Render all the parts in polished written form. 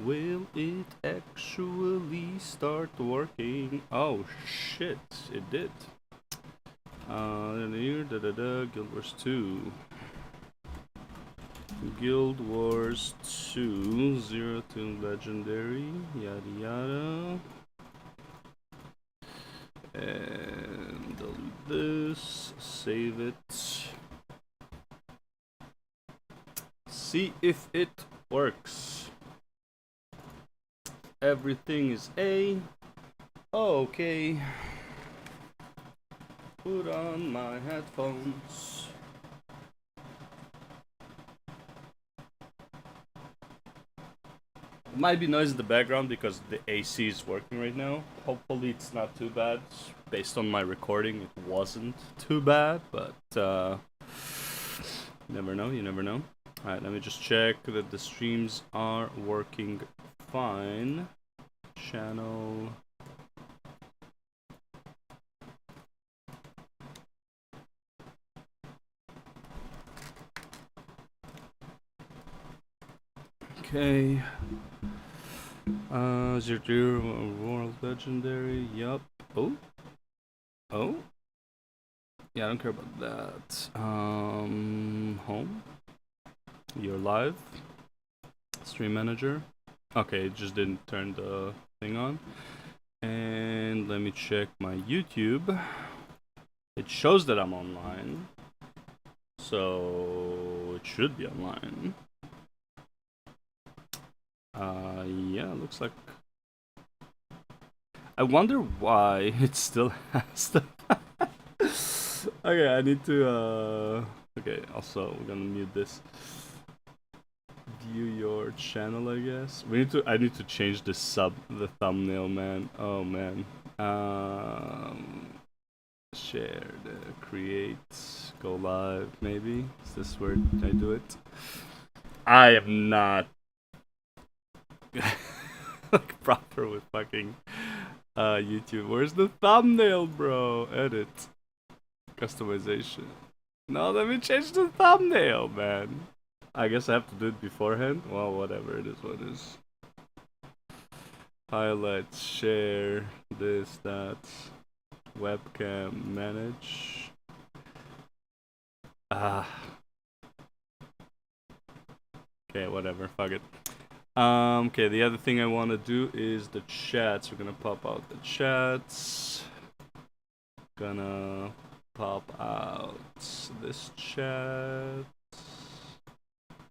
Will it actually start working? Oh shit, it did. Here, Guild Wars 2. Guild Wars 2, 0 to legendary, yada yada. And delete this, save it. See if it works. Everything is A. Okay. Put on my headphones. It might be noise in the background because the AC is working right now. Hopefully it's not too bad. Based on my recording, it wasn't too bad, but you never know, you never know. Alright, let me just check that the streams are working fine. Channel. Okay. 0 World Legendary. Yup. Oh. Oh. Yeah, I don't care about that. Home. You're live. Stream manager. Okay, it just didn't turn the thing on. And let me check my YouTube. It shows that I'm online. So it should be online. Yeah, looks like. I wonder why it still has the. Okay, I need to. Okay, also we're gonna mute this. View your channel, I guess. I need to change the thumbnail, man. Oh man. Share, create, go live, maybe. Is this where I do it? I am not like proper with fucking YouTube. Where's the thumbnail, bro? Edit, customization. No, let me change the thumbnail, man. I guess I have to do it beforehand. Well, whatever, it is what it is. Highlights, share, this, that, webcam, manage. Okay, whatever, fuck it. Okay, the other thing I want to do is the chats. We're gonna pop out the chats. Gonna pop out this chat.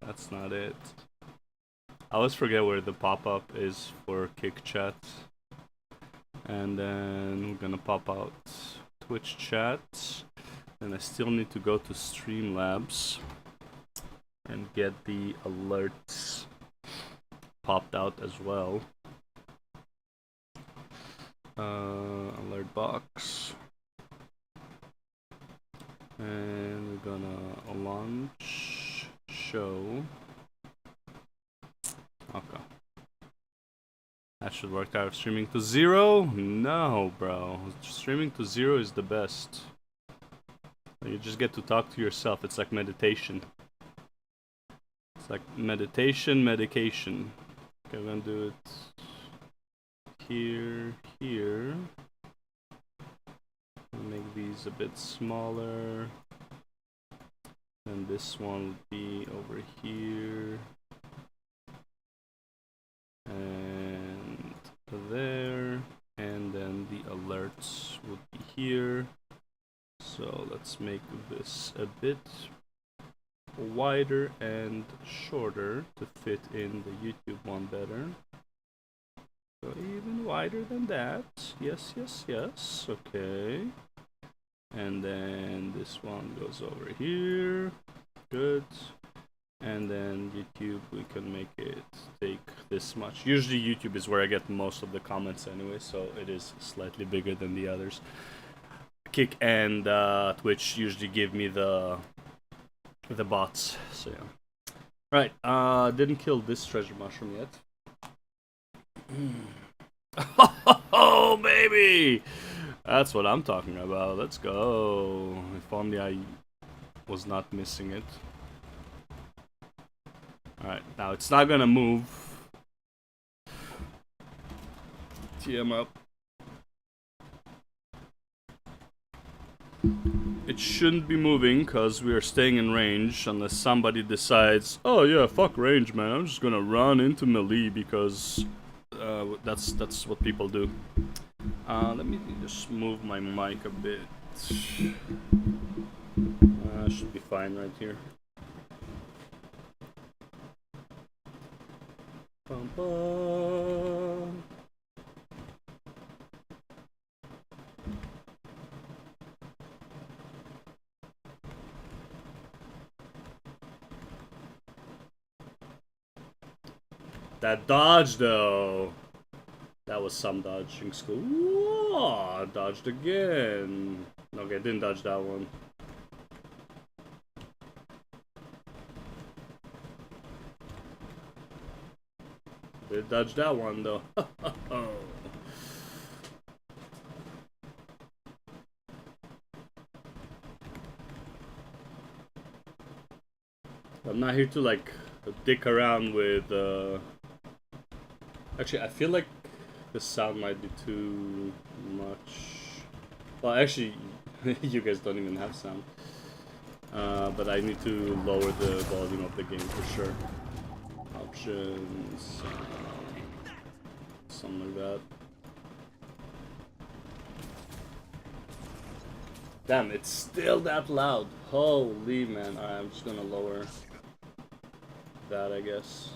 That's not it. I always forget where the pop-up is for kick chat. And then we're gonna pop out Twitch chat. And I still need to go to Streamlabs and get the alerts popped out as well. Alert box. And we're gonna launch show. Okay. That should work out. Streaming to 0? No, bro. Streaming to 0 is the best. You just get to talk to yourself. It's like meditation. It's like meditation, medication. Okay, I'm gonna do it here, here. Make these a bit smaller. And this one will be over here. And there. And then the alerts would be here. So let's make this a bit wider and shorter to fit in the YouTube one better. So even wider than that. Yes, yes, yes. Okay. And then this one goes over here. Good. And then YouTube, we can make it take this much. Usually YouTube is where I get most of the comments anyway, so it is slightly bigger than the others. Kick and Twitch usually give me the bots, so yeah. Right, didn't kill this treasure mushroom yet. Oh, baby! That's what I'm talking about. Let's go. If only I was not missing it. Alright, now it's not gonna move. TM up. It shouldn't be moving because we are staying in range unless somebody decides, oh yeah, fuck range, man. I'm just gonna run into melee because that's what people do. Let me just move my mic a bit. Should be fine right here. Bum, bum. That dodge though. That was some dodging school. Whoa, dodged again. Okay, didn't dodge that one. Did dodge that one though. I'm not here to like dick around with actually I feel like the sound might be too much. Well, actually you guys don't even have sound. But I need to lower the volume of the game for sure. Options, something like that. Damn, it's still that loud. Holy man. Alright, I'm just gonna lower that, I guess.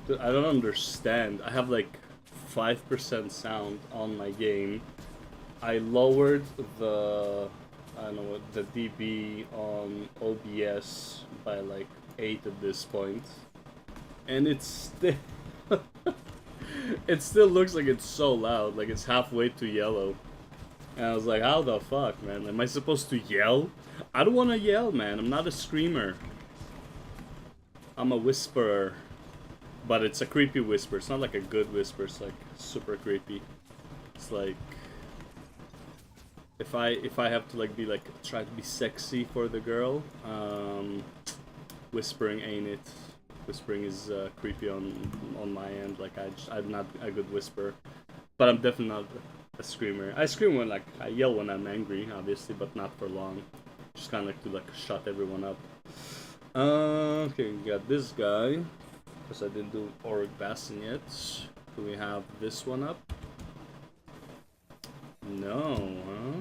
Dude, I don't understand. I have like 5% sound on my game. I lowered the, I don't know what, the dB on OBS by like 8 at this point. And it's still... it still looks like it's so loud, like it's halfway to yellow. And I was like, how the fuck, man? Am I supposed to yell? I don't want to yell, man. I'm not a screamer. I'm a whisperer. But it's a creepy whisper. It's not like a good whisper. It's like super creepy. It's like... If I have to like be like, try to be sexy for the girl, whispering ain't it. Whispering is creepy on my end. Like I'm not a good whisperer, but I'm definitely not a screamer. I scream when like I yell when I'm angry, obviously, but not for long. Just kind of like to like shut everyone up. Okay, we got this guy because I didn't do Auric Bastion yet. Do we have this one up? No, huh?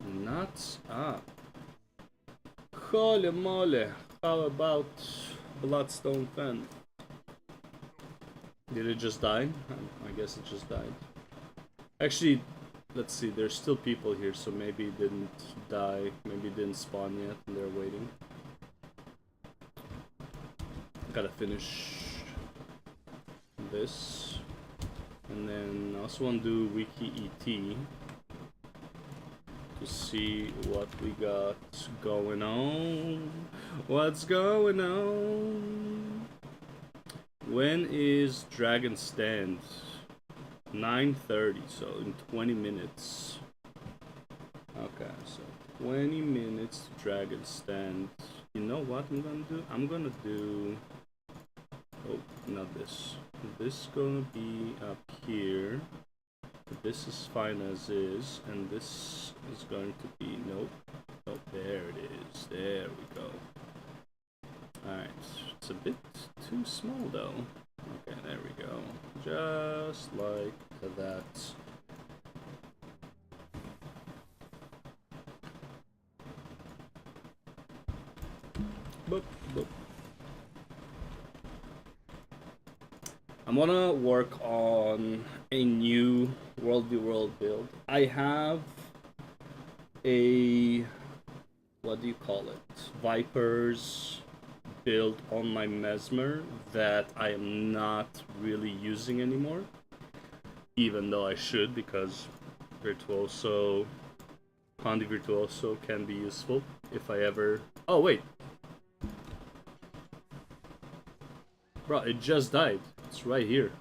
Not up. Holy moly! How about Bloodstone Fen? Did it just die? I guess it just died. Actually, let's see, there's still people here, so maybe it didn't die. Maybe it didn't spawn yet and they're waiting. Gotta finish this. And then I also want to do Wiki ET to see what we got going on. What's going on? When is Dragon Stand? 9:30, so in 20 minutes. Okay, so 20 minutes to Dragon Stand. You know what I'm gonna do? I'm gonna do... Oh, not this. This is gonna be up here. This is fine as is, and this is going to be... Nope. Oh, there it is. There we go. Alright, it's a bit too small though. Okay, there we go. Just like that. Boop, boop. I'm gonna work on a new world build. I have a... what do you call it? Vipers build on my Mesmer that I am not really using anymore, even though I should, because Virtuoso, Handi Virtuoso can be useful if I ever... Oh wait, bro, it just died. It's right here.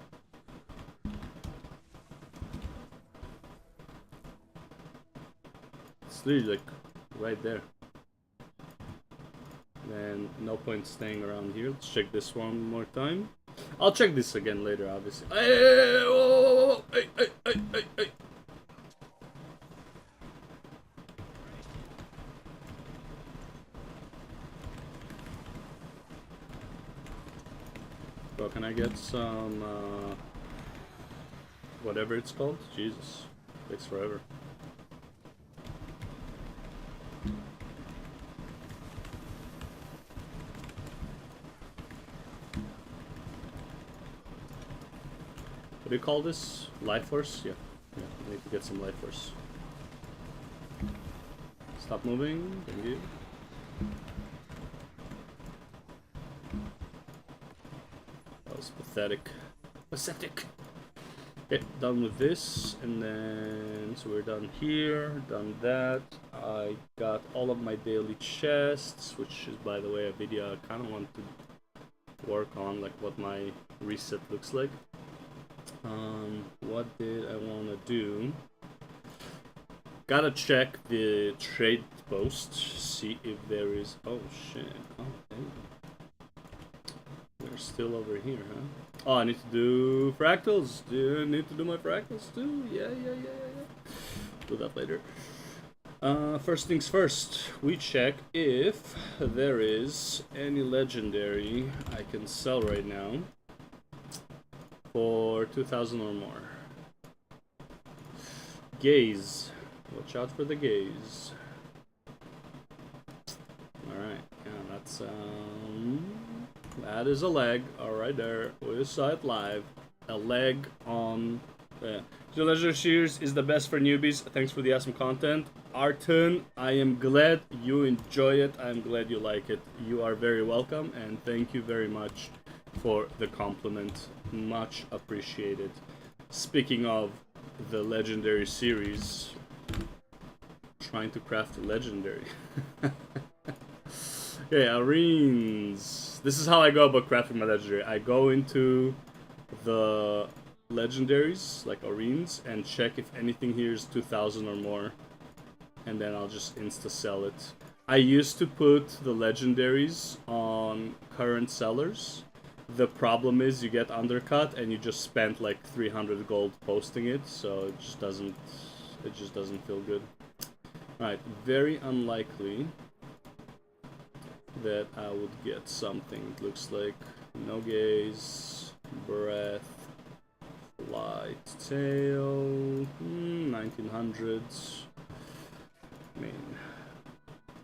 It's literally like right there. And no point staying around here. Let's check this one more time. I'll check this again later, obviously. Hey, whoa, hey. Bro, can I get some, whatever it's called? Jesus, takes forever. What do you call this? Life force? Yeah, I need to get some life force. Stop moving, thank you. That was pathetic. Pathetic! Okay, done with this, and then, so we're done here, done that. I got all of my daily chests, which is, by the way, a video I kind of want to work on, like what my reset looks like. What did I want to do? Gotta check the trade post, see if there is... Oh shit, oh damn. We're still over here, huh? Oh, I need to do fractals. Do I need to do my fractals too? Yeah. Do that later. First things first, we check if there is any legendary I can sell right now for 2,000 or more. Gaze. Watch out for the gaze. Alright, yeah, that's that is a leg. Alright there. We saw it live. A leg on the Legendary Series is the best for newbies. Thanks for the awesome content. Arton, I am glad you enjoy it. I'm glad you like it. You are very welcome, and thank you very much for the compliment. Much appreciated. Speaking of the Legendary Series, trying to craft a legendary. Okay, arenes. This is how I go about crafting my legendary. I go into the legendaries, like arenes, and check if anything here is 2,000 or more. And then I'll just insta-sell it. I used to put the legendaries on current sellers. The problem is you get undercut and you just spent like 300 gold posting it, so it just doesn't feel good. Alright, very unlikely that I would get something. It looks like no gaze, breath, flight, tail, 1900s. I mean,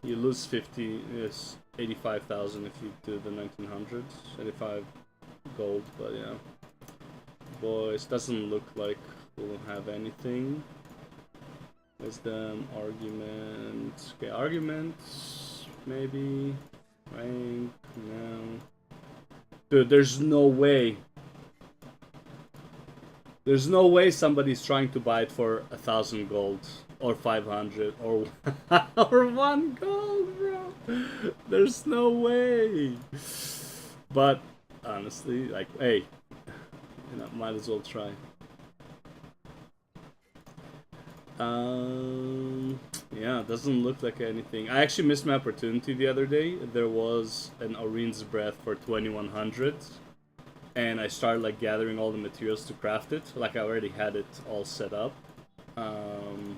you lose 85,000 if you do the 1900s, 85 gold, but yeah. Boys, doesn't look like we'll have anything. Wisdom, argument, okay, arguments, maybe, rank, no. Dude, there's no way. There's no way somebody's trying to buy it for 1,000 gold, or 500, or, or 1 gold, bro. There's no way. But, honestly, like, hey, you know, might as well try. Yeah, it doesn't look like anything. I actually missed my opportunity the other day. There was an Arene's Breath for 2,100, and I started like gathering all the materials to craft it. Like I already had it all set up, and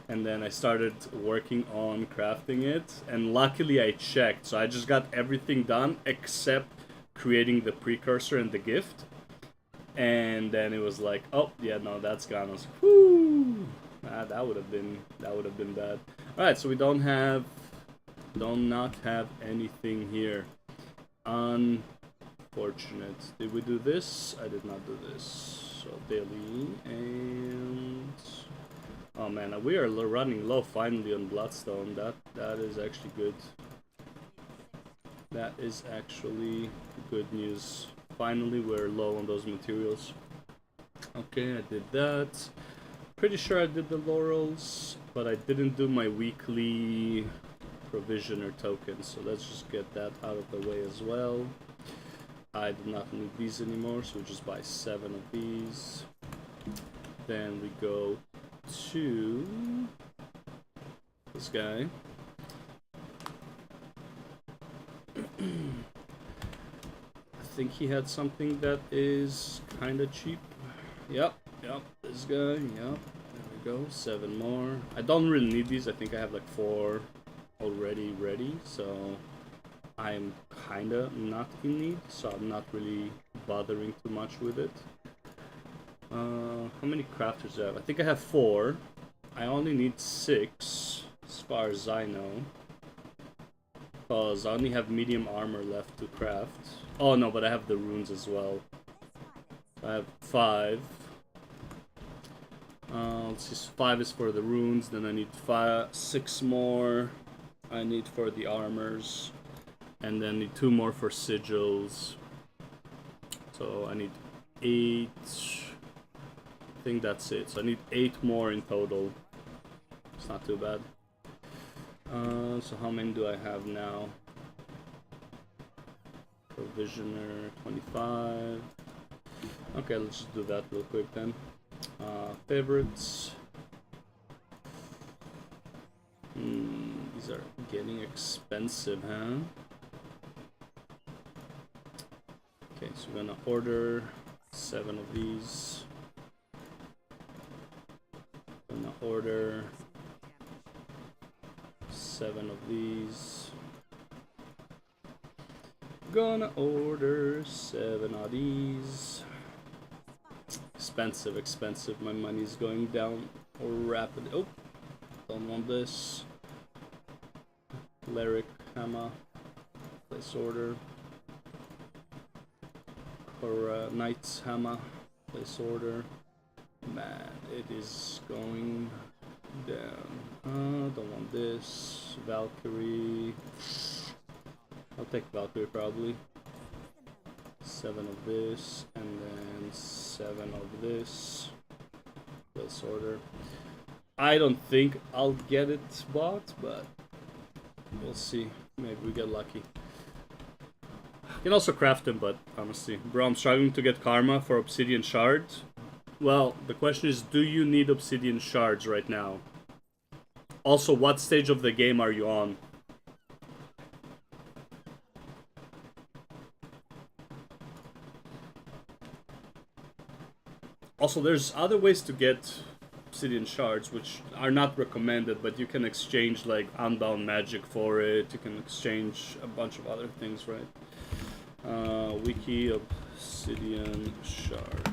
then I started working on crafting it. And luckily, I checked, so I just got everything done except creating the precursor and the gift. And then it was like, oh yeah, no, that's gone. I was like, whoo, that would have been bad. All right, so we don't not have anything here. Unfortunate. Did we do this? I did not do this. So daily and oh man, we are running low finally on Bloodstone. That is actually good. That is actually good news. Finally, we're low on those materials. Okay, I did that. Pretty sure I did the laurels, but I didn't do my weekly provisioner token, so let's just get that out of the way as well. I do not need these anymore, so we just buy 7 of these. Then we go to this guy. I think he had something that is kind of cheap. Yep, this guy, yep. There we go, 7 more. I don't really need these. I think I have like 4 already ready, so I'm kind of not in need, so I'm not really bothering too much with it. How many crafters do I have? I think I have 4. I only need 6, as far as I know. Because I only have medium armor left to craft. Oh no, but I have the runes as well. I have 5. Let's see, 5 is for the runes, then I need 6 more I need for the armors. And then need 2 more for sigils. So I need 8. I think that's it. So I need 8 more in total. It's not too bad. So how many do I have now? Provisioner 25. Okay, let's just do that real quick then. Favorites. These are getting expensive, huh? Okay, so we're gonna order 7 of these. Gonna order 7 of these. Gonna order 7 of these. Expensive. My money's going down rapidly. Oh, don't want this. Cleric hammer. Place order. Or knight's hammer. Place order. Man, it is going down. Don't want this. Valkyrie. I'll take Valkyrie probably. 7 of this, and then 7 of this. Place order. I don't think I'll get it bought, but we'll see. Maybe we get lucky. I can also craft them, but honestly, bro, I'm struggling to get karma for obsidian shards. Well, the question is, do you need obsidian shards right now? Also, what stage of the game are you on? Also, there's other ways to get obsidian shards, which are not recommended, but you can exchange, like, unbound magic for it. You can exchange a bunch of other things, right? Wiki obsidian shard.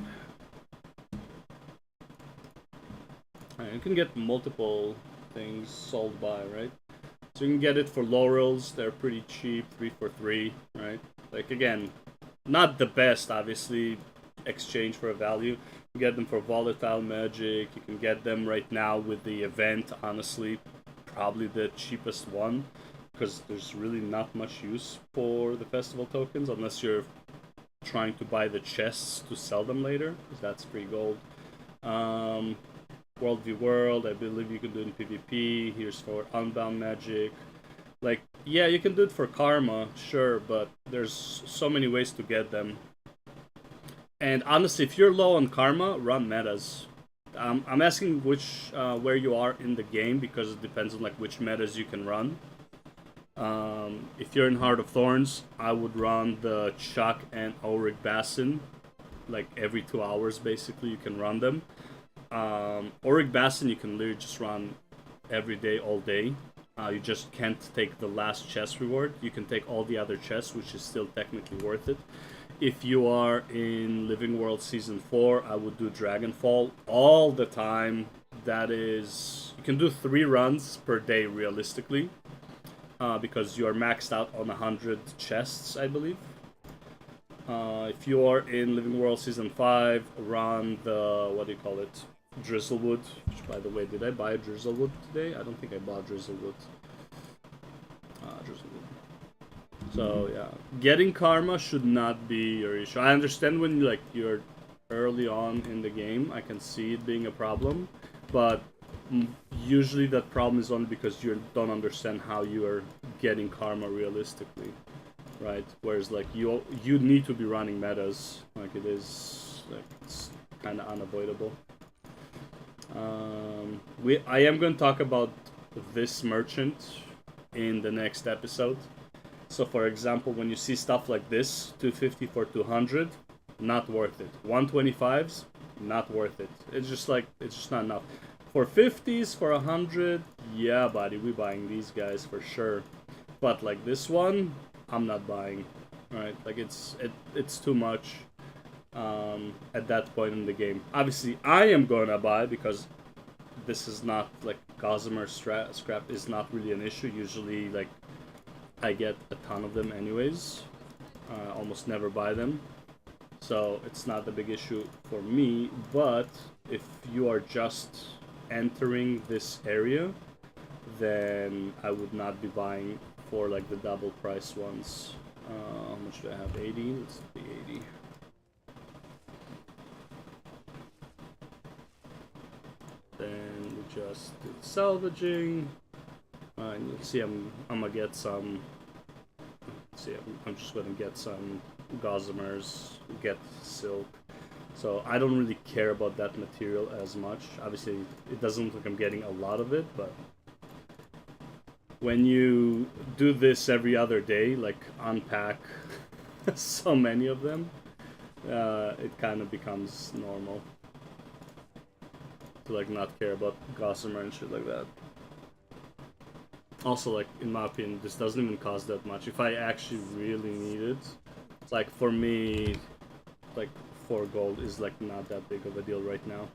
You can get multiple things sold by, right? So you can get it for laurels, they're pretty cheap, 3 for 3, right? Like, again, not the best, obviously, exchange for a value. You can get them for volatile magic, you can get them right now with the event, honestly, probably the cheapest one, because there's really not much use for the festival tokens, unless you're trying to buy the chests to sell them later, because that's free gold. World v World, I believe you can do it in PvP. Here's for unbound magic. Like, yeah, you can do it for karma, sure, but there's so many ways to get them. And honestly, if you're low on karma, run metas. I'm asking which where you are in the game, because it depends on like which metas you can run. If you're in Heart of Thorns, I would run the Chuck and Ulrich Bassin. Like every 2 hours, basically, you can run them. Ulrich Bassin, you can literally just run every day, all day. You just can't take the last chest reward. You can take all the other chests, which is still technically worth it. If you are in Living World Season 4, I would do Dragonfall all the time. That is... You can do 3 runs per day, realistically. Because you are maxed out on 100 chests, I believe. If you are in Living World Season 5, run the... What do you call it? Drizzlewood, which, by the way, did I buy Drizzlewood today? I don't think I bought Drizzlewood. Drizzlewood. So yeah, getting karma should not be your issue. I understand when you're early on in the game, I can see it being a problem, but usually that problem is only because you don't understand how you are getting karma realistically, right? Whereas like you need to be running metas, like it is like it's kind of unavoidable. I am going to talk about this merchant in the next episode. So for example, when you see stuff like this, 250 for 200, not worth it. 125s, not worth it. It's just like, it's just not enough. For 50s, for 100, yeah, buddy, we buying these guys for sure. But like this one, I'm not buying. Right? Like it's too much at that point in the game. Obviously, I am gonna buy because this is not like Gossamer scrap is not really an issue. Usually, like I get a ton of them anyways. Almost never buy them, so it's not a big issue for me. But if you are just entering this area, then I would not be buying for like the double price ones. How much do I have? 80? Let's be 80. Then we just do salvaging. And you'll see I'm gonna get some. See, I'm just gonna get some gossamers, get silk. So I don't really care about that material as much. Obviously, it doesn't look like I'm getting a lot of it, but when you do this every other day, like unpack so many of them, it kind of becomes normal to like not care about gossamer and shit like that. Also, like in my opinion, this doesn't even cost that much. If I actually really need it, it's like for me, like 4 gold is like not that big of a deal right now.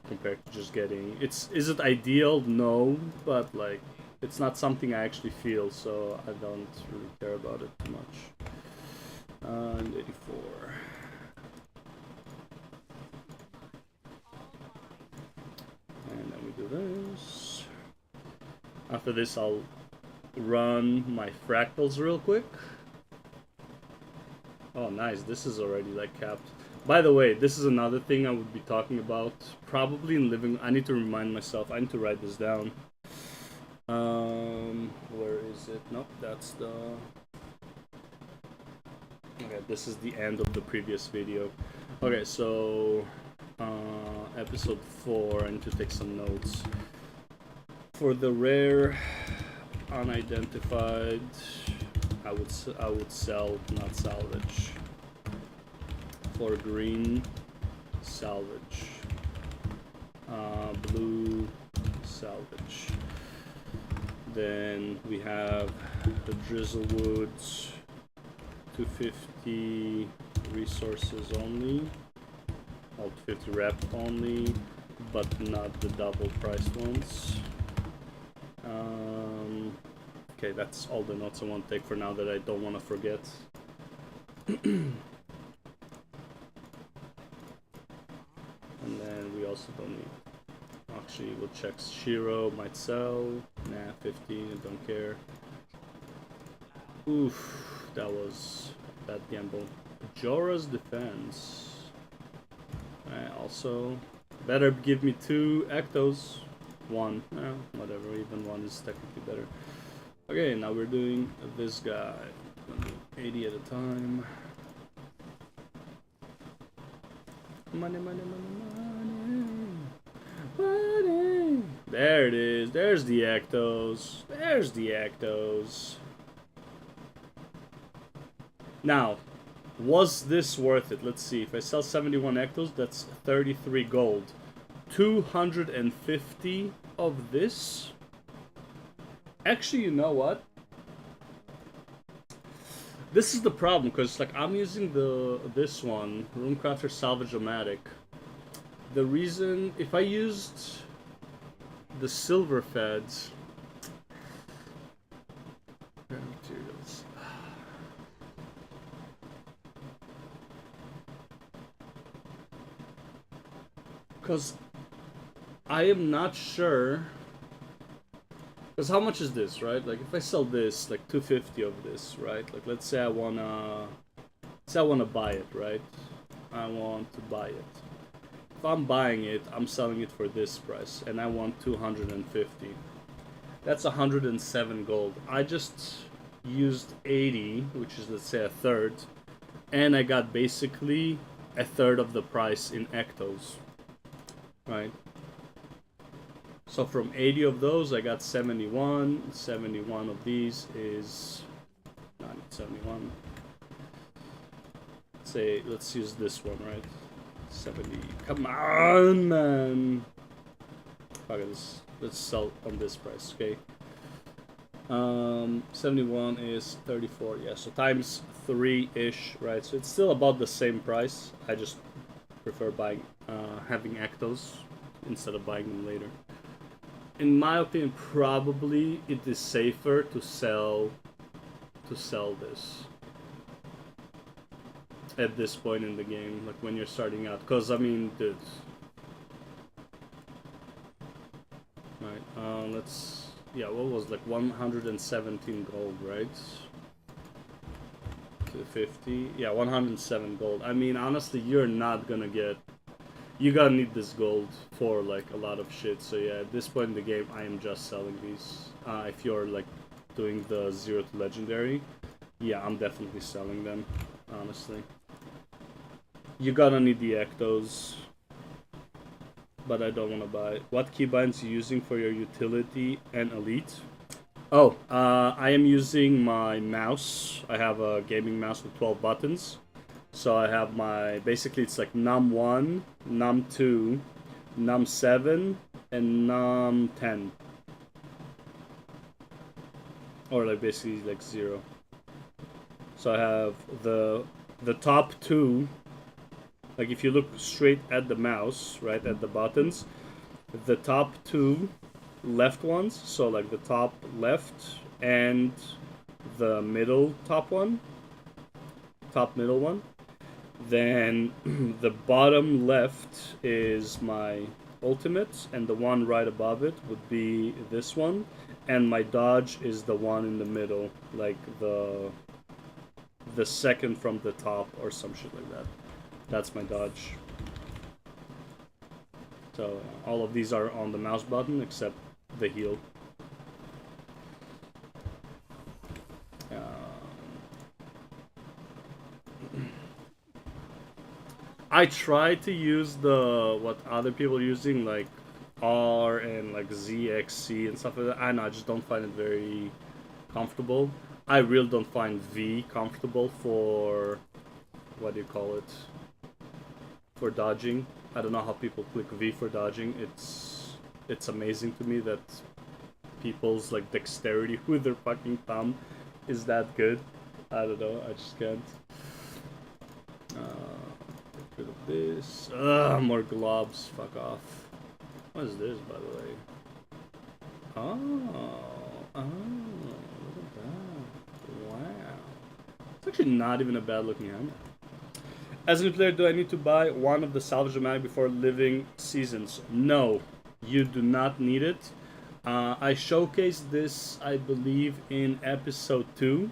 Compared to just getting, is it ideal? No, but like it's not something I actually feel, so I don't really care about it too much. And 84. And then we do this. After this, I'll run my fractals real quick. Oh, nice. This is already like capped. By the way, this is another thing I would be talking about. Probably in living... I need to remind myself. I need to write this down. Where is it? Nope, that's the... Okay, this is the end of the previous video. Okay, so... episode 4, I need to take some notes. For the rare, unidentified, I would sell, not salvage. For green, salvage. Blue, salvage. Then we have the drizzlewoods, 250 resources only, 250 rep only, but not the double priced ones. Okay, that's all the notes I want to take for now that I don't want to forget. And then we also don't need... Actually, we'll check Shiro, might sell. Nah, 15, I don't care. Oof, that was a bad gamble. Jorah's defense. Also, better give me 2 Ectos. 1, whatever, even 1 is technically better. Okay, now we're doing this guy. 80 at a time. Money, money, money, money, money. There it is. There's the Ectos. There's the Ectos. Now, was this worth it? Let's see. If I sell 71 Ectos, that's 33 gold. 250 of this. Actually, you know what? This is the problem, because like I'm using this one, Runecrafter Salvage-O-Matic. The reason, if I used the silver feds, materials. Because I am not sure. Because how much is this, right? Like if I sell this, like 250 of this, right? Like let's say I wanna buy it, right? I want to buy it. If I'm buying it, I'm selling it for this price, and I want 250. That's 107 gold. I just used 80, which is let's say a third, and I got basically a third of the price in Ectos, right? So from 80 of those, I got 71. 71 of these is not 71. Say, let's use this one, right? 70. Come on, man. Fuck it, let's sell on this price, okay? 71 is 34, yeah, so times 3-ish, right? So it's still about the same price. I just prefer buying, having Ectos instead of buying them later. In my opinion, probably it is safer to sell this at this point in the game, like when you're starting out. Because, I mean, dude. Right, let's... Yeah, what was like 117 gold, right? 250. Yeah, 107 gold. I mean, honestly, you're not gonna get... You gotta need this gold for like a lot of shit. So yeah, at this point in the game, I am just selling these. If you're like doing the 0 to legendary, yeah, I'm definitely selling them, honestly. You're gonna need the Ectos, but I don't want to buy it. What keybinds are you using for your utility and elite? Oh, I am using my mouse. I have a gaming mouse with 12 buttons. So I have my, basically it's like num1, num2, num7, and num10. Or like basically like 0. So I have the top two. Like if you look straight at the mouse, right, at the buttons, the top two left ones, so like the top left and the middle top one, top middle one. Then the bottom left is my ultimate, and the one right above it would be this one, and my dodge is the one in the middle, like the second from the top or some shit like that. That's my dodge. So all of these are on the mouse button except the heal. I try to use the what other people are using, like R and like ZXC and stuff like that. I know, I just don't find it very comfortable. I really don't find V comfortable for, what do you call it, for dodging. I don't know how people click V for dodging. It's amazing to me that people's like dexterity with their fucking thumb is that good. I don't know, I just can't. Get rid of this. More globs. Fuck off. What is this, by the way? Oh, look at that. Wow. It's actually not even a bad looking hammer. As a new player, do I need to buy one of the salvage magic before living seasons? No, you do not need it. I showcased this, I believe, in episode 2.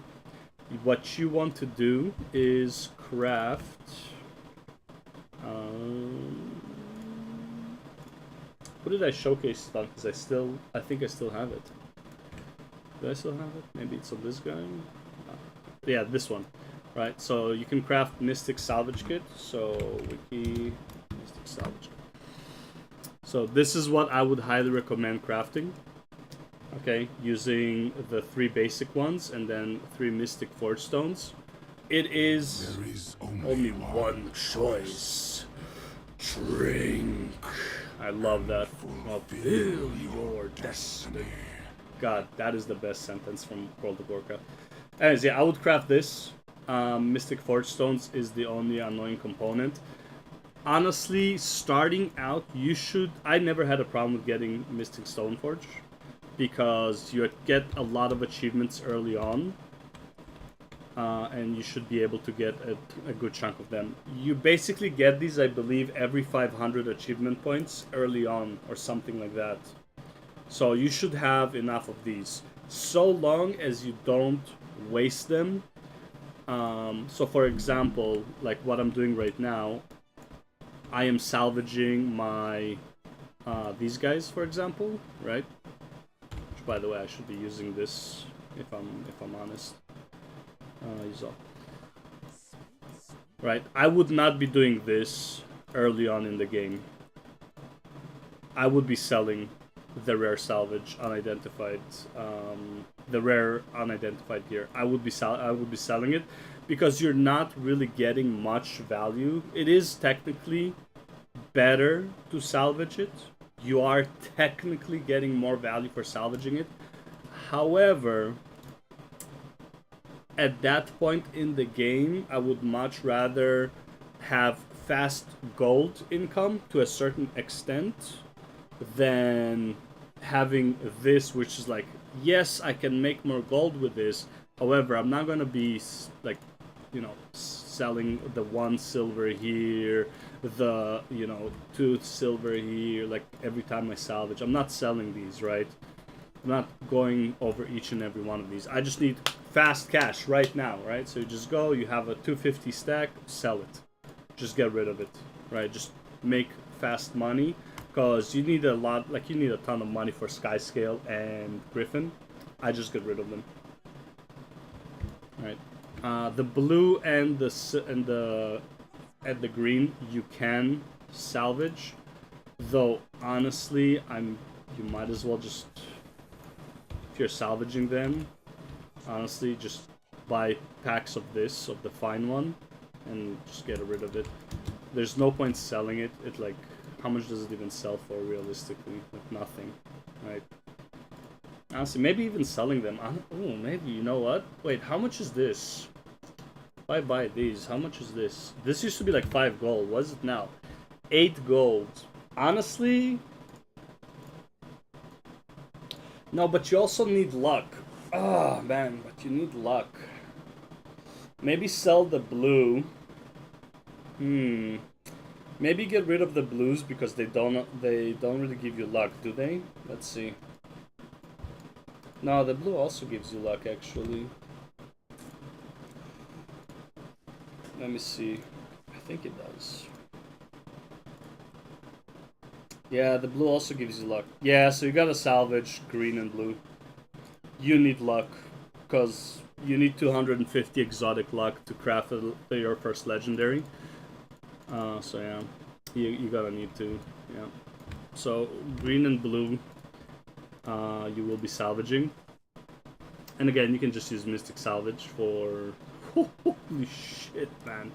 What you want to do is craft... what did I showcase it on? Because I think I still have it. Do I still have it? Maybe it's on this guy? Yeah, this one. Right, so you can craft Mystic Salvage Kit. So, wiki, Mystic Salvage Kit. So this is what I would highly recommend crafting. Okay, using the 3 basic ones and then 3 Mystic Forge Stones. It is only one choice. Drink. I love that. Fulfill your destiny. God, that is the best sentence from World of Warcraft. Anyways, yeah, I would craft this. Mystic Forge Stones is the only annoying component. Honestly, starting out, you should... I never had a problem with getting Mystic Stoneforge, because you get a lot of achievements early on. And you should be able to get a good chunk of them. You basically get these, I believe, every 500 achievement points early on, or something like that. So you should have enough of these, so long as you don't waste them. So for example, like what I'm doing right now, I am salvaging my these guys, for example, right? Which, by the way, I should be using this if I'm honest. Right, I would not be doing this early on in the game. I would be selling the rare salvage unidentified, the rare unidentified gear. I would be selling it because you're not really getting much value. It is technically better to salvage it. You are technically getting more value for salvaging it. However, at that point in the game, I would much rather have fast gold income to a certain extent than having this, which is like, yes, I can make more gold with this. However, I'm not gonna be like, you know, selling the 1 silver here, the, you know, 2 silver here, like every time I salvage. I'm not selling these, right? I'm not going over each and every one of these. I just need fast cash right now, right? So you just go, you have a 250 stack, sell it. Just get rid of it, right? Just make fast money, because you need a lot, like you need a ton of money for Skyscale and Griffin. I just get rid of them. All right. The blue and the green you can salvage, though honestly, you might as well just, if you're salvaging them, honestly, just buy packs of this, of the fine one, and just get rid of it. There's no point selling it. It like, how much does it even sell for realistically? Like nothing, right? Honestly, maybe even selling them. Oh, maybe, you know what? Wait, how much is this? If I buy these, how much is this? This used to be like 5 gold. What is it now? 8 gold. Honestly, no, but you also need luck. Ah, man, but you need luck. Maybe sell the blue. Maybe get rid of the blues because they don't really give you luck, do they? Let's see. No, the blue also gives you luck actually. Let me see. I think it does. Yeah, the blue also gives you luck. Yeah, so you gotta salvage green and blue. You need luck, because you need 250 exotic luck to craft your first legendary. So yeah, you gotta need to, yeah. So green and blue, you will be salvaging. And again, you can just use Mystic Salvage for... Holy shit, man.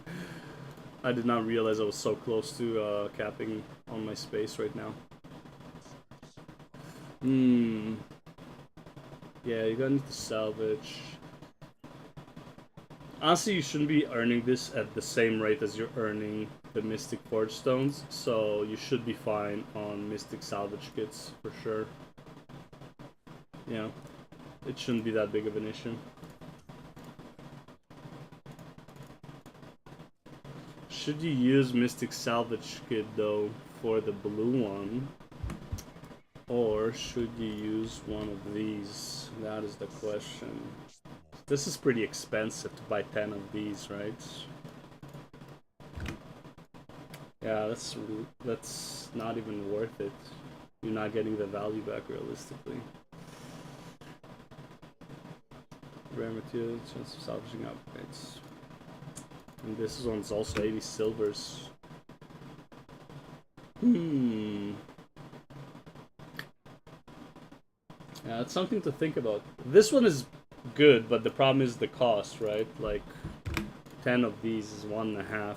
I did not realize I was so close to capping on my space right now. Yeah, you're gonna need to salvage. Honestly, you shouldn't be earning this at the same rate as you're earning the Mystic Forge Stones, so you should be fine on Mystic Salvage kits, for sure. Yeah, it shouldn't be that big of an issue. Should you use Mystic Salvage kit, though, for the blue one? Or should you use one of these? That is the question. This is pretty expensive to buy 10 of these, right? Yeah, that's not even worth it. You're not getting the value back realistically. Rare material, chance of salvaging upgrades. And this one's also 80 silvers. Yeah, that's something to think about. This one is good, but the problem is the cost, right? Like, 10 of these is 1.5.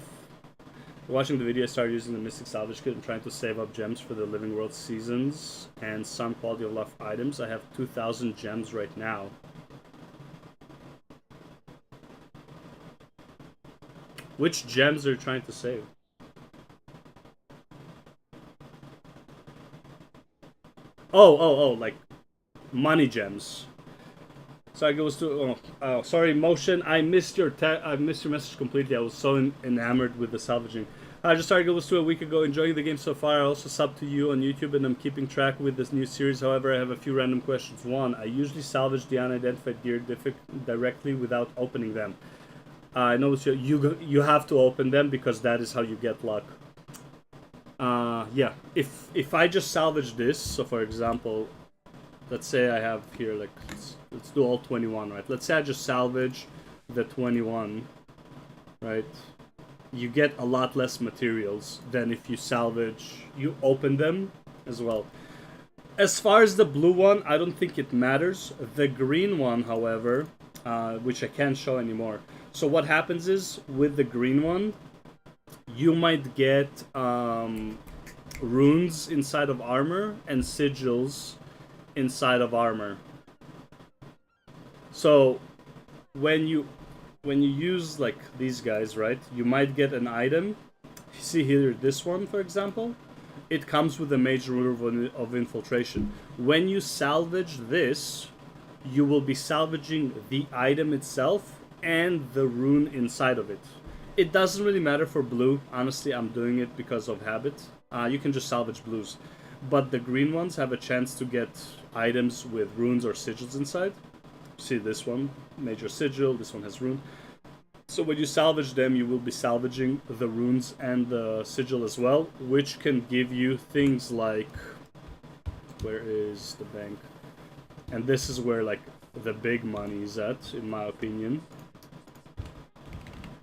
Watching the video, I started using the Mystic Salvage Kit and trying to save up gems for the Living World seasons and some quality of life items. I have 2,000 gems right now. Which gems are you trying to save? Oh, like money gems. Sorry, goes to. Oh, sorry, Motion. I missed your message completely. I was so enamored with the salvaging. I just started goes to a week ago. Enjoying the game so far. I also subbed to you on YouTube, and I'm keeping track with this new series. However, I have a few random questions. One, I usually salvage the unidentified gear directly without opening them. I know you have to open them because that is how you get luck. Yeah. If I just salvage this, so for example, let's say I have here, like, let's do all 21, right? Let's say I just salvage the 21, right? You get a lot less materials than if you salvage, you open them as well. As far as the blue one, I don't think it matters. The green one, however, which I can't show anymore. So what happens is, with the green one, you might get runes inside of armor and sigils inside of armor. So when you use like these guys, right, you might get an item. See here, this one, for example, it comes with a major rune of infiltration. When you salvage this, you will be salvaging the item itself and the rune inside of it. It doesn't really matter for blue. Honestly, I'm doing it because of habit. You can just salvage blues. But the green ones have a chance to get items with runes or sigils inside. See this one, major sigil, this one has rune. So when you salvage them, you will be salvaging the runes and the sigil as well, which can give you things like... Where is the bank? And this is where like the big money is at, in my opinion.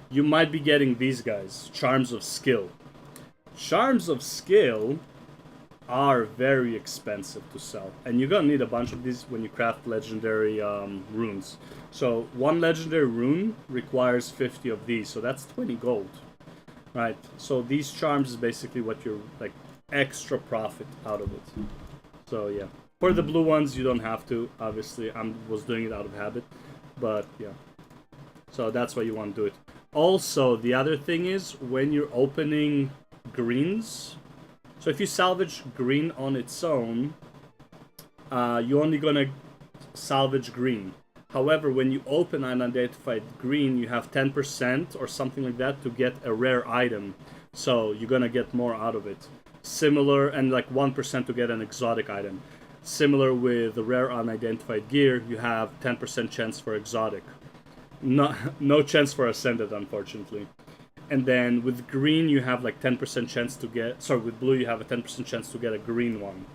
You might be getting these guys, Charms of Skill. Charms of Skill are very expensive to sell, and you're gonna need a bunch of these when you craft legendary runes. So one legendary rune requires 50 of these, so that's 20 gold, right? So these charms is basically what you're like extra profit out of it. So yeah, for the blue ones you don't have to. Obviously, I was doing it out of habit, but yeah. So that's why you want to do it. Also, the other thing is when you're opening greens. So if you salvage green on its own, you're only gonna salvage green. However, when you open an unidentified green, you have 10% or something like that to get a rare item. So you're gonna get more out of it. Similar, and like 1% to get an exotic item. Similar with the rare unidentified gear, you have 10% chance for exotic. No chance for ascended, unfortunately. And then with green, you have like 10% chance to get... Sorry, with blue, you have a 10% chance to get a green one.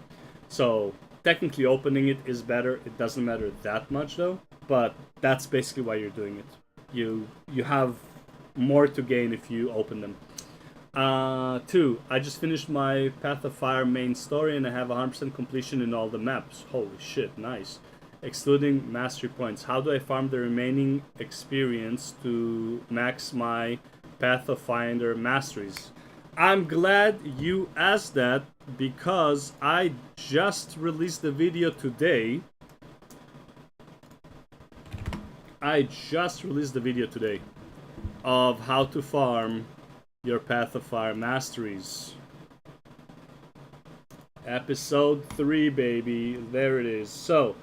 So technically opening it is better. It doesn't matter that much though. But that's basically why you're doing it. You have more to gain if you open them. 2. I just finished my Path of Fire main story and I have 100% completion in all the maps. Holy shit, nice. Excluding mastery points. How do I farm the remaining experience to max my Path of Finder masteries? I'm glad you asked that because I just released the video today. Of how to farm your Path of Fire masteries. Episode 3, baby. There it is. So,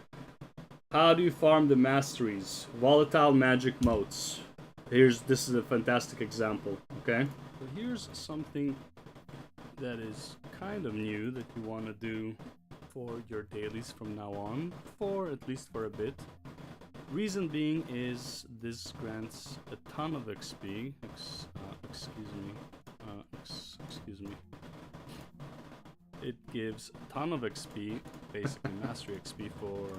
how do you farm the masteries? Volatile magic motes. This is a fantastic example, okay? So here's something that is kind of new that you want to do for your dailies from now on, at least for a bit. Reason being is this grants a ton of XP. Excuse me. It gives a ton of XP, basically mastery XP for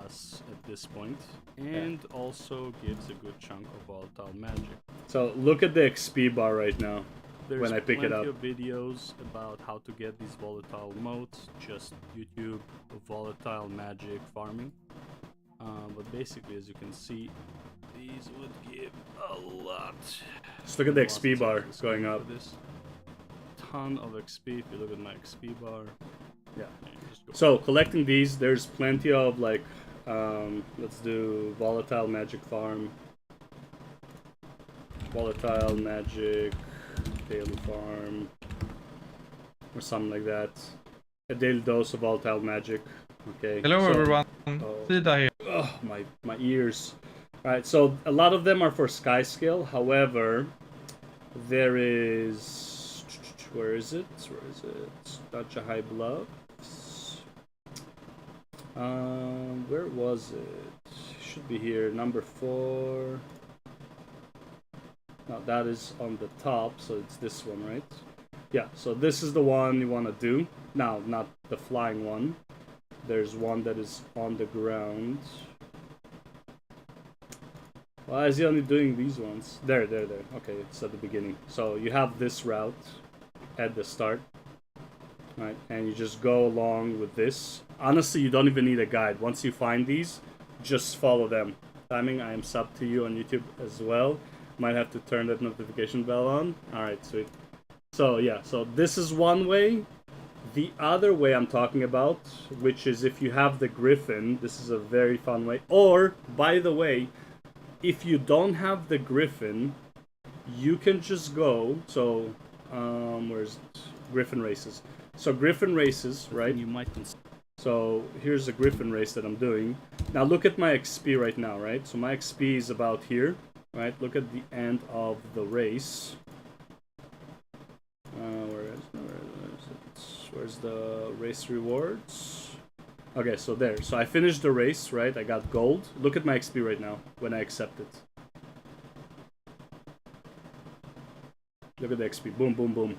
us at this point, and also gives a good chunk of volatile magic. So look at the XP bar right now. When I pick it up. There's plenty of videos about how to get these volatile motes, just YouTube volatile magic farming. But basically, as you can see, these would give a lot. Just look at the XP bar going up. Ton of XP if you look at my XP bar. Yeah. So collecting these, there's plenty of like, let's do volatile magic farm. Volatile magic daily farm. Or something like that. A daily dose of volatile magic. Okay. Hello everyone. Sida here. Oh, my ears. Alright, so a lot of them are for sky skill. However, there is... Where is it? Dodge High Bluffs. Where was it? Should be here. Number 4. Now that is on the top, so it's this one, right? Yeah, so this is the one you want to do. Now, not the flying one. There's one that is on the ground. Why is he only doing these ones? There. Okay, it's at the beginning. So you have this route at the start. right? And you just go along with this. Honestly, you don't even need a guide. Once you find these, just follow them. Timing, I am sub to you on YouTube as well. Might have to turn that notification bell on. Alright, sweet. So yeah, so this is one way. The other way I'm talking about, which is if you have the Griffin, this is a very fun way. Or, by the way, if you don't have the Griffin, you can just go, so, where's it? Griffin races. So Griffin races, right? You might. So here's a Griffin race that I'm doing. Now look at my XP right now, right? So my XP is about here, right? Look at the end of the race. Where's the race rewards? Okay, so there. So I finished the race, right? I got gold. Look at my XP right now when I accept it. Look at the XP. Boom, boom, boom.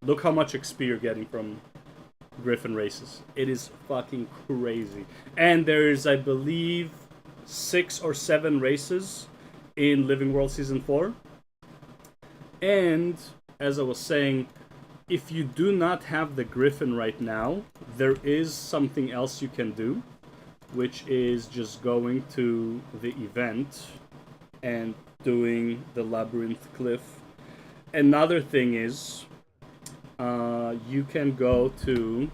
Look how much XP you're getting from Griffin races. It is fucking crazy. And there's, I believe, 6 or 7 races in Living World Season 4. And, as I was saying, if you do not have the Griffin right now, there is something else you can do, which is just going to the event and doing the Labyrinth Cliff. Another thing is, you can go to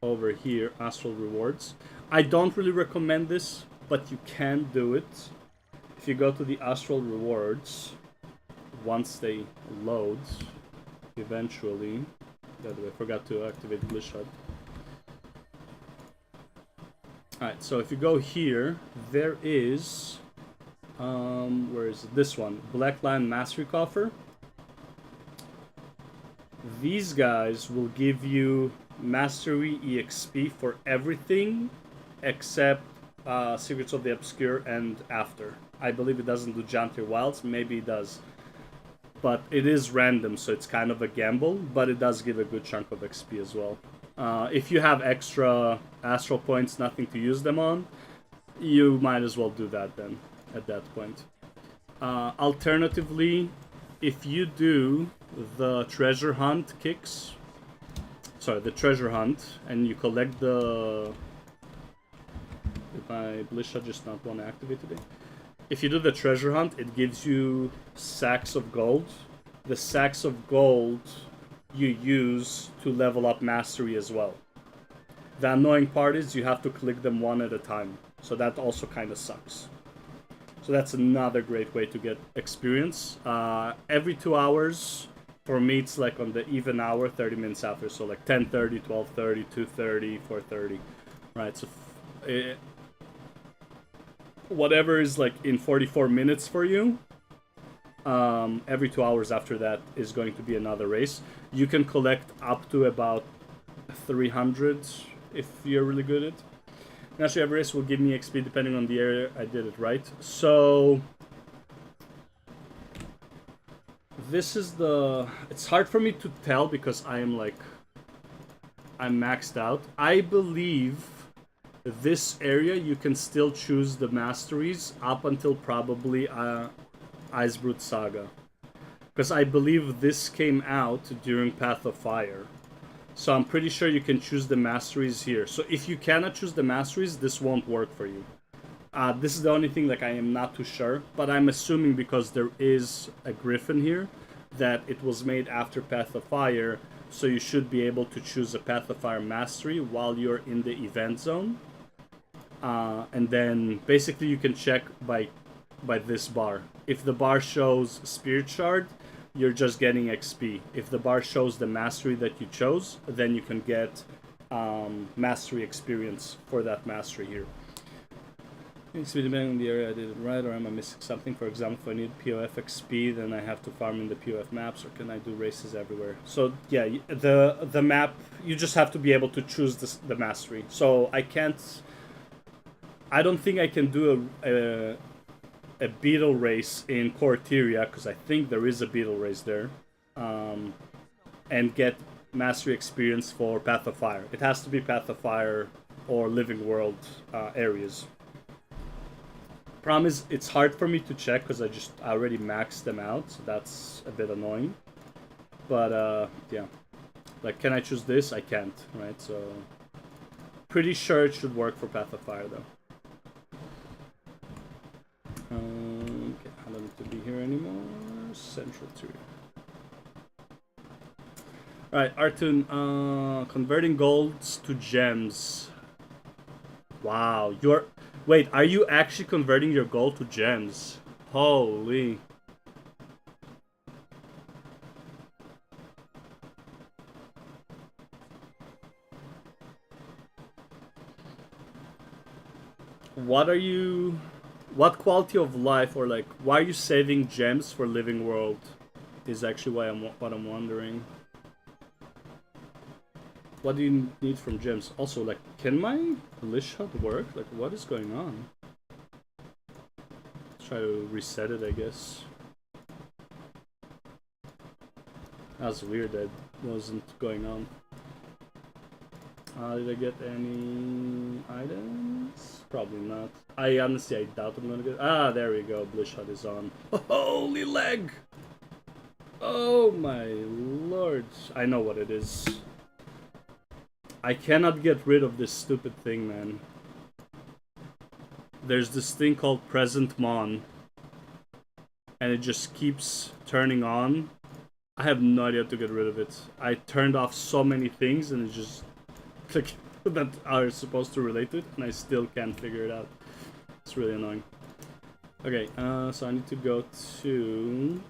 over here, Astral Rewards. I don't really recommend this, but you can do it. If you go to the Astral Rewards, once they load, eventually. By the way, I forgot to activate Glitch Hut. Alright, so if you go here, there is... where is it? This one. Black Lion Mastery Coffer. These guys will give you Mastery EXP for everything except Secrets of the Obscure and After. I believe it doesn't do Jantier Wilds. Maybe it does. But it is random, so it's kind of a gamble, but it does give a good chunk of XP as well. If you have extra astral points, nothing to use them on, you might as well do that then, at that point. Alternatively, if you do the treasure hunt kicks, the treasure hunt, and you collect the... Did my Blisha just not want to activate today? If you do the treasure hunt, it gives you sacks of gold. The sacks of gold you use to level up mastery as well. The annoying part is you have to click them one at a time. So that also kind of sucks. So that's another great way to get experience. Every 2 hours, for me it's like on the even hour, 30 minutes after. So like 10:30, 12:30, 2:30, 4:30. Right, so... whatever is like in 44 minutes for you, every 2 hours after that is going to be another race. You can collect up to about 300 if you're really good at it. Naturally, every race will give me XP depending on the area I did it, right? So this is the... It's hard for me to tell because I'm maxed out. I believe this area you can still choose the masteries up until probably Icebrute Saga, because I believe this came out during Path of Fire, so I'm pretty sure you can choose the masteries here. So if you cannot choose the masteries, this won't work for you. This is the only thing I am not too sure, but I'm assuming because there is a Griffin here that it was made after Path of Fire, so you should be able to choose a Path of Fire mastery while you're in the event zone. And then basically you can check by this bar. If the bar shows Spirit Shard, you're just getting XP. If the bar shows the mastery that you chose, then you can get mastery experience for that mastery here. XP depending on the area I did it right, or am I missing something? For example, if I need POF XP, then I have to farm in the POF maps, or can I do races everywhere? So yeah, the map, you just have to be able to choose the mastery. So I don't think I can do a beetle race in Corteria, because I think there is a beetle race there, and get mastery experience for Path of Fire. It has to be Path of Fire or Living World areas. Problem is, it's hard for me to check because I already maxed them out, so that's a bit annoying. But yeah, Like, can I choose this? I can't, right? So, pretty sure it should work for Path of Fire, though. Okay, I don't need to be here anymore. Central 2. Alright, Artun, converting golds to gems. Wow, you're... Wait, are you actually converting your gold to gems? Holy... What are you... What quality of life, or like, why are you saving gems for living world? Is actually what I'm wondering. What do you need from gems? Also, like, can my Lish Hut work? Like, what is going on? Try to reset it, I guess. That's weird, that wasn't going on. Did I get any items? Probably not. I honestly, I doubt I'm gonna get... Ah, there we go. Lish Hut is on. Holy leg! Oh my lord. I know what it is. I cannot get rid of this stupid thing, man. There's this thing called Present Mon. And it just keeps turning on. I have no idea how to get rid of it. I turned off so many things and it just... like, that are supposed to relate to it, and I still can't figure it out. It's really annoying. Okay, so I need to go to...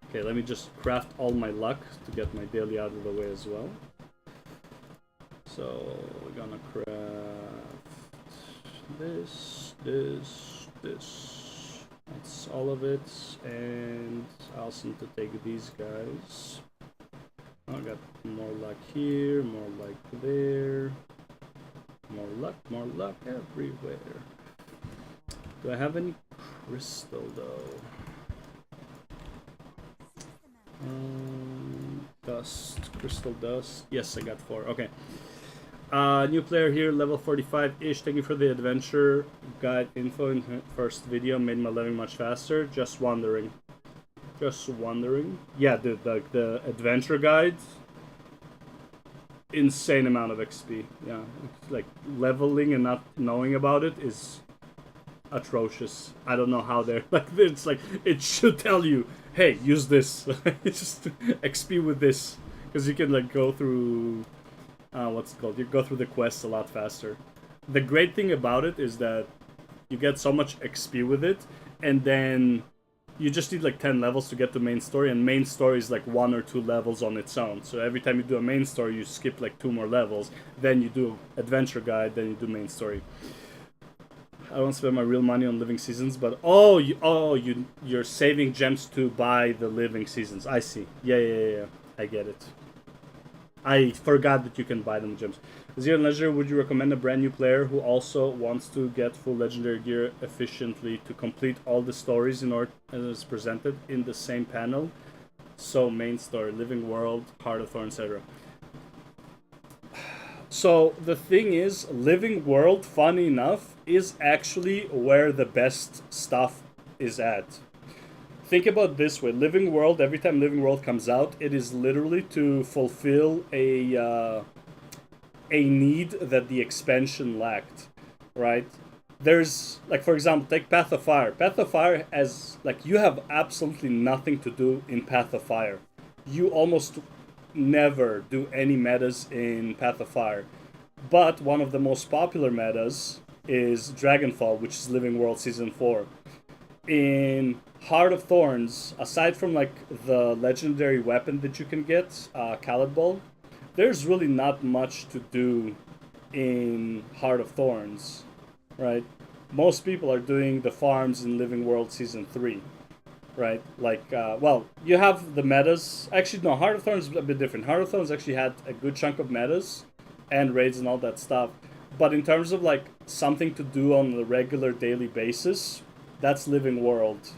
Okay, let me just craft all my luck to get my daily out of the way as well. So, we're gonna craft this, this, this. That's all of it, and I also need to take these guys. I got more luck here, more luck there. More luck everywhere. Do I have any crystal though? Dust, crystal dust. Yes, I got 4. Okay. New player here, level 45-ish. Thank you for the adventure guide info in the first video. Made my living much faster. Just wondering. Yeah, dude, like the adventure guides, insane amount of XP. Yeah, like leveling and not knowing about it is atrocious. I don't know how they're like. It's like it should tell you, hey, use this. It's just XP with this, because you can like go through what's it called? You go through the quests a lot faster. The great thing about it is that you get so much XP with it, and then you just need like 10 levels to get to main story, and main story is like 1 or 2 levels on its own. So every time you do a main story, you skip like 2 more levels, then you do adventure guide, then you do main story. I don't spend my real money on living seasons, but you're saving gems to buy the living seasons. I see. Yeah. I get it. I forgot that you can buy them gems. Zero Leisure, would you recommend a brand new player who also wants to get full legendary gear efficiently to complete all the stories in order as presented in the same panel? So main story, living world, Heart of Thorn, etc. So the thing is, living world, funny enough, is actually where the best stuff is at. Think about this way: living world. Every time living world comes out, it is literally to fulfill a need that the expansion lacked, right? There's, like, for example, take Path of Fire. Path of Fire has, like, you have absolutely nothing to do in Path of Fire. You almost never do any metas in Path of Fire. But one of the most popular metas is Dragonfall, which is Living World Season 4. In Heart of Thorns, aside from, like, the legendary weapon that you can get, Khaled Ball, there's really not much to do in Heart of Thorns, right? Most people are doing the farms in Living World Season 3, right? Like, well, you have the metas. Actually, no, Heart of Thorns is a bit different. Heart of Thorns actually had a good chunk of metas and raids and all that stuff. But in terms of, like, something to do on a regular daily basis, that's Living World,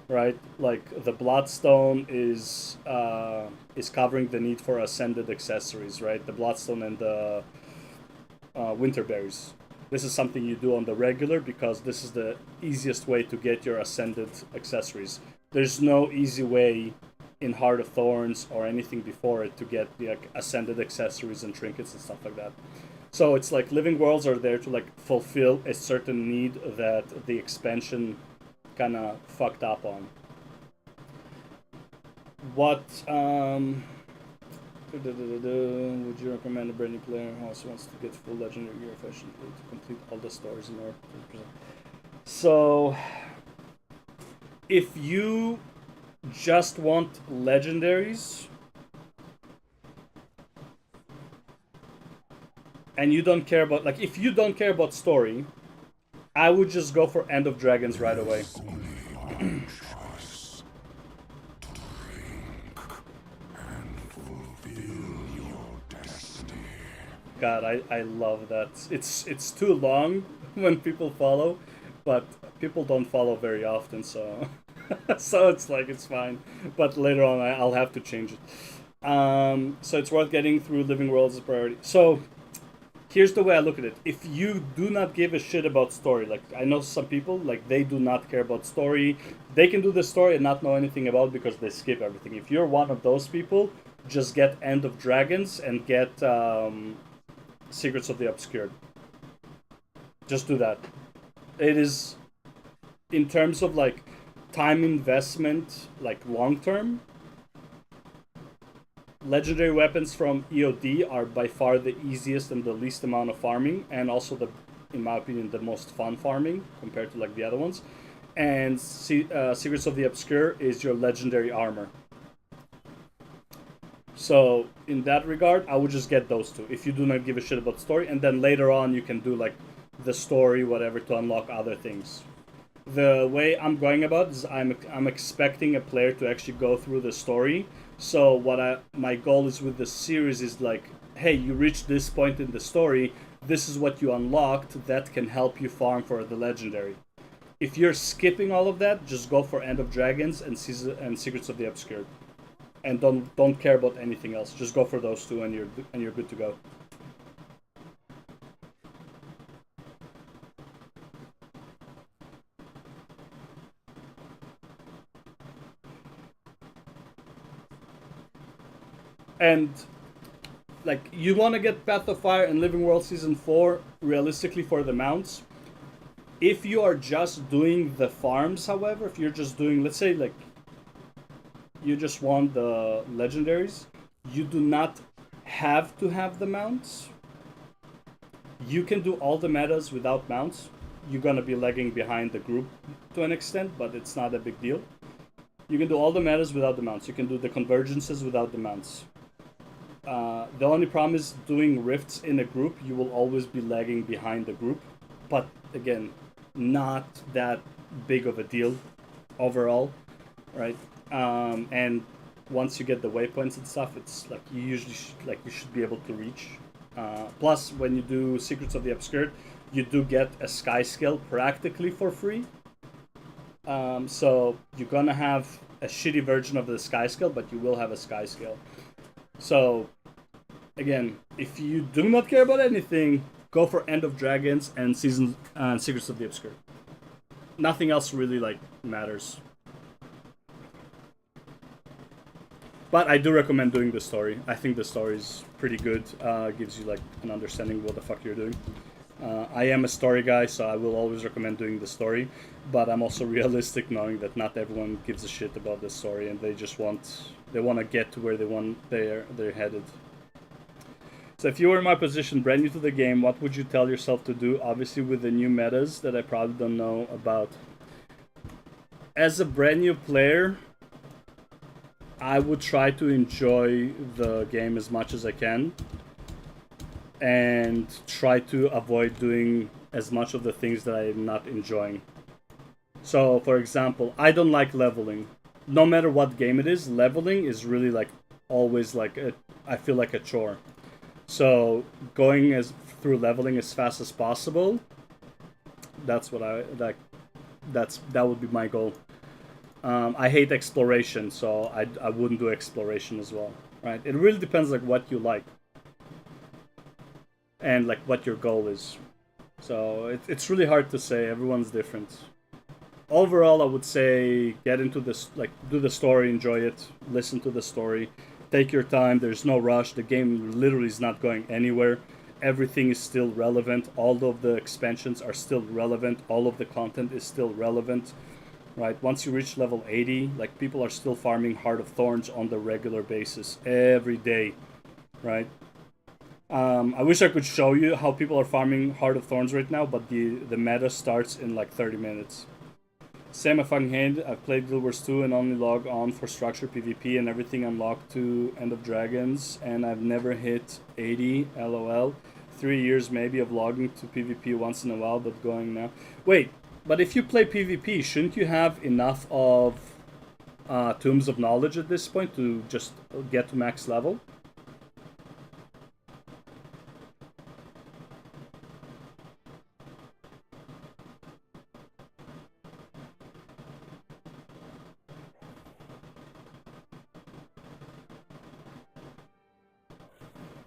right? Like, the Bloodstone is covering the need for ascended accessories, right? The Bloodstone and the Winterberries. This is something you do on the regular because this is the easiest way to get your ascended accessories. There's no easy way in Heart of Thorns or anything before it to get the like, ascended accessories and trinkets and stuff like that. So it's like living worlds are there to like fulfill a certain need that the expansion kind of fucked up on. What would you recommend a brand new player who also wants to get full legendary gear efficiently to complete all the stories in order to... So if you just want legendaries and you don't care about, like, if you don't care about story, I would just go for End of Dragons right away. God, I love that. It's too long when people follow, but people don't follow very often, so so it's like it's fine. But later on, I'll have to change it. So it's worth getting through living worlds as a priority. So here's the way I look at it. If you do not give a shit about story, like I know some people, like they do not care about story. They can do the story and not know anything about it because they skip everything. If you're one of those people, just get End of Dragons and get Secrets of the Obscured. Just do that. It is, in terms of like time investment, like long term, legendary weapons from EOD are by far the easiest and the least amount of farming, and also the, in my opinion, the most fun farming compared to like the other ones. And Secrets of the Obscure is your legendary armor. So in that regard, I would just get those two if you do not give a shit about story, and then later on you can do like the story, whatever, to unlock other things. The way I'm going about is I'm expecting a player to actually go through the story. So my goal is with the series is like, hey, you reached this point in the story, this is what you unlocked that can help you farm for the legendary. If you're skipping all of that, just go for End of Dragons and Secrets of the Obscured. And don't care about anything else. Just go for those two, and you're good to go. And like you want to get Path of Fire and Living World Season 4 realistically for the mounts. If you are just doing the farms, however, if you're just doing, let's say like you just want the legendaries, you do not have to have the mounts. You can do all the metas without mounts. You're gonna be lagging behind the group to an extent, but it's not a big deal. You can do all the metas without the mounts. You can do the convergences without the mounts. The only problem is doing rifts in a group, you will always be lagging behind the group. But again, not that big of a deal overall, right? And once you get the waypoints and stuff, it's like you usually you should be able to reach. Plus, when you do Secrets of the Obscured, you do get a sky scale practically for free. So you're gonna have a shitty version of the sky scale, but you will have a sky scale. So again, if you do not care about anything, go for End of Dragons and Secrets of the Obscured. Nothing else really like matters. But I do recommend doing the story. I think the story is pretty good. Gives you like an understanding of what the fuck you're doing. I am a story guy, so I will always recommend doing the story. But I'm also realistic, knowing that not everyone gives a shit about the story, and they just want to get to where they're headed. So if you were in my position, brand new to the game, what would you tell yourself to do? Obviously, with the new metas that I probably don't know about. As a brand new player, I would try to enjoy the game as much as I can and try to avoid doing as much of the things that I'm not enjoying. So, for example, I don't like leveling. No matter what game it is, leveling is really like always like I feel like a chore. So, going through leveling as fast as possible, that's what I like. That would be my goal. I hate exploration, so I wouldn't do exploration as well, right? It really depends like what you like and like what your goal is. So it's really hard to say. Everyone's different. overall, I would say get into this, like, do the story, enjoy it, listen to the story, take your time. There's no rush. The game literally is not going anywhere. Everything is still relevant. All of the expansions are still relevant. All of the content is still relevant. Right? Once you reach level 80, like, people are still farming Heart of Thorns on the regular basis every day, right? I wish I could show you how people are farming Heart of Thorns right now, but the meta starts in like 30 minutes. Same I fucking hate. I've played Guild Wars 2 and only log on for structured PvP and everything unlocked to End of Dragons, and I've never hit 80, lol. 3 years maybe of logging to PvP once in a while, but going now. Wait, but if you play PvP, shouldn't you have enough of Tombs of Knowledge at this point to just get to max level?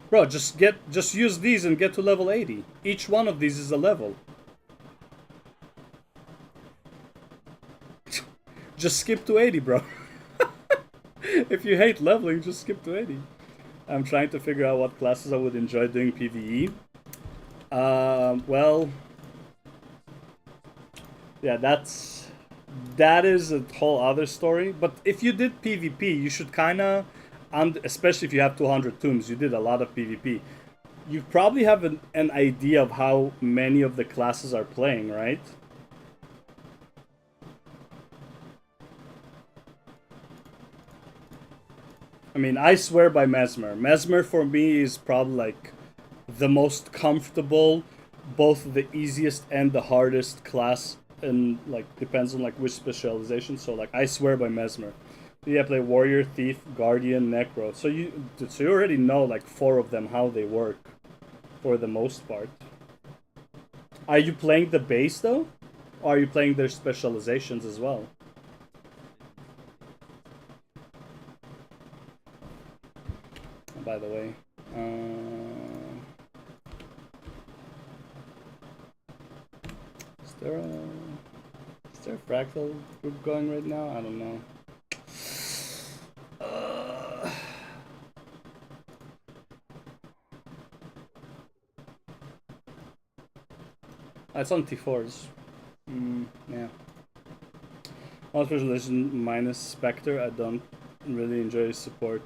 Bro, just use these and get to level 80. Each one of these is a level. Just skip to 80, bro. If you hate leveling, just skip to 80. I'm trying to figure out what classes I would enjoy doing PvE. Well, yeah, that is a whole other story. But if you did PvP, you should kind of, especially if you have 200 tombs, you did a lot of PvP. You probably have an idea of how many of the classes are playing, right? I mean, I swear by Mesmer. Mesmer for me is probably like the most comfortable, both the easiest and the hardest class, and like depends on like which specialization. So like I swear by Mesmer. Yeah, play Warrior, Thief, Guardian, Necro. So you already know like 4 of them how they work, for the most part. Are you playing the base though, or are you playing their specializations as well? By the way, is there a fractal group going right now? I don't know. It's on T4s. Yeah. All specialization minus Spectre. I don't really enjoy support.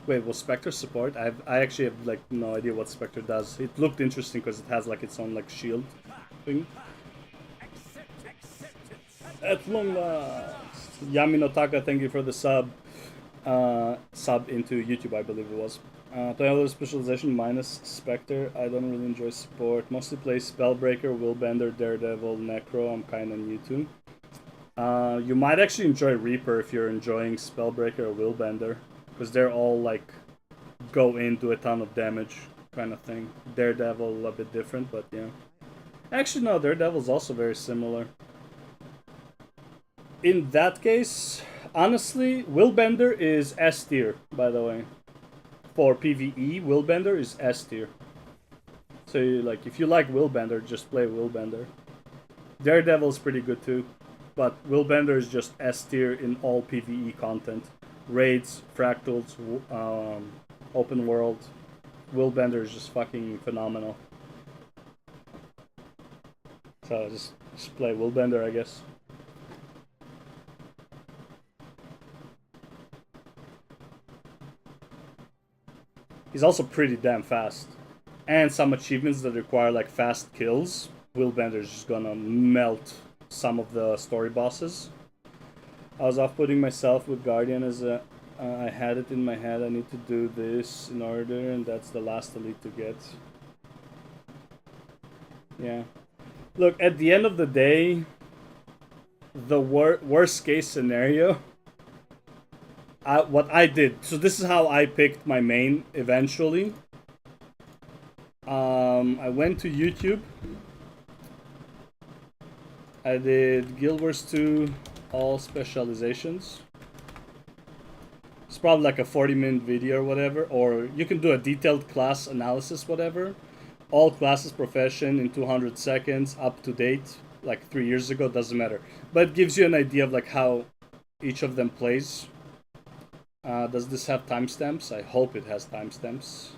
Wait, was Spectre support? I actually have like no idea what Spectre does. It looked interesting because it has like its own like shield thing. At long last, Yaminotaka, thank you for the sub. Sub into YouTube, I believe it was. Toyota specialization minus Spectre. I don't really enjoy support. Mostly play Spellbreaker, Willbender, Daredevil, Necro. I'm kind of new to. You might actually enjoy Reaper if you're enjoying Spellbreaker or Willbender, because they're all like go into a ton of damage kind of thing. Daredevil a bit different, but yeah. Actually, no, Daredevil's also very similar. In that case, honestly, Willbender is S tier, by the way. For PvE, Willbender is S tier. So, like, if you like Willbender, just play Willbender. Daredevil's pretty good too, but Willbender is just S tier in all PvE content. Raids, fractals, open world. Willbender is just fucking phenomenal. So just play Willbender, I guess. He's also pretty damn fast. And some achievements that require like fast kills. Willbender's just gonna melt some of the story bosses. I was off-putting myself with Guardian as I had it in my head. I need to do this in order, and that's the last elite to get. Yeah. Look, at the end of the day, the worst case scenario, what I did, so this is how I picked my main eventually. I went to YouTube. I did Guild Wars 2 all specializations. It's probably like a 40-minute video or whatever, or you can do a detailed class analysis, whatever. All classes profession in 200 seconds, up to date, like 3 years ago, doesn't matter. But it gives you an idea of like how each of them plays. Does this have timestamps? I hope it has timestamps.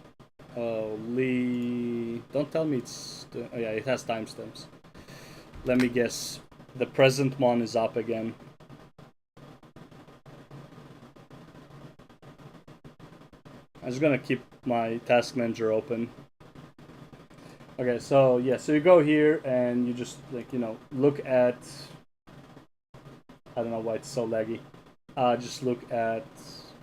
Oh, Lee... Don't tell me it's... Oh yeah, it has timestamps. Let me guess. The present mon is up again. I'm just gonna keep my task manager open. Okay, so yeah, so you go here and you just like, you know, look at... I don't know why it's so laggy. Just look at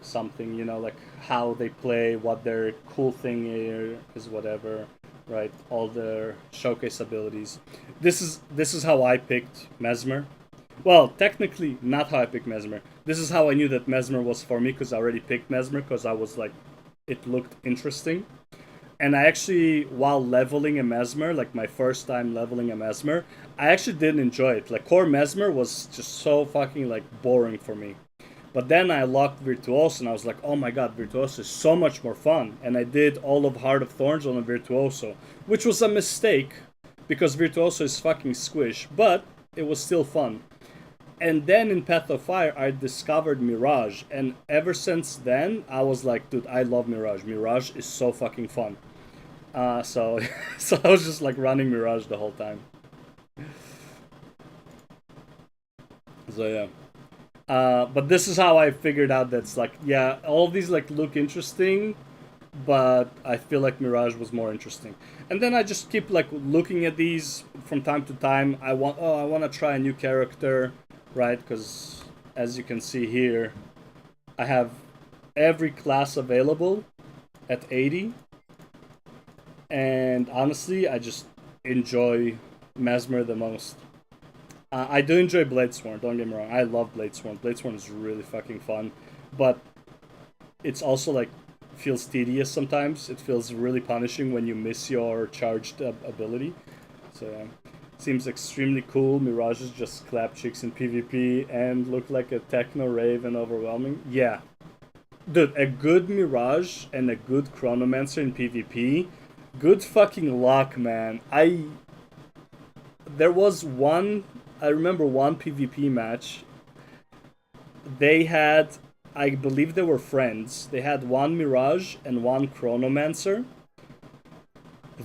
something, you know, like how they play, what their cool thing is, whatever, right? All their showcase abilities. This is how I picked Mesmer. Well, technically not how I picked Mesmer. This is how I knew that Mesmer was for me, because I already picked Mesmer, because I was like, it looked interesting. And I actually, while leveling a Mesmer, like my first time leveling a Mesmer, I actually did enjoy it. Like, core Mesmer was just so fucking, like, boring for me. But then I locked Virtuoso, and I was like, oh my god, Virtuoso is so much more fun. And I did all of Heart of Thorns on a Virtuoso, which was a mistake, because Virtuoso is fucking squish, but it was still fun. And then in Path of Fire, I discovered Mirage, and ever since then, I was like, dude, I love Mirage. Mirage is so fucking fun. So I was just like running Mirage the whole time. So yeah. But this is how I figured out that's like, yeah, all of these like look interesting, but I feel like Mirage was more interesting. And then I just keep like looking at these from time to time. I want to try a new character, right? Because as you can see here, I have every class available at 80. And honestly, I just enjoy Mesmer the most. I do enjoy Bladesworn, don't get me wrong. I love Bladesworn. Bladesworn is really fucking fun. But it's also like, feels tedious sometimes. It feels really punishing when you miss your charged ability. So yeah. Seems extremely cool. Mirages just clap chicks in PvP and look like a techno rave and overwhelming. Yeah. Dude, a good Mirage and a good Chronomancer in PvP. Good fucking luck, man. There was one... I remember one PvP match. They had... I believe they were friends. They had one Mirage and one Chronomancer.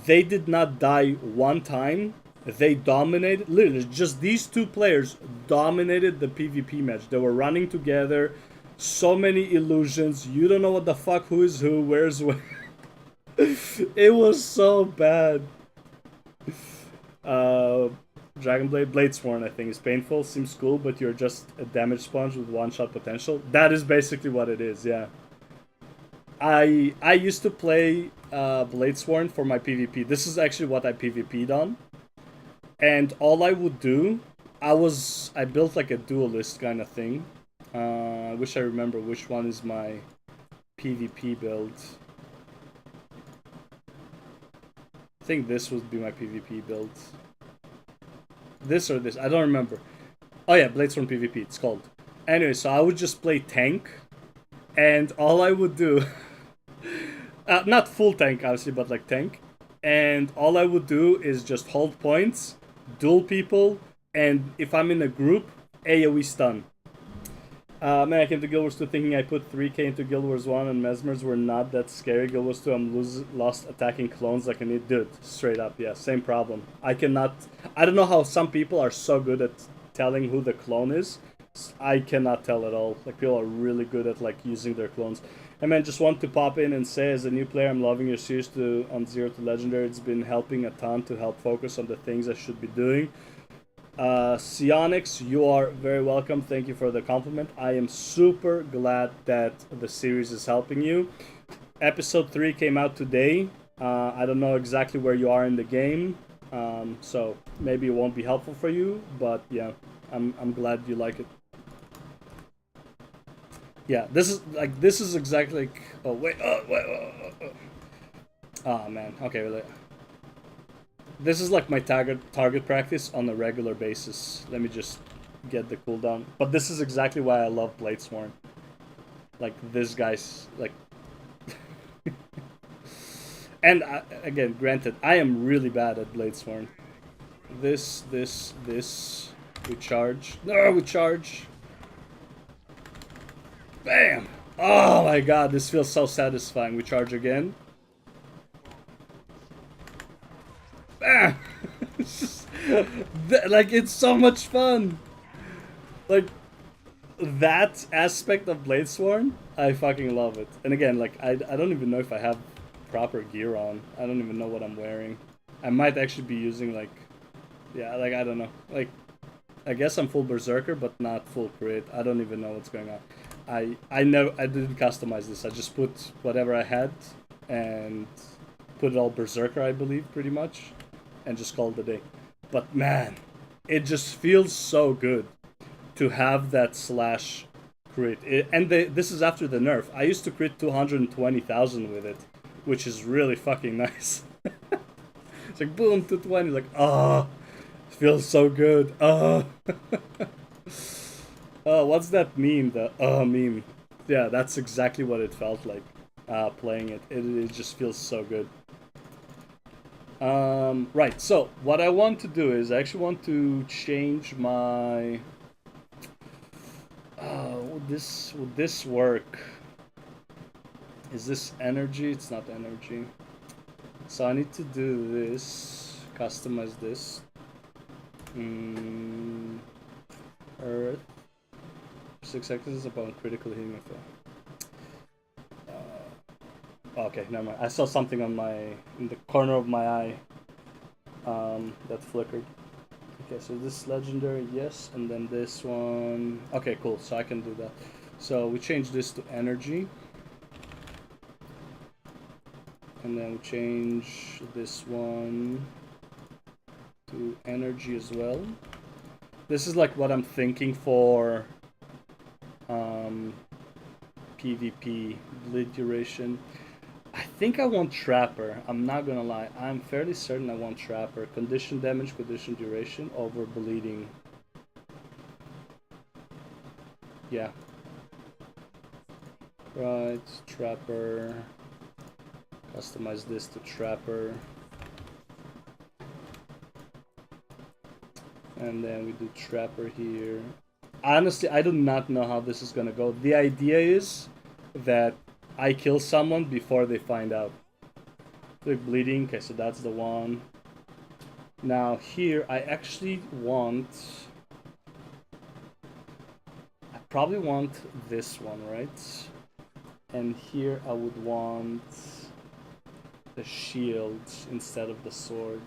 They did not die one time. They dominated... Literally, just these two players dominated the PvP match. They were running together. So many illusions. You don't know what the fuck who is who, where's where. It was so bad. Dragonblade Bladesworn, I think, is painful. Seems cool, but you're just a damage sponge with one-shot potential. That is basically what it is, yeah. I used to play Bladesworn for my PvP. This is actually what I PvP'd on. And all I would do, I built like a duelist kind of thing. I wish I remember which one is my PvP build. I think this would be my PvP build. This or this, I don't remember. Oh yeah, Bladesworn PvP, it's called. Anyway, so I would just play tank, and all I would do... not full tank, obviously, but like tank. And all I would do is just hold points, duel people, and if I'm in a group, AoE stun. Man, I came to Guild Wars 2 thinking I put 3k into Guild Wars 1 and Mesmers were not that scary. Guild Wars 2, I'm lost attacking clones like an idiot. Dude, straight up, yeah, same problem. I don't know how some people are so good at telling who the clone is. I cannot tell at all. Like, people are really good at, like, using their clones. And man, just want to pop in and say, as a new player, I'm loving your series on 0 to Legendary. It's been helping a ton to help focus on the things I should be doing. Sionix, you are very welcome. Thank you for the compliment. I am super glad that the series is helping you. Episode 3 came out today. I don't know exactly where you are in the game, so maybe it won't be helpful for you, but yeah, I'm glad you like it. Yeah, this is exactly like... Oh, wait. Oh, man. Okay, really. This is like my target practice on a regular basis. Let me just get the cooldown. But this is exactly why I love Bladesworn. Like, this guy's, like... And, again, granted, I am really bad at Bladesworn. this. We charge. No, we charge. Bam! Oh my god, this feels so satisfying. We charge again. Bam! Like, it's so much fun. Like, that aspect of Bladesworn, I fucking love it. And again, like, I don't even know if I have proper gear on. I don't even know what I'm wearing. I might actually be using, like, yeah, like, I don't know. Like, I guess I'm full berserker, but not full crit. I don't even know what's going on. I know I didn't customize this. I just put whatever I had and put it all berserker, I believe, pretty much, and just called it a day. But man, it just feels so good to have that slash crit. This is after the nerf. I used to crit 220,000 with it, which is really fucking nice. It's like boom, 220, like oh, feels so good. Oh. Oh, what's that meme? The meme. Yeah, that's exactly what it felt like playing it. It just feels so good. Right, so what I want to do is I actually want to change my... would this work? Is this energy? It's not energy. So I need to do this, customize this. Earth. 6 seconds upon critical hitting effect. Okay, never mind. I saw something on in the corner of my eye that flickered. Okay, so this legendary, yes, and then this one. Okay, cool. So I can do that. So we change this to energy, and then we change this one to energy as well. This is like what I'm thinking for PvP bleed duration. I think I want Trapper. I'm not gonna lie. I'm fairly certain I want Trapper. Condition damage, condition duration over bleeding. Yeah. Right, Trapper. Customize this to Trapper. And then we do Trapper here. Honestly, I do not know how this is gonna go. The idea is that I kill someone before they find out. Click bleeding. Okay, so that's the one. Now here, I actually want... I probably want this one, right? And here I would want the shield instead of the sword.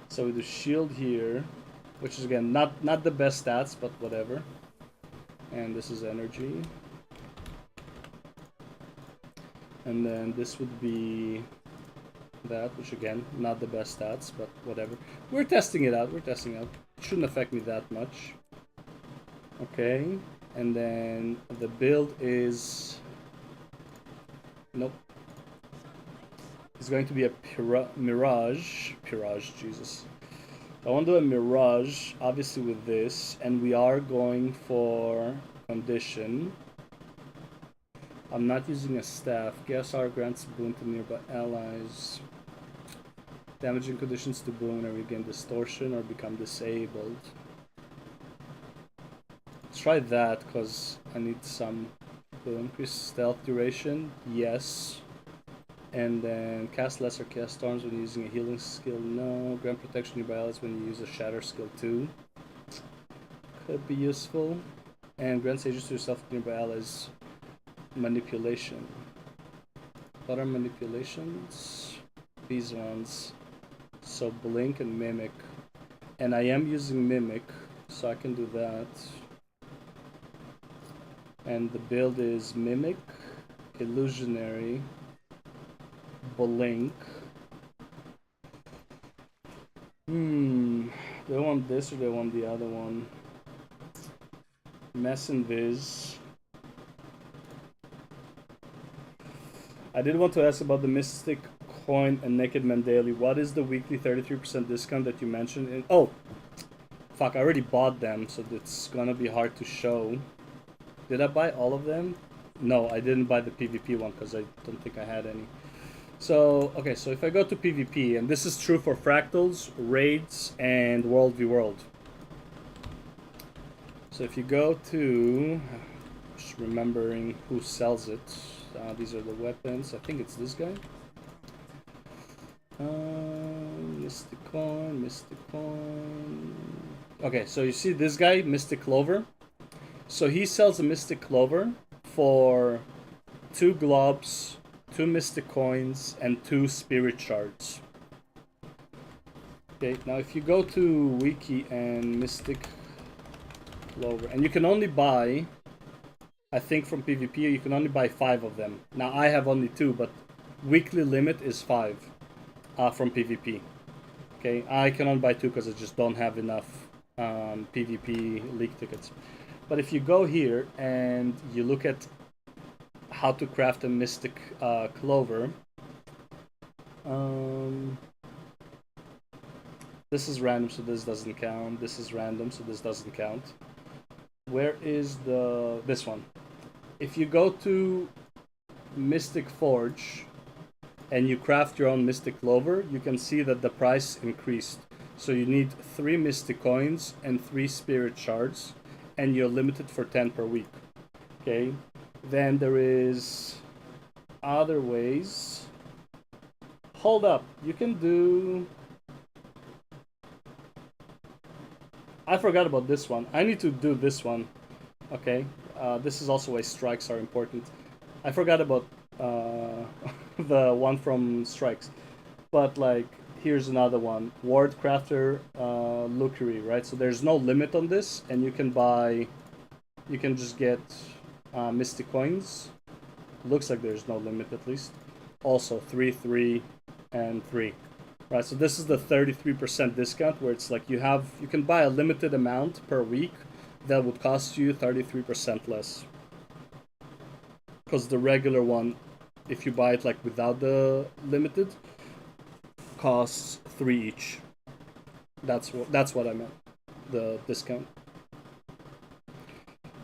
So we do shield here, which is again not the best stats, but whatever. And this is energy. And then this would be that, which again, not the best stats, but whatever. We're testing it out, It shouldn't affect me that much. Okay, and then the build is... Nope. It's going to be a Mirage, Jesus. I want to do a Mirage, obviously with this, and we are going for condition. I'm not using a staff. KSR grants boon to nearby allies. Damaging conditions to boon or regain distortion or become disabled. Let's try that because I need some to increase stealth duration. Yes. And then cast lesser chaos storms when using a healing skill. No. Grant protection nearby allies when you use a shatter skill too. Could be useful. And grant sages to yourself nearby allies. Manipulation. What are manipulations? These ones. So blink and mimic. And I am using mimic, so I can do that. And the build is mimic, illusionary, blink. Do I want this or do I want the other one? Mess and Viz. I did want to ask about the Mystic Coin and Naked Man Daily. What is the weekly 33% discount that you mentioned? Oh, fuck, I already bought them, so it's gonna be hard to show. Did I buy all of them? No, I didn't buy the PvP one because I don't think I had any. So, okay, so if I go to PvP, and this is true for fractals, raids, and World v World. So if you go to, just remembering who sells it, these are the weapons, I think it's this guy. Mystic Coin. Okay, so you see this guy, Mystic Clover. So he sells a Mystic Clover for 2 globs, 2 Mystic Coins, and 2 Spirit Shards. Okay, now if you go to Wiki and Mystic Clover, and you can only buy, I think from PvP, you can only buy 5 of them. Now I have only 2, but weekly limit is 5 from PvP. Okay, I can only buy 2 because I just don't have enough PvP league tickets. But if you go here and you look at how to craft a Mystic Clover, this is random, so this doesn't count. This is random, so this doesn't count. Where is this one? If you go to Mystic Forge and you craft your own Mystic Clover, you can see that the price increased. So you need 3 Mystic Coins and 3 Spirit Shards, and you're limited for 10 per week. Okay, then there is other ways. Hold up, you can do... I forgot about this one. I need to do this one. Okay, this is also why strikes are important. I forgot about the one from strikes, but like here's another one, Ward Crafter Lookery, right? So there's no limit on this, and you can buy, you can just get Mystic Coins. Looks like there's no limit at least. Also 3, 3, and 3. Right, so this is the 33% discount where it's like you can buy a limited amount per week that would cost you 33% less. Because the regular one, if you buy it like without the limited, costs 3 each. That's what I meant. The discount.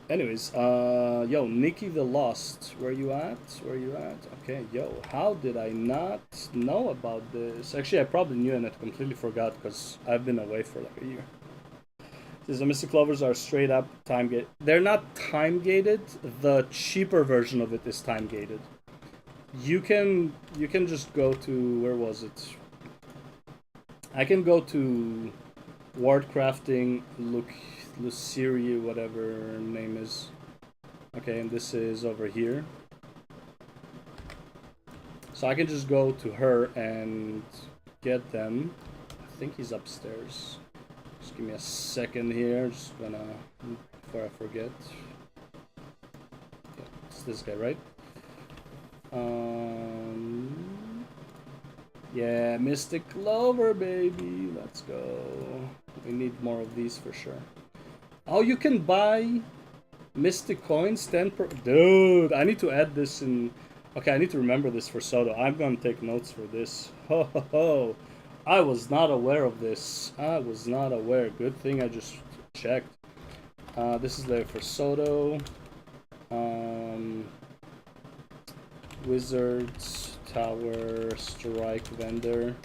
Anyways, yo, Nikki the Lost, where you at? Okay, yo, how did I not know about this? Actually, I probably knew and I completely forgot because I've been away for like a year. These Mystic Clovers are straight up time gated. They're not time gated. The cheaper version of it is time gated. You can just go to, where was it? I can go to Ward Crafting, Luceria, whatever her name is. Okay, and this is over here. So I can just go to her and get them. I think he's upstairs. Just give me a second here. Just gonna, before I forget. Yeah, it's this guy, right? Yeah, Mystic Clover, baby. Let's go. We need more of these for sure. Oh, you can buy Mystic Coins 10 per... Dude, I need to add this in... Okay, I need to remember this for Soto. I'm gonna take notes for this. Ho ho ho. I was not aware of this. I was not aware. Good thing I just checked. This is there for Soto. Wizards, Tower, Strike Vendor,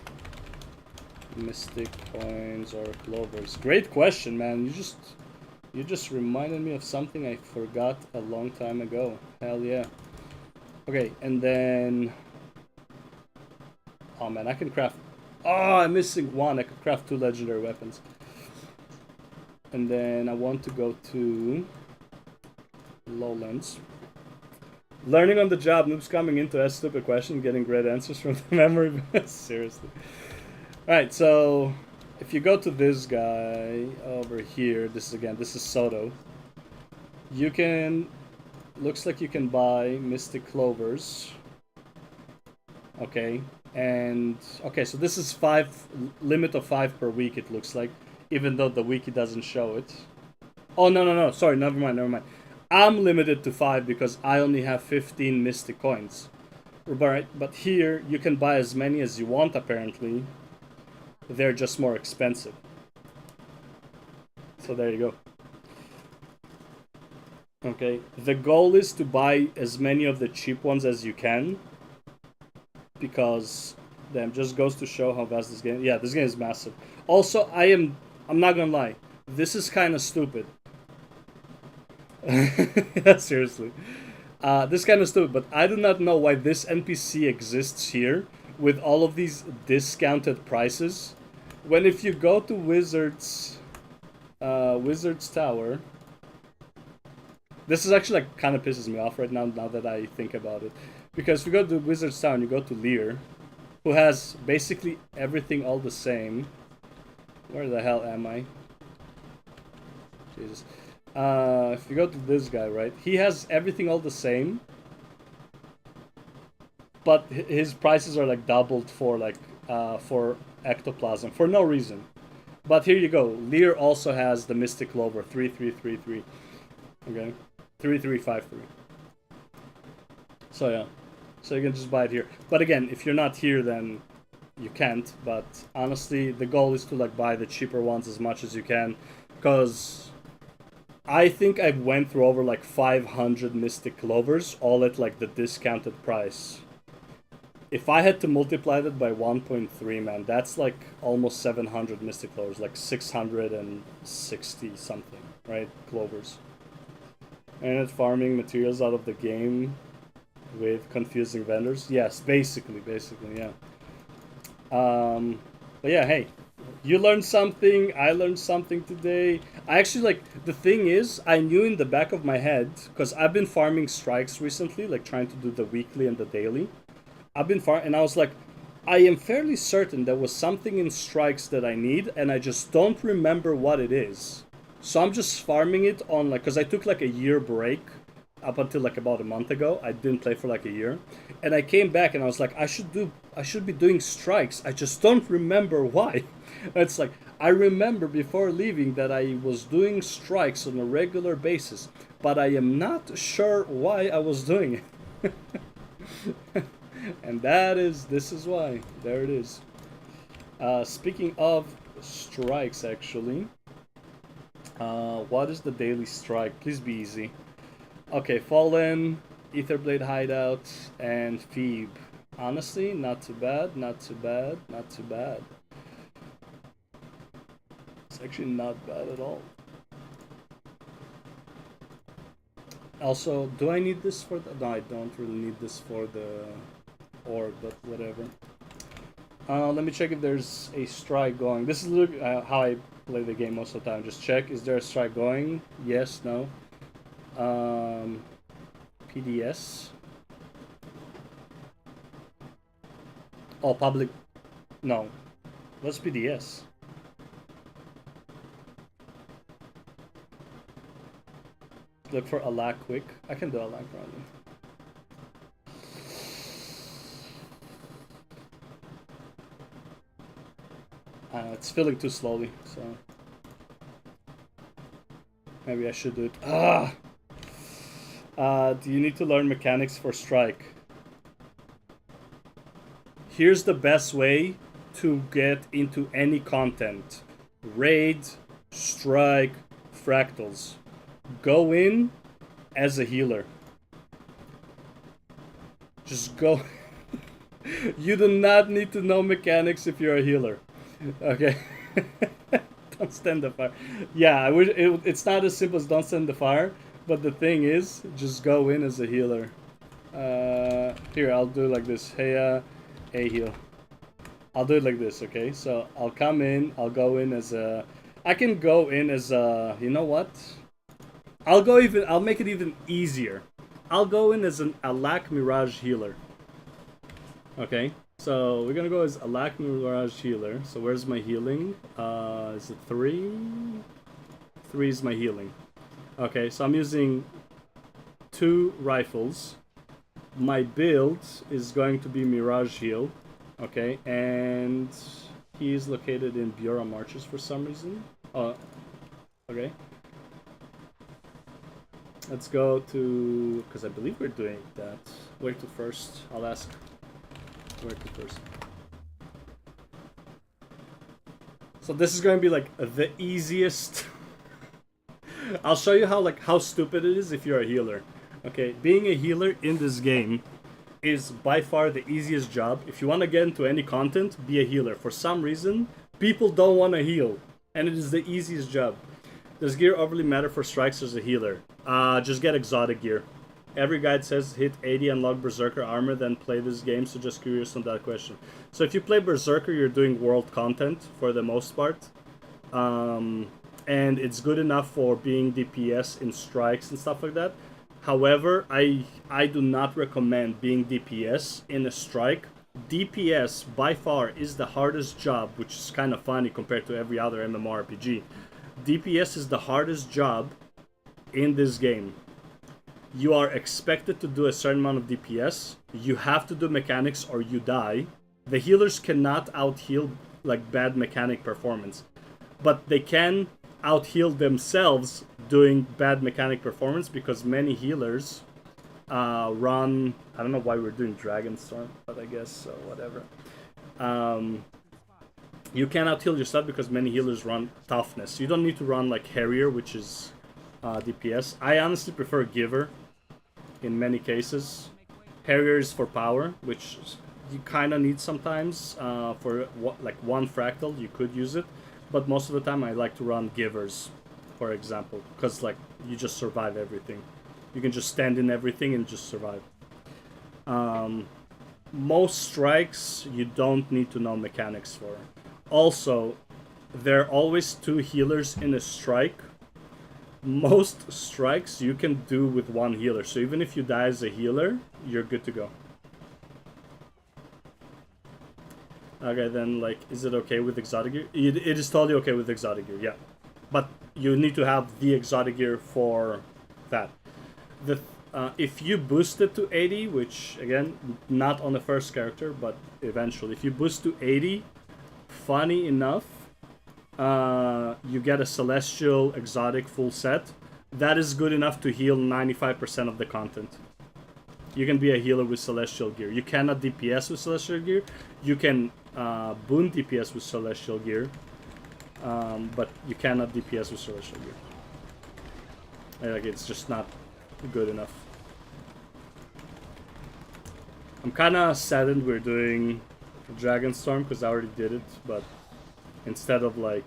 Mystic Coins or Clovers. Great question, man. You just reminded me of something I forgot a long time ago. Hell yeah. Okay, and then... Oh man, I can craft... Oh, I'm missing one. I could craft 2 legendary weapons. And then I want to go to... Lowlands. Learning on the job. Noobs coming in to ask stupid questions, getting great answers from the memory. Seriously. Alright, so... If you go to this guy over here, this is Soto. You can... Looks like you can buy Mystic Clovers. Okay, and... Okay, so this is 5... Limit of 5 per week, it looks like. Even though the wiki doesn't show it. Oh, no. Sorry, never mind. I'm limited to 5 because I only have 15 Mystic Coins. Right, but here, you can buy as many as you want, apparently. They're just more expensive. So there you go. Okay, the goal is to buy as many of the cheap ones as you can. because damn, just goes to show how vast this game. Yeah, this game is massive. Also, I'm not gonna lie, this is kind of stupid. Yeah, seriously. This is kind of stupid, but I do not know why this NPC exists here with all of these discounted prices. When if you go to Wizard's Tower, this is actually like kind of pisses me off right now. Now that I think about it, because if you go to Wizard's Tower and you go to Lear, who has basically everything all the same. Where the hell am I? Jesus. If you go to this guy, right? He has everything all the same, but his prices are like doubled for like for Ectoplasm for no reason. But here you go. Lear also has the Mystic Clover 3333. Okay, 3353. So yeah, so you can just buy it here. But again, if you're not here, then you can't. But honestly, the goal is to like buy the cheaper ones as much as you can, because I think I went through over like 500 Mystic Clovers, all at like the discounted price. If I had to multiply that by 1.3, man, that's like almost 700 Mystic Clovers, like 660 something, right? Clovers. And it's farming materials out of the game with confusing vendors. Yes, basically, yeah. But yeah, hey, you learned something, I learned something today. I actually, like, the thing is, I knew in the back of my head, because I've been farming strikes recently, like trying to do the weekly and the daily. I've been farming, and I was like, I am fairly certain there was something in strikes that I need, and I just don't remember what it is. So I'm just farming it on, like, because I took like a year break up until like about a month ago. I didn't play for like a year, and I came back and I was like, I should be doing strikes. I just don't remember why. It's like, I remember before leaving that I was doing strikes on a regular basis, but I am not sure why I was doing it. And this is why. There it is. Speaking of strikes, actually, what is the daily strike? Please be easy. Okay, Fallen, Etherblade Hideout, and Phoebe. Honestly, not too bad, not too bad, not too bad. It's actually not bad at all. Also, do I need this for the... No, I don't really need this for the orb, but whatever. Let me check if there's a strike going. This is how I play the game most of the time. Just check, is there a strike going? Yes, no. PDS. Oh, public. No. What's PDS? Look for a lag quick. I can do a lag probably. It's filling too slowly, so maybe I should do it. Do you need to learn mechanics for strike? Here's the best way to get into any content. Raid, strike, fractals. Go in as a healer. Just go. You do not need to know mechanics if you're a healer. Okay. Don't stand the fire. Yeah, I wish it's not as simple as don't stand the fire, but the thing is, just go in as a healer. Here, I'll do it like this. Hey, a heal. I'll do it like this, okay? So I'll come in, I'll go in as a... I can go in as a... You know what? I'll make it even easier. I'll go in as a Lack Mirage healer. Okay? So we're gonna go as a Lack Mirage healer. So where's my healing? Is it 3? 3 is my healing. Okay, so I'm using 2 rifles. My build is going to be Mirage heal. Okay, and he is located in Bureau Marches for some reason. Okay. Let's go to... because I believe we're doing that. Where to first? I'll ask. Where to first? So this is going to be like the easiest... I'll show you how stupid it is if you're a healer. Okay, being a healer in this game, is by far the easiest job. If you want to get into any content, be a healer. For some reason, people don't want to heal, and it is the easiest job. Does gear overly matter for strikes as a healer? Just get exotic gear. Every guide says hit 80 unlock Berserker armor, then play this game, so just curious on that question. So if you play Berserker, you're doing world content for the most part. And it's good enough for being DPS in strikes and stuff like that. However, I do not recommend being DPS in a strike. DPS, by far, is the hardest job, which is kind of funny compared to every other MMORPG. DPS is the hardest job in this game. You are expected to do a certain amount of DPS. You have to do mechanics or you die. The healers cannot out-heal like bad mechanic performance. But they can out-heal themselves doing bad mechanic performance because many healers run... I don't know why we're doing Dragonstorm, but I guess so, whatever. You can out-heal yourself because many healers run Toughness. You don't need to run like Harrier, which is DPS. I honestly prefer Giver in many cases. Harrier is for power, which you kind of need sometimes. For like one fractal, you could use it. But most of the time I like to run Givers, for example, because like you just survive everything. You can just stand in everything and just survive. Most strikes you don't need to know mechanics for. Also, there are always two healers in a strike. Most strikes you can do with one healer, so even if you die as a healer, you're good to go. Okay, then, like, is it okay with exotic gear? It is totally okay with exotic gear, yeah. But you need to have the exotic gear for that. If you boost it to 80, which, again, not on the first character, but eventually. If you boost to 80, funny enough, you get a Celestial exotic full set. That is good enough to heal 95% of the content. You can be a healer with Celestial gear. You cannot DPS with Celestial gear. You can boon DPS with Celestial gear, but you cannot DPS with Celestial gear. Like, it's just not good enough. I'm kind of saddened we're doing Dragonstorm because I already did it, but instead of like,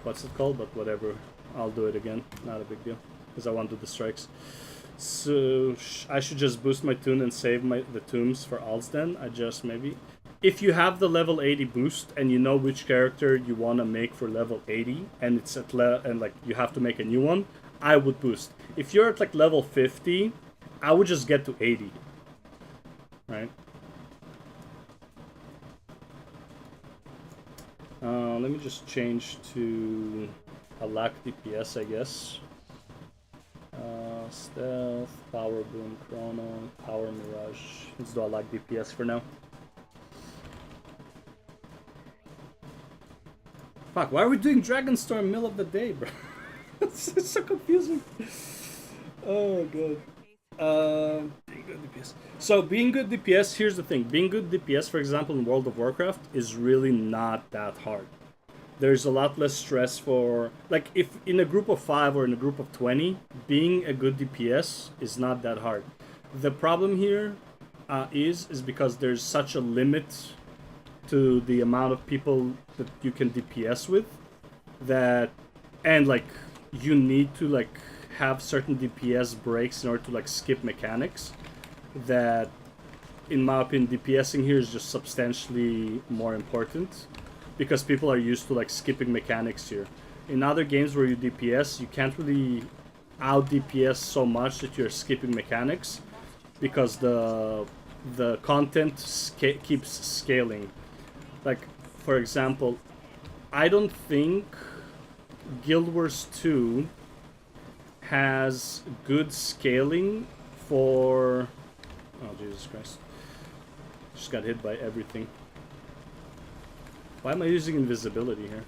what's it called? But whatever, I'll do it again. Not a big deal because I want to do the strikes. So I should just boost my tune and save the tombs for alts then. I just maybe, if you have the level 80 boost and you know which character you want to make for level 80 and it's at and like you have to make a new one, I would boost. If you're at like level 50, I would just get to 80. Right? Let me just change to a lack DPS, I guess. Stealth, Power Boom, Chrono, Power Mirage. Let's do a lack DPS for now. Fuck, why are we doing Dragonstorm middle of the day, bro? It's so confusing. Oh, god. Being good DPS. So, being good DPS, here's the thing. Being good DPS, for example, in World of Warcraft, is really not that hard. There's a lot less stress for... Like, if in a group of 5 or in a group of 20, being a good DPS is not that hard. The problem here is because there's such a limit to the amount of people that you can DPS with, that... And, like, you need to, like, have certain DPS breaks in order to, like, skip mechanics, that, in my opinion, DPSing here is just substantially more important, because people are used to, like, skipping mechanics here. In other games where you DPS, you can't really out-DPS so much that you're skipping mechanics, because the content keeps scaling. Like, for example, I don't think Guild Wars 2 has good scaling for... Oh, Jesus Christ. Just got hit by everything. Why am I using invisibility here?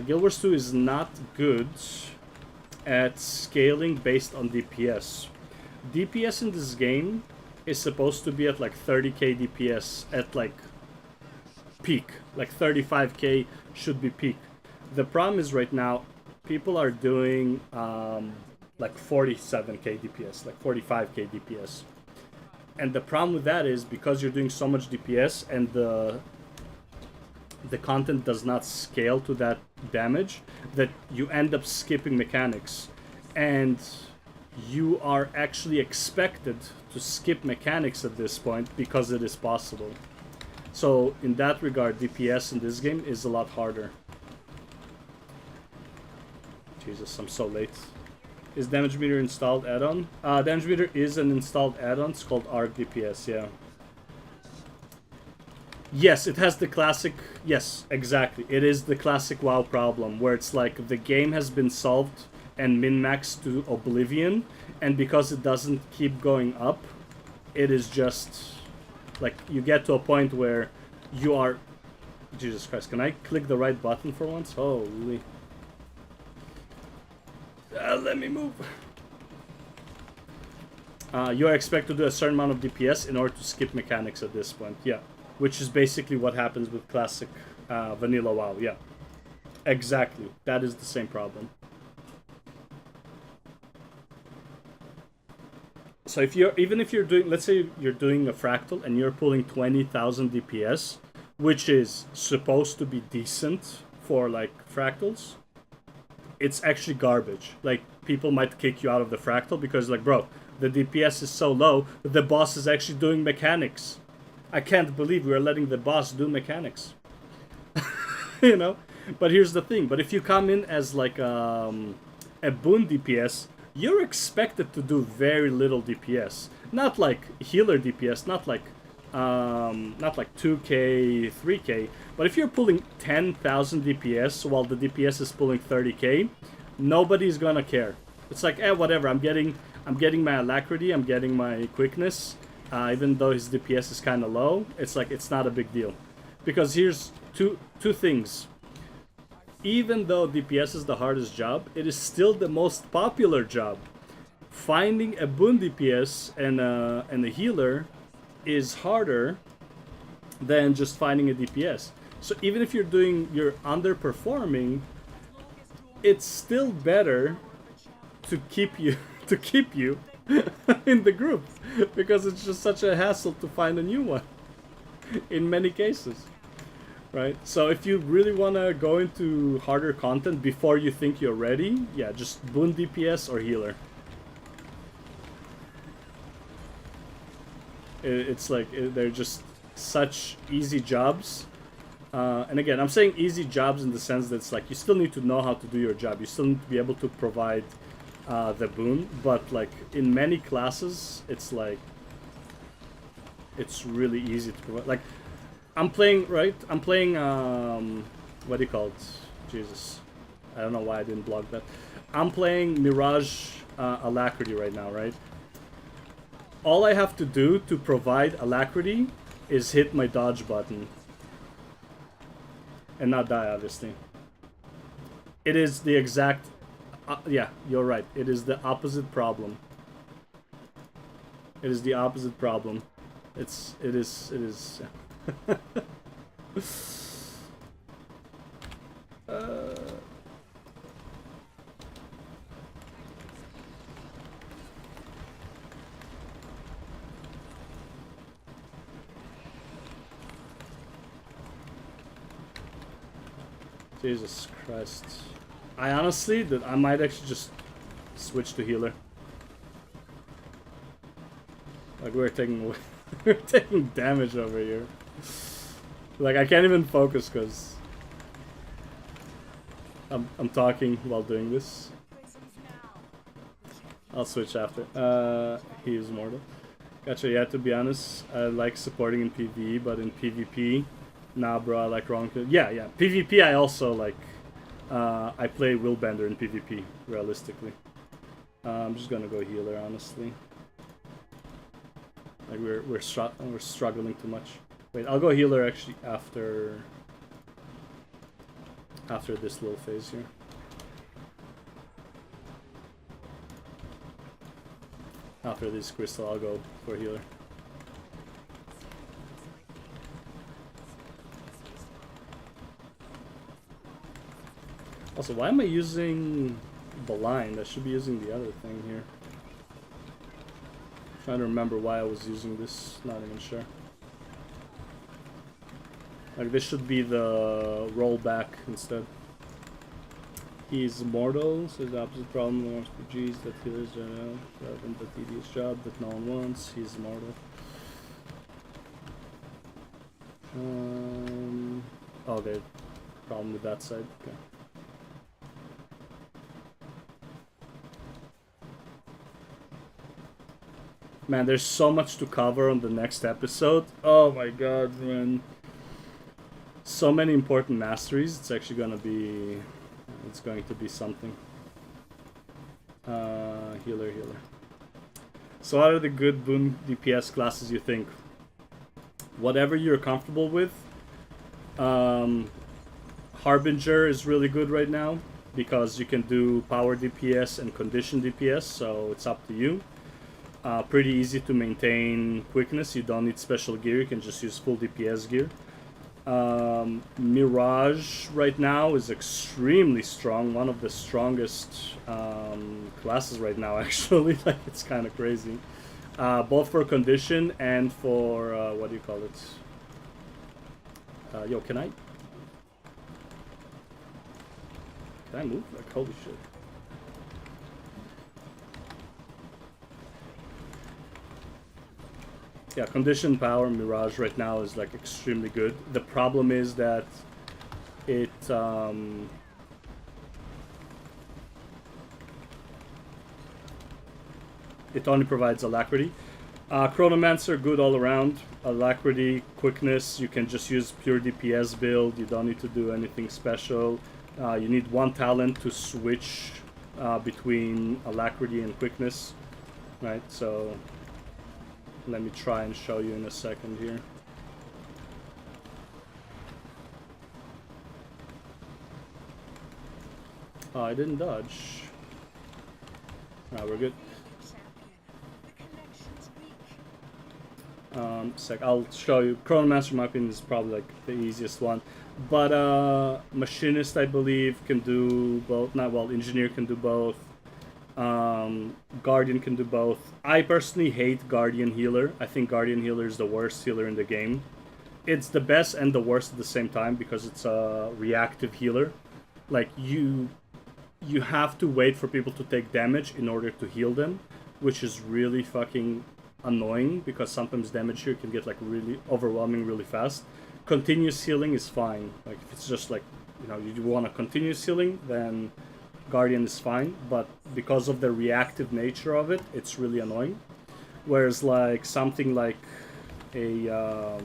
Guild Wars 2 is not good at scaling based on DPS. DPS in this game is supposed to be at like 30k DPS at like peak. Like 35k should be peak. The problem is right now, people are doing like 47k DPS, like 45k DPS. And the problem with that is because you're doing so much DPS and the content does not scale to that damage, that you end up skipping mechanics. And you are actually expected to skip mechanics at this point because it is possible. So in that regard, DPS in this game is a lot harder. Jesus, I'm so late. Is damage meter installed add-on? Damage meter is an installed add-on. It's called Arc DPS, yeah. Yes, it has the classic... Yes, exactly. It is the classic WoW problem, where it's like the game has been solved and min-maxed to oblivion, and because it doesn't keep going up, it is just... Like, you get to a point where you are... Jesus Christ, can I click the right button for once? Holy... let me move. You are expected to do a certain amount of DPS in order to skip mechanics at this point. Yeah, which is basically what happens with classic vanilla WoW. Yeah, exactly. That is the same problem. So if you're even if you're doing, let's say you're doing a fractal and you're pulling 20,000 DPS, which is supposed to be decent for like fractals, it's actually garbage. Like, people might kick you out of the fractal because, like, bro, the DPS is so low that the boss is actually doing mechanics. I can't believe we're letting the boss do mechanics. You know? But here's the thing. But if you come in as, like, a boon DPS, you're expected to do very little DPS. Not like healer DPS, not like 2k, 3k, but if you're pulling 10,000 DPS while the DPS is pulling 30k, nobody's gonna care. It's like, whatever, I'm getting my alacrity, I'm getting my quickness, even though his DPS is kind of low. It's like, it's not a big deal. Because here's two things. Even though DPS is the hardest job, it is still the most popular job. Finding a boon DPS and a healer is harder than just finding a DPS. So even if you're underperforming, it's still better to keep you in the group, because it's just such a hassle to find a new one in many cases, right? So if you really want to go into harder content before you think you're ready, yeah, just boon DPS or healer. It's like, they're just such easy jobs. And again, I'm saying easy jobs in the sense that it's like, you still need to know how to do your job. You still need to be able to provide the boon. But like, in many classes, it's like, it's really easy to provide. Like, I'm playing, what do you call it? Jesus. I don't know why I didn't block that. I'm playing Mirage Alacrity right now, right? All I have to do to provide alacrity is hit my dodge button. And not die, obviously. It is the exact... yeah, you're right. It is the opposite problem. It is the opposite problem. It is... Jesus Christ. I honestly, I might actually just switch to healer. Like, we're taking we're taking damage over here. Like, I can't even focus because I'm talking while doing this. I'll switch after. He is mortal. Gotcha, yeah, to be honest, I like supporting in PvE, but in PvP, nah, bro, I like wrong. Yeah. PvP, I also like. I play Willbender in PvP, realistically. I'm just gonna go healer, honestly. Like, we're struggling too much. Wait, I'll go healer actually after this little phase here. After this crystal, I'll go for healer. Also, why am I using blind. I should be using the other thing here. Trying to remember why I was using this. Not even sure. Like this should be the rollback instead. He's immortal, so the opposite problem with RPGs that healers are relevant, the tedious job that no one wants. He's immortal. Okay, problem with that side. Okay. Man, there's so much to cover on the next episode. Oh my god, man. So many important masteries. It's actually gonna be... It's going to be something. Healer. So what are the good boon DPS classes you think? Whatever you're comfortable with. Harbinger is really good right now because you can do power DPS and condition DPS, so it's up to you. Pretty easy to maintain quickness. You don't need special gear. You can just use full DPS gear. Mirage right now is extremely strong. One of the strongest classes right now, actually. Like, it's kind of crazy. Both for condition and for what do you call it? Yo, can I move? Like, holy shit. Yeah, condition power Mirage right now is like extremely good. The problem is that it only provides alacrity. Chronomancer good all around. Alacrity, quickness. You can just use pure DPS build. You don't need to do anything special. You need one talent to switch between alacrity and quickness, right? So. Let me try and show you in a second here. Oh, I didn't dodge. Nah, we're good. Sec, I'll show you. Chronomancer, in my opinion, is probably like the easiest one. But Machinist, I believe, can do both. Not well, Engineer can do both. Guardian can do both. I personally hate Guardian Healer. I think Guardian Healer is the worst healer in the game. It's the best and the worst at the same time because it's a reactive healer. Like, you have to wait for people to take damage in order to heal them, which is really fucking annoying because sometimes damage here can get like really overwhelming really fast. Continuous healing is fine. Like, if it's just like, you know, you want a continuous healing, then Guardian is fine, but because of the reactive nature of it, it's really annoying. Whereas like something like a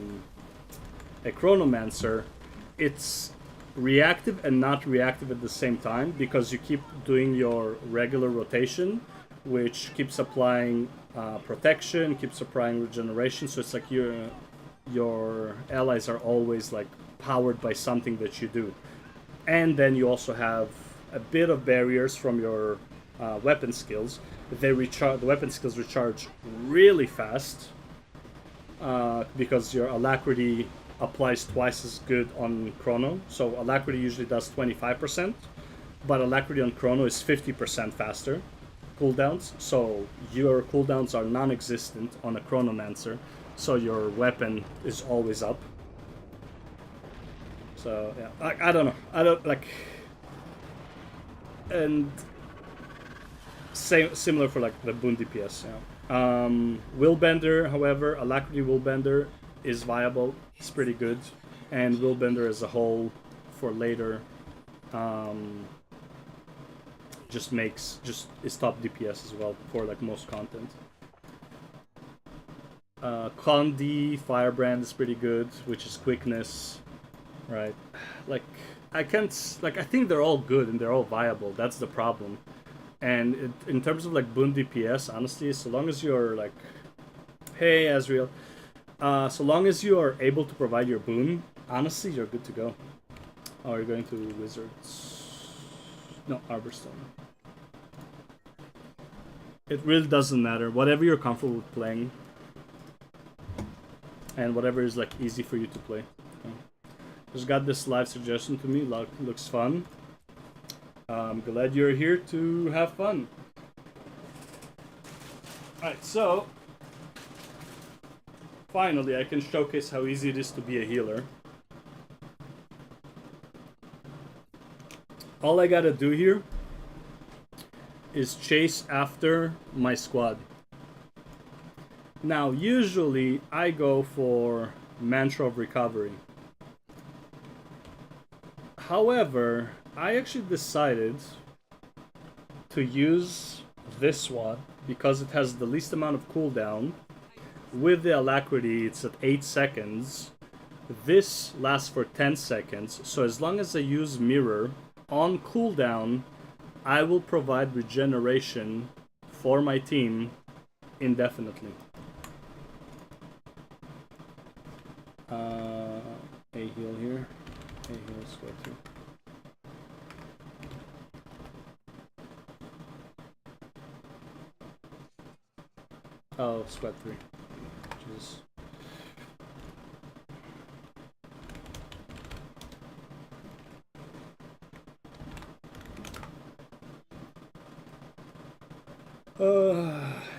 Chronomancer, it's reactive and not reactive at the same time because you keep doing your regular rotation, which keeps applying protection, keeps applying regeneration. So it's like your allies are always like powered by something that you do, and then you also have a bit of barriers from your weapon skills. The weapon skills recharge really fast because your alacrity applies twice as good on Chrono. So alacrity usually does 25%, but alacrity on Chrono is 50% faster cooldowns. So your cooldowns are non-existent on a Chronomancer, so your weapon is always up. So yeah, I don't know. I don't like. And similar for like the boon DPS. Yeah. Willbender, however, alacrity Willbender is viable. It's pretty good, and Willbender as a whole for later just is top DPS as well for like most content. Condi Firebrand is pretty good, which is quickness, right? Like. I think they're all good and they're all viable. That's the problem. And in terms of like boon DPS, honestly, so long as you're like, hey Azriel, so long as you are able to provide your boon, honestly, you're good to go. Oh, you're going to Wizards. No, Arborstone. It really doesn't matter. Whatever you're comfortable with playing, and whatever is like easy for you to play. Just got this live suggestion to me. Looks fun. I'm glad you're here to have fun. Alright, so finally I can showcase how easy it is to be a healer. All I gotta do here is chase after my squad. Now, usually I go for Mantra of Recovery. However, I actually decided to use this one because it has the least amount of cooldown. With the alacrity, it's at 8 seconds. This lasts for 10 seconds, so as long as I use Mirror on cooldown, I will provide regeneration for my team indefinitely. A heal here. A heal, sweat through. Oh, sweat 3. Jeez.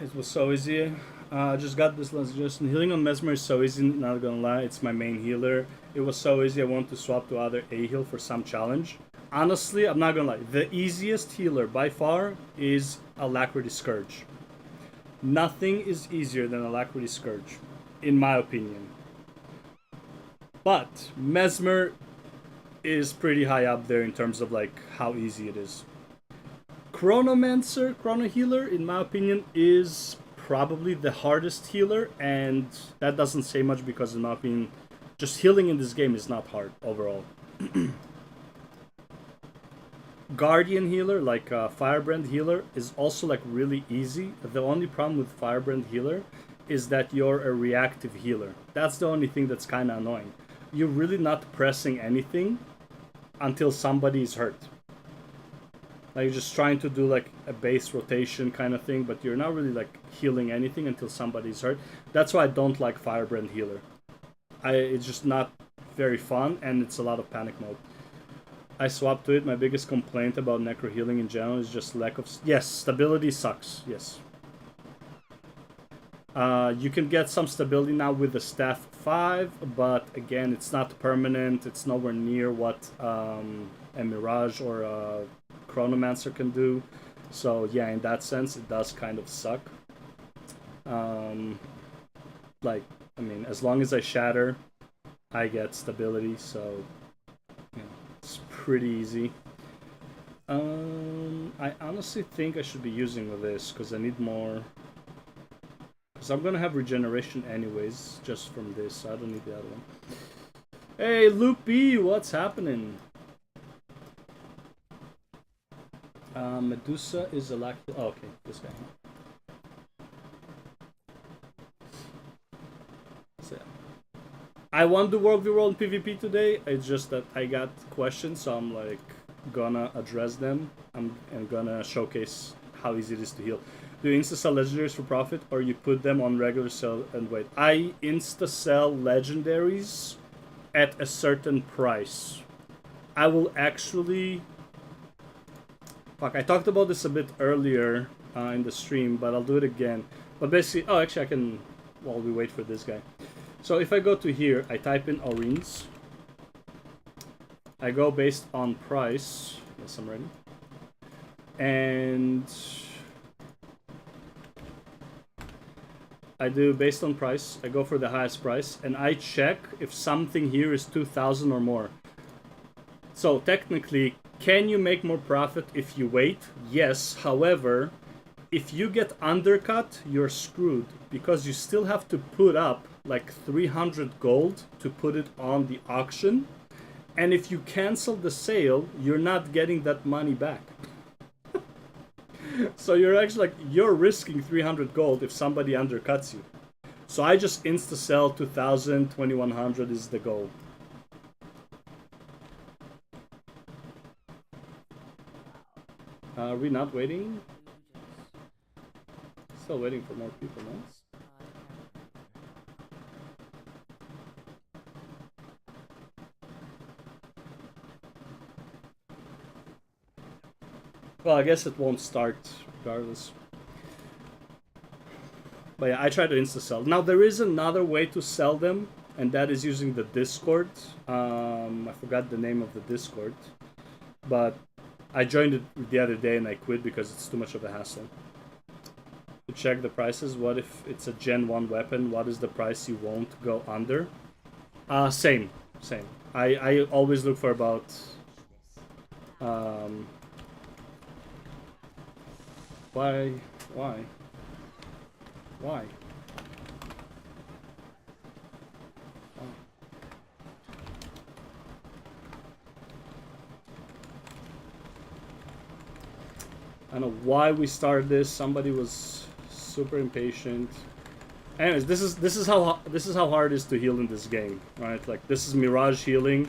It was so easy. I just got this last suggestion. Healing on Mesmer is so easy, not gonna lie. It's my main healer. It was so easy, I want to swap to other A-heal for some challenge. Honestly, I'm not gonna lie. The easiest healer by far is Alacrity Scourge. Nothing is easier than Alacrity Scourge, in my opinion. But Mesmer is pretty high up there in terms of like how easy it is. Chronomancer, Chrono Healer, in my opinion, is probably the hardest healer, and that doesn't say much because in my opinion, just healing in this game is not hard overall. Guardian Healer, like Firebrand Healer, is also like really easy. The only problem with Firebrand Healer is that you're a reactive healer. That's the only thing that's kind of annoying. You're really not pressing anything until somebody is hurt. Like you're just trying to do like a base rotation kind of thing, but you're not really like healing anything until somebody's hurt. That's why I don't like Firebrand Healer. It's just not very fun, and it's a lot of panic mode. I swapped to it. My biggest complaint about necro healing in general is just lack of... Yes, stability sucks. Yes. You can get some stability now with the Staff 5, but again, it's not permanent. It's nowhere near what a Mirage or a Chronomancer can do. So yeah, in that sense, it does kind of suck. Like, I mean, as long as I shatter, I get stability, so you know, it's pretty easy. I honestly think I should be using this because I need more. Because I'm gonna have regeneration anyways, just from this, so I don't need the other one. Hey, Loopy, what's happening? Medusa is a lack. Oh, okay, this guy. So, I won the World v World in PvP today. It's just that I got questions, so I'm like gonna address them. I'm gonna showcase how easy it is to heal. Do you insta-sell legendaries for profit, or you put them on regular sell and wait? I insta-sell legendaries at a certain price. I will actually... Fuck, I talked about this a bit earlier in the stream, but I'll do it again. But basically... Oh, actually I can... While we wait for this guy. So if I go to here, I type in Orins. I go based on price. Yes, I'm ready. And... I do based on price. I go for the highest price, and I check if something here is 2,000 or more. So technically, can you make more profit if you wait? Yes. However, if you get undercut, you're screwed because you still have to put up like 300 gold to put it on the auction. And if you cancel the sale, you're not getting that money back. So you're actually like, you're risking 300 gold if somebody undercuts you. So I just insta-sell 2,000, 2,100 is the goal. Are we not waiting? Still waiting for more people, no? Well, I guess it won't start regardless. But yeah, I try to insta-sell. Now, there is another way to sell them, and that is using the Discord. I forgot the name of the Discord. But I joined it the other day and I quit because it's too much of a hassle. To check the prices, what if it's a Gen 1 weapon? What is the price you won't go under? Same. I always look for about... Why? I don't know why we started this. Somebody was super impatient. Anyways, this is how hard it is to heal in this game, right? Like, this is Mirage healing.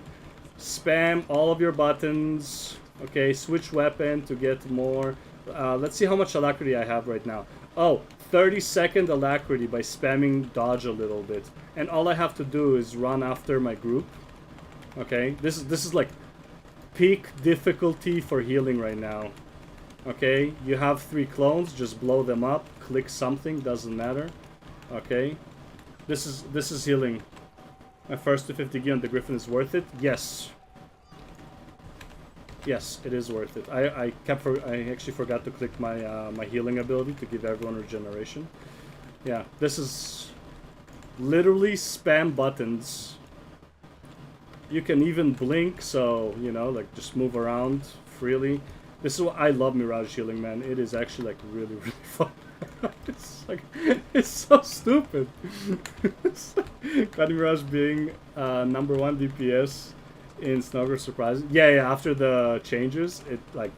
Spam all of your buttons. Okay, switch weapon to get more. Let's see how much alacrity I have right now. Oh, 30-second alacrity by spamming dodge a little bit. And all I have to do is run after my group. Okay, this is like peak difficulty for healing right now. Okay, you have 3 clones, just blow them up, click something, doesn't matter. Okay, this is healing. My first 250 gear on the Griffin is worth it. Yes, it is worth it. I actually forgot to click my my healing ability to give everyone regeneration. Yeah, this is literally spam buttons. You can even blink, so you know, like, just move around freely. This is what I love Mirage healing, man. It is actually like really fun. It's so stupid. Cutting Mirage being #1 DPS in Snugger surprise. Yeah, after the changes, it like,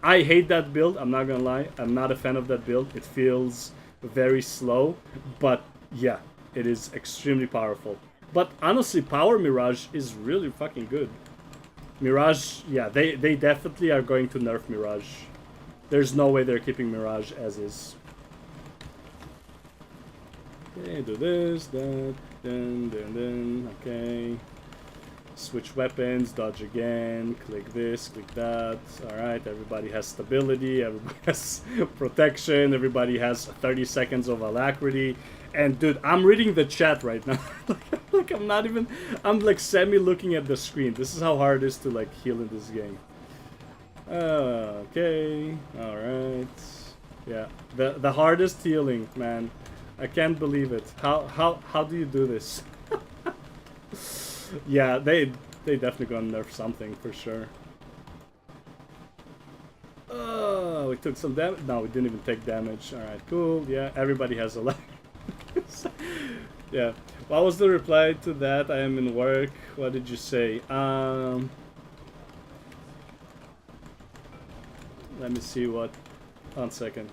I hate that build, I'm not gonna lie. I'm not a fan of that build. It feels very slow, but yeah, it is extremely powerful. But honestly, Power Mirage is really fucking good. Mirage, yeah, they definitely are going to nerf Mirage. There's no way they're keeping Mirage as is. Okay, do this, that, then, okay. Switch weapons, dodge again, click this, click that. Alright, everybody has stability, everybody has protection, everybody has 30 seconds of alacrity. And dude, I'm reading the chat right now. Like, I'm like semi-looking at the screen. This is how hard it is to like heal in this game. Okay, alright. Yeah, the hardest healing, man. I can't believe it. How do you do this? Yeah, they definitely gonna nerf something for sure. Oh, we took some damage. No, we didn't even take damage. Alright, cool. Yeah, everybody has a life. Yeah. What was the reply to that? I am in work. What did you say? Let me see what... 1 second.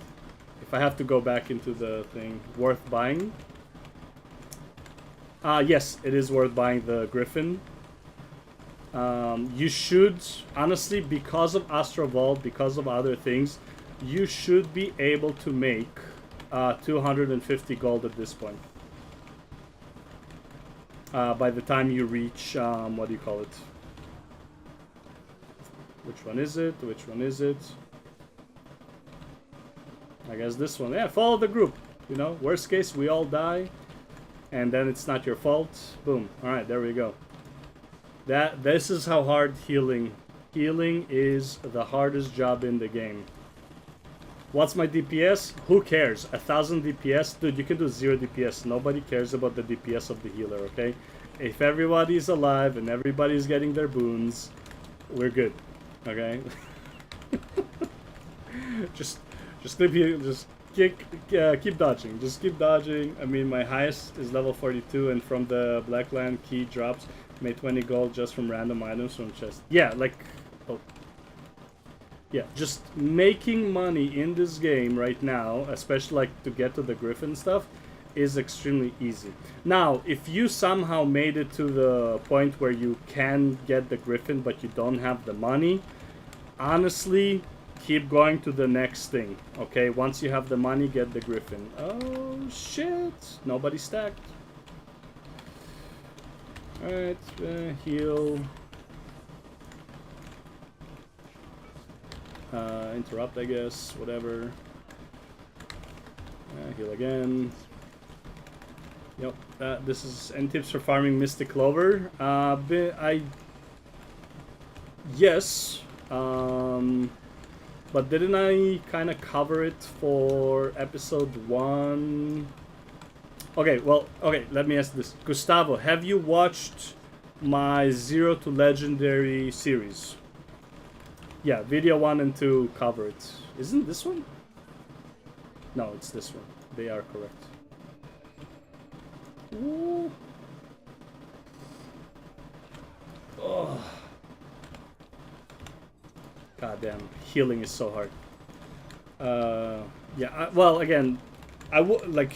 If I have to go back into the thing. Worth buying? Yes, it is worth buying the Griffin. You should, honestly, because of Astro Vault, because of other things, you should be able to make 250 gold at this point. By the time you reach, what do you call it? Which one is it? Which one is it? I guess this one. Yeah, follow the group. You know, worst case, we all die. And then it's not your fault. Boom. Alright, there we go. This is how hard healing is the hardest job in the game. What's my DPS? Who cares? 1000 DPS? Dude, you can do 0 DPS. Nobody cares about the DPS of the healer, okay? If everybody's alive and everybody's getting their boons, we're good. Okay? just keep dodging. Just keep dodging. I mean, my highest is level 42, and from the Blackland key drops, made 20 gold just from random items from chest. Yeah, like... Oh. Yeah, just making money in this game right now, especially like to get to the Griffin stuff, is extremely easy. Now, if you somehow made it to the point where you can get the Griffin but you don't have the money, honestly, keep going to the next thing. Okay, once you have the money, get the Griffin. Oh shit, nobody stacked. Alright, heal. Interrupt, I guess. Whatever. Heal again. Yep. This is any tips for farming Mystic Clover. Yes. But didn't I kind of cover it for episode 1? Okay, well, okay, let me ask this. Gustavo, have you watched my 0 to Legendary series? Yeah, video 1 and 2 cover it. Isn't this one? No, it's this one. They are correct. Ooh. Oh. God damn, healing is so hard. Yeah, well, again, I would, like,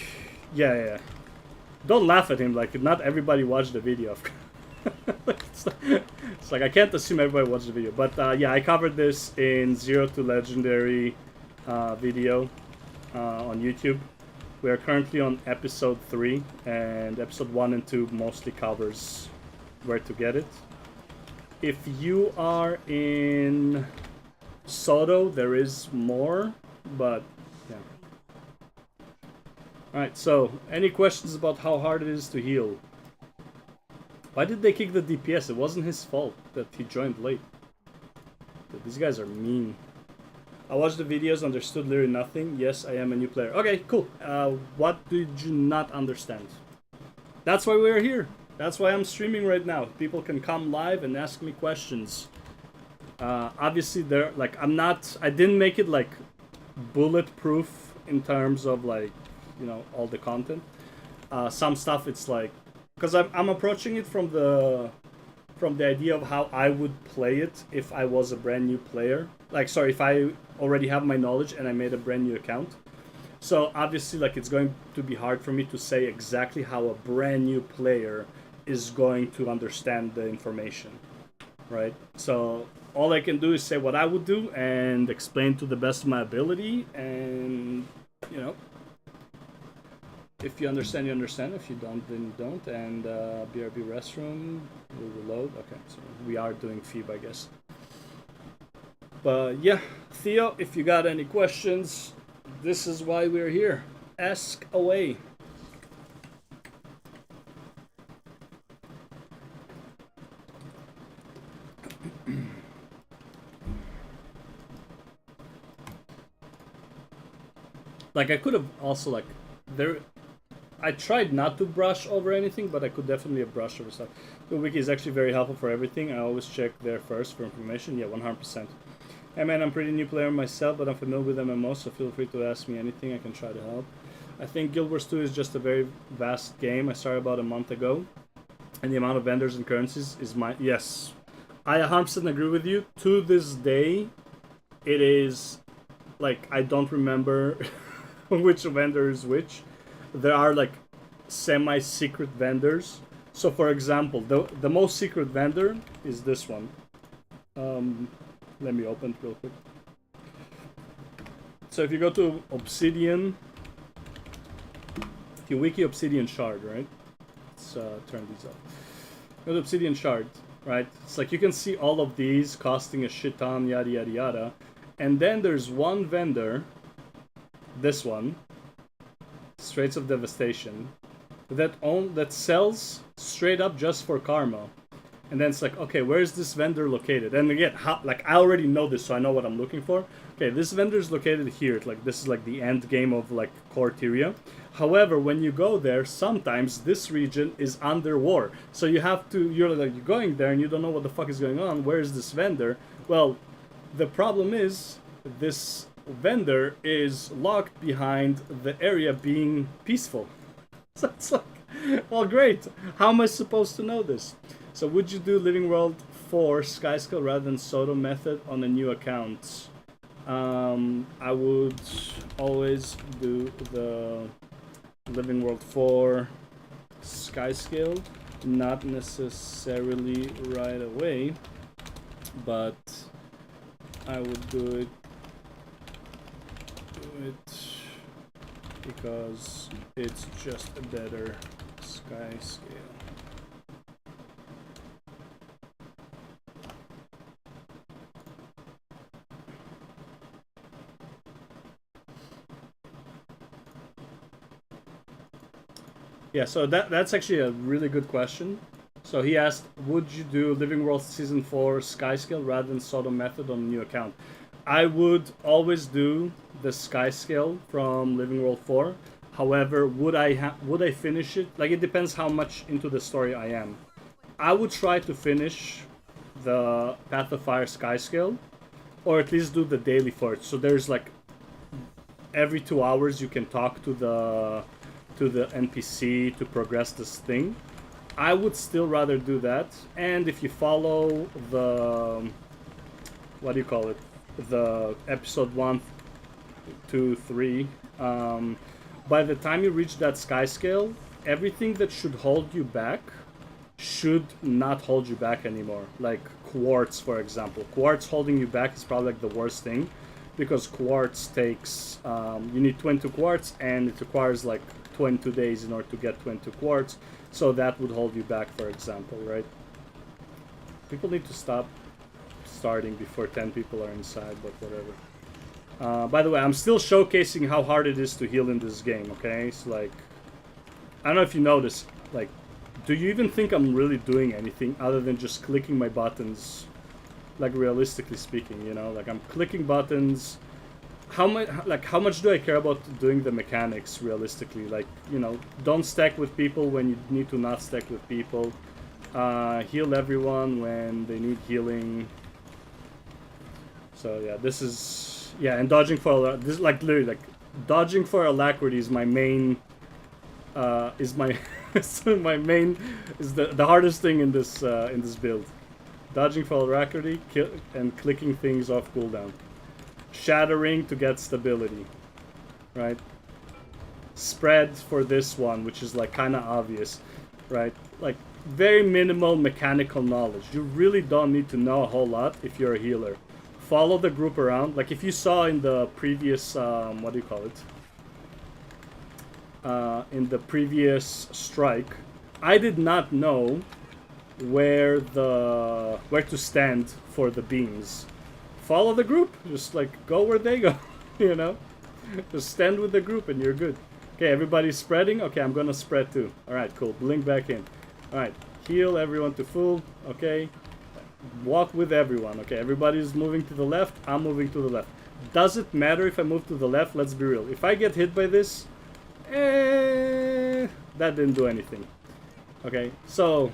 yeah. Don't laugh at him, like, not everybody watched the video. It's like, I can't assume everybody watched the video. But, yeah, I covered this in 0 to Legendary video on YouTube. We are currently on episode 3, and episode 1 and 2 mostly covers where to get it. If you are in Soto, there is more, but yeah. Alright, so, any questions about how hard it is to heal? Why did they kick the DPS? It wasn't his fault that he joined late. But these guys are mean. I watched the videos, understood literally nothing. Yes, I am a new player. Okay, cool. What did you not understand? That's why we're here. That's why I'm streaming right now. People can come live and ask me questions. Obviously, they're like, I didn't make it like bulletproof in terms of like, you know, all the content. Some stuff it's like, because I'm approaching it from the idea of how I would play it if I was a brand new player. Like, sorry, if I already have my knowledge and I made a brand new account. So obviously, like, it's going to be hard for me to say exactly how a brand new player is going to understand the information, right? So all I can do is say what I would do and explain to the best of my ability, and, you know, if you understand, you understand. If you don't, then you don't. And BRB restroom will reload. Okay, so we are doing FIB, I guess. But yeah, Theo, if you got any questions, this is why we're here. Ask away. Like, I could have also, like, I tried not to brush over anything, but I could definitely have brushed over stuff. The wiki is actually very helpful for everything. I always check there first for information. Yeah, 100%. Hey man, I'm a pretty new player myself, but I'm familiar with MMOs, so feel free to ask me anything. I can try to help. I think Guild Wars 2 is just a very vast game. I started about a month ago, and the amount of vendors and currencies is yes. I 100% agree with you. To this day, it is, like, I don't remember which vendor is which. There are, like, semi-secret vendors. So, for example, the most secret vendor is this one. Let me open it real quick. So if you go to Obsidian, if you wiki Obsidian Shard, right? Let's turn these up. Go to Obsidian Shard, right? It's like you can see all of these costing a shit ton, yada yada yada. And then there's one vendor, this one, Straits of Devastation, that sells straight up just for karma. And then it's like, okay, where is this vendor located? And again, like, I already know this, so I know what I'm looking for. Okay, this vendor is located here. Like, this is like the end game of like Corteria. However, when you go there, sometimes this region is under war. So you have to, you're going there and you don't know what the fuck is going on. Where is this vendor? Well, the problem is this vendor is locked behind the area being peaceful. So it's like, well, great. How am I supposed to know this? So would you do Living World 4 Skyscale rather than Soto method on a new account? I would always do the Living World 4 Skyscale, not necessarily right away, but I would do it because it's just a better Skyscale. Yeah, so that's actually a really good question. So he asked, would you do Living World Season 4 Sky Scale rather than Sodom Method on a new account? I would always do the Sky Scale from Living World 4. However, would I finish it? Like, it depends how much into the story I am. I would try to finish the Path of Fire Sky Scale, or at least do the daily for it. So there's like every 2 hours you can talk to the NPC to progress this thing. I would still rather do that. And if you follow the, what do you call it, the episode 1, 2, 3, by the time you reach that sky scale, everything that should hold you back should not hold you back anymore. Like quartz, for example. Quartz holding you back is probably like the worst thing, because quartz takes, you need 22 quartz, and it requires like 22 days in order to get 22 quartz. So that would hold you back, for example, right? People need to stop starting before 10 people are inside, but whatever. By the way, I'm still showcasing how hard it is to heal in this game, okay? So, like, I don't know if you notice, like, do you even think I'm really doing anything other than just clicking my buttons? Like, realistically speaking, you know? Like, I'm clicking buttons. How much do I care about doing the mechanics, realistically? Like, you know, don't stack with people when you need to not stack with people. Heal everyone when they need healing. So, yeah, this is... Yeah, and dodging for... This is, like, literally, like, dodging for alacrity is my main... is my... my main... Is the hardest thing in this build. Dodging for alacrity and clicking things off cooldown. Shattering to get stability, right? Spread for this one, which is like kind of obvious, right? Like very minimal mechanical knowledge. You really don't need to know a whole lot if you're a healer. Follow the group around. Like if you saw in the previous, what do you call it? In the previous strike, I did not know where to stand for the beams. Follow the group, just like go where they go, you know? Just stand with the group and you're good. Okay, everybody's spreading. Okay, I'm gonna spread too. Alright, cool. Blink back in. Alright, heal everyone to full. Okay, walk with everyone. Okay, everybody's moving to the left. I'm moving to the left. Does it matter if I move to the left? Let's be real. If I get hit by this, that didn't do anything. Okay, so,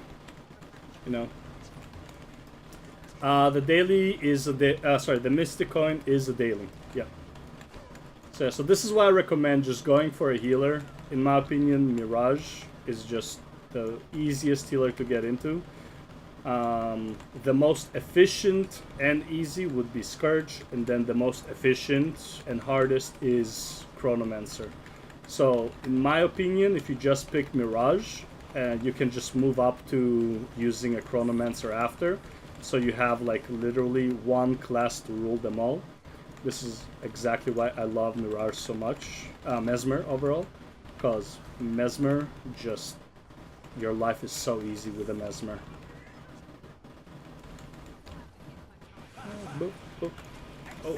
you know. The daily is the mystic coin is a daily. Yeah. So this is why I recommend just going for a healer. In my opinion, Mirage is just the easiest healer to get into. The most efficient and easy would be Scourge, and then the most efficient and hardest is Chronomancer. So, in my opinion, if you just pick Mirage, you can just move up to using a Chronomancer after. So you have like literally one class to rule them all. This is exactly why I love Mirage so much. Mesmer overall. Because Mesmer just... Your life is so easy with a Mesmer. Boop, boop. Oh,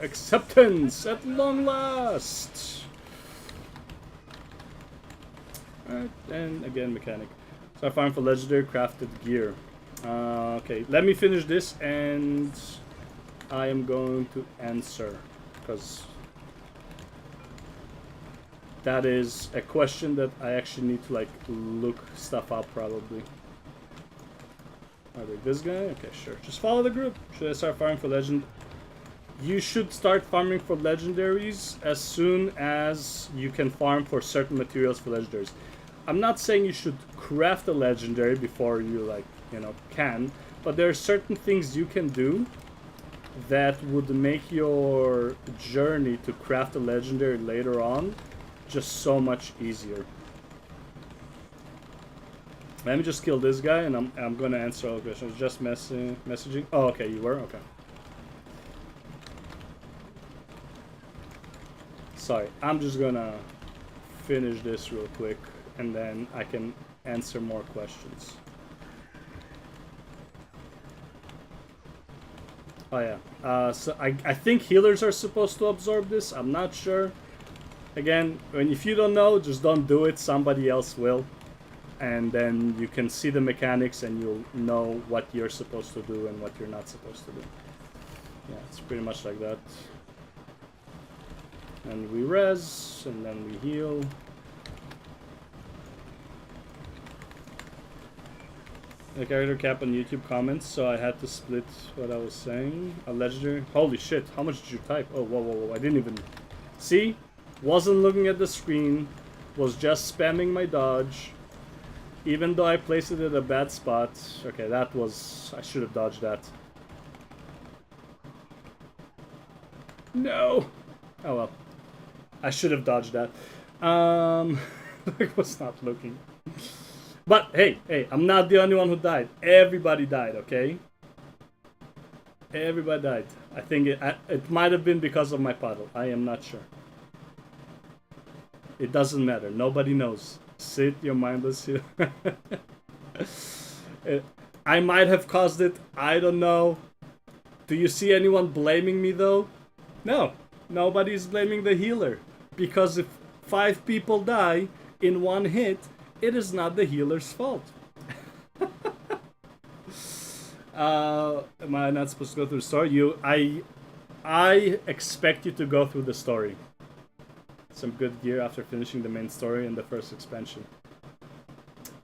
acceptance at long last! Alright, and again mechanic. So I farm for legendary crafted gear. Okay, let me finish this and I am going to answer, because that is a question that I actually need to like look stuff up probably. Alright, this guy? Okay, sure. Just follow the group. Should I start farming for legend? You should start farming for legendaries as soon as you can farm for certain materials for legendaries. I'm not saying you should craft a legendary before you like, you know, can, but there are certain things you can do that would make your journey to craft a legendary later on just so much easier. Let me just kill this guy and I'm gonna answer all the questions. Just messaging. Oh, okay, you were? Okay. Sorry, I'm just gonna finish this real quick and then I can answer more questions. Oh yeah, so I think healers are supposed to absorb this. I'm not sure. Again, if you don't know, just don't do it. Somebody else will. And then you can see the mechanics and you'll know what you're supposed to do and what you're not supposed to do. Yeah, it's pretty much like that. And we res, and then we heal. The character cap on YouTube comments, so I had to split what I was saying. A legendary. Holy shit, how much did you type? Oh, whoa, whoa, whoa. I didn't even see. Wasn't looking at the screen. Was just spamming my dodge. Even though I placed it at a bad spot. Okay, that was... I should have dodged that. No! Oh well. I should have dodged that. I was not looking. But hey, I'm not the only one who died. Everybody died, okay? Everybody died. I think it might have been because of my puddle. I am not sure. It doesn't matter. Nobody knows. Sit your mindless here. I might have caused it. I don't know. Do you see anyone blaming me though? No. Nobody's blaming the healer. Because if 5 people die in one hit, it is not the healer's fault. Am I not supposed to go through the story? I expect you to go through the story. Some good gear after finishing the main story in the first expansion.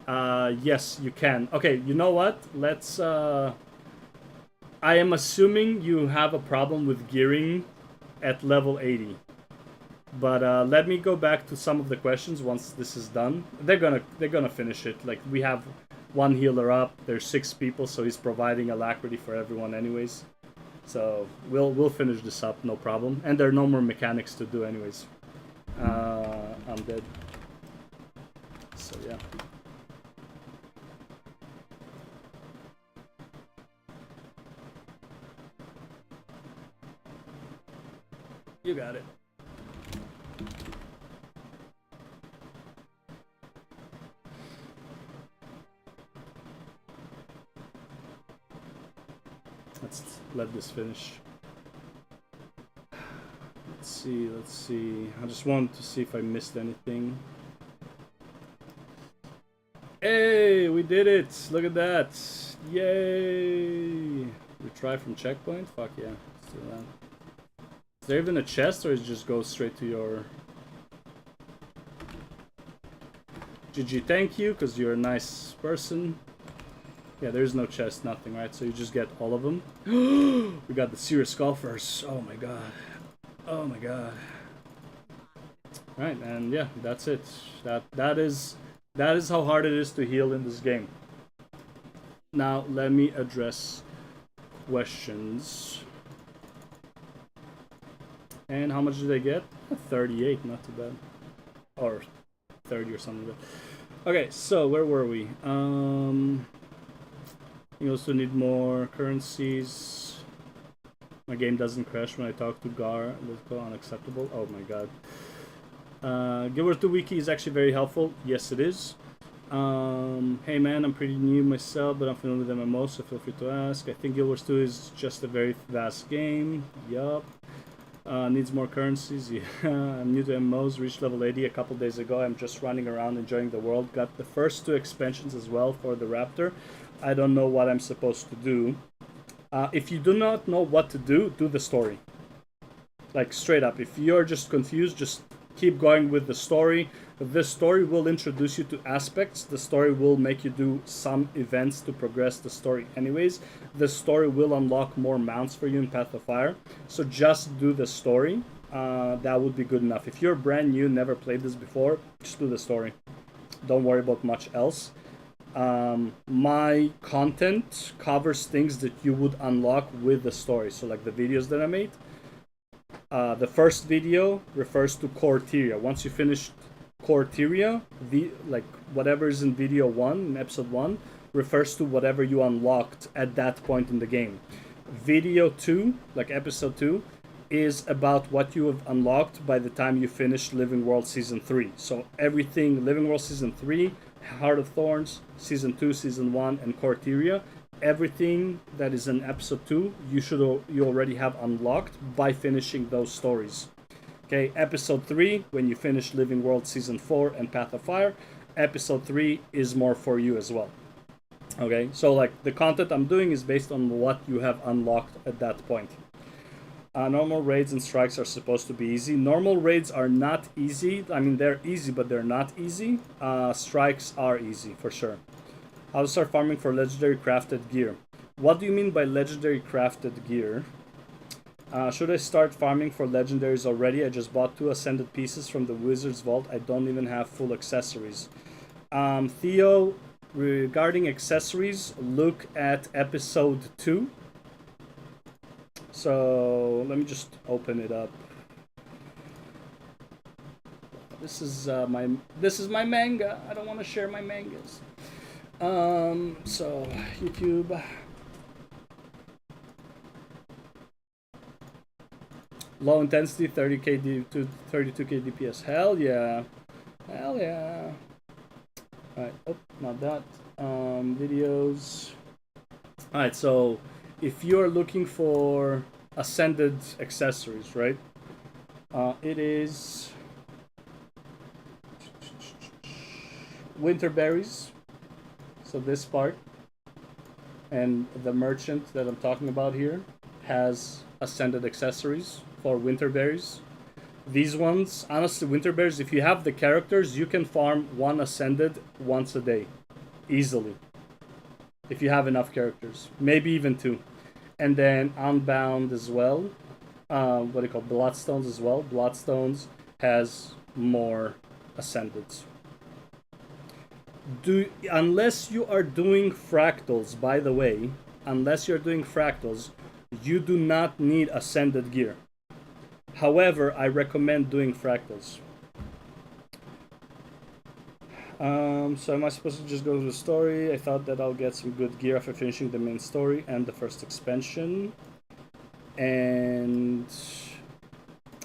Yes, you can. Okay, you know what? Let's... I am assuming you have a problem with gearing at level 80. But let me go back to some of the questions once this is done. They're gonna finish it. Like, we have one healer up. There's 6 people, so he's providing alacrity for everyone anyways. So we'll finish this up, no problem. And there are no more mechanics to do anyways. I'm dead. So yeah. You got it. Let's let this finish. Let's see. I just wanted to see if I missed anything. Hey, we did it! Look at that! Yay! Retry from checkpoint? Fuck yeah. Let's do that. Is there even a chest, or it just goes straight to your... GG, thank you, because you're a nice person. Yeah, there's no chest, nothing, right? So you just get all of them. We got the serious golfers. Oh my god. Oh my god. Right, and yeah, that's it. That is how hard it is to heal in this game. Now let me address questions. And how much did I get? 38, not too bad. Or 30 or something. Okay, so where were we? You also need more currencies. My game doesn't crash when I talk to Gar. Let's go unacceptable. Oh my god. Guild Wars 2 wiki is actually very helpful. Yes, it is. Hey man, I'm pretty new myself, but I'm familiar with MMOs, so feel free to ask. I think Guild Wars 2 is just a very vast game. Yup. Needs more currencies. Yeah, I'm new to MMOs, reached level 80 a couple days ago. I'm just running around enjoying the world. Got the first 2 expansions as well for the Raptor. I don't know what I'm supposed to do. If you do not know what to do, do the story. Like, straight up. If you're just confused, just keep going with the story. The story will introduce you to aspects. The story will make you do some events to progress the story anyways. The story will unlock more mounts for you in Path of Fire. So just do the story. That would be good enough. If you're brand new, never played this before, just do the story. Don't worry about much else. My content covers things that you would unlock with the story. So like the videos that I made. The first video refers to Corteria. Once you finish Corteria, like whatever is in video 1, in episode 1, refers to whatever you unlocked at that point in the game. Video 2, like episode 2, is about what you have unlocked by the time you finish Living World Season 3. So everything, Living World Season 3, Heart of Thorns, Season 2, Season 1, and Corteria, everything that is in episode 2, you already have unlocked by finishing those stories. Okay, episode 3, when you finish Living World Season 4 and Path of Fire, episode 3 is more for you as well. Okay, so like the content I'm doing is based on what you have unlocked at that point. Normal raids and strikes are supposed to be easy. Normal raids are not easy. I mean, they're easy, but they're not easy. Strikes are easy, for sure. How to start farming for legendary crafted gear. What do you mean by legendary crafted gear? Should I start farming for legendaries already? I just bought 2 ascended pieces from the wizard's vault. I don't even have full accessories. Theo, regarding accessories, look at episode 2. So let me just open it up. This is my manga. I don't want to share my mangas. So YouTube. Low intensity, 30k to 32k DPS. Hell yeah. Hell yeah. Alright, oh, not that. Videos. Alright, so if you are looking for ascended accessories, right? It is winter berries. So this part. And the merchant that I'm talking about here has ascended accessories for winter berries. These ones, honestly, winter berries, if you have the characters, you can farm 1 ascended once a day. Easily. If you have enough characters. Maybe even 2. And then Unbound as well. What do you call Bloodstones as well. Bloodstones has more ascendeds. Unless you are doing fractals, by the way, unless you're doing fractals, you do not need ascended gear. However, I recommend doing fractals. So am I supposed to just go to the story? I thought that I'll get some good gear after finishing the main story and the first expansion. And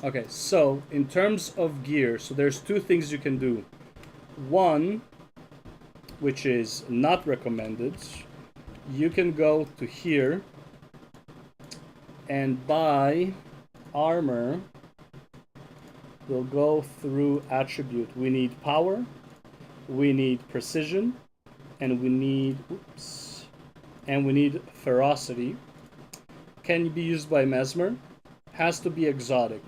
okay, so in terms of gear, so there's 2 things you can do. One, which is not recommended, you can go to here and buy armor. We'll go through attribute. We need power, we need precision, and we need ferocity. Can be used by Mesmer. Has to be exotic.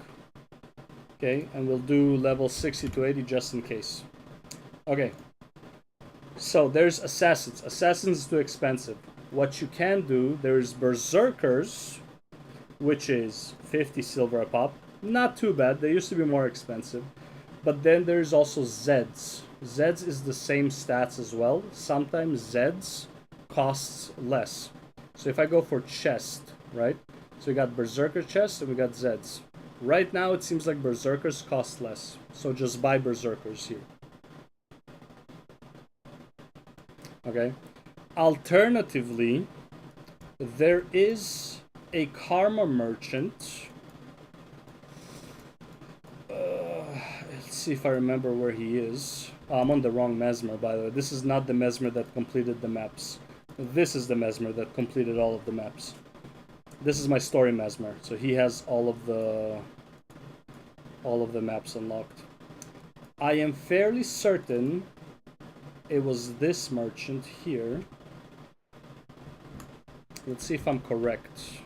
Okay, and we'll do level 60 to 80 just in case. Okay. So there's assassins. Assassins is too expensive. What you can do, there's berserkers, which is 50 silver a pop. Not too bad. They used to be more expensive. But then there's also Zeds. Zeds is the same stats as well. Sometimes Zeds costs less. So if I go for chest, right? So we got berserker chest and we got Zeds. Right now it seems like berserkers cost less. So just buy berserkers here. Okay. Alternatively, there is a karma merchant. Let's see if I remember where he is. I'm on the wrong Mesmer, by the way. This is not the Mesmer that completed the maps. This is the Mesmer that completed all of the maps. This is my story Mesmer, so he has all of the maps unlocked. I am fairly certain it was this merchant here. Let's see if I'm correct.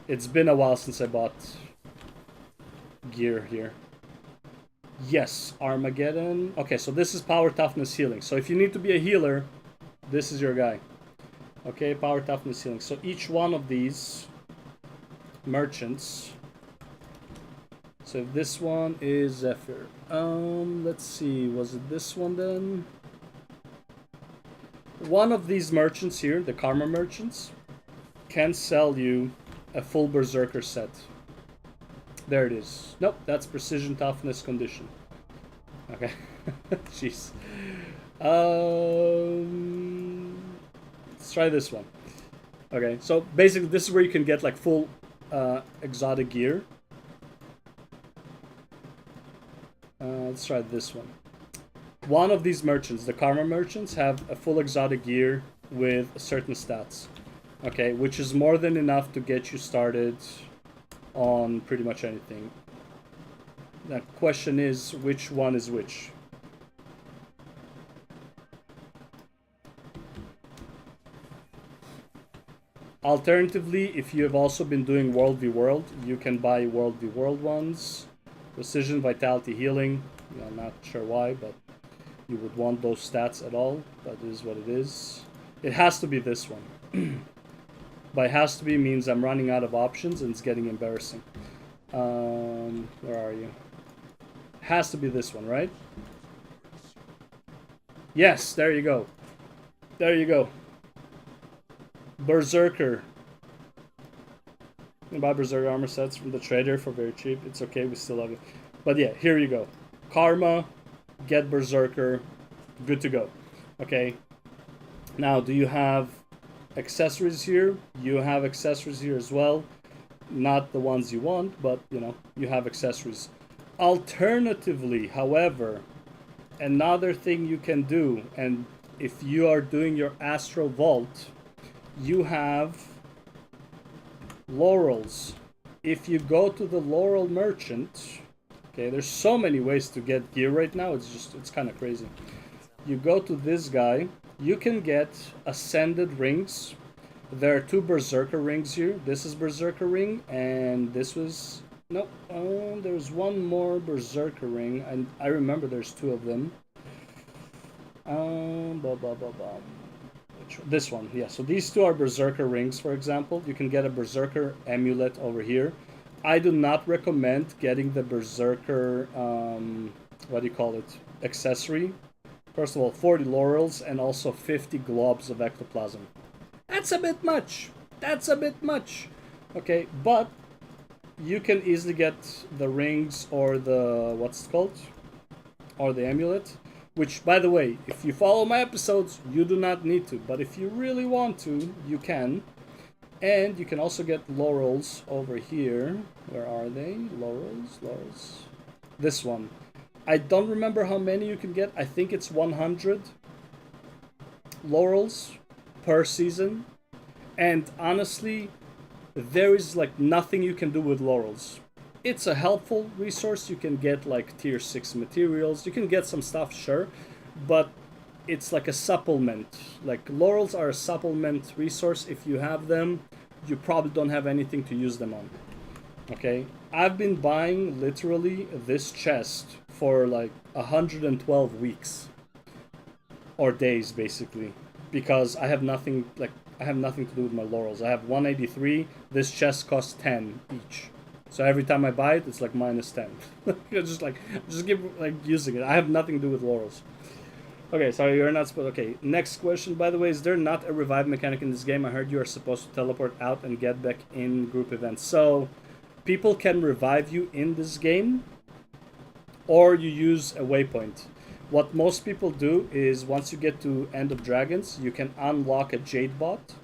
It's been a while since I bought gear here. Yes, Armageddon. Okay, so this is power, toughness, healing. So if you need to be a healer, this is your guy. Okay, power, toughness, healing. So each one of these merchants. So this one is Zephyr. Let's see, was it this one then? One of these merchants here, the Karma merchants, can sell you a full Berserker set. There it is. Nope, that's precision, toughness, condition. Okay. Jeez. Let's try this one. Okay, so basically this is where you can get like full exotic gear. Let's try this one. One of these merchants, the Karma merchants, have a full exotic gear with certain stats. Okay, which is more than enough to get you started on pretty much anything. The question is, which one is which? Alternatively, if you have also been doing World v World, you can buy World v World ones. Precision, Vitality, Healing. I'm not sure why, but you would want those stats at all. That is what it is. It has to be this one. By has to be means I'm running out of options and it's getting embarrassing. Where are you? Has to be this one, right? Yes, there you go. There you go. Berserker. You can buy Berserker armor sets from the trader for very cheap. It's okay, we still have it. But yeah, here you go. Karma, get Berserker, good to go. Okay. Now, do you have accessories here? You have accessories here as well. Not the ones you want, but you know, you have accessories. Alternatively, however, another thing you can do, and if you are doing your Astro Vault, you have laurels. If you go to the laurel merchant, okay, there's so many ways to get gear right now, it's kind of crazy. You go to this guy, you can get ascended rings. There are 2 berserker rings here. This is berserker ring, and this was nope. There's one more berserker ring, and I remember there's 2 of them. This one, yeah. So these 2 are berserker rings, for example. You can get a berserker amulet over here. I do not recommend getting the berserker what do you call it, accessory. First of all, 40 laurels and also 50 globs of ectoplasm. That's a bit much. That's a bit much. Okay, but you can easily get the rings or the what's it called, or the amulet. Which, by the way, if you follow my episodes, you do not need to. But if you really want to, you can. And you can also get laurels over here. Where are they? Laurels. This one. I don't remember how many you can get. I think it's 100 laurels per season. And honestly, there is like nothing you can do with laurels. It's a helpful resource. You can get like tier 6 materials. You can get some stuff, sure, but it's like a supplement. Like laurels are a supplement resource. If you have them, you probably don't have anything to use them on. Okay, I've been buying literally this chest for like 112 weeks or days basically, because I have nothing to do with my laurels. I have 183. This chest costs 10 each. So every time I buy it, it's like minus 10. just keep like using it. I have nothing to do with laurels. Okay, sorry, you're not supposed. Okay, next question. By the way, is there not a revive mechanic in this game? I heard you are supposed to teleport out and get back in group events. So people can revive you in this game, or you use a waypoint. What most people do is once you get to End of Dragons, you can unlock a Jade bot,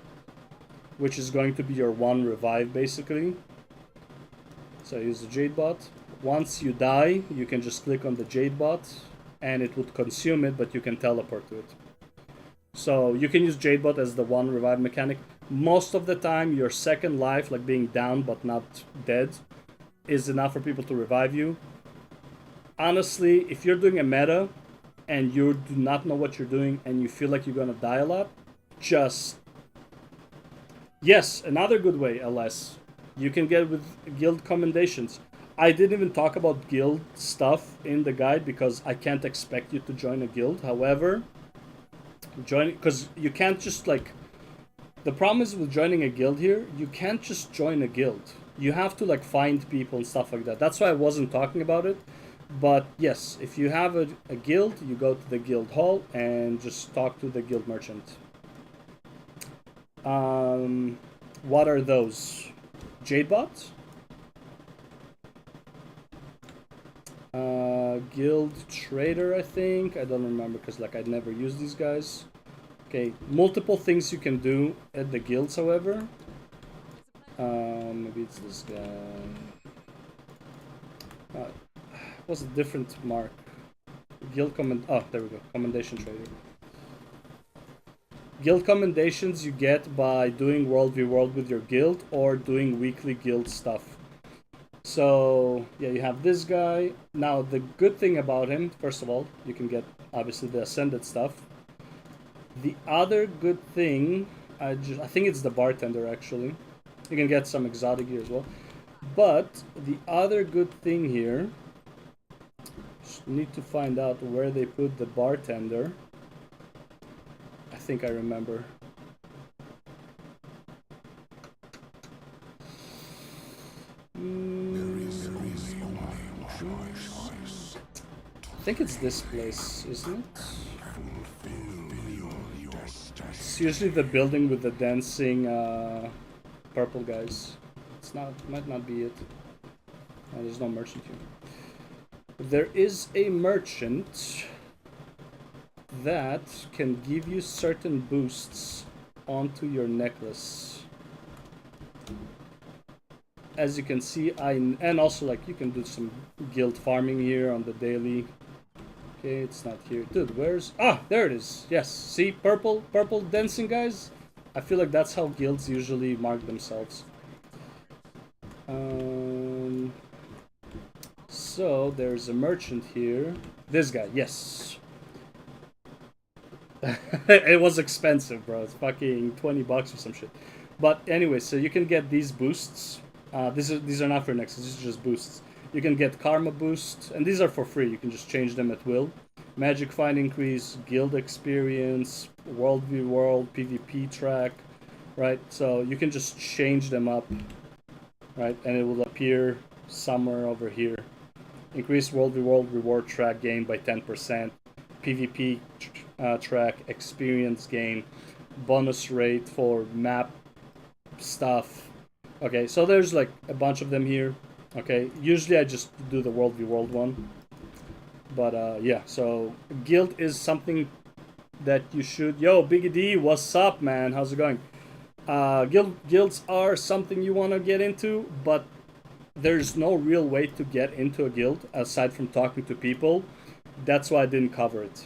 which is going to be your 1 revive basically. So I use the Jade bot. Once you die, you can just click on the Jade bot and it would consume it, but you can teleport to it. So you can use Jade bot as the 1 revive mechanic. Most of the time, your second life, like being down but not dead, is enough for people to revive you. Honestly, if you're doing a meta and you do not know what you're doing and you feel like you're gonna die a lot, just... Yes, another good way, LS. You can get with guild commendations. I didn't even talk about guild stuff in the guide because I can't expect you to join a guild. However, because you can't just like... The problem is with joining a guild here, you can't just join a guild. You have to like find people and stuff like that. That's why I wasn't talking about it. But yes, if you have a guild, you go to the guild hall and just talk to the guild merchant. What are those? Jade bots? Guild trader, I think. I don't remember because like I never use these guys. Okay, multiple things you can do at the guilds, however. Maybe it's this guy. What's a different mark? Guild comment. Oh, there we go. Commendation trader. Guild commendations you get by doing World v World with your guild or doing weekly guild stuff. So yeah, you have this guy. Now the good thing about him, first of all, you can get obviously the ascended stuff. The other good thing, I think it's the bartender actually. You can get some exotic gear as well. But the other good thing here, just need to find out where they put the bartender. I think I remember. I think it's this place, isn't it? It's usually the building with the dancing purple guys. It's not. Might not be it. Oh, there's no merchant here. There is a merchant that can give you certain boosts onto your necklace. As you can see, and also like you can do some guild farming here on the daily. Okay, it's not here. Dude, where's... Ah, there it is. Yes, see? Purple dancing guys? I feel like that's how guilds usually mark themselves. So, there's a merchant here. This guy, yes. It was expensive, bro. It's fucking 20 bucks or some shit. But anyway, so you can get these boosts. These are not for Nexus, these are just boosts. You can get Karma boost, and these are for free. You can just change them at will. Magic Find increase, Guild experience, World v World, PvP track, right? So you can just change them up, right? And it will appear somewhere over here. Increase World v World reward track gain by 10%. PvP track experience gain. Bonus rate for map stuff. Okay, so there's like a bunch of them here. Okay, usually I just do the World v World one. But yeah, so guild is something that you should... Yo, Biggie D, what's up, man? How's it going? Guilds are something you want to get into, but there's no real way to get into a guild aside from talking to people. That's why I didn't cover it.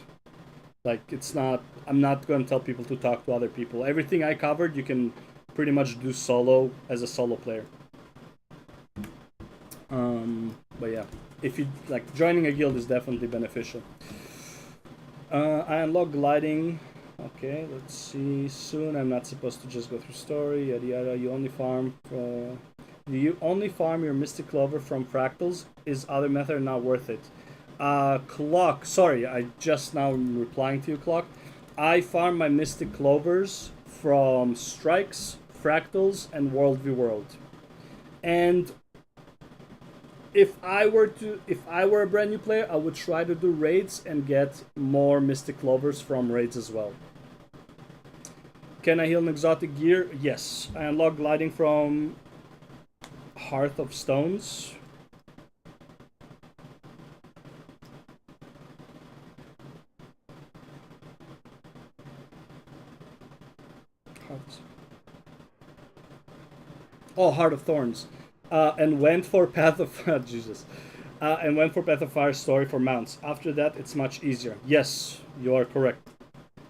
Like, it's not... I'm not going to tell people to talk to other people. Everything I covered, you can pretty much do solo as a solo player. But yeah, if you like, joining a guild is definitely beneficial. I unlock gliding. Okay, let's see. Soon I'm not supposed to just go through story. Yada yada. You only farm. Do you only farm your mystic clover from fractals? Is other method not worth it? Clock. Sorry, I just now replying to you, Clock. I farm my mystic clovers from strikes, fractals, and World v World. And if I were a brand new player, I would try to do raids and get more mystic clovers from raids as well. Can I heal an exotic gear? Yes. I unlock gliding from Hearth of Stones. Oh, Heart of Thorns. And went for Path of... Jesus. And went for Path of Fire story for mounts. After that, it's much easier. Yes, you are correct.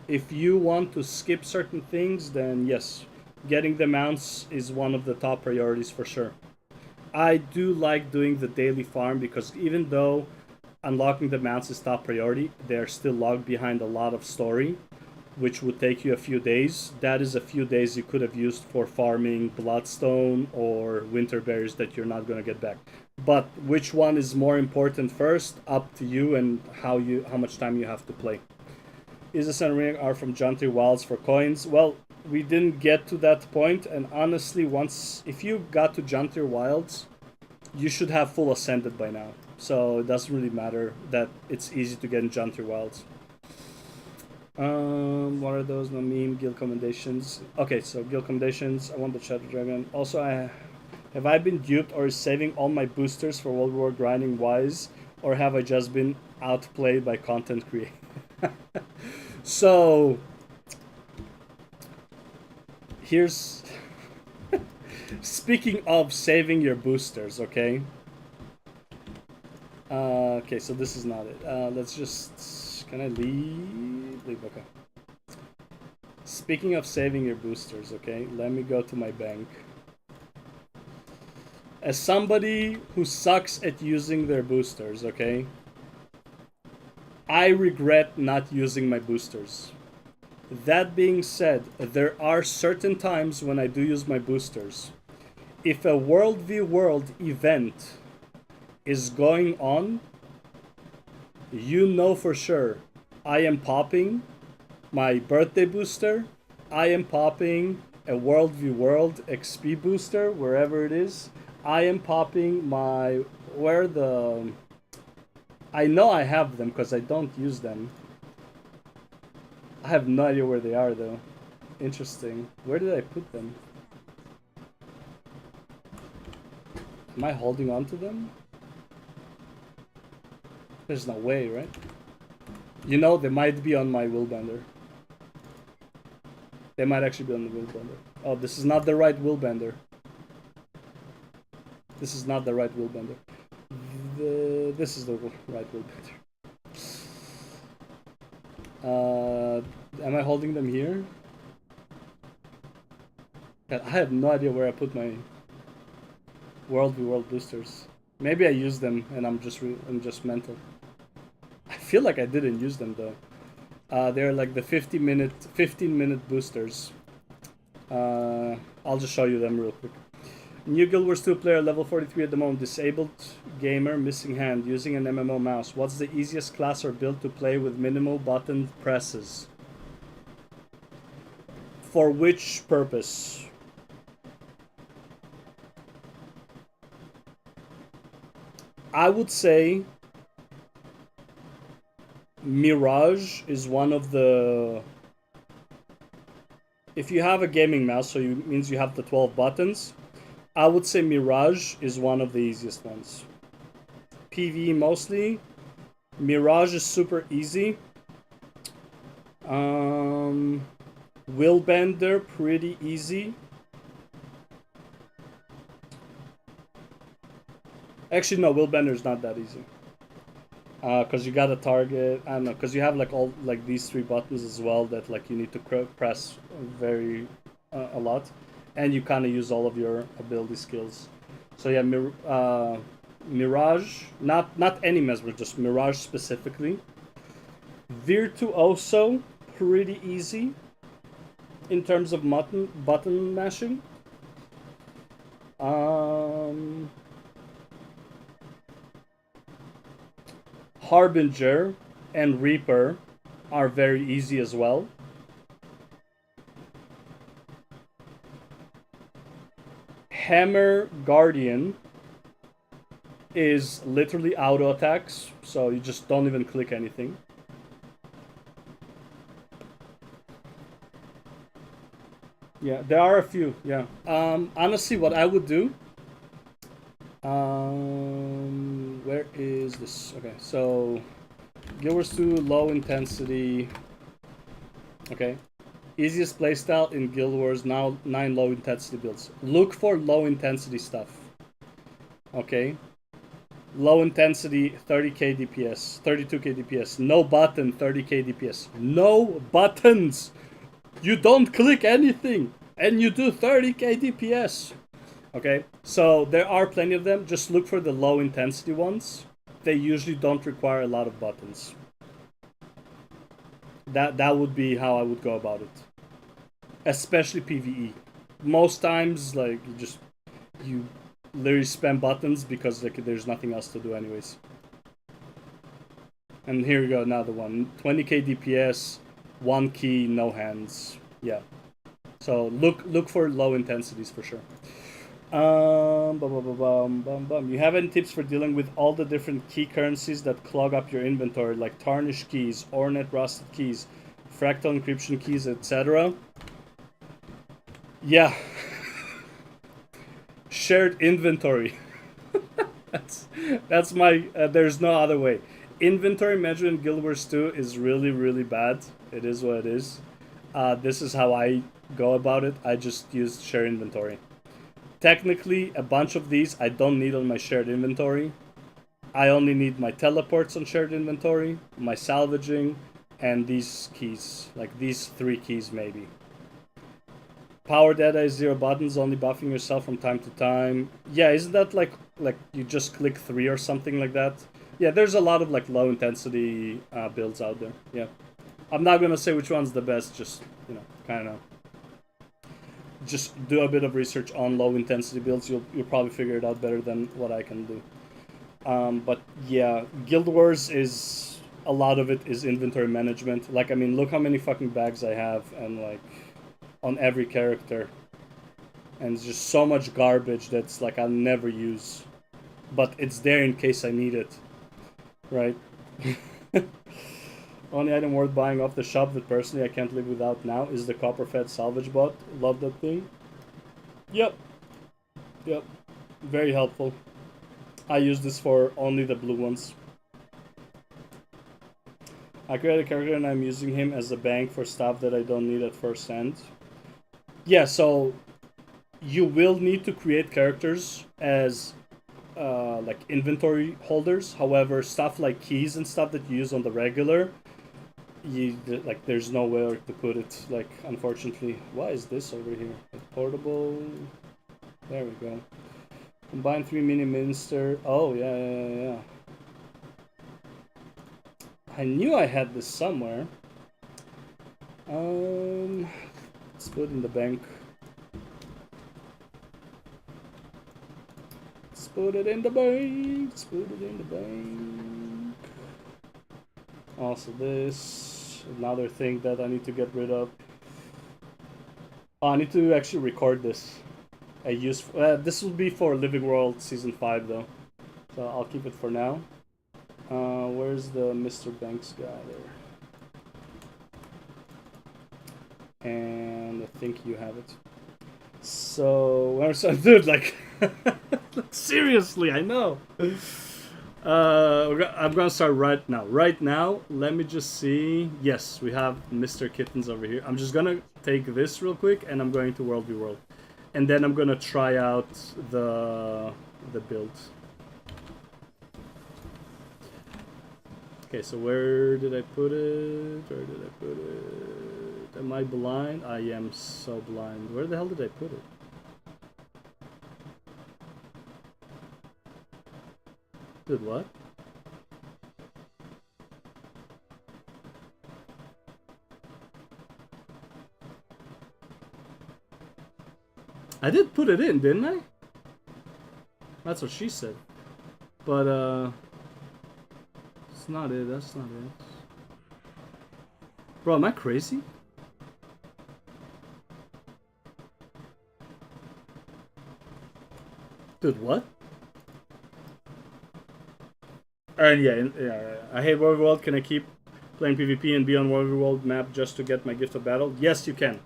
If you want to skip certain things, then yes. Getting the mounts is one of the top priorities for sure. I do like doing the daily farm because even though unlocking the mounts is top priority, they're still logged behind a lot of story, which would take you a few days. That is a few days you could have used for farming Bloodstone or Winter Berries that you're not going to get back. But which one is more important first, up to you and how much time you have to play. Is the Sun Ring are from Juntry Wilds for coins? Well, we didn't get to that point, and honestly, if you got to Juntry Wilds, you should have full Ascended by now. So it doesn't really matter that it's easy to get in Juntry Wilds. What are those? No meme, guild commendations. Okay, so guild commendations. I want the Shadow Dragon. Also, have I been duped or is saving all my boosters for World War grinding wise, or have I just been outplayed by content creators? So here's speaking of saving your boosters, okay? Okay, so this is not it. Let's just... Can I leave? Leave, okay. Speaking of saving your boosters, okay? Let me go to my bank. As somebody who sucks at using their boosters, okay? I regret not using my boosters. That being said, there are certain times when I do use my boosters. If a World v World event is going on, you know for sure I am popping my birthday booster. I am popping a World v World XP booster, wherever it is. I am popping my... Where the... I know I have them because I don't use them. I have no idea where they are though. Interesting. Where did I put them? Am I holding on to them? There's no way, right? You know, they might be on my Willbender. They might actually be on the Willbender. Oh, this is not the right Willbender. This is not the right Willbender. This is the right Willbender. Am I holding them here? I have no idea where I put my World v World boosters. Maybe I used them and I'm just mental. I feel like I didn't use them though. They're like the 15 minute boosters. I'll just show you them real quick. New Guild Wars 2 player, level 43 at the moment, disabled gamer, missing hand, using an MMO mouse. What's the easiest class or build to play with minimal button presses? For which purpose? I would say Mirage is one of the... If you have a gaming mouse, so it means you have the 12 buttons, I would say Mirage is one of the easiest ones. PvE mostly. Mirage is super easy. Willbender, pretty easy. Actually, no, Willbender is not that easy. Because you gotta target, I don't know, because you have like all like these 3 buttons as well that like you need to press very a lot, and you kind of use all of your ability skills. So yeah, Mirage, not any Mesmer, just Mirage specifically. Virtuoso, pretty easy in terms of button mashing. Harbinger and Reaper are very easy as well. Hammer Guardian is literally auto attacks, so you just don't even click anything. Yeah, there are a few, yeah. Honestly, what I would do... where is this? Okay, so... Guild Wars 2, low intensity... Okay. Easiest playstyle in Guild Wars, now 9 low intensity builds. Look for low intensity stuff. Okay. Low intensity, 30k DPS, 32k DPS. No button, 30k DPS. No buttons! You don't click anything! And you do 30k DPS! Okay, so there are plenty of them. Just look for the low intensity ones. They usually don't require a lot of buttons. That would be how I would go about it. Especially PvE. Most times, like, you literally spam buttons because like there's nothing else to do anyways. And here we go, another one. 20k DPS, 1 key, no hands. Yeah. So look for low intensities for sure. You have any tips for dealing with all the different key currencies that clog up your inventory, like tarnished keys, ornate rusted keys, fractal encryption keys, etc.? Yeah. Shared inventory. that's my... there's no other way. Inventory measured in Guild Wars 2 is really, really bad. It is what it is. This is how I go about it. I just use shared inventory. Technically, a bunch of these I don't need on my shared inventory. I only need my teleports on shared inventory, my salvaging, and these keys. Like these 3 keys maybe. Power data is 0 buttons, only buffing yourself from time to time. Yeah, isn't that like you just click 3 or something like that? Yeah, there's a lot of like low intensity builds out there. Yeah, I'm not gonna say which one's the best. Just kind of just do a bit of research on low intensity builds. You'll probably figure it out better than what I can do. But yeah, Guild Wars is a lot of it is inventory management. Like, I mean, look how many fucking bags I have, and like on every character, and it's just so much garbage that's like I'll never use, but it's there in case I need it, right? Only item worth buying off the shop that personally I can't live without now is the copper-fed salvage bot. Love that thing. Yep. Very helpful. I use this for only the blue ones. I created a character and I'm using him as a bank for stuff that I don't need at first hand. Yeah, so you will need to create characters as like inventory holders. However, stuff like keys and stuff that you use on the regular, like there's nowhere to put it. Like, unfortunately, why is this over here? Portable. There we go. Combine 3 mini minister. Oh yeah. I knew I had this somewhere. Let's put it in the bank. Let's put it in the bank. Also this, another thing that I need to get rid of. Oh, I need to actually record this. This will be for Living World Season 5 though. So I'll keep it for now. Where's the Mr. Banks guy there? And I think you have it. So, dude, like, seriously, I know. I'm gonna start right now. Right now, let me just see. Yes, we have Mr. Kittens over here. I'm just gonna take this real quick, and I'm going to World v World, and then I'm gonna try out the build. Okay, so where did I put it? Am I blind? I am so blind. Where the hell did I put it? Dude, what? I did put it in, didn't I? That's what she said. But, it's not it, that's not it. Bro, am I crazy? Dude, what? And yeah, I hate World v World. Can I keep playing PvP and be on World v World map just to get my Gift of Battle? Yes, you can.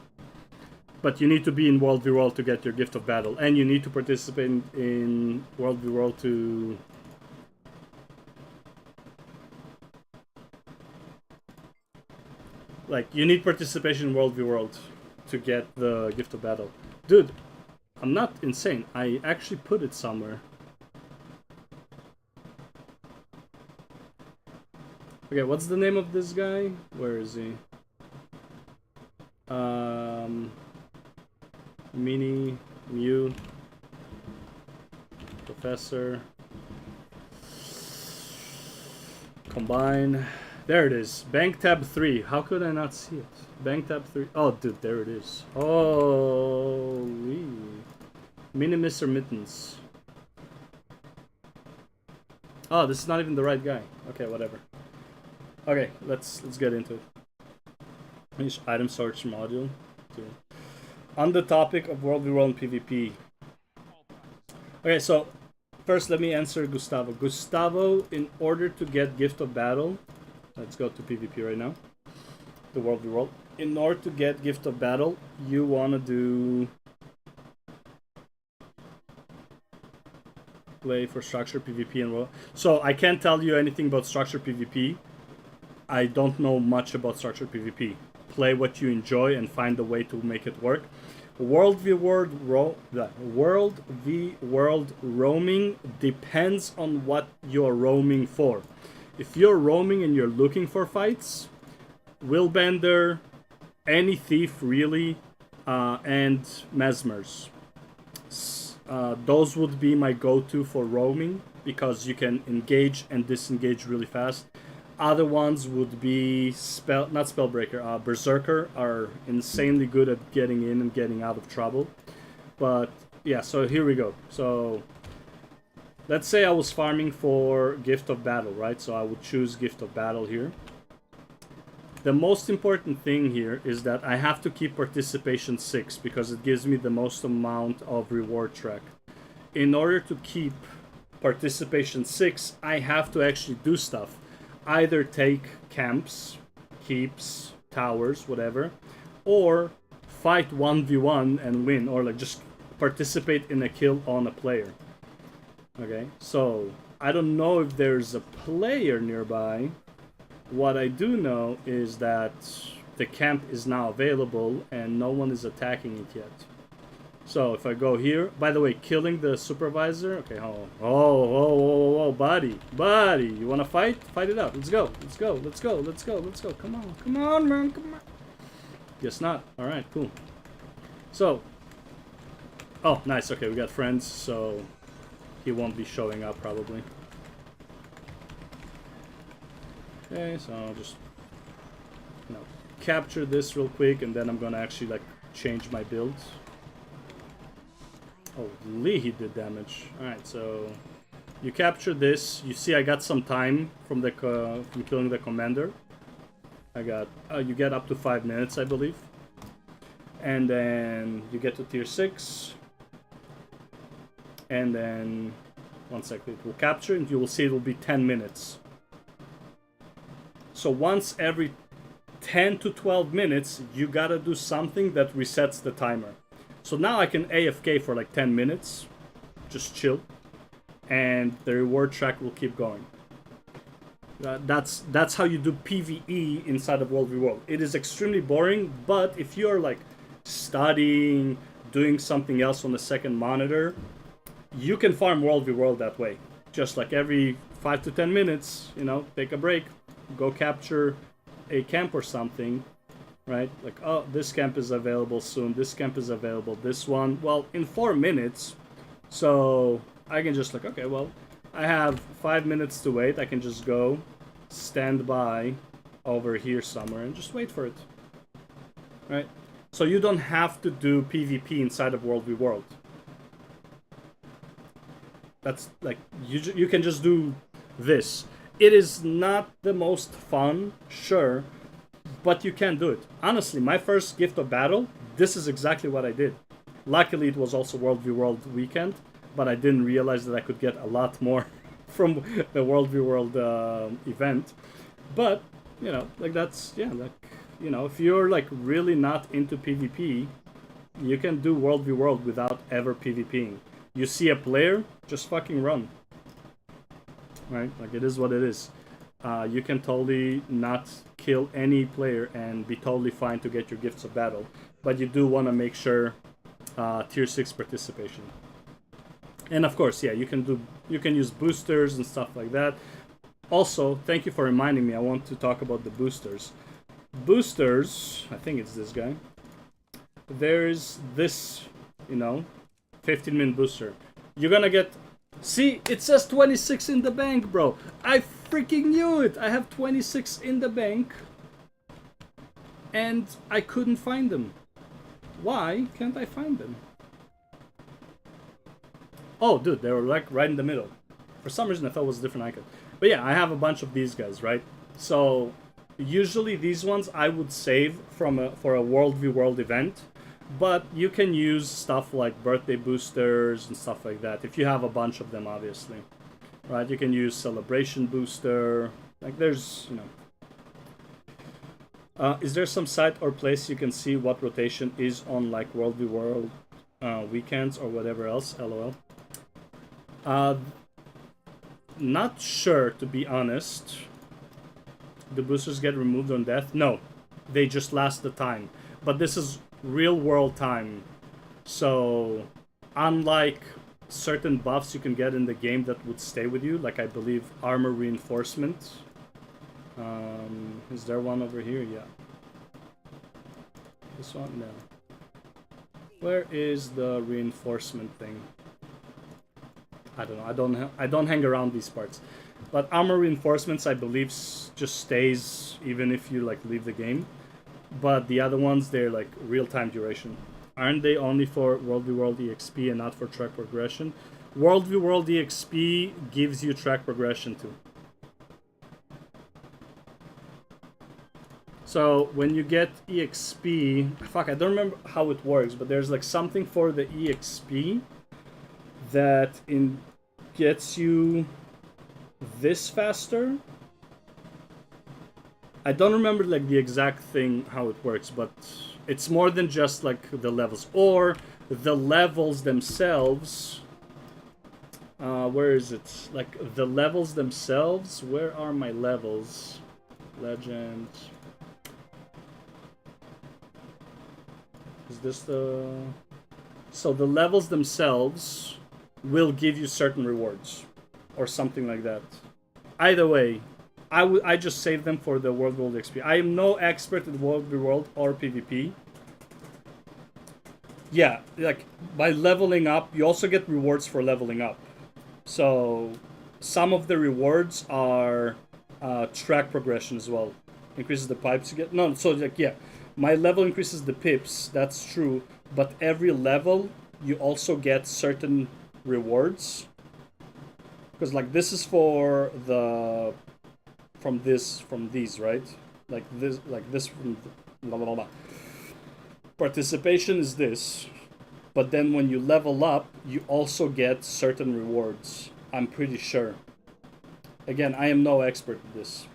But you need to be in World v World to get your Gift of Battle. And you need to participate in World v World to... Like, you need participation in World v World to get the Gift of Battle. Dude, I'm not insane. I actually put it somewhere. Okay, what's the name of this guy? Where is he? Mini, Mew, Professor, Combine. There it is. Bank tab 3. How could I not see it? Bank tab 3. Oh, dude, there it is. Holy. Mini Mr. Mittens. Oh, this is not even the right guy. Okay, whatever. Okay, let's get into it. Finish item search module. On the topic of World v World and PvP. Okay, so first let me answer Gustavo. Gustavo, in order to get Gift of Battle, let's go to PvP right now. The World v World. In order to get Gift of Battle, you wanna do play for structured PvP and World. So I can't tell you anything about structured PvP. I don't know much about structured PvP. Play what you enjoy and find a way to make it work. World v World roaming depends on what you're roaming for. If you're roaming and you're looking for fights, Willbender, any thief really, and mesmers. Those would be my go-to for roaming because you can engage and disengage really fast. Other ones would be not Spellbreaker, Berserker are insanely good at getting in and getting out of trouble. But yeah, so here we go. So let's say I was farming for Gift of Battle, right? So I would choose Gift of Battle here. The most important thing here is that I have to keep participation 6 because it gives me the most amount of reward track. In order to keep participation 6, I have to actually do stuff. Either take camps, keeps, towers, whatever, or fight 1v1 and win, or like just participate in a kill on a player. Okay, so I don't know if there's a player nearby. What I do know is that the camp is now available and no one is attacking it yet. So if I go here, by the way, killing the supervisor. Okay, hold on. Oh, buddy, you wanna fight? Fight it out. Let's go. Come on, man, come on. Guess not. All right, cool. So, oh, nice. Okay, we got friends, so he won't be showing up probably. Okay, so I'll just, capture this real quick, and then I'm gonna actually like change my build. Holy, he did damage. All right, so you capture this. You see, I got some time from the from killing the commander. I got you get up to 5 minutes, I believe, and then you get to tier 6, and then 1 second, it will capture, and you will see it will be 10 minutes. So once every 10 to 12 minutes, you gotta do something that resets the timer. So now I can AFK for like 10 minutes, just chill, and the reward track will keep going. That's how you do PvE inside of World v World. It is extremely boring, but if you're like studying, doing something else on the second monitor, you can farm World v World that way. Just like every 5 to 10 minutes, take a break, go capture a camp or something, right? Like, oh, this camp is available soon, this camp is available, this one, well, in 4 minutes. So I can just like, okay, well, I have 5 minutes to wait. I can just go stand by over here somewhere and just wait for it, right? So you don't have to do PvP inside of World v World. That's like, you can just do this. It is not the most fun, sure, but you can do it. Honestly, my first Gift of Battle, this is exactly what I did. Luckily, it was also World v World weekend, but I didn't realize that I could get a lot more from the World v World event. But, like that's, yeah, like, if you're like really not into PvP, you can do World v World without ever PvPing. You see a player, just fucking run. Right? Like, it is what it is. You can totally not kill any player and be totally fine to get your Gifts of Battle. But you do want to make sure tier 6 participation. And of course, yeah, you can use boosters and stuff like that. Also, thank you for reminding me, I want to talk about the boosters. Boosters, I think it's this guy. There's this, 15-minute booster. You're gonna get... See, it says 26 in the bank, bro. I freaking knew it. I have 26 in the bank. And I couldn't find them. Why can't I find them? Oh, dude, they were like right in the middle. For some reason, I thought it was a different icon. But yeah, I have a bunch of these guys, right? So usually these ones I would save for a World v World event. But you can use stuff like birthday boosters and stuff like that if you have a bunch of them, obviously. Right? You can use celebration booster. Like, there's, is there some site or place you can see what rotation is on like World v World weekends or whatever else? LOL. Not sure, to be honest. The boosters get removed on death? No, they just last the time. But this is real world time. So, unlike certain buffs you can get in the game that would stay with you, like I believe armor reinforcement. Is there one over here? Yeah. This one? No. Where is the reinforcement thing? I don't know. I don't hang around these parts. But armor reinforcements, I believe, just stays even if you like leave the game. But the other ones, they're like real-time duration. Aren't they only for World v World EXP and not for track progression? World v World EXP gives you track progression too. So when you get EXP, fuck, I don't remember how it works, but there's like something for the EXP that gets you this faster. I don't remember like the exact thing how it works, but it's more than just like the levels or the levels themselves. Where is it? Like the levels themselves. Where are my levels? Legend. Is this the? So the levels themselves will give you certain rewards, or something like that. Either way, I just save them for the World World XP. I am no expert in World v World or PvP. Yeah, like by leveling up, you also get rewards for leveling up. So some of the rewards are track progression as well. Increases the pipes you get. No, so like yeah, my level increases the pips. That's true, but every level you also get certain rewards. Because like this is for the from these, right? Like this from blah blah blah. Participation is this, but then when you level up, you also get certain rewards. I'm pretty sure. Again, I am no expert in this.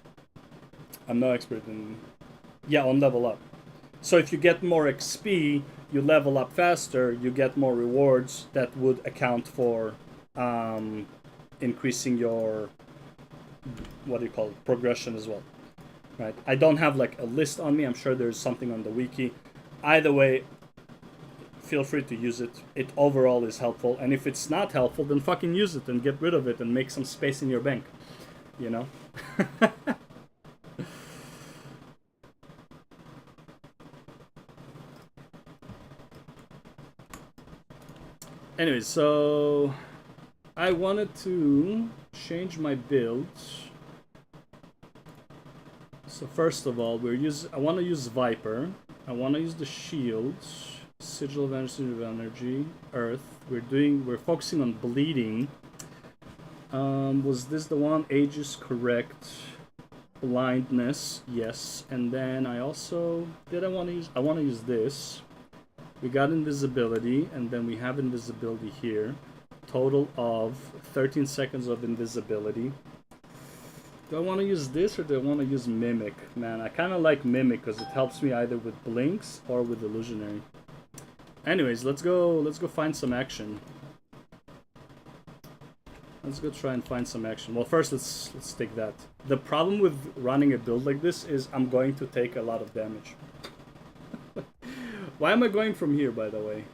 I'm no expert in on level up. So if you get more XP, you level up faster, you get more rewards that would account for increasing your progression as well, right? I don't have like a list on me. I'm sure there's something on the wiki. Either way, feel free to use it. It overall is helpful, and if it's not helpful, then fucking use it and get rid of it and make some space in your bank, you know. Anyway, so I wanted to change my build. So first of all, I want to use Viper. I want to use the shields, Sigil of Energy, Earth. We're focusing on bleeding. Was this the one? Age is correct. Blindness, yes. And then I also I want to use this. We got invisibility, and then we have invisibility here. Total of 13 seconds of invisibility. Do I want to use this or do I want to use Mimic? Man, I kind of like Mimic because it helps me either with Blinks or with Illusionary. Anyways, let's go find some action. Let's go try and find some action. Well, first let's take that. The problem with running a build like this is I'm going to take a lot of damage. Why am I going from here, by the way?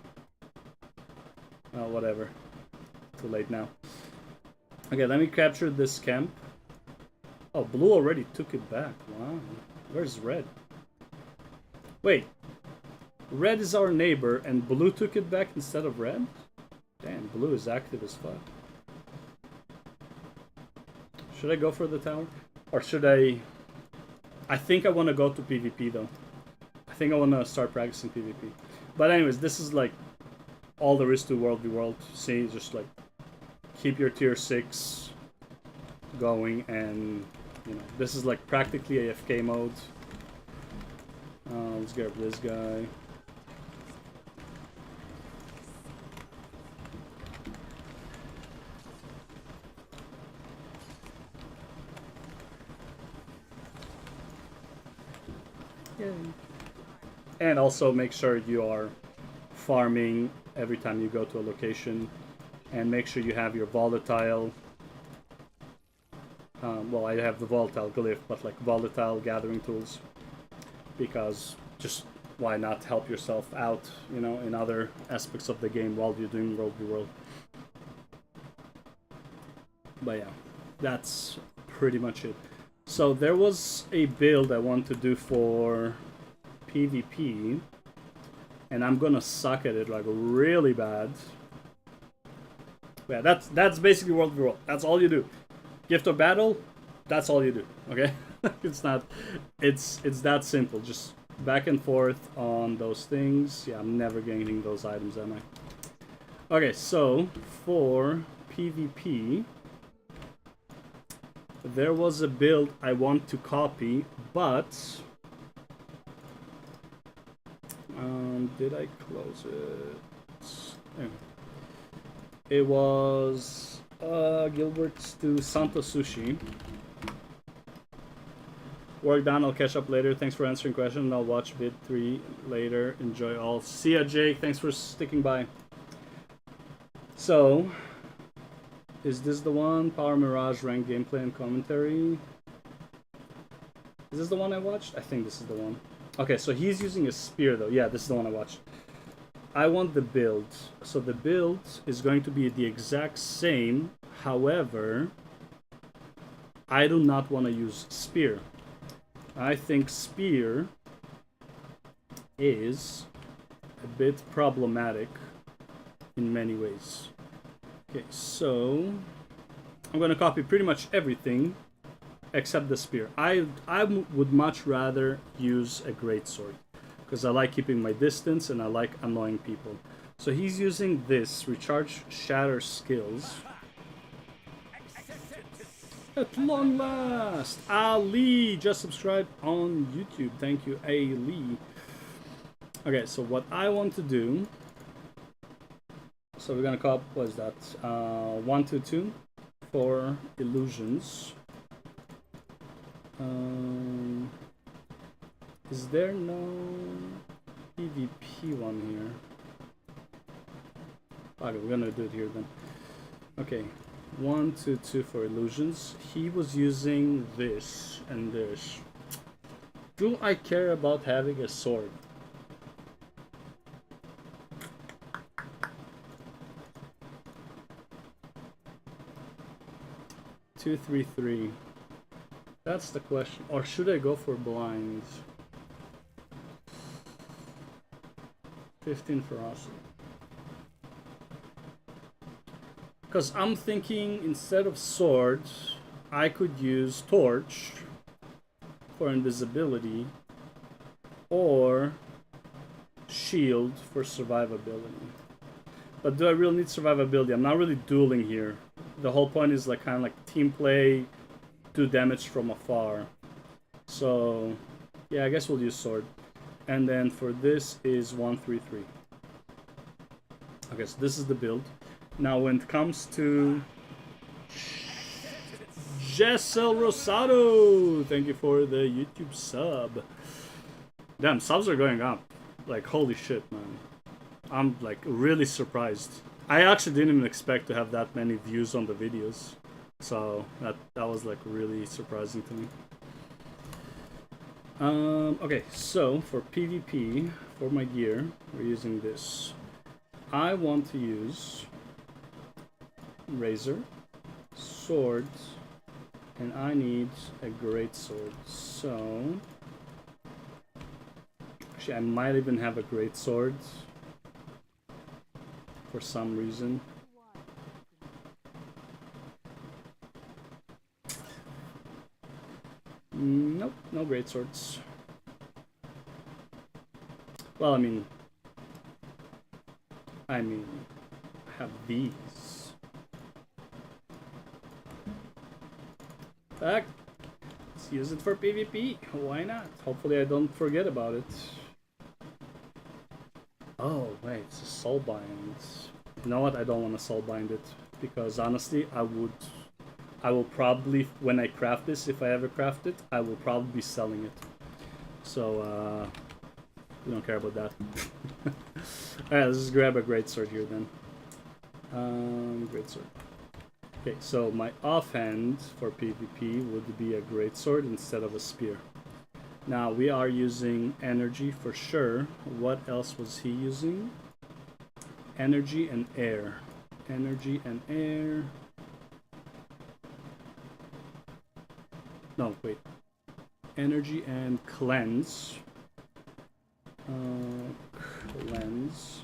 Oh, whatever. Too late now. Okay, let me capture this camp. Oh, blue already took it back. Wow. Where's red? Wait. Red is our neighbor, and blue took it back instead of red? Damn, blue is active as fuck. Should I go for the tower? Or should I... I think I want to go to PvP, though. I think I want to start practicing PvP. But anyways, this is like all there is to World v World. See, just like keep your tier 6 going, and you know, this is like practically AFK mode. Let's get this guy. Yay. And also make sure you are farming every time you go to a location, and make sure you have your volatile. Well, I have the volatile glyph, but like volatile gathering tools, because just why not help yourself out, you know, in other aspects of the game while you're doing World v World. But yeah, that's pretty much it. So there was a build I want to do for PvP, and I'm gonna suck at it like really bad. Yeah, that's basically World v World. That's all you do. Gift of Battle, that's all you do. Okay, it's that simple. Just back and forth on those things. Yeah, I'm never gaining those items, am I? Okay, so for PvP, there was a build I want to copy, but did I close it? Anyway. It was Gilbert's to Santo Sushi. Work done, I'll catch up later. Thanks for answering questions. I'll watch vid 3 later. Enjoy all. See ya, Jake. Thanks for sticking by. So, is this the one? Power Mirage ranked gameplay and commentary. Is this the one I watched? I think this is the one. Okay, so he's using a spear though. Yeah, this is the one I watched. I want the build. So the build is going to be the exact same. However, I do not want to use spear. I think spear is a bit problematic in many ways. Okay, so I'm going to copy pretty much everything except the spear. I would much rather use a greatsword because I like keeping my distance and I like annoying people. So he's using this recharge shatter skills. At long last, Ali just subscribed on YouTube. Thank you, Ali. Okay, so what I want to do. So we're gonna copy. What is that? 1, 2, 2 for illusions. Is there no PvP one here? Okay, we're gonna do it here then. Okay, 1, 2, 2 for illusions. He was using this and this. Do I care about having a sword? Two, 3, 3. That's the question. Or should I go for blinds? 15 ferocity. Because I'm thinking instead of sword, I could use torch for invisibility or shield for survivability. But do I really need survivability? I'm not really dueling here. The whole point is like kind of like team play, do damage from afar. So yeah, I guess we'll use sword. And then for this is 1, 3, 3. Okay, so this is the build. Now when it comes to Jessel Rosado, thank you for the YouTube sub. Damn, subs are going up. Like holy shit, man. I'm like really surprised. I actually didn't even expect to have that many views on the videos. So that was like really surprising to me. Okay, so for PvP, for my gear, we're using this. I want to use razor, swords, and I need a great sword. So actually I might even have a great sword for some reason. Nope, no great swords. Well, I mean I have these. Let's use it for PvP. Why not? Hopefully I don't forget about it. Oh wait, it's a soulbind. You know what? I don't want to soulbind it because honestly, I will probably, when I craft this, if I ever craft it, I will probably be selling it. So we don't care about that. Alright, let's just grab a greatsword here then. Greatsword. Okay, so my offhand for PvP would be a greatsword instead of a spear. Now we are using energy for sure. What else was he using? Energy and air. Energy and air. No, wait. Energy and cleanse. Lens.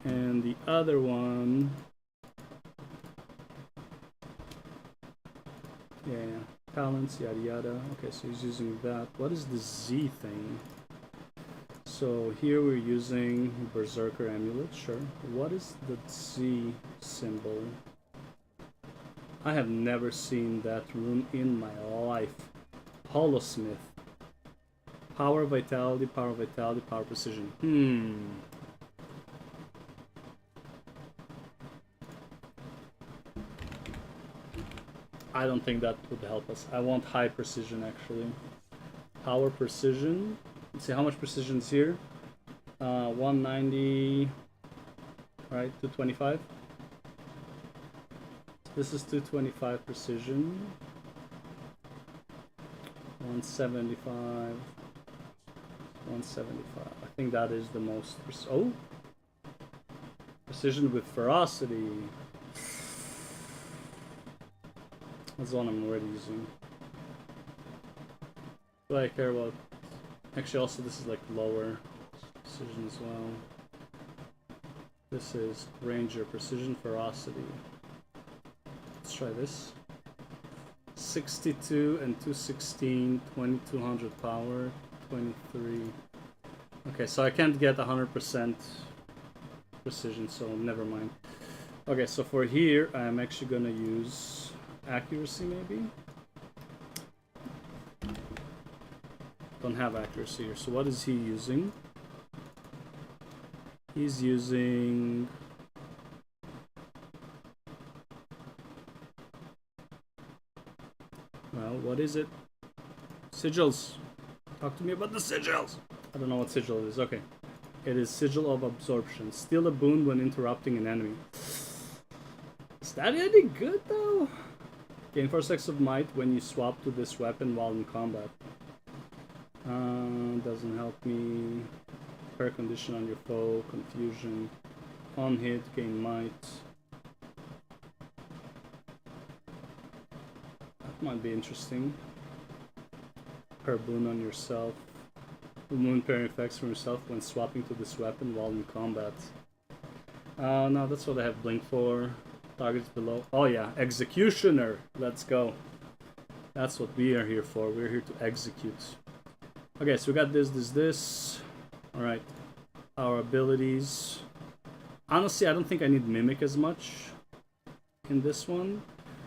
And the other one, yeah, talents, yada yada. Okay, so he's using that. What is the Z thing? So here we're using Berserker Amulet, sure. What is the Z symbol? I have never seen that rune in my life. Holosmith. Power, vitality, power, vitality, power, precision. I don't think that would help us. I want high precision, actually. Power, precision. Let's see how much precision is here. 190. Right, 225. This is 225 precision. 175. 175. I think that is the most. Oh! Precision with ferocity. That's the one I'm already using. What I care about. Actually, also, this is like lower precision as well. This is Ranger, precision, ferocity. Let's try this. 62 and 216, 2200 power, 23. Okay, so I can't get 100% precision, so never mind. Okay, so for here, I'm actually gonna use accuracy maybe. Don't have accuracy here, so what is he using? He's using... Well, what is it? Sigils. Talk to me about the sigils. I don't know what sigil is. Okay. It is Sigil of Absorption. Steal a boon when interrupting an enemy. Is that any good though? Gain 4 stacks of might when you swap to this weapon while in combat. Doesn't help me. Fair condition on your foe. Confusion. On hit, gain might. That might be interesting. Per boon on yourself. Remove pairing effects from yourself when swapping to this weapon while in combat. No, that's what I have blink for. Targets below. Oh yeah, Executioner. Let's go. That's what we are here for. We're here to execute. Okay, so we got this. Alright. Our abilities. Honestly, I don't think I need Mimic as much in this one.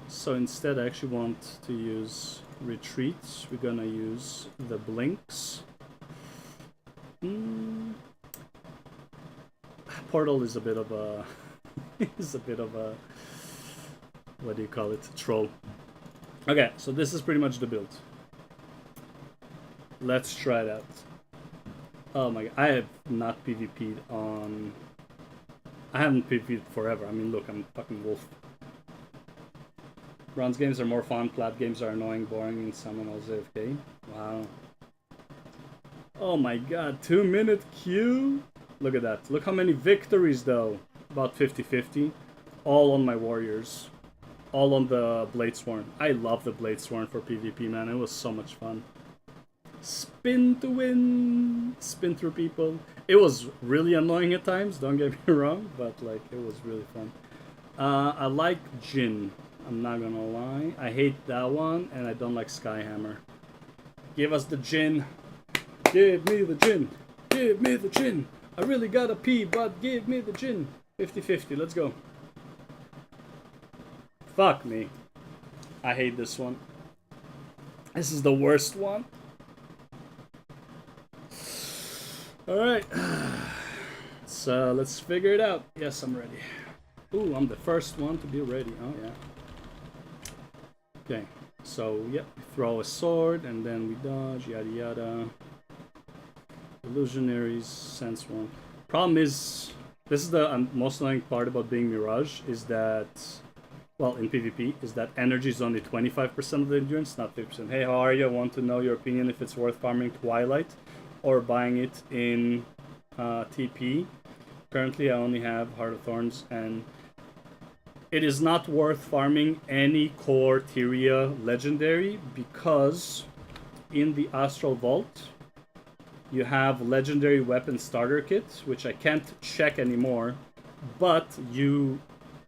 So instead, I actually want to use Retreat. We're gonna use the Blinks. Portal is a bit of a... what do you call it? Troll. Okay, so this is pretty much the build. Let's try it out. Oh my god, I have not PvP'd on... I haven't PvP'd forever. I mean, look, I'm fucking wolf. Bronze games are more fun, plat games are annoying, boring, and summon all AFK. Wow. Oh my god, 2-minute queue? Look at that. Look how many victories though. About 50-50. All on my warriors. All on the Bladesworn. I love the Bladesworn for PvP, man. It was so much fun. Spin to win. Spin through people. It was really annoying at times, don't get me wrong, but like it was really fun. I like Jin. I'm not gonna lie. I hate that one, and I don't like Skyhammer. Give us the Jin. Give me the Jin. Give me the Jin. I really gotta pee, but give me the Jin. 50-50, let's go. Fuck me. I hate this one. This is the worst one. Alright. So let's figure it out. Yes, I'm ready. Ooh, I'm the first one to be ready. Oh, yeah. Okay. So, yep. Throw a sword, and then we dodge, yada yada. Illusionaries, sense one. Problem is, this is the most annoying part about being Mirage, is that, well, in PvP, is that energy is only 25% of the endurance, not 50%. Hey, how are you? I want to know your opinion if it's worth farming Twilight or buying it in TP. Currently, I only have Heart of Thorns, and it is not worth farming any core Tyria legendary because in the Astral Vault, you have legendary weapon starter kit, which I can't check anymore, but you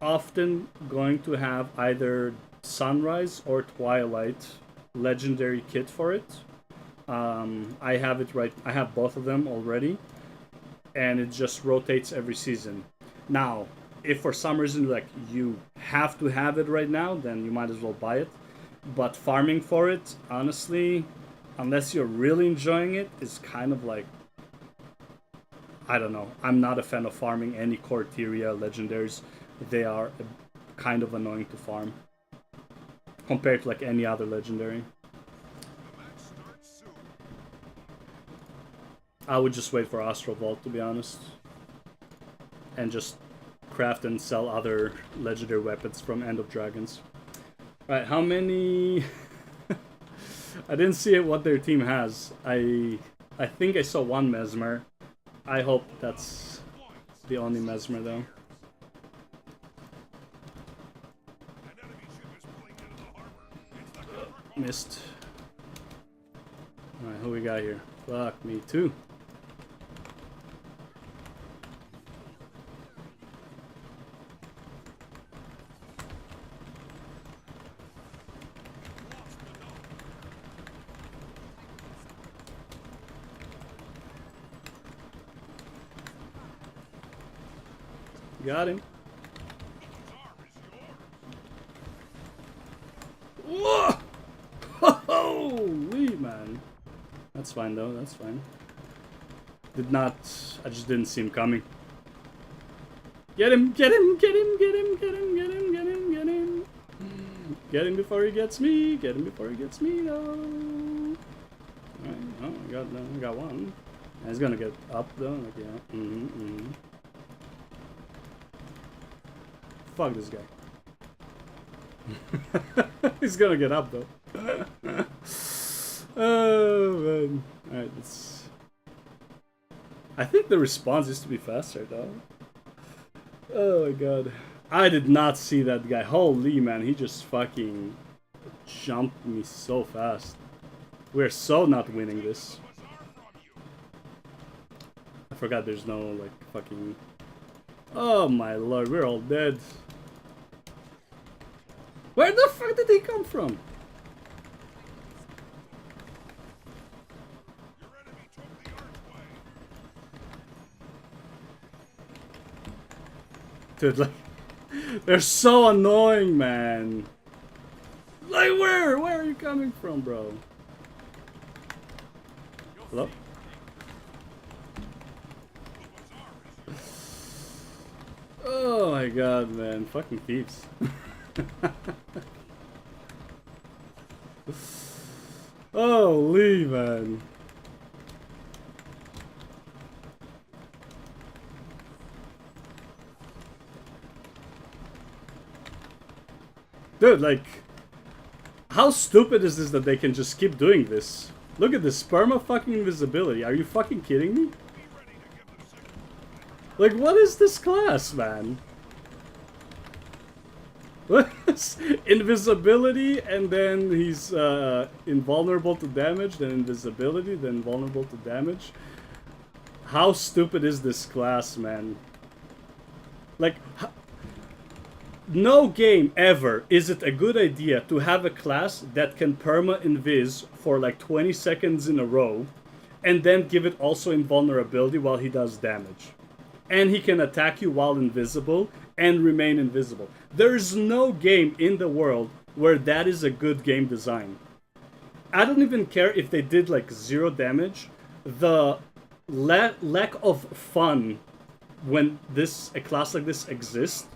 often going to have either sunrise or twilight legendary kit for it. I have it right. I have both of them already, and it just rotates every season. Now, if for some reason like you have to have it right now, then you might as well buy it. But farming for it, honestly, unless you're really enjoying it, is kind of like, I don't know. I'm not a fan of farming any Corteria legendaries. They are kind of annoying to farm compared to like any other legendary. I would just wait for Astral Vault, to be honest, and just craft and sell other legendary weapons from End of Dragons. Right, how many? I didn't see it what their team has. I think I saw one Mesmer. I hope that's the only Mesmer though. Missed. Alright, who we got here? Fuck me too. Got him. Whoa! Holy man. That's fine though, that's fine. Did not... I just didn't see him coming. Get him! Get him! Get him! Get him! Get him! Get him! Get him! Get him! Get him before he gets me! Get him before he gets me though! Alright, oh, I got one. He's gonna get up though, like, yeah. Fuck this guy. He's gonna get up though. Oh man. Alright, let's... I think the response used to be faster though. Oh my god. I did not see that guy. Holy man, he just fucking jumped me so fast. We're so not winning this. I forgot there's no like fucking... Oh my lord, we're all dead. Where the fuck did he come from? Dude, like, they're so annoying, man. Like, where are you coming from, bro? Hello? Oh my god, man. Fucking thieves. Holy man. Dude, like, how stupid is this that they can just keep doing this? Look at this, perma fucking invisibility. Are you fucking kidding me? Like, what is this class, man? What is invisibility, and then he's invulnerable to damage, then invisibility, then vulnerable to damage. How stupid is this class, man? Like, no game ever is it a good idea to have a class that can perma-invis for like 20 seconds in a row, and then give it also invulnerability while he does damage. And he can attack you while invisible and remain invisible. There's no game in the world where that is a good game design. I don't even care if they did like 0 damage. The lack of fun when a class like this exists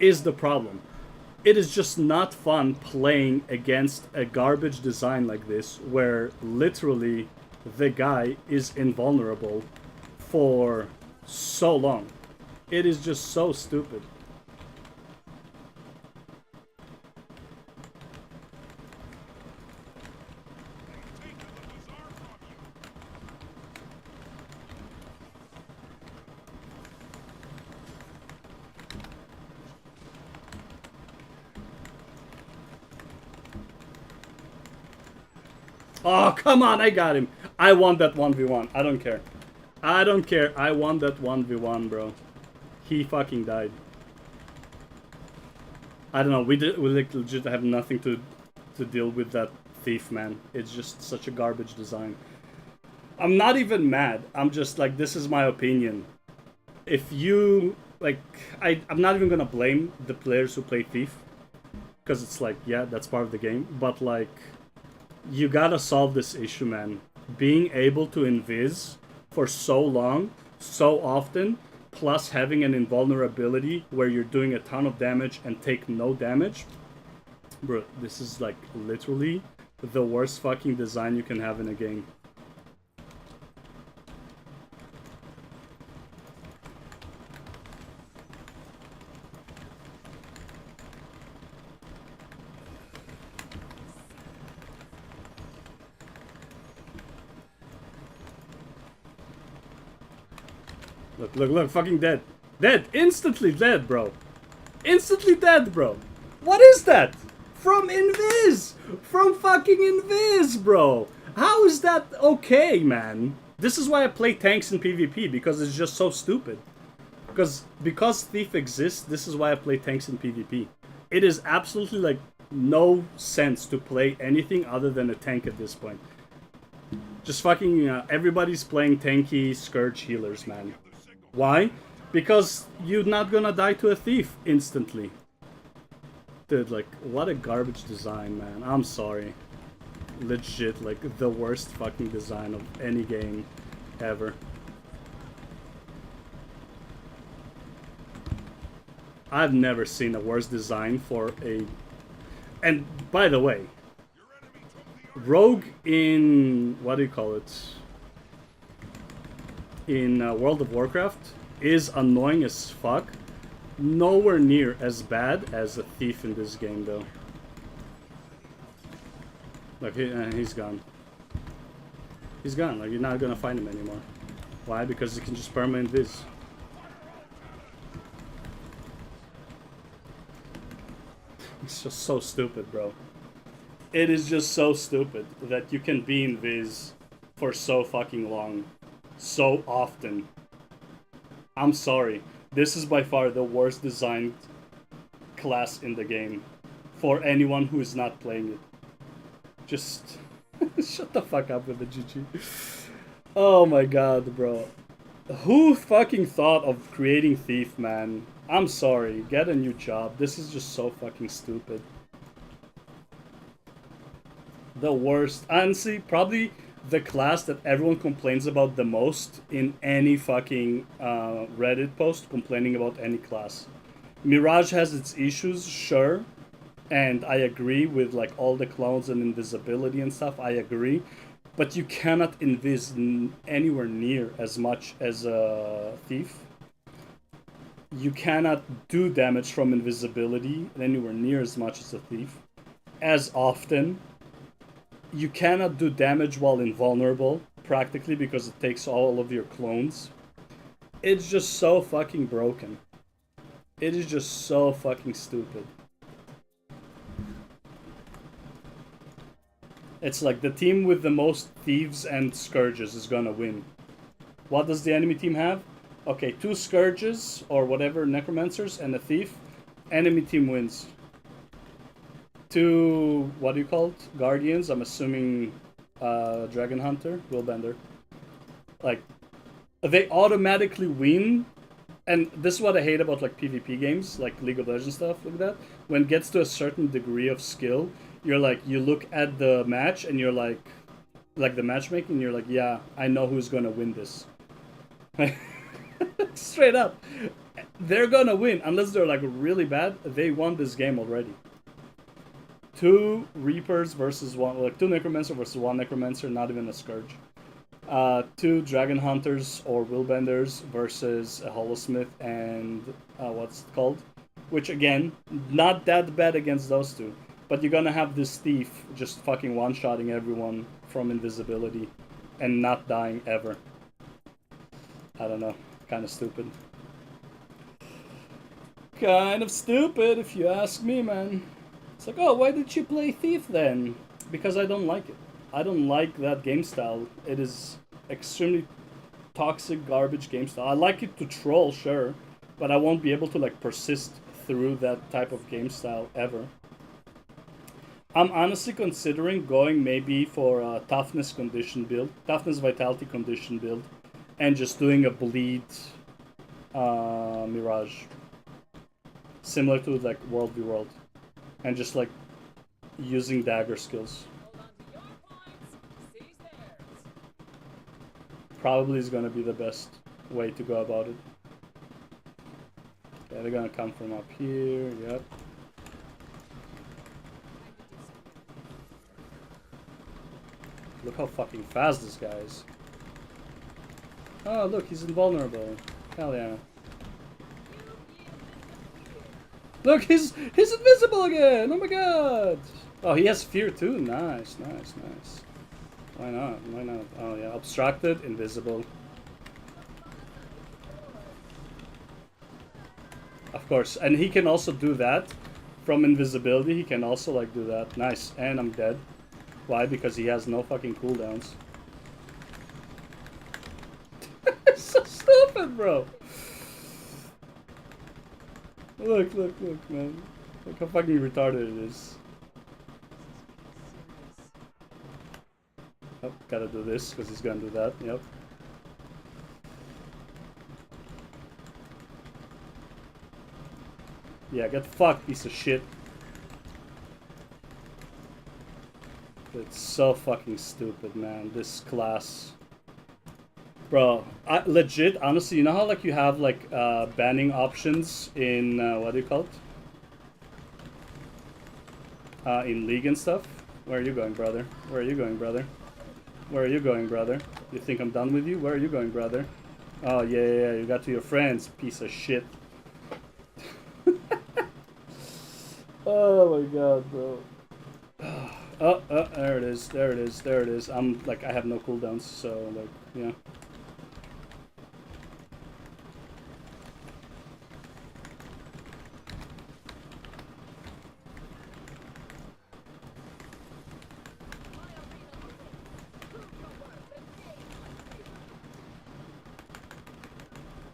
is the problem. It is just not fun playing against a garbage design like this, where literally the guy is invulnerable for so long. It is just so stupid. Oh, come on, I got him. I won that 1v1. I don't care. I don't care. I won that 1v1, bro. He fucking died. I don't know. We like legit have nothing to deal with that thief, man. It's just such a garbage design. I'm not even mad. I'm just like, this is my opinion. If you like, I'm not even gonna blame the players who play thief, because it's like, yeah, that's part of the game. But like, you gotta solve this issue, man. Being able to invis for so long, so often, plus having an invulnerability where you're doing a ton of damage and take no damage. Bro, this is like literally the worst fucking design you can have in a game. Look, look, look, fucking dead. Dead! Instantly dead, bro. Instantly dead, bro. What is that? From Invis! From fucking Invis, bro! How is that okay, man? This is why I play tanks in PvP, because it's just so stupid. Because Thief exists, this is why I play tanks in PvP. It is absolutely, like, no sense to play anything other than a tank at this point. Just fucking, everybody's playing tanky Scourge healers, man. Why? Because you're not gonna die to a thief instantly. Dude, like, what a garbage design, man. I'm sorry. Legit, like, the worst fucking design of any game ever. I've never seen a worse design for a... And, by the way, Rogue in... what do you call it? In World of Warcraft is annoying as fuck. Nowhere near as bad as a thief in this game, though. Look, he's gone. He's gone. Like, you're not gonna find him anymore. Why? Because you can just permanent this. It's just so stupid, bro. It is just so stupid that you can be in Viz for so fucking long. So often. I'm sorry. This is by far the worst designed class in the game. For anyone who is not playing it. Just... shut the fuck up with the GG. Oh my god, bro. Who fucking thought of creating Thief, man? I'm sorry. Get a new job. This is just so fucking stupid. The worst. Honestly, probably the class that everyone complains about the most in any fucking Reddit post complaining about any class. Mirage has its issues, sure. And I agree with like all the clones and invisibility and stuff, I agree. But you cannot invis anywhere near as much as a thief. You cannot do damage from invisibility anywhere near as much as a thief. As often. You cannot do damage while invulnerable, practically, because it takes all of your clones. It's just so fucking broken. It is just so fucking stupid. It's like the team with the most thieves and scourges is gonna win. What does the enemy team have? Okay, 2 scourges, or whatever, necromancers, and a thief. Enemy team wins. 2, what do you call it? Guardians, I'm assuming Dragon Hunter, Willbender. Like, they automatically win. And this is what I hate about like PvP games, like League of Legends stuff like that. When it gets to a certain degree of skill, you're like, you look at the match and you're like the matchmaking, you're like, yeah, I know who's gonna win this. Straight up. They're gonna win, unless they're like really bad, they won this game already. 2 Reapers versus 1, like 2 Necromancer versus 1 Necromancer, not even a Scourge. 2 Dragon Hunters or Willbenders versus a Holosmith and what's it called? Which again, not that bad against those 2. But you're gonna have this thief just fucking one-shotting everyone from invisibility and not dying ever. I don't know. Kind of stupid. Kind of stupid if you ask me, man. It's like, oh, why did you play Thief then? Because I don't like it. I don't like that game style. It is extremely toxic, garbage game style. I like it to troll, sure, but I won't be able to like persist through that type of game style ever. I'm honestly considering going maybe for a toughness condition build, toughness vitality condition build, and just doing a bleed mirage, similar to like World v World, and just like using dagger skills. Probably is gonna be the best way to go about it. Yeah, they're gonna come from up here. Yep. Look how fucking fast this guy is. Oh, look, he's invulnerable. Hell yeah. Look, he's invisible again! Oh my god! Oh, he has fear too. Nice, nice, nice. Why not? Why not? Oh yeah, obstructed, invisible. Of course, and he can also do that. From invisibility, he can also like do that. Nice, and I'm dead. Why? Because he has no fucking cooldowns. It's so stupid, bro! Look, look, look, man. Look how fucking retarded it is. Oh, gotta do this, because he's gonna do that, yep. Yeah, get fucked, piece of shit. It's so fucking stupid, man. This class. Bro, legit, honestly, you know how like you have like banning options in, what do you call it? In League and stuff? Where are you going, brother? Where are you going, brother? Where are you going, brother? You think I'm done with you? Where are you going, brother? Oh, yeah, yeah, yeah, you got to your friends, piece of shit. Oh my god, bro. Oh, there it is, there it is, there it is. I'm, like, I have no cooldowns, so, like, yeah.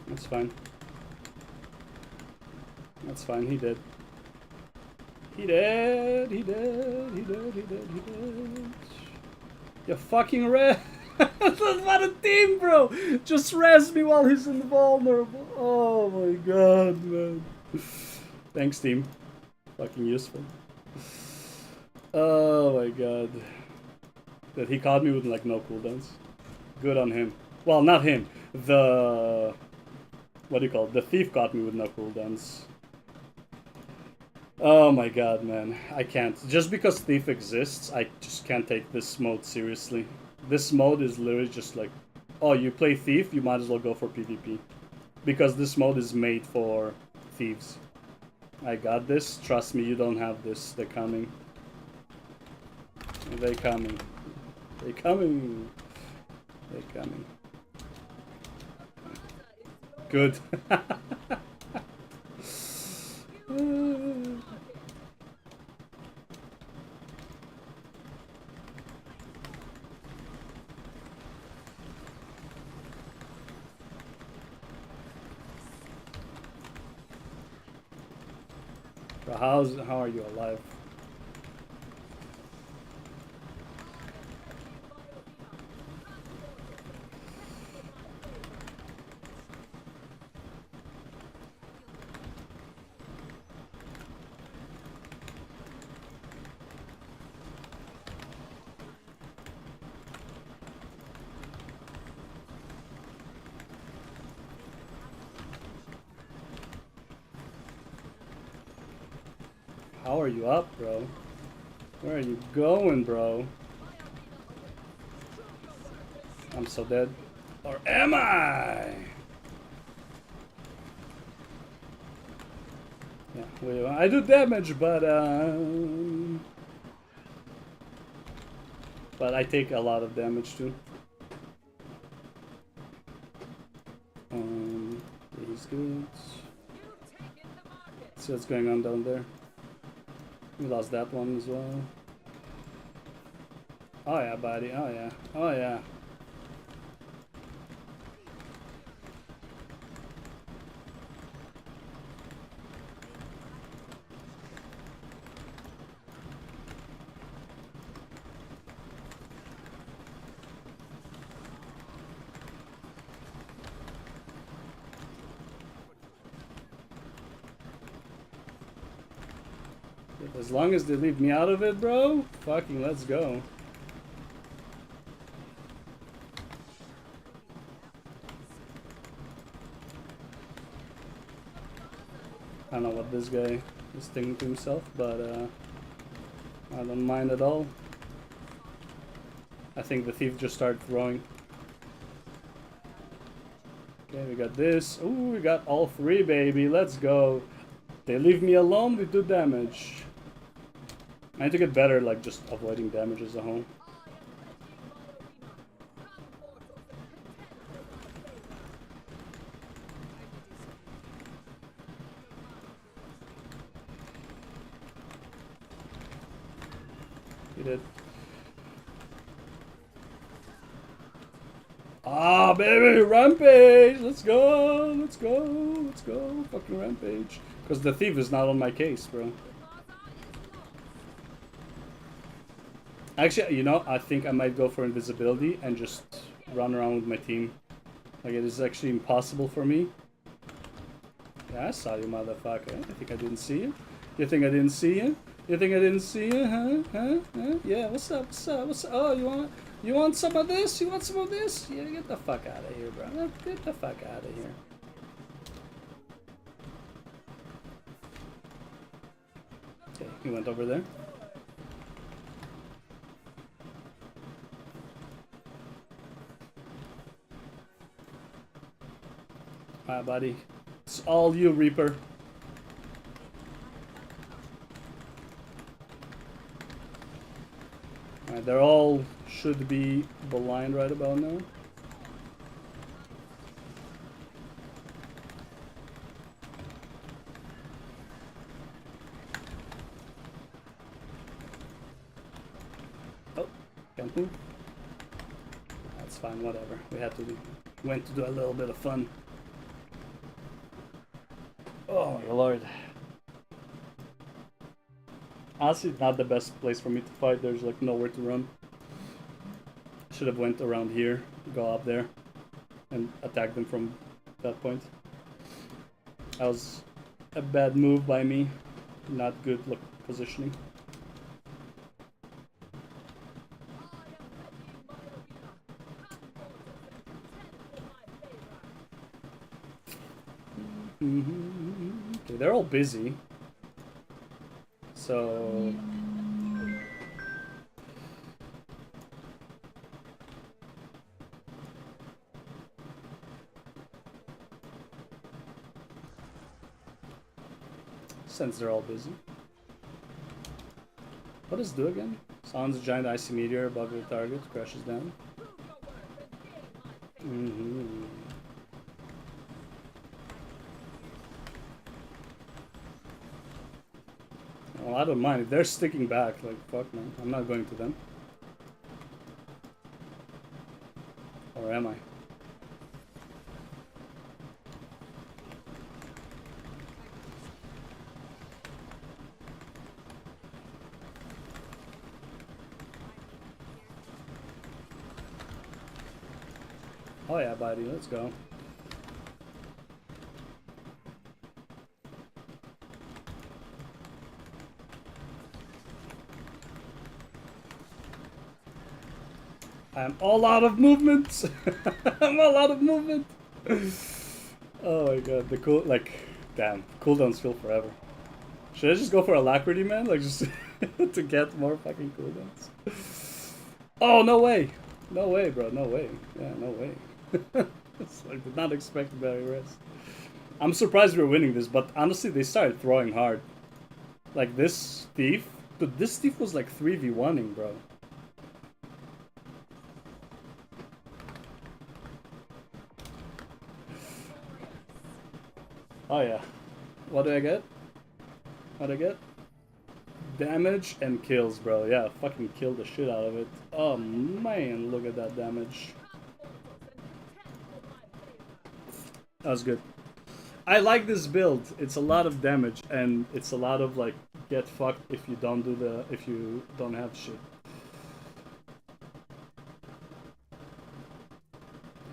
That's fine. That's fine, he did. He did, he did, he did, he did, he did. You fucking res. That's not a team, bro! Just res me while he's invulnerable. Oh my god, man. Thanks, team. Fucking useful. Oh my god. That he caught me with like no cooldowns. Good on him. Well, not him. The... What do you call it? The thief caught me with no cooldowns. Oh my god, man. I can't. Just because Thief exists, I just can't take this mode seriously. This mode is literally just like, oh, you play Thief, you might as well go for PvP. Because this mode is made for thieves. I got this. Trust me, you don't have this. They're coming. They're coming. They're coming. They're coming. Good. How are you alive? How are you up, bro? Where are you going, bro? I'm so dead. Or am I? Yeah, well, I do damage, but I take a lot of damage too. He's good. Let's see what's going on down there. We lost that one as well. Oh yeah, buddy. Oh yeah. Oh yeah. As long as they leave me out of it, bro, fucking let's go. I don't know what this guy is thinking to himself, but I don't mind at all. I think the thief just started throwing. Okay, we got this. Ooh, we got all three, baby. Let's go. They leave me alone, we do damage. I need to get better, like, just avoiding damage as a whole. He did. Ah, baby, rampage! Let's go! Let's go! Let's go! Fucking rampage. Because the thief is not on my case, bro. Actually, you know, I think I might go for invisibility and just run around with my team. Like, it is actually impossible for me. Yeah, I saw you, motherfucker. I think I didn't see you. You think I didn't see you? You think I didn't see you? Huh? Yeah, what's up? What's up? What's up? Oh, you want some of this? You want some of this? Yeah, get the fuck out of here, bro. Get the fuck out of here. Okay, he went over there. Alright, buddy. It's all you, Reaper. Alright, they're all should be blind right about now. Oh, can't move. That's fine, whatever. Went to do a little bit of fun. Oh my lord. Honestly, not the best place for me to fight. There's like nowhere to run. Should have went around here, go up there, and attack them from that point. That was a bad move by me. Not good positioning. Okay, they're all busy. So... since they're all busy. What does it do again? Sounds a giant icy meteor above your target, crashes down. Well, I don't mind. If they're sticking back, like, fuck man. I'm not going to them. Or am I? Oh yeah, buddy, let's go. I'm all out of movement. I'm all out of movement. Oh my god, the cool, like, damn, cooldowns feel forever. Should I just go for alacrity, man? Like, just to get more fucking cooldowns? Oh, no way. No way, bro, no way. Yeah, no way. It's like, did not expect better rest. I'm surprised we're winning this, but honestly, they started throwing hard. Like, this thief, dude, this thief was like 3v1ing, bro. Oh yeah. What do I get? What do I get? Damage and kills, bro. Yeah, fucking kill the shit out of it. Oh man, look at that damage. That was good. I like this build. It's a lot of damage and it's a lot of like get fucked if you don't do the if you don't have shit.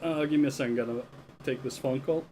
Give me a second. Gotta take this phone call.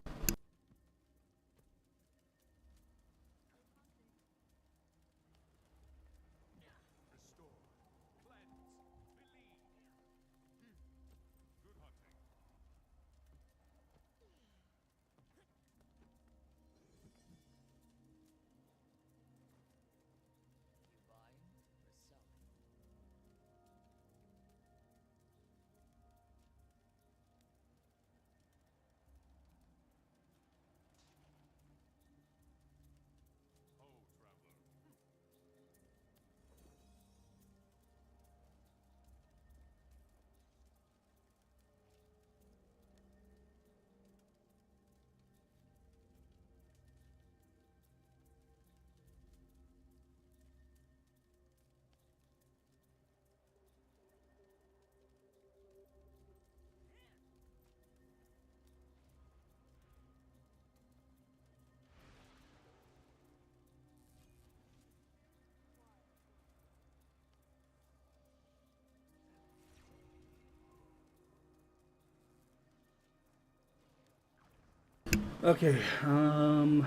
Okay, I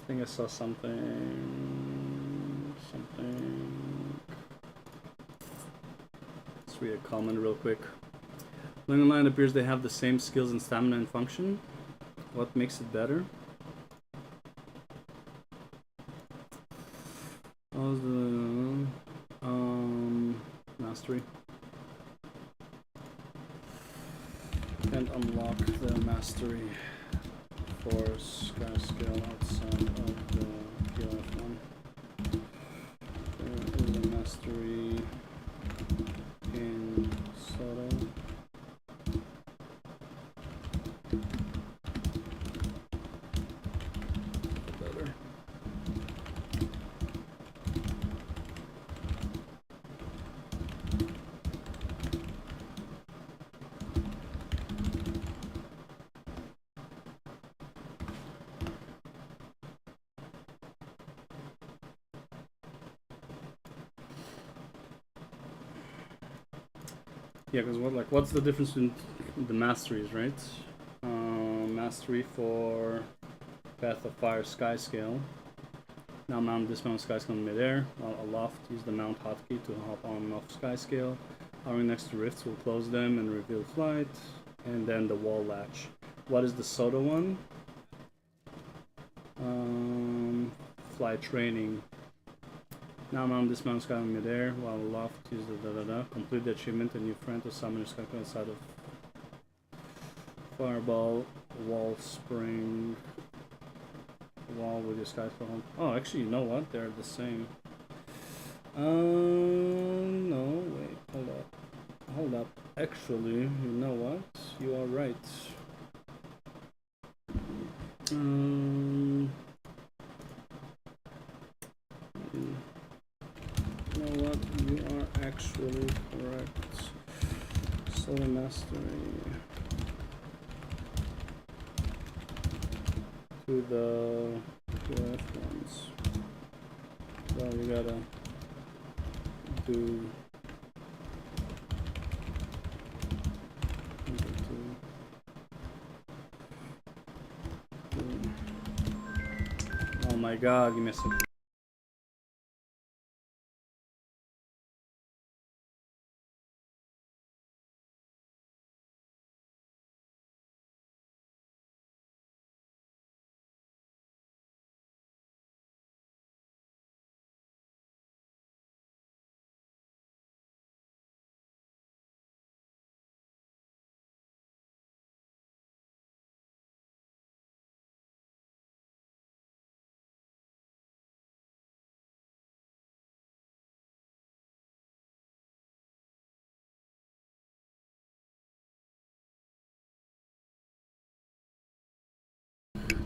think I saw something. Let's read a comment real quick. Ling and Lion appears they have the same skills and stamina and function. What makes it better? How's the mastery? Can't unlock the mastery for sky scale outside of the PLF one. There is a mastery in Soto. Better. Yeah, because what's the difference in the masteries, right? Mastery for Path of Fire Sky Scale. Now mount, dismount Sky Scale in midair. While aloft, use the mount hotkey to hop on and off Sky Scale. Hovering next to rifts will close them and reveal flight. And then the wall latch. What is the Soda one? Flight training. Now mount, dismount Sky in midair. While aloft, use the Complete the achievement and new friend to summon your Sky Scale outside of Fireball, Wall Spring, Wall with your Sky Scale. Oh, actually, you know what? They're the same. No, wait, hold up. Actually, you know what? You are right. You know what? You are actually correct. Solar Mastery. To the left ones. Well, you gotta do oh my god, give me a second.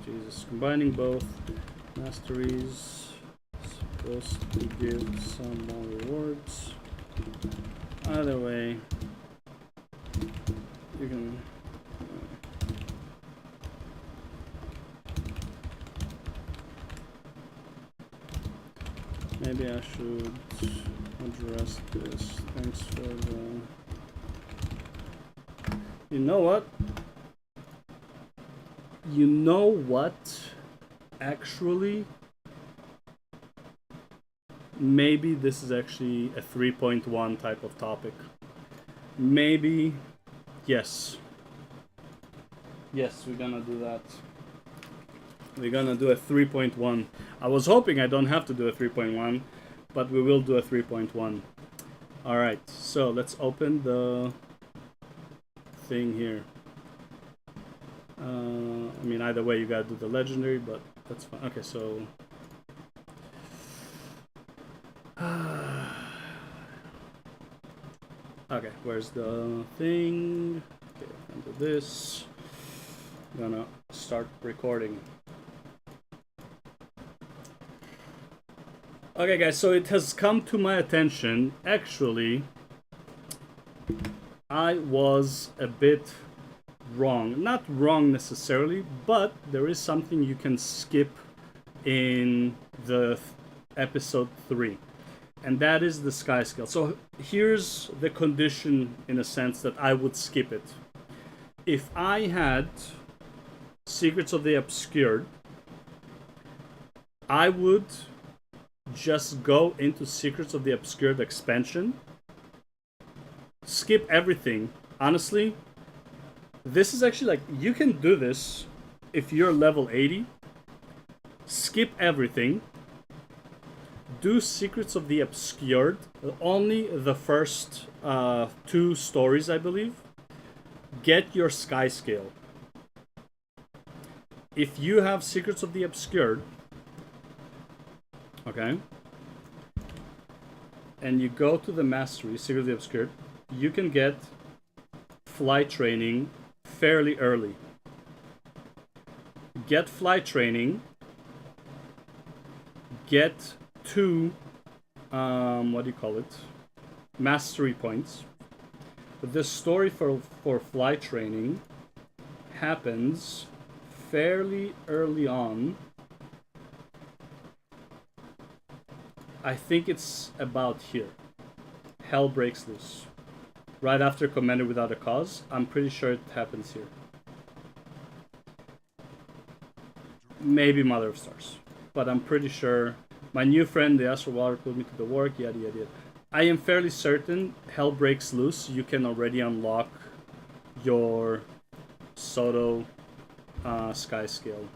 Jesus, combining both masteries, supposed to give some more rewards. Either way, you can. Maybe I should address this. Thanks for the. You know what? You know what? Actually, maybe this is actually a 3.1 type of topic. Maybe, yes. Yes, we're gonna do that. We're gonna do a 3.1. I was hoping I don't have to do a 3.1, but we will do a 3.1. Alright, so let's open the thing here. I mean, either way, you gotta do the legendary, but that's fine. Okay, so. Okay, where's the thing? Okay, I'm gonna do this. I'm gonna start recording. Okay, guys, so it has come to my attention. Actually, I was a bit wrong. Not wrong necessarily, but there is something you can skip in the episode 3. And that is the sky scale. So here's the condition, in a sense, that I would skip it. If I had Secrets of the Obscured, I would just go into Secrets of the Obscured expansion, skip everything. Honestly, this is actually like, you can do this if you're level 80. Skip everything. Do Secrets of the Obscured, only the first 2 stories, I believe. Get your sky scale. If you have Secrets of the Obscured, okay, and you go to the masteries, Secrets of the Obscured, you can get flight training fairly early. Get flight training. Get 2, what do you call it? Mastery points. But this story for flight training happens fairly early on. I think it's about here. Hell breaks loose. Right after Commander Without a Cause. I'm pretty sure it happens here. Maybe Mother of Stars. But I'm pretty sure. My new friend, the Astral Water, put me to the work, yada yada yada. I am fairly certain Hell Breaks Loose, you can already unlock your Soto sky scale.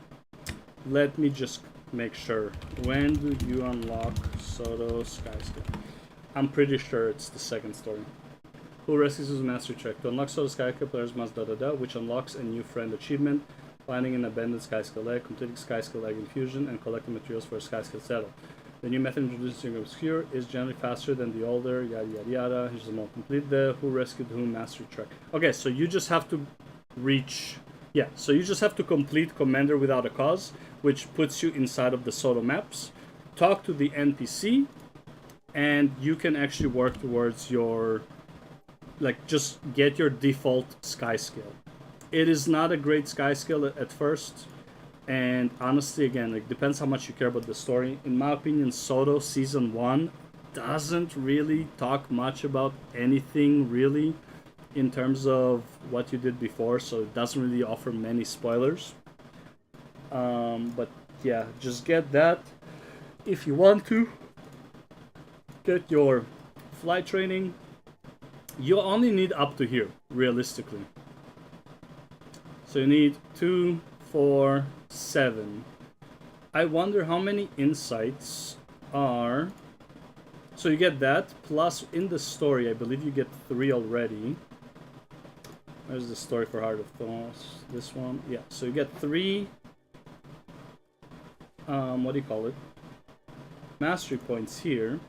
Let me just make sure. When do you unlock Soto sky scale? I'm pretty sure it's the second story. Who rescues his mastery check? To unlock Soto sky scale, players must which unlocks a new friend achievement. Finding an abandoned sky scale egg, completing sky scale egg infusion, and collecting materials for a sky scale saddle. The new method introducing Obscure is generally faster than the older, yada yada yada. Here's the more complete the Who Rescued Whom mastery track. Okay, so you just have to reach. Yeah, so you just have to complete Commander Without a Cause, which puts you inside of the Soto maps. Talk to the NPC, and you can actually work towards your. Like, just get your default sky scale. It is not a great sky scale at first, and honestly, again, it depends how much you care about the story. In my opinion, Soto Season 1 doesn't really talk much about anything, really, in terms of what you did before, so it doesn't really offer many spoilers. But yeah, just get that. If you want to, get your flight training. You only need up to here, realistically. So you need 2, 4, 7. I wonder how many insights are. So you get that, plus in the story, I believe you get 3 already. Where's the story for Heart of Thorns? This one? Yeah, so you get 3. What do you call it? Mastery points here.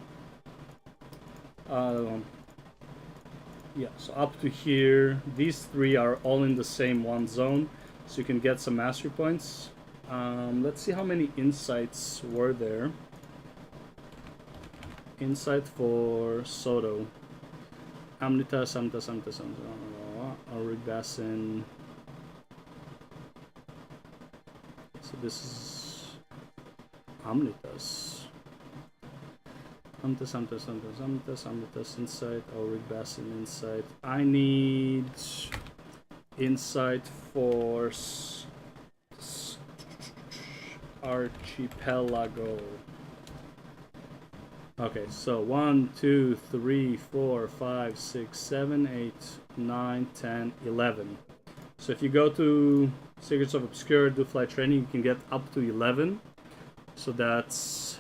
Yeah, so up to here, these 3 are all in the same one zone, so you can get some mastery points. Let's see how many insights were there. Insight for Soto. Amnitas, Auric Basin. So this is Amnitas. Amnitas, Insight, Auric Basin, Insight. I need Insight for Archipelago. Okay, so 1, 2, 3, 4, 5, 6, 7, 8, 9, 10, 11. So if you go to Secrets of Obscure, do flight training, you can get up to 11. So that's,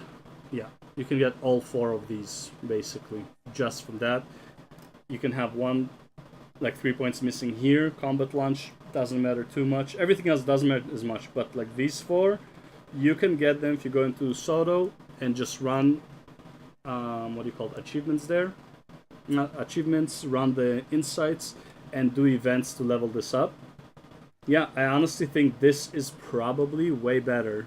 yeah, you can get all 4 of these, basically, just from that. You can have one, like 3 points missing here. Combat launch doesn't matter too much. Everything else doesn't matter as much, but like these 4, you can get them if you go into Soto and just run, what do you call it, achievements there? Not achievements, run the insights, and do events to level this up. Yeah, I honestly think this is probably way better.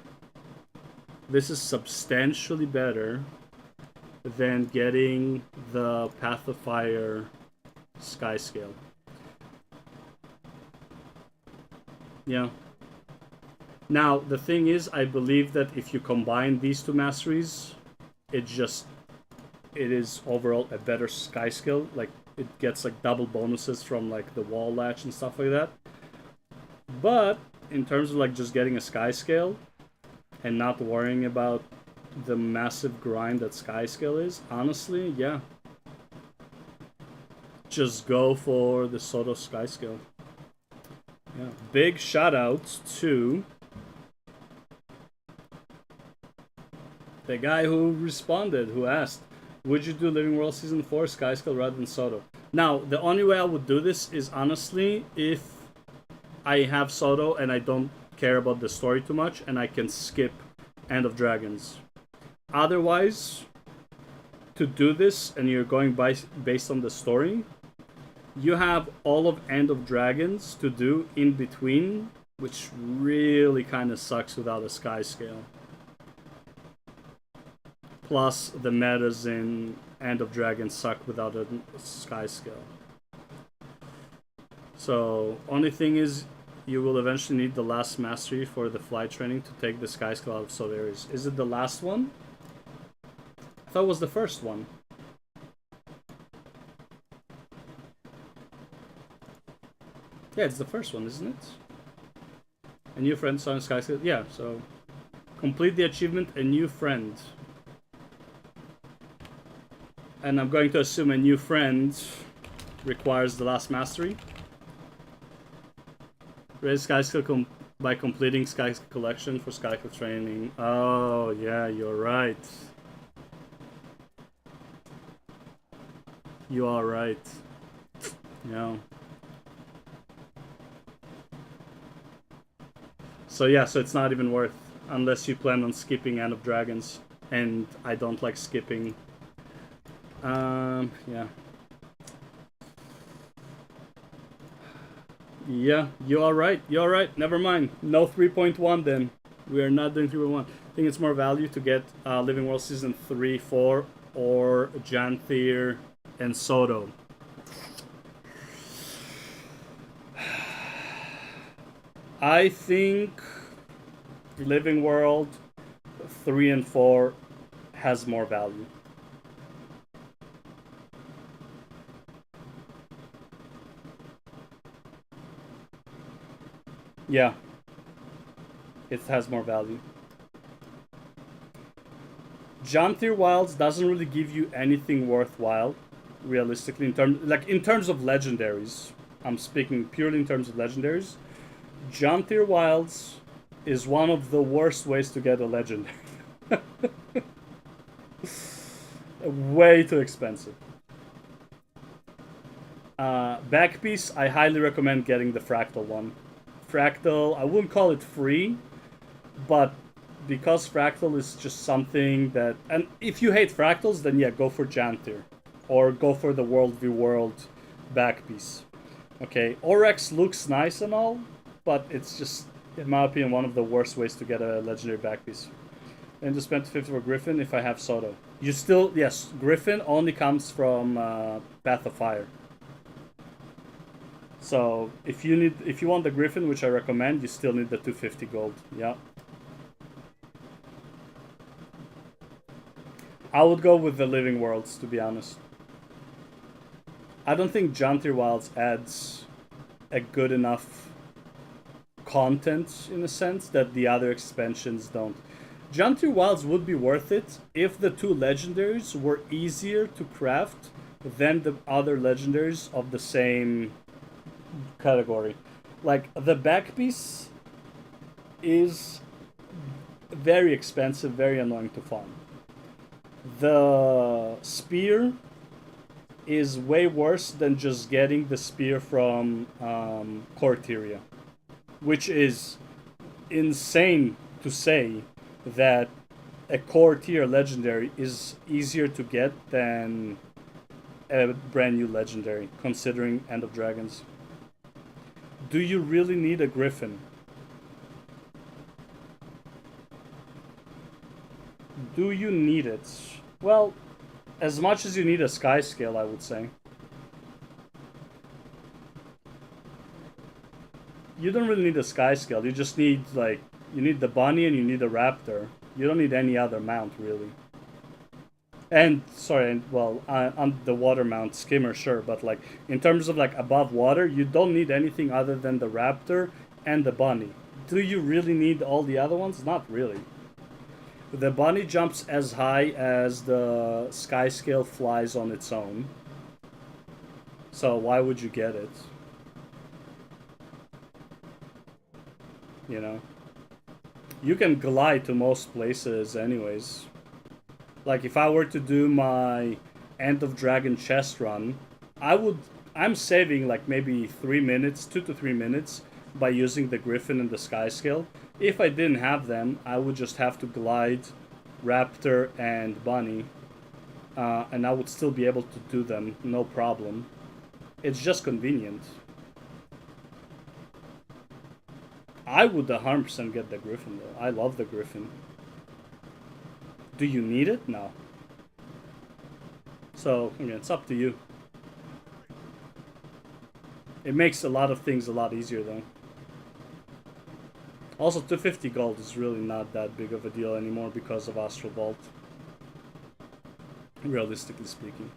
This is substantially better than getting the Path of Fire Sky Scale. Yeah. Now, the thing is, I believe that if you combine these 2 masteries, it is overall a better Sky Scale. Like, it gets like double bonuses from like the wall latch and stuff like that. But in terms of like just getting a Sky Scale and not worrying about the massive grind that Sky Scale is, honestly, yeah. Just go for the Soto Sky Scale. Yeah. Big shout out to the guy who responded, who asked, would you do Living World Season 4 Sky Scale rather than Soto? Now, the only way I would do this is honestly if I have Soto and I don't care about the story too much and I can skip End of Dragons. Otherwise, to do this and you're going based on the story, you have all of End of Dragons to do in between, which really kind of sucks without a Sky Scale. Plus, the metas in End of Dragons suck without a Sky Scale. So, only thing is, you will eventually need the last mastery for the flight training to take the Sky Scale out of Solarius. Is it the last one? I thought it was the first one. Yeah, it's the first one, isn't it? A new friend on Sky Scale. Yeah, so complete the achievement, a new friend. And I'm going to assume a new friend requires the last mastery. Raise Sky Skill by completing Sky Skill collection for Sky Skill training. Oh, yeah, you're right. You are right. Yeah. So yeah, so it's not even worth, unless you plan on skipping End of Dragons. And I don't like skipping. Yeah. Yeah, you are right. You are right. Never mind. No 3.1 then. We are not doing 3.1. I think it's more value to get Living World Season 3, 4, or Janthier and Soto. I think Living World 3 and 4 has more value. Yeah. It has more value. Janthier Wilds doesn't really give you anything worthwhile, realistically, in terms of legendaries. I'm speaking purely in terms of legendaries. Janthier Wilds is one of the worst ways to get a legendary. Way too expensive. Backpiece, I highly recommend getting the Fractal one. Fractal, I wouldn't call it free, but because Fractal is just something that... And if you hate Fractals, then yeah, go for Janthier. Or go for the World v World backpiece. Okay, Oryx looks nice and all, but it's just, in my opinion, one of the worst ways to get a legendary backpiece. And to spend 50 for Griffin if I have Soto. You still, yes, Griffin only comes from Path of Fire. So if you want the Griffin, which I recommend, you still need the 250 gold. Yeah. I would go with the Living Worlds, to be honest. I don't think Jantir Wilds adds a good enough content, in a sense, that the other expansions don't. Jantir Wilds would be worth it if the two legendaries were easier to craft than the other legendaries of the same category. Like, the back piece is very expensive, very annoying to farm. The spear is way worse than just getting the spear from Corteria, which is insane to say that a core tier legendary is easier to get than a brand new legendary, considering End of Dragons. Do you really need a Griffin? Do you need it? Well, as much as you need a Sky Scale, I would say. You don't really need a Sky Scale, you just need, like, you need the bunny and you need a raptor. You don't need any other mount, really. And, sorry, well, on the water mount, skimmer, sure, but, like, in terms of, like, above water, you don't need anything other than the raptor and the bunny. Do you really need all the other ones? Not really. The bunny jumps as high as the Sky Scale flies on its own. So why would you get it? You know? You can glide to most places anyways. Like, if I were to do my End of Dragon chest run, I'm saving like maybe 3 minutes, 2 to 3 minutes by using the Griffin and the Sky Scale. If I didn't have them, I would just have to glide Raptor and Bunny, and I would still be able to do them, no problem. It's just convenient. I would 100% get the Griffin though. I love the Griffin. Do you need it? No. So, again, it's up to you. It makes a lot of things a lot easier though. Also, 250 gold is really not that big of a deal anymore because of Astral Vault. Realistically speaking.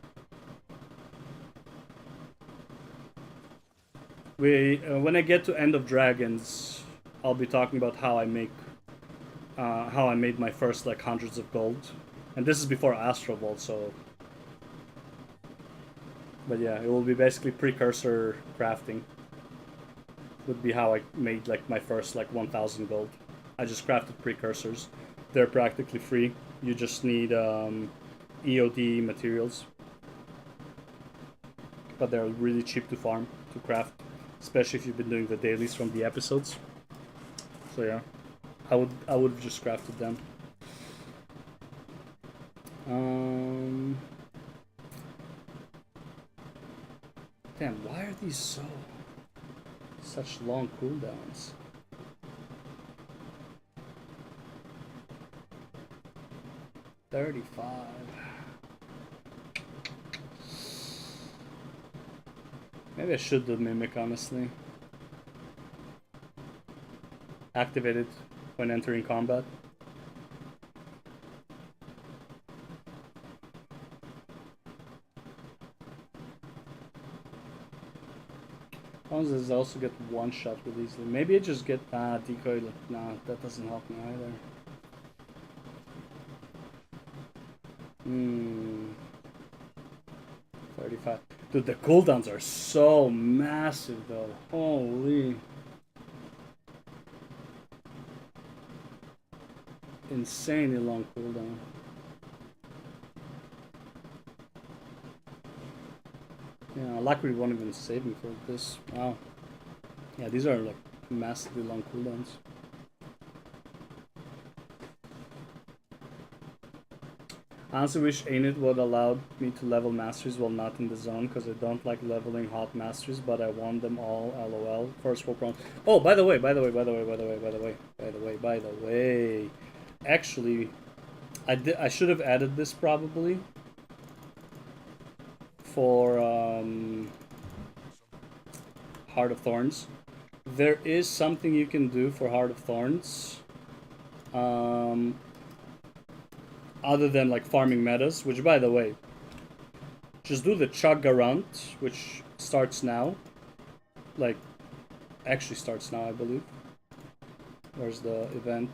When I get to End of Dragons, I'll be talking about how I made my first like hundreds of gold, and this is before Astral Vault, so. But yeah, it will be basically precursor crafting. Would be how I made like my first like 1000 gold. I just crafted precursors. They're practically free. You just need EOD materials, but they're really cheap to farm, to craft, especially if you've been doing the dailies from the episodes. So yeah, I would have just crafted them. Damn, why are these such long cooldowns? $35. Maybe I should do Mimic, honestly. Activate it when entering combat. Does also get one shot really easily. Maybe I just get decoy. Nah, that doesn't help me either. 35. Dude, the cooldowns are so massive though. Holy. Insanely long cooldown. Yeah, luckily it won't even save me for this. Wow. Yeah, these are like massively long cooldowns. I honestly wish Ainit would allow me to level masteries while not in the zone, because I don't like leveling hot masteries, but I want them all, lol. First world round. Oh, by the way. Actually, I should have added this probably for Heart of Thorns. There is something you can do for Heart of Thorns, other than like farming metas, which by the way, just do the chug around, which starts now. Like, actually starts now, I believe. Where's the event?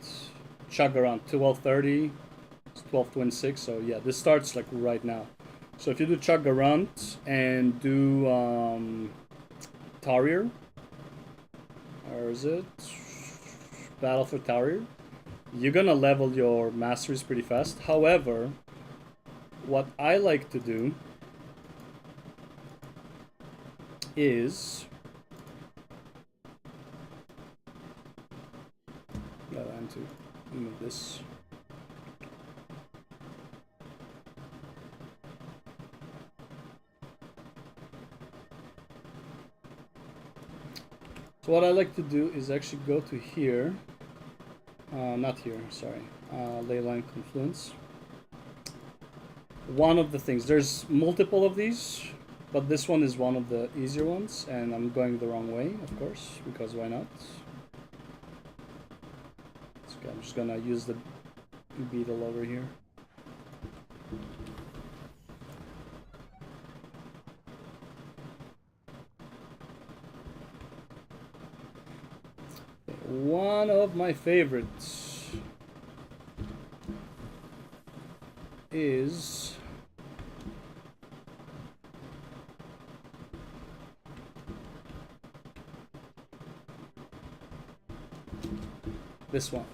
Chug around 12:30. It's 12:26. So yeah, this starts like right now. So if you do chug around and do Tarrier, or is it Battle for Tarrier? You're gonna level your masteries pretty fast. However, what I like to do is I need to move this. So what I like to do is actually go to here. Not here, sorry. Leyline Confluence. One of the things, there's multiple of these, but this one is one of the easier ones, and I'm going the wrong way, of course, because why not? Okay, I'm just gonna use the beetle over here. One of my favorites is this one.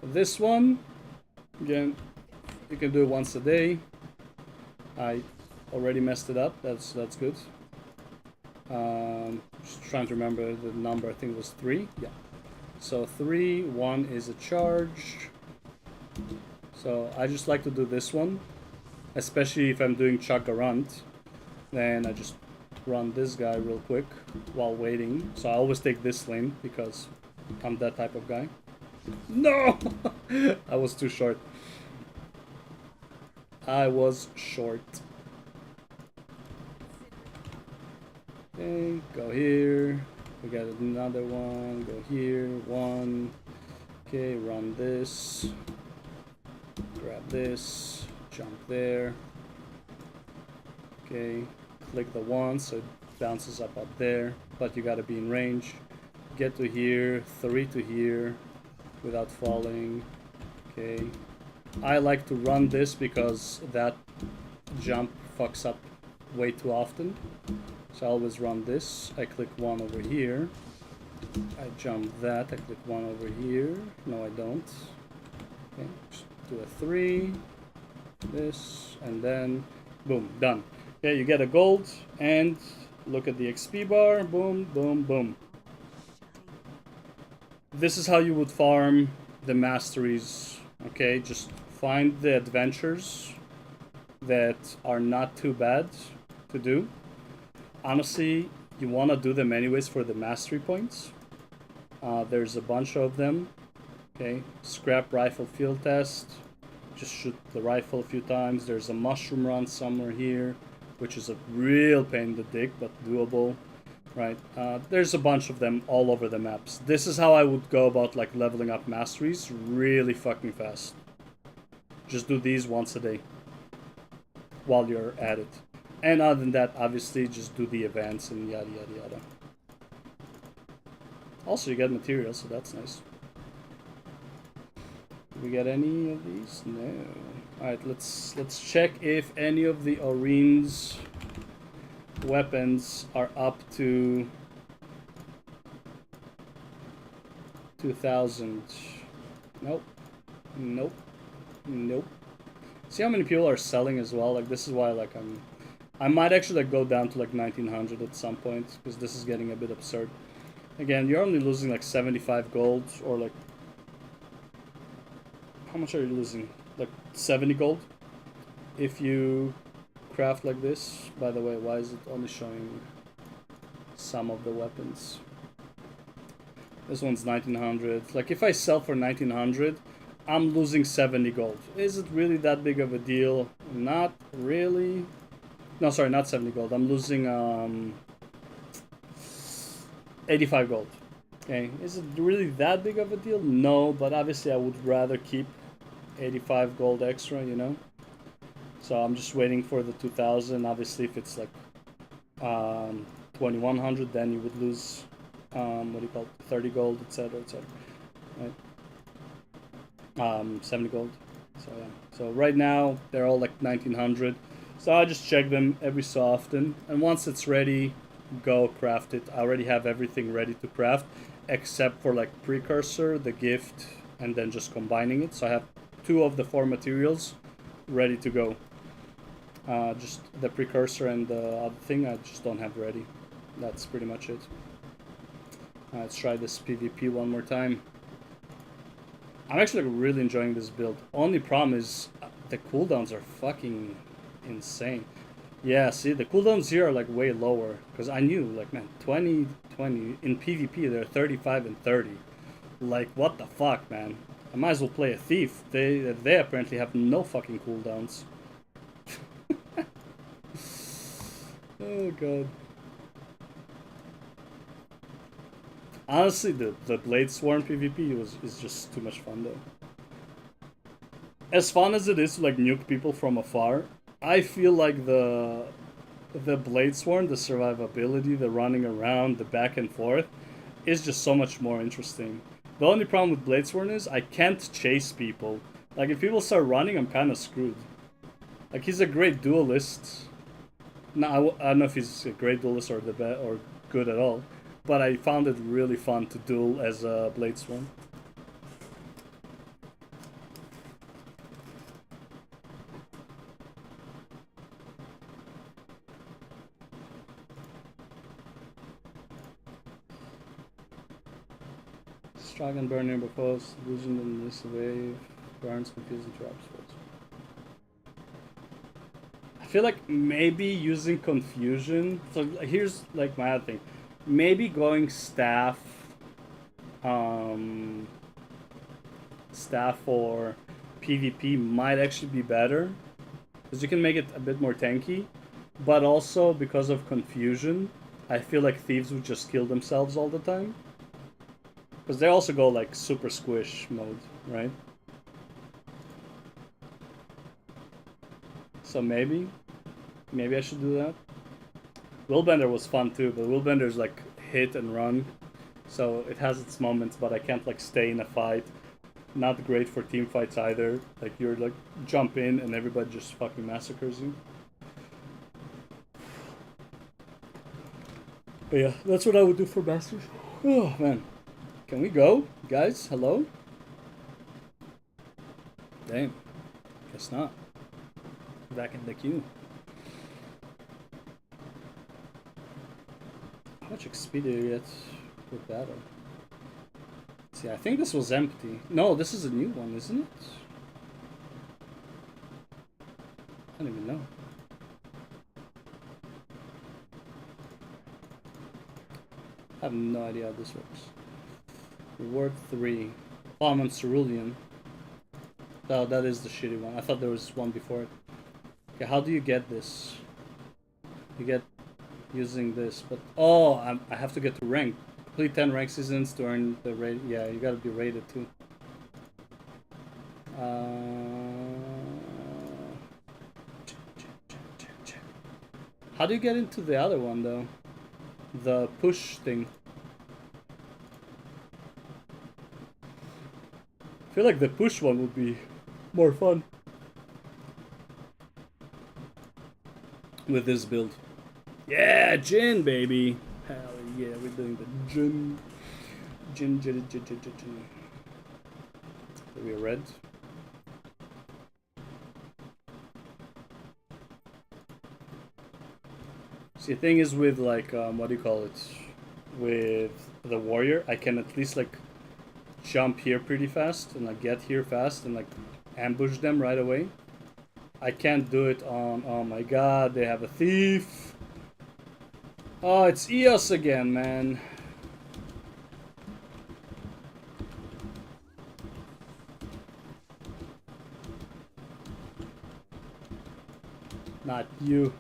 This one, again, you can do it once a day. I already messed it up. That's good. Just trying to remember the number. I think it was 3. Yeah. So 3, 1 is a charge. So I just like to do this one, especially if I'm doing chug around. Then I just run this guy real quick while waiting. So I always take this lane because I'm that type of guy. No! I was too short. I was short. Okay, go here. We got another one. Go here. 1. Okay, run this. Grab this. Jump there. Okay, click the 1 so it bounces up there. But you gotta be in range. Get to here. 3 to here without falling. Okay. I like to run this because that jump fucks up way too often. So I always run this. I click 1 over here. I jump that. I click 1 over here. No, I don't. Okay, just do a 3. This, and then boom, done. Okay, you get a gold, and look at the XP bar. Boom, boom, boom. This is how you would farm the masteries. Okay, just find the adventures that are not too bad to do. Honestly, you want to do them anyways for the mastery points. There's a bunch of them. Okay, scrap rifle field test. Just shoot the rifle a few times. There's a mushroom run somewhere here, which is a real pain in the dick, but doable. Right, there's a bunch of them all over the maps. This is how I would go about like leveling up masteries really fucking fast. Just do these once a day while you're at it. And other than that, obviously, just do the events and yada yada yada. Also, you get materials, so that's nice. Did we get any of these? No. Alright, let's check if any of the Oreen's weapons are up to 2,000. Nope. Nope. Nope. See how many people are selling as well? Like, this is why, like, I might actually, like, go down to, like, 1,900 at some point, because this is getting a bit absurd. Again, you're only losing, like, 75 gold, or, like, how much are you losing? Like, 70 gold? If you craft like this. By the way, why is it only showing some of the weapons? This one's 1,900. Like, if I sell for 1,900, I'm losing 70 gold. Is it really that big of a deal? Not really. No, sorry, not 70 gold. I'm losing 85 gold. Okay, is it really that big of a deal? No, but obviously I would rather keep 85 gold extra, you know? So I'm just waiting for the 2000. Obviously, if it's like 2100, then you would lose, what do you call it, 30 gold, etc., etc. Right? 70 gold. So yeah. So right now, they're all like 1900. So I just check them every so often. And once it's ready, go craft it. I already have everything ready to craft, except for like precursor, the gift, and then just combining it. So I have 2 of the 4 materials ready to go. Just the precursor and the other thing I just don't have ready. That's pretty much it. Let's try this PvP one more time. I'm actually really enjoying this build. Only problem is the cooldowns are fucking insane. Yeah, see, the cooldowns here are like way lower. Because I knew, like, man, 20, 20. In PvP, they're 35 and 30. Like, what the fuck, man? I might as well play a thief. They apparently have no fucking cooldowns. Oh god. Honestly, the Bladesworn PvP is just too much fun though. As fun as it is to like nuke people from afar, I feel like the Bladesworn, the survivability, the running around, the back and forth, is just so much more interesting. The only problem with Bladesworn is I can't chase people. Like if people start running, I'm kind of screwed. Like he's a great duelist. No, I don't know if he's a great duelist or or good at all, but I found it really fun to duel as a Bladesworn. Strike and burn nearby posts, losing in this wave, burns, confusing traps. I feel like maybe using confusion. So here's like my other thing. Maybe going staff for PvP might actually be better. Because you can make it a bit more tanky. But also because of confusion, I feel like thieves would just kill themselves all the time. Because they also go like super squish mode, right? So maybe I should do that. Willbender was fun too, but Willbender's like hit and run. So it has its moments, but I can't like stay in a fight. Not great for team fights either. Like you're like jump in and everybody just fucking massacres you. But yeah, that's what I would do for masters. Oh man. Can we go? Guys, hello? Damn. Guess not. Back in the queue. How much XP do you get with battle? See, I think this was empty. No, this is a new one, isn't it? I don't even know. I have no idea how this works. Reward 3. Oh, I'm on Cerulean. Oh, that is the shitty one. I thought there was one before it. Okay, how do you get this? You get using this, but oh, I have to get to rank. Complete 10 rank seasons to earn the rate. Yeah, you gotta be rated too. How do you get into the other one though? The push thing. I feel like the push one would be more fun with this build. Yeah, Jin, baby. Hell yeah, we're doing the Jin. Jin. Are we red? See, the thing is with like, what do you call it? With the warrior, I can at least like jump here pretty fast and like get here fast and like ambush them right away. I can't do it on, oh my god, they have a thief. Oh, it's EOS again, man. not you.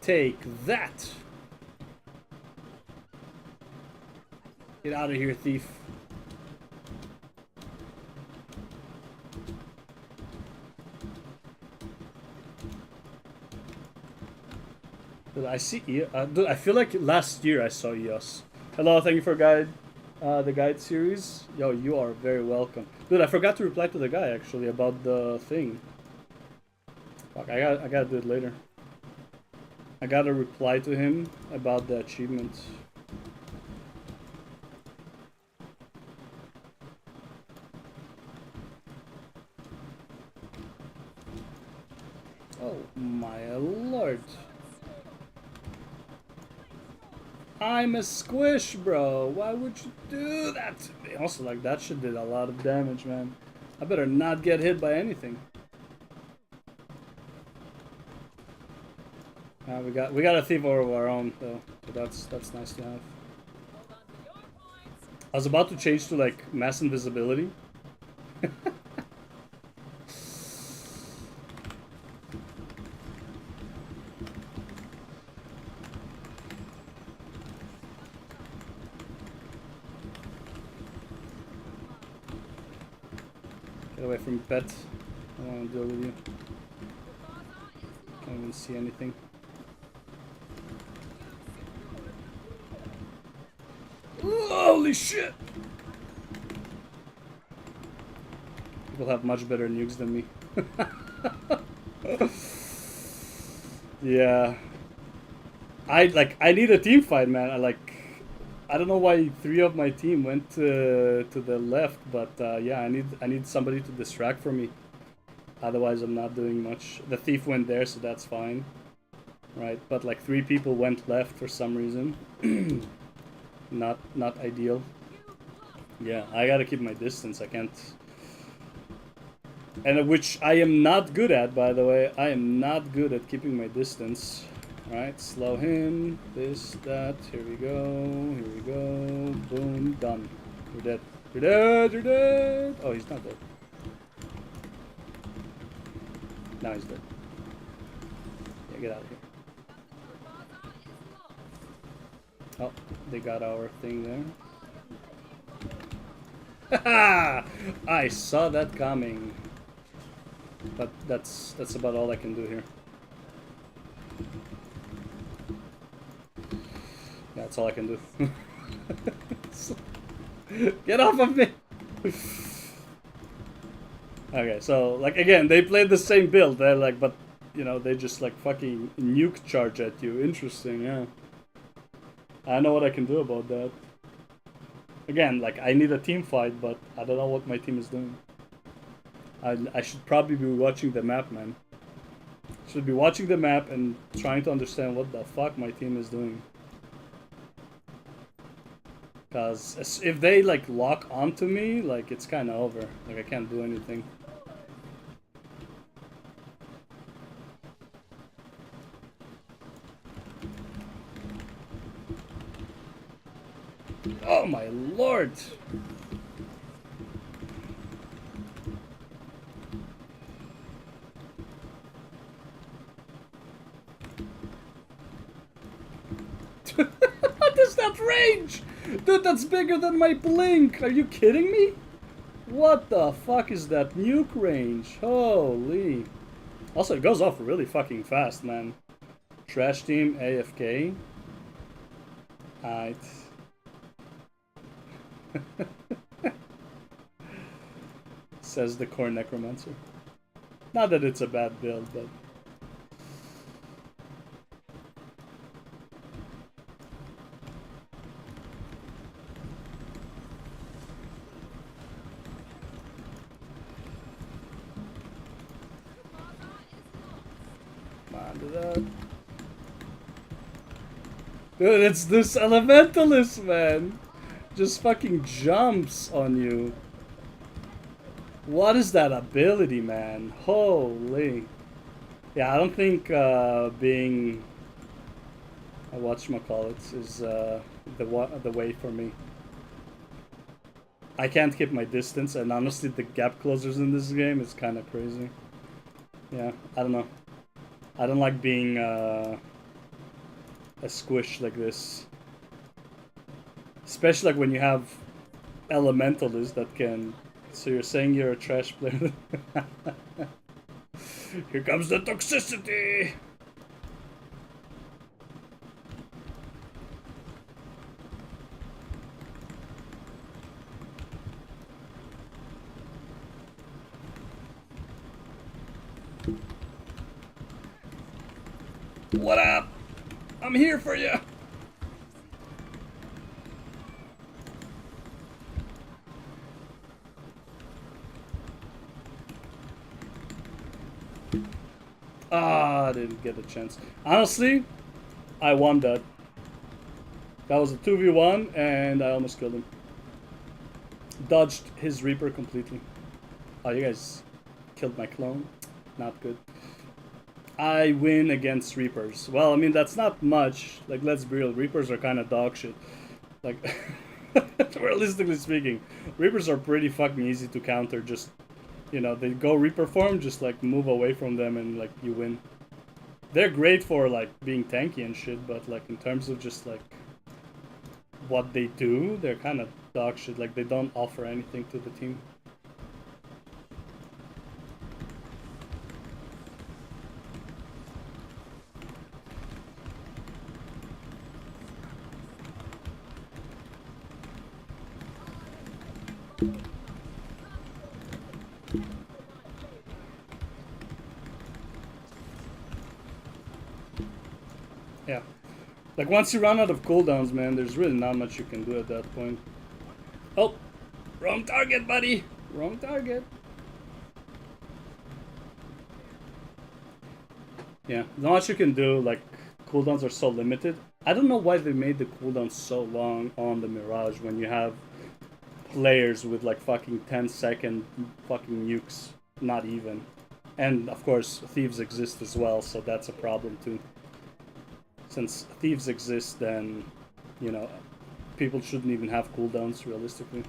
Take that! Get out of here, thief. Dude, I see. Dude, I feel like last year I saw Eos. Hello, thank you for guide, the guide series. Yo, you are very welcome. Dude, I forgot to reply to the guy actually about the thing. Fuck, I gotta do it later. I gotta reply to him about the achievement. Oh my lord. I'm a squish, bro. Why would you do that to me? Also, like, that shit did a lot of damage, man. I better not get hit by anything. We got a thief over of our own, though. So that's nice to have. I was about to change to, like, mass invisibility. Get away from pet. I don't want to deal with you. Can't even see anything. Holy shit! People have much better nukes than me. Yeah. I need a team fight, man. I don't know why 3 of my team went to the left, but yeah, I need somebody to distract for me. Otherwise, I'm not doing much. The thief went there, so that's fine, right? But like 3 people went left for some reason. Not ideal. Yeah, I gotta keep my distance. I can't. And which I am not good at, by the way. I am not good at keeping my distance. Alright, slow him, this, that, here we go, boom, done. You're dead. You're dead, you're dead! Oh, he's not dead. Now he's dead. Yeah, get out of here. Oh, they got our thing there. Haha! I saw that coming. But that's about all I can do here. Yeah, that's all I can do. Get off of me! Okay, so, like, again, they played the same build. They're like, but, you know, they just, like, fucking nuke charge at you. Interesting, yeah. I know what I can do about that. Again, like, I need a team fight, but I don't know what my team is doing. I should probably be watching the map, man. Should be watching the map and trying to understand what the fuck my team is doing. Because if they, like, lock onto me, like, it's kind of over. Like, I can't do anything. Oh my lord! What is that range? Dude, that's bigger than my blink! Are you kidding me? What the fuck is that nuke range? Holy. Also, it goes off really fucking fast, man. Trash team AFK. Alright. Says the core necromancer. Not that it's a bad build, but come on, do that. Dude, it's this elementalist, man. Just fucking jumps on you. What is that ability, man? Holy. Yeah, I don't think being a whatchamacallit is the way for me. I can't keep my distance, and honestly, the gap closers in this game is kind of crazy. Yeah, I don't know. I don't like being a squish like this. Especially like when you have elementalists that can... So you're saying you're a trash player? Here comes the toxicity! What up? I'm here for you! Ah, I didn't get a chance. Honestly, I won that. That was a 2v1 and I almost killed him. Dodged his Reaper completely. Oh, you guys killed my clone. Not good. I win against Reapers. Well, I mean, that's not much. Like, let's be real. Reapers are kind of dog shit. Like, realistically speaking, Reapers are pretty fucking easy to counter. Just, you know, they go Reaper form, just like move away from them and like you win. They're great for like being tanky and shit, but like in terms of just like what they do, they're kind of dog shit. Like, they don't offer anything to the team. Yeah. Like, once you run out of cooldowns, man, there's really not much you can do at that point. Oh! Wrong target, buddy! Wrong target. Yeah, not much you can do. Like, cooldowns are so limited. I don't know why they made the cooldowns so long on the Mirage when you have players with like fucking 10-second fucking nukes. Not even. And of course, thieves exist as well, so that's a problem too. Since thieves exist, then, you know, people shouldn't even have cooldowns realistically.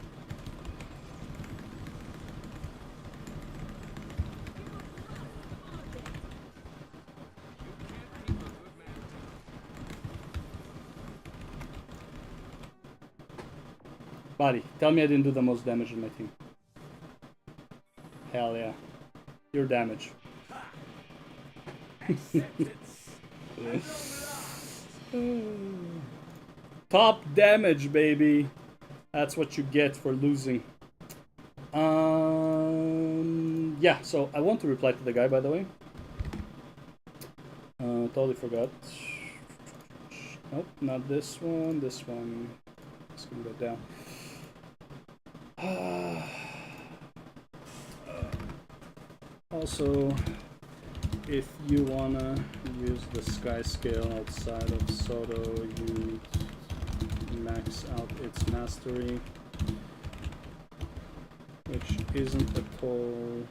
Buddy, tell me I didn't do the most damage in my team. Hell yeah. Your damage. Top damage, baby. That's what you get for losing. Yeah, so I want to reply to the guy, by the way. Totally forgot. Nope, not this one. This one. It's gonna go down. Also, if you wanna use the sky scale outside of Soto, you max out its mastery, which isn't a tall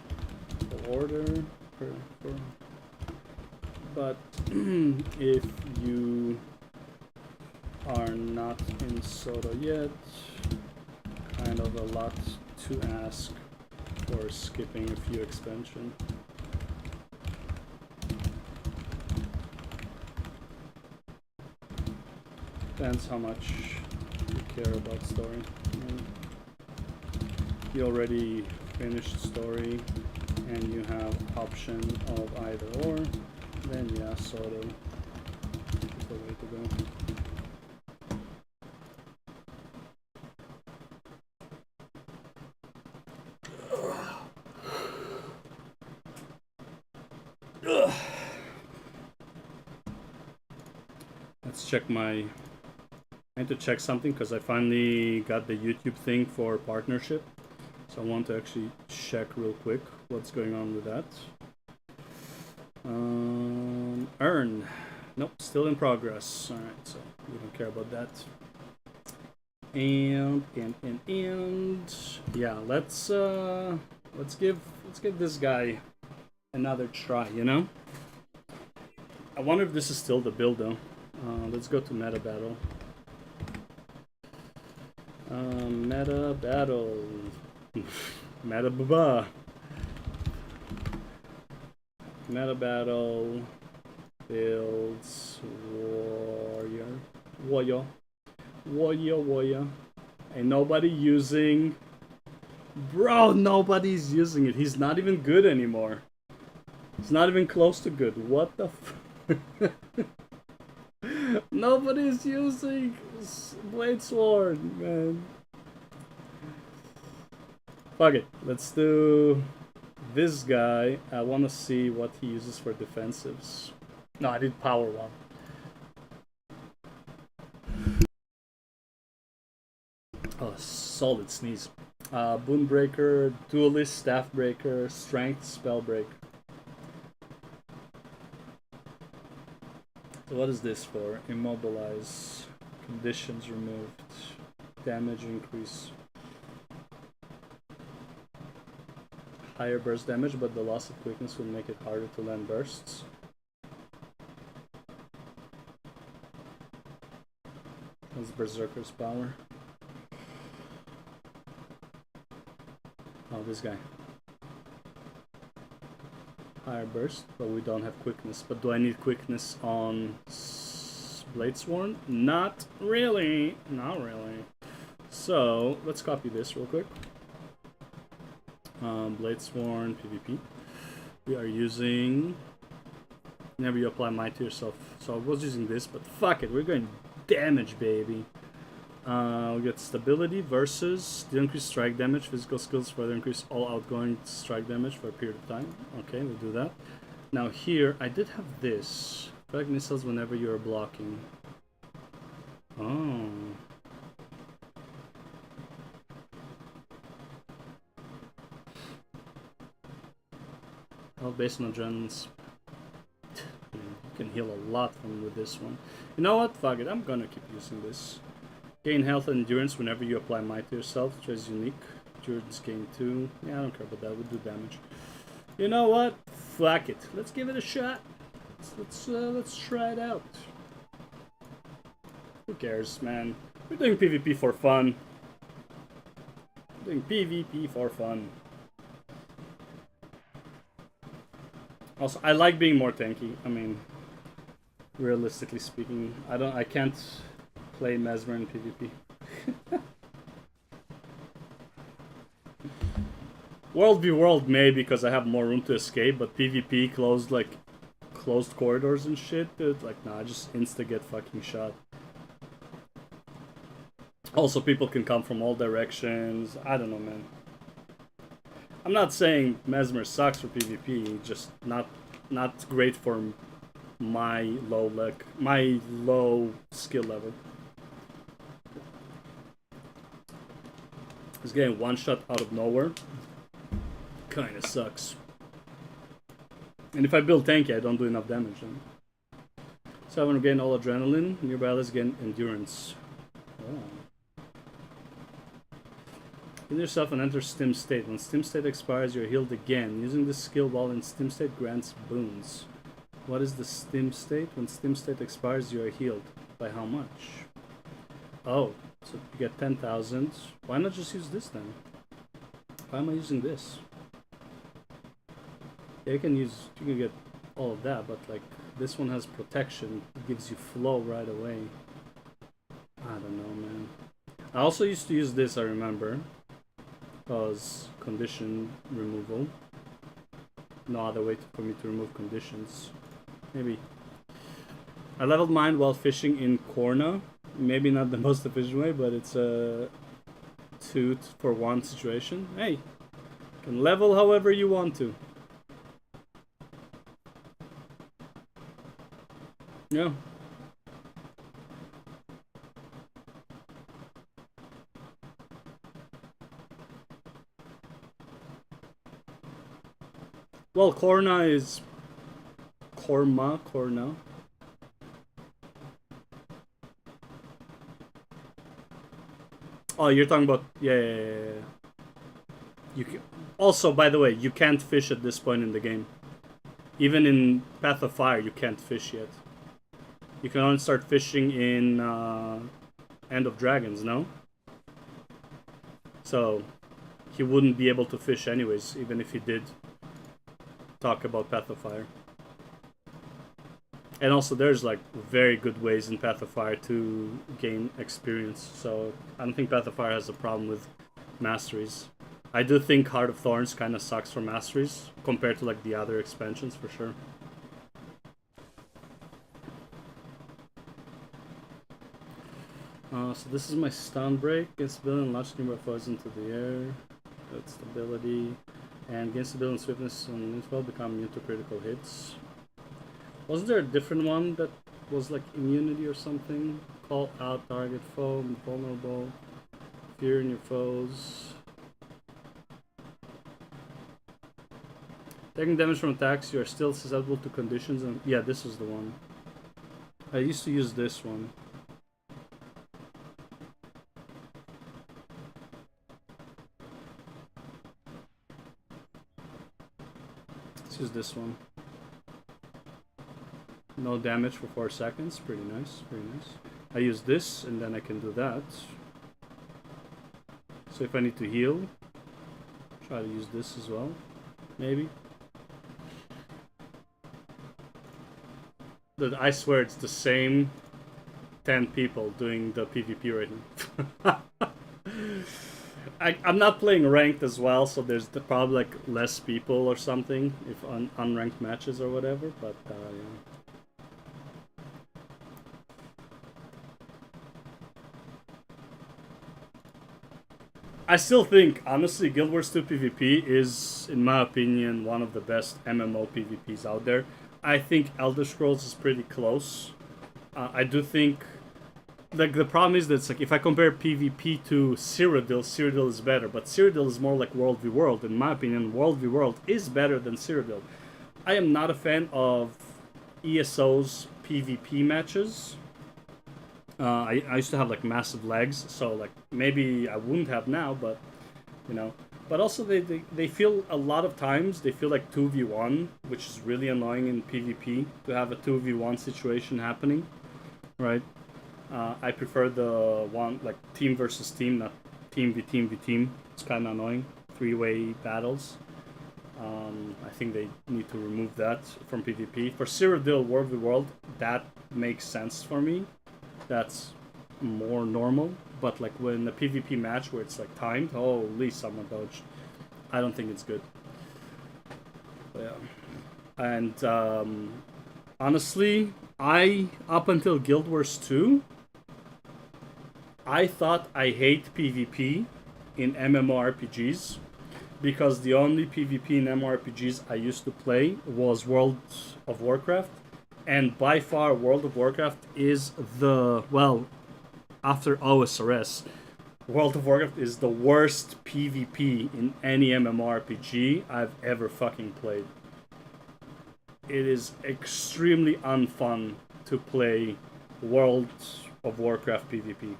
order, but if you are not in Soto yet, kind of a lot to ask for skipping a few expansion. Depends how much you care about story. You already finished story and you have option of either or, then yeah, Soto is the way to go. Let's check my... I need to check something because I finally got the YouTube thing for partnership. So I want to actually check real quick what's going on with that. Earn. Nope, still in progress. Alright, so we don't care about that. And yeah, let's give this guy another try, you know? I wonder if this is still the build though. Let's go to meta battle. Meta battle. Meta baba. Meta battle. Builds. Warrior. Ain't nobody using. Bro, nobody's using it. He's not even good anymore. He's not even close to good. What the f... Nobody's using Bladesworn, man. Fuck it. Let's do this guy. I want to see what he uses for defensives. No, I did power one. Oh, solid sneeze. Boonbreaker, Duelist, Staffbreaker, Strength, Spellbreak. So what is this for? Immobilize, conditions removed, damage increase. Higher burst damage, but the loss of quickness will make it harder to land bursts. That's Berserker's power. Oh, this guy. Higher burst, but we don't have quickness. But do I need quickness on Bladesworn? Not really. Not really. So, let's copy this real quick. Bladesworn PvP. We are using... Whenever you apply might to yourself. So I was using this, but fuck it. We're going damage, baby. We get stability versus the increased strike damage. Physical skills further increase all outgoing strike damage for a period of time. Okay, we'll do that. Now here, I did have this. Frag missiles whenever you're blocking. Oh. Well, based on adrenaline's... You can heal a lot from with this one. You know what? Fuck it. I'm gonna keep using this. Gain health and endurance whenever you apply might to yourself, which is unique. Endurance gain 2. Yeah, I don't care about that. We'll do damage. You know what? Fuck it. Let's give it a shot. Let's try it out. Who cares, man? We're doing PvP for fun. We're doing PvP for fun. Also, I like being more tanky. I mean, realistically speaking, I can't play Mesmer in PvP. World v World may, because I have more room to escape, but PvP closed corridors and shit, dude. Like, nah, I just insta get fucking shot. Also, people can come from all directions. I don't know, man. I'm not saying Mesmer sucks for PvP, just not great for my low skill level. He's getting one shot out of nowhere. Kinda sucks. And if I build tanky, I don't do enough damage. Then. So I'm gonna gain all adrenaline. Nearby allies gain endurance. Oh. Heal yourself and enter Stim State. When Stim State expires, you're healed again. Using this skill while in Stim State grants boons. What is the Stim State? When Stim State expires, you are healed. By how much? Oh, so you get 10,000. Why not just use this then? Why am I using this? Yeah, you can get all of that, but like this one has protection. It gives you flow right away. I don't know, man. I also used to use this, I remember. Cause condition removal. No other way for me to remove conditions. Maybe. I leveled mine while fishing in Korna. Maybe not the most efficient way, but it's a 2-for-1 situation. Hey, you can level however you want to. Yeah. Well, Korna is... Korna. Oh, you're talking about... Yeah. You can... Also, by the way, you can't fish at this point in the game. Even in Path of Fire, you can't fish yet. You can only start fishing in End of Dragons, no? So, he wouldn't be able to fish anyways, even if he did talk about Path of Fire. And also, there's like very good ways in Path of Fire to gain experience. So I don't think Path of Fire has a problem with masteries. I do think Heart of Thorns kind of sucks for masteries compared to like the other expansions for sure. So this is my stun break. Against ability and launch number of foes into the air. That's stability. And gain stability and swiftness and info become immune to critical hits. Wasn't there a different one that was like immunity or something? Call out target foe, vulnerable, fear in your foes. Taking damage from attacks, you are still susceptible to conditions. And yeah, this is the one. I used to use this one. Let's use this one. No damage for 4 seconds. Pretty nice, pretty nice. I use this and then I can do that. So if I need to heal, try to use this as well. Maybe. But I swear it's the same 10 people doing the PvP right now. I'm not playing ranked as well, so there's probably like less people or something if unranked matches or whatever, but yeah. I still think, honestly, Guild Wars 2 PvP is, in my opinion, one of the best MMO PvPs out there. I think Elder Scrolls is pretty close. I do think, like, the problem is that it's like, if I compare PvP to Cyrodiil, Cyrodiil is better, but Cyrodiil is more like World v World. In my opinion, World v World is better than Cyrodiil. I am not a fan of ESO's PvP matches. I used to have like massive legs, so like maybe I wouldn't have now, but you know. But also they feel a lot of times they feel like 2v1, which is really annoying in PvP to have a 2v1 situation happening, right? I prefer the one like team versus team, not team v team v team. It's kind of annoying. 3-way battles. I think they need to remove that from PvP. For Cyrodiil World v World, that makes sense for me. That's more normal, but like when a PvP match where it's like timed, holy someone dodged. I don't think it's good. But yeah. And honestly, up until Guild Wars 2, I thought I hate PvP in MMORPGs because the only PvP in MMORPGs I used to play was World of Warcraft. And by far, World of Warcraft is the, well, after OSRS, World of Warcraft is the worst PvP in any MMORPG I've ever fucking played. It is extremely unfun to play World of Warcraft PvP.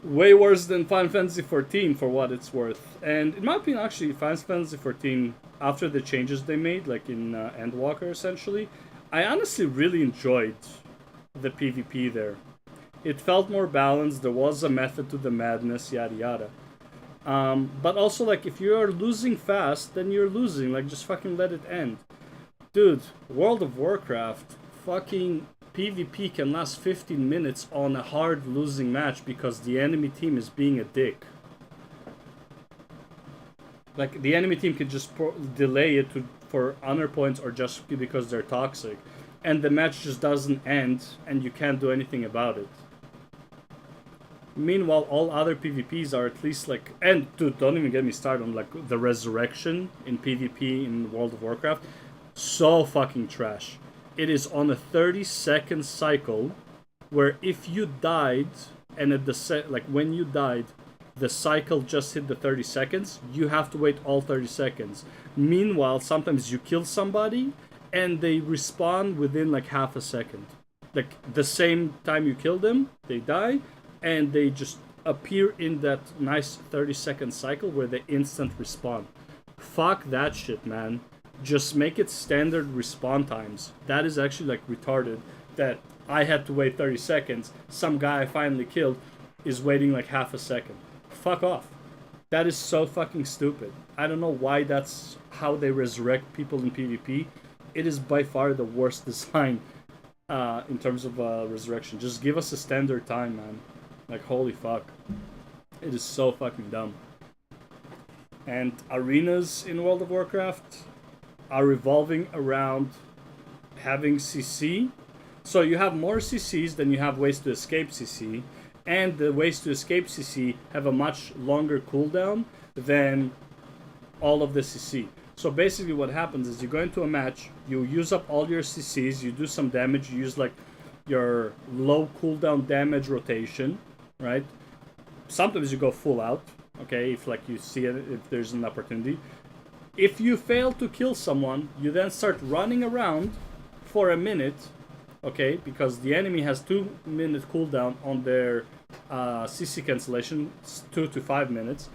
Way worse than Final Fantasy XIV for what it's worth. And in my opinion, actually, Final Fantasy XIV, after the changes they made, like in Endwalker essentially, I honestly really enjoyed the PvP there. It felt more balanced, there was a method to the madness, yada yada. But also, like, if you're losing fast, then you're losing, like, just fucking let it end. Dude, World of Warcraft, fucking PvP can last 15 minutes on a hard losing match because the enemy team is being a dick. Like, the enemy team can just delay it for honor points or just because they're toxic. And the match just doesn't end and you can't do anything about it. Meanwhile, all other PvPs are at least like... And, dude, don't even get me started on, like, the resurrection in PvP in World of Warcraft. So fucking trash. It is on a 30-second cycle where if you died and at the like when you died, the cycle just hit the 30 seconds, you have to wait all 30 seconds. Meanwhile, sometimes you kill somebody and they respawn within like half a second. Like the same time you kill them, they die and they just appear in that nice 30-second cycle where they instant respawn. Fuck that shit, man. Just make it standard respawn times. That is actually like retarded that I had to wait 30 seconds. Some guy I finally killed is waiting like half a second. Fuck off. That is so fucking stupid. I don't know why that's how they resurrect people in PvP. It is by far the worst design in terms of resurrection. Just give us a standard time, man. Like, holy fuck. It is so fucking dumb. And arenas in World of Warcraft are revolving around having CC. So you have more CCs than you have ways to escape CC. And the ways to escape CC have a much longer cooldown than all of the CC. So basically what happens is you go into a match, you use up all your CCs, you do some damage, you use like your low cooldown damage rotation, right? Sometimes you go full out, okay, if like you see it, if there's an opportunity. If you fail to kill someone, you then start running around for a minute, okay, because the enemy has 2-minute cooldown on their CC cancellation, 2 to 5 minutes.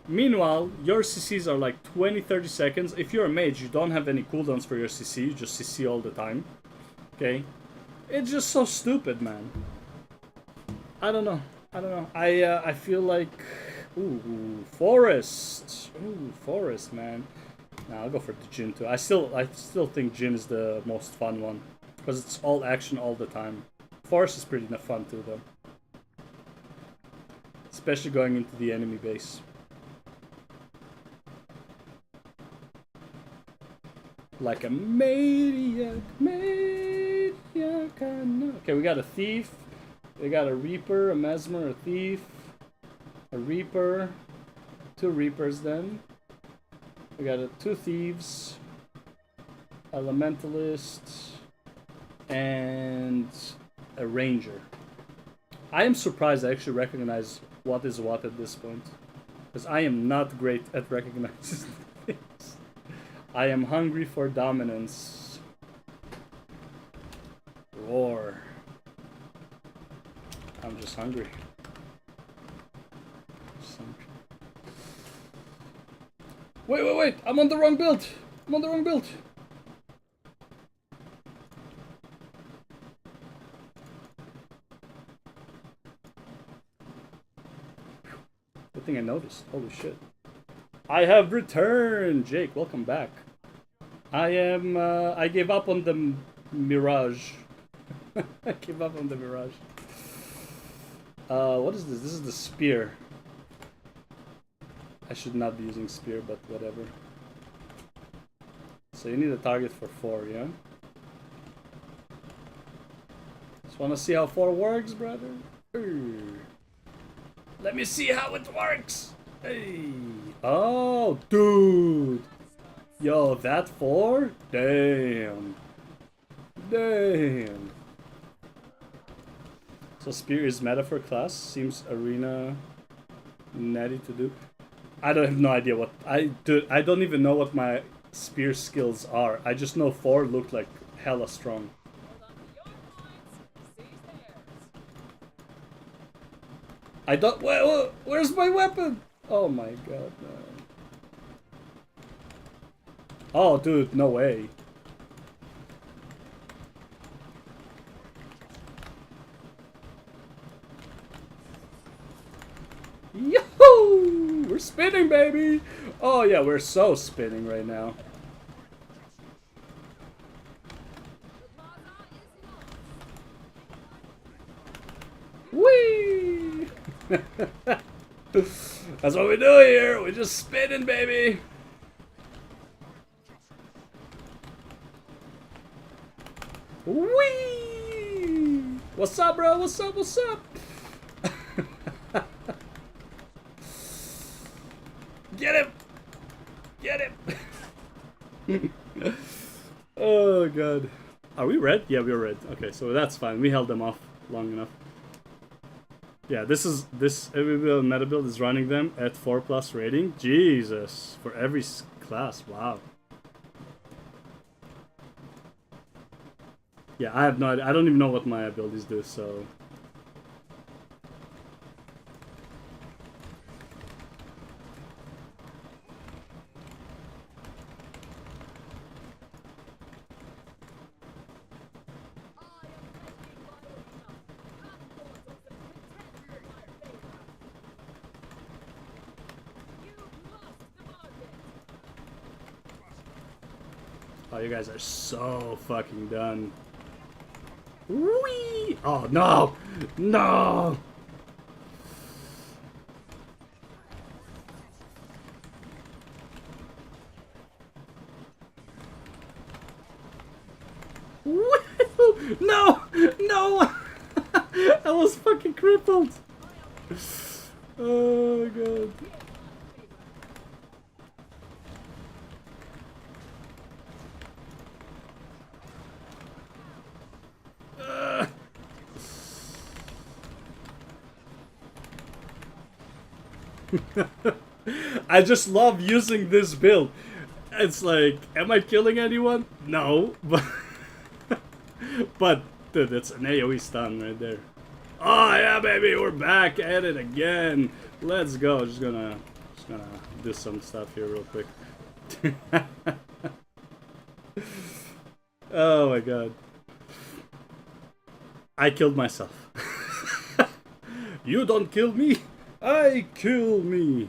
Meanwhile, your CCs are like 20-30 seconds. If you're a mage, you don't have any cooldowns for your CC, you just CC all the time, okay? It's just so stupid, man. I don't know. I feel like, ooh, forest. Ooh, forest, man. Nah, I'll go for the Jhin too. I still think Jhin is the most fun one because it's all action all the time. Forest is pretty fun too, though, especially going into the enemy base. Like a maniac, I know. Okay, we got a thief. We got a reaper, a mesmer, a thief, a reaper, 2 reapers then. We got 2 thieves, elementalist, and a ranger. I am surprised I actually recognize what is what at this point, because I am not great at recognizing things. I am hungry for dominance. Roar. I'm just hungry. Wait! I'm on the wrong build! Good thing I noticed. Holy shit. I have returned! Jake, welcome back. I gave up on the Mirage. I gave up on the Mirage. What is this? This is the spear. I should not be using spear, but whatever. So you need a target for 4, yeah? Just wanna see how 4 works, brother? Let me see how it works! Hey! Oh, dude! Yo, that 4? Damn! So spear is meta for class. Seems arena natty to do. I don't have no idea what I don't even know what my spear skills are. I just know 4 looked like hella strong. I don't. Where's my weapon? Oh my god, man. Oh, dude, no way. Yahoo! We're spinning, baby! Oh yeah, we're so spinning right now. Whee! That's what we do here. We're just spinning, baby. Whee! What's up, bro? What's up? Get him! Oh god. Are we red? Yeah, we're red. Okay, so that's fine. We held them off long enough. Yeah, this every meta build is running them at 4+ rating. Jesus, for every class. Wow. Yeah, I have no idea. I don't even know what my abilities do, so. Oh, you guys are so fucking done. Whee! Oh, no! No! No! No! I was fucking crippled! Oh, God. I just love using this build. It's like, am I killing anyone? No, but dude, it's an AoE stun right there. Oh yeah, baby, we're back at it again. Let's go. Just gonna do some stuff here real quick. Oh my god, I killed myself. You don't kill me, I kill me.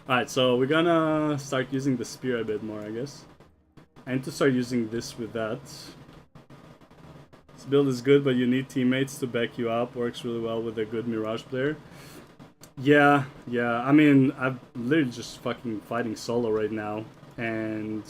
Alright, so we're gonna start using the spear a bit more, I guess. I need to start using this with that. This build is good, but you need teammates to back you up. Works really well with a good Mirage player. Yeah. I mean, I'm literally just fucking fighting solo right now. And...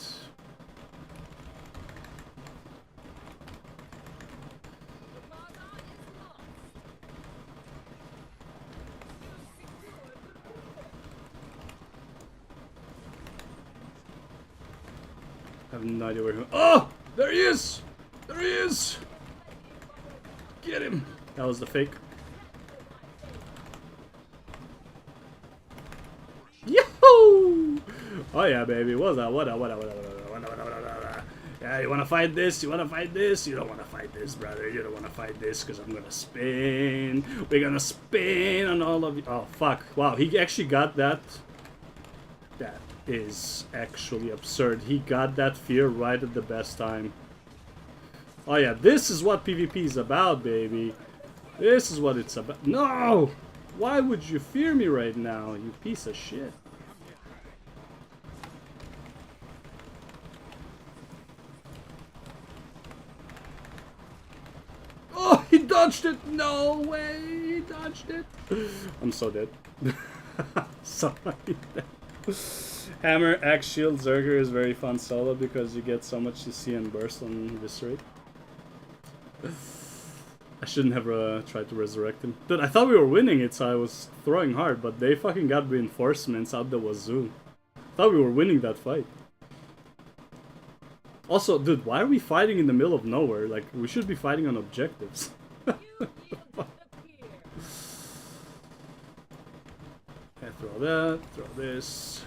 I have no idea where he... Oh! There he is! There he is! Get him! That was the fake. Yahoo! Oh yeah, baby. What? Yeah, you wanna fight this? You wanna fight this? You don't wanna fight this, brother. You don't wanna fight this because I'm gonna spin. We're gonna spin on all of you. Oh, fuck. Wow, he actually got that. That is actually absurd. He got that fear right at the best time. Oh yeah, this is what PvP is about, baby. This is what it's about. No! Why would you fear me right now, you piece of shit? Oh, he dodged it! No way! He dodged it! I'm so dead. Sorry. Hammer, Axe, Shield, Zerger is very fun solo because you get so much CC and burst on Viscerate. I shouldn't have tried to resurrect him. Dude, I thought we were winning it, so I was throwing hard, but they fucking got reinforcements out the wazoo. I thought we were winning that fight. Also, dude, why are we fighting in the middle of nowhere? Like, we should be fighting on objectives. Okay, throw that, throw this.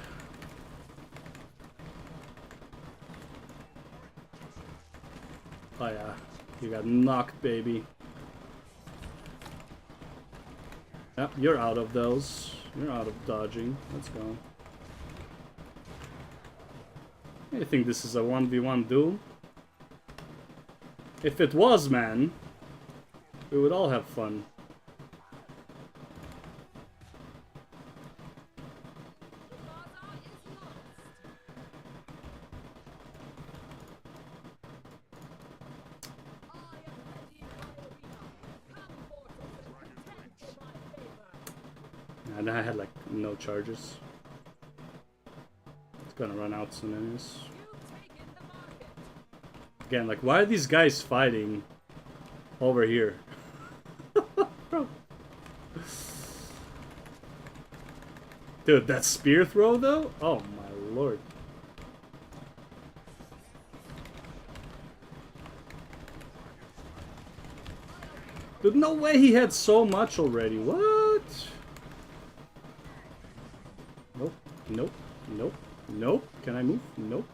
Oh yeah, you got knocked, baby. Yep, you're out of those. You're out of dodging. Let's go. I think this is a 1v1 duel. If it was, man, we would all have fun. And I had like no charges. It's gonna run out soon anyways. Again, like, why are these guys fighting over here? Dude, that spear throw though? Oh my lord. Dude, no way he had so much already. What? Nope, nope, nope, nope. Can I move? Nope.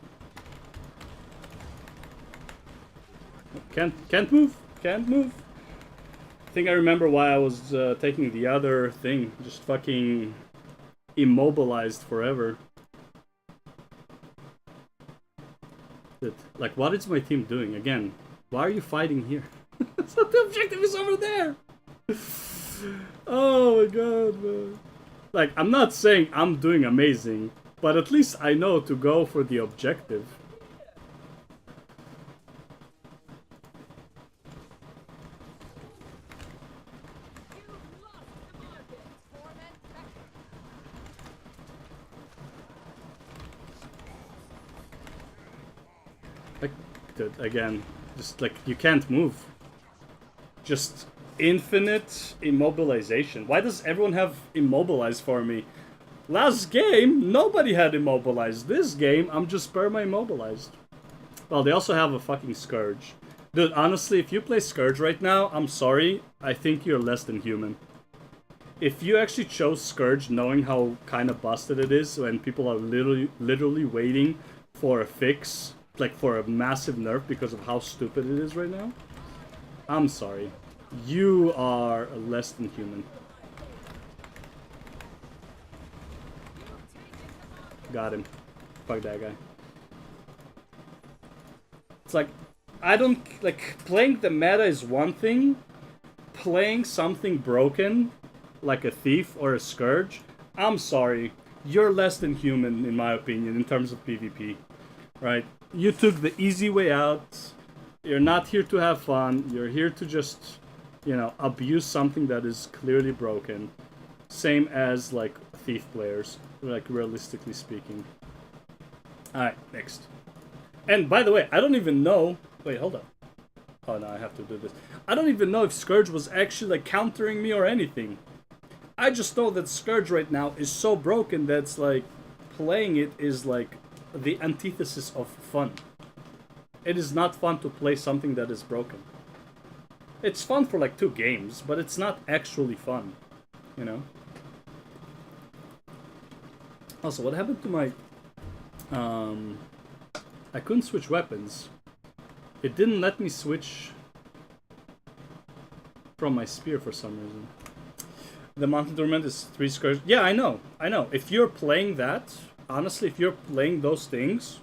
Can't move. Can't move. I think I remember why I was taking the other thing. Just fucking immobilized forever. Dude, like, what is my team doing? Again, why are you fighting here? So the objective is over there. Oh my god, man. Like, I'm not saying I'm doing amazing, but at least I know to go for the objective. Like, dude, again, just like you can't move. Just infinite immobilization. Why does everyone have immobilize for me? Last game, nobody had immobilized. This game, I'm just perma-immobilized. Well, they also have a fucking Scourge. Dude, honestly, if you play Scourge right now, I'm sorry, I think you're less than human. If you actually chose Scourge knowing how kind of busted it is when people are literally waiting for a fix, like for a massive nerf because of how stupid it is right now, I'm sorry. You are less than human. Got him. Fuck that guy. It's like, I don't, like, playing the meta is one thing. Playing something broken, like a thief or a scourge, I'm sorry. You're less than human, in my opinion, in terms of PvP. Right? You took the easy way out. You're not here to have fun. You're here to just, you know, abuse something that is clearly broken. Same as, like, thief players, like, realistically speaking. Alright, next. And, by the way, I don't even know... Wait, hold up. Oh, no, I have to do this. I don't even know if Scourge was actually, like, countering me or anything. I just know that Scourge right now is so broken that it's, like, playing it is, like, the antithesis of fun. It is not fun to play something that is broken. It's fun for, like, 2 games, but it's not actually fun. You know? Also, what happened to my... I couldn't switch weapons. It didn't let me switch from my spear for some reason. The Mountain Tournament is 3 Scourge. Yeah, I know. If you're playing that, honestly, if you're playing those things,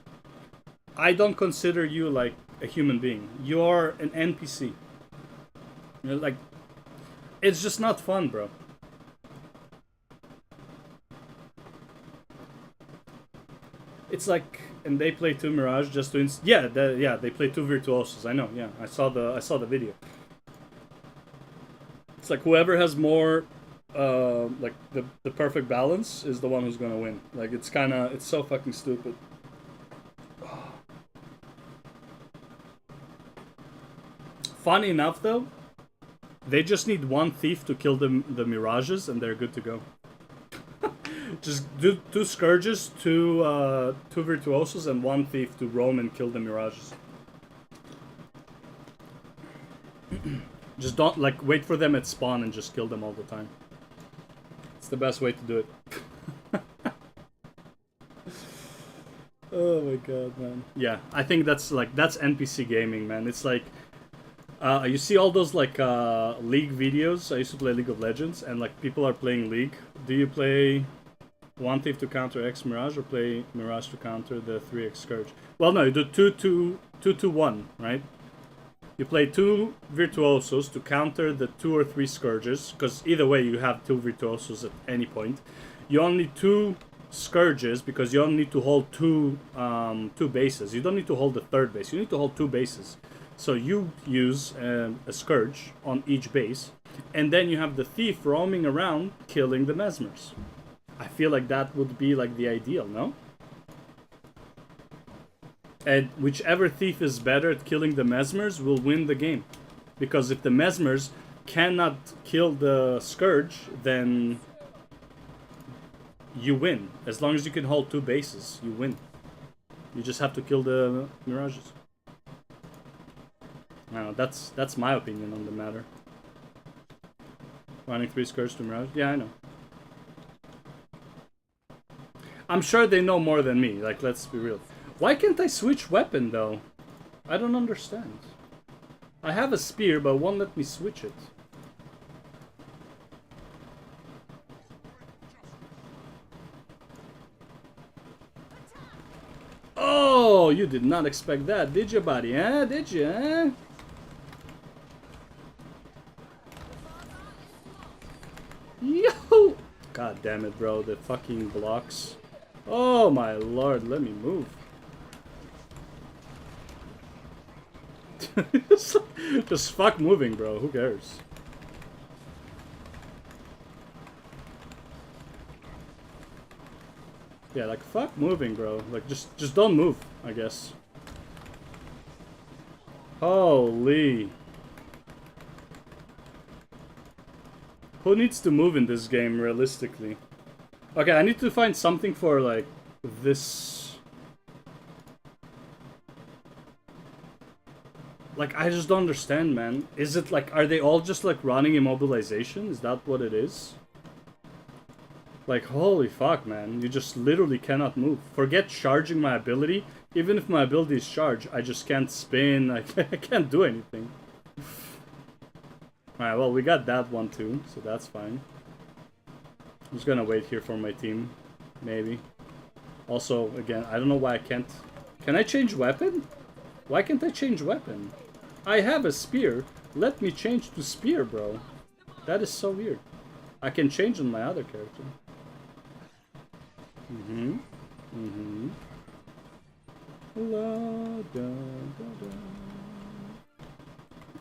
I don't consider you like a human being. You're an NPC. You're like, it's just not fun, bro. It's like, and they play 2 Mirage just to they play 2 Virtuosos. I know, yeah, I saw the video. It's like whoever has more, like the perfect balance is the one who's gonna win. Like it's so fucking stupid. Funny enough though, they just need 1 thief to kill the Mirages and they're good to go. Just do 2 Scourges, 2 Virtuosos, and 1 Thief to roam and kill the Mirages. Just don't, like, wait for them at spawn and just kill them all the time. It's the best way to do it. Oh my god, man. Yeah, I think that's NPC gaming, man. It's like, you see all those, like, League videos? I used to play League of Legends, and, like, people are playing League. Do you play 1 Thief to counter X Mirage or play Mirage to counter the 3X Scourge? Well, no, you do 2-2-1, right? You play 2 Virtuosos to counter the 2 or 3 Scourges, because either way you have 2 Virtuosos at any point. You only need 2 Scourges because you only need to hold 2 bases. You don't need to hold the 3rd base. You need to hold 2 bases. So you use a Scourge on each base, and then you have the Thief roaming around killing the Mesmers. I feel like that would be like the ideal, no? And whichever thief is better at killing the Mesmers will win the game. Because if the Mesmers cannot kill the Scourge, then you win. As long as you can hold 2 bases, you win. You just have to kill the Mirages. I don't know, that's my opinion on the matter. Running 3 Scourge to Mirage? Yeah, I know. I'm sure they know more than me, like, let's be real. Why can't I switch weapon, though? I don't understand. I have a spear, but it won't let me switch it. Oh, you did not expect that, did you, buddy? Eh? Did you, eh? Yo! God damn it, bro. The fucking blocks. Oh my lord, let me move. Just fuck moving, bro. Who cares? Yeah, like fuck moving, bro. Like just don't move, I guess. Holy. Who needs to move in this game, realistically? Okay, I need to find something for, like, this. Like, I just don't understand, man. Is it, like, are they all just, like, running immobilization? Is that what it is? Like, holy fuck, man. You just literally cannot move. Forget charging my ability. Even if my ability is charged, I just can't spin. I can't do anything. Alright, well, we got that one too, so that's fine. I'm just gonna wait here for my team. Maybe. Also, again, I don't know why I can't... Can I change weapon? Why can't I change weapon? I have a spear. Let me change to spear, bro. That is so weird. I can change on my other character. La, da, da, da.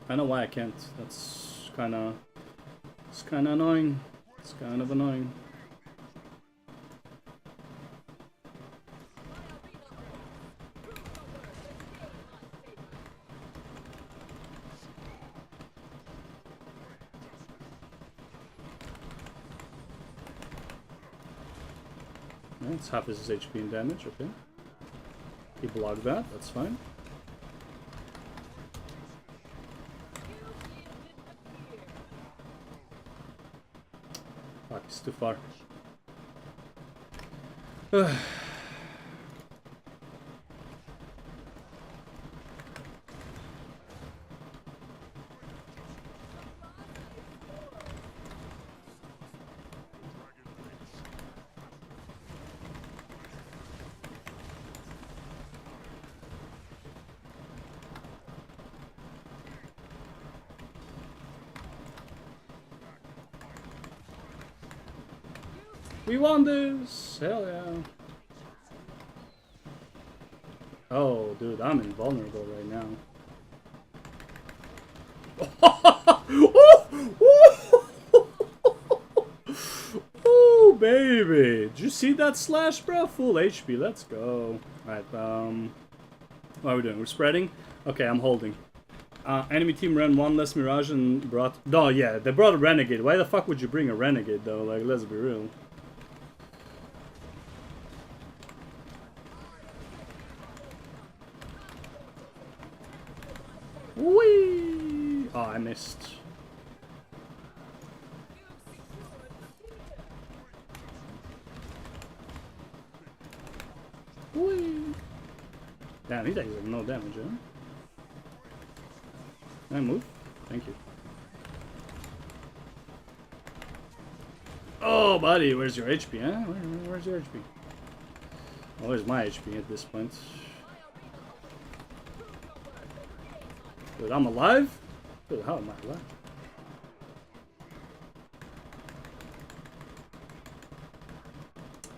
I know why I can't. That's kinda... It's kinda annoying. It's kind of annoying. It's half his HP and damage, okay. He blocked that, that's fine. Fuck, it's too far. We won this! Hell yeah. Oh, dude, I'm invulnerable right now. Oh, baby! Did you see that slash, bro? Full HP, let's go. Alright, what are we doing? We're spreading? Okay, I'm holding. Enemy team ran one less Mirage and brought... No, yeah, they brought a Renegade. Why the fuck would you bring a Renegade, though? Like, let's be real. Whee! Oh, I missed. Whee! Damn, he does no damage, huh? Can I move? Thank you. Oh, buddy, where's your HP, huh? Where's your HP? Oh, where's my HP at this point? Dude, I'm alive? Dude, how am I alive?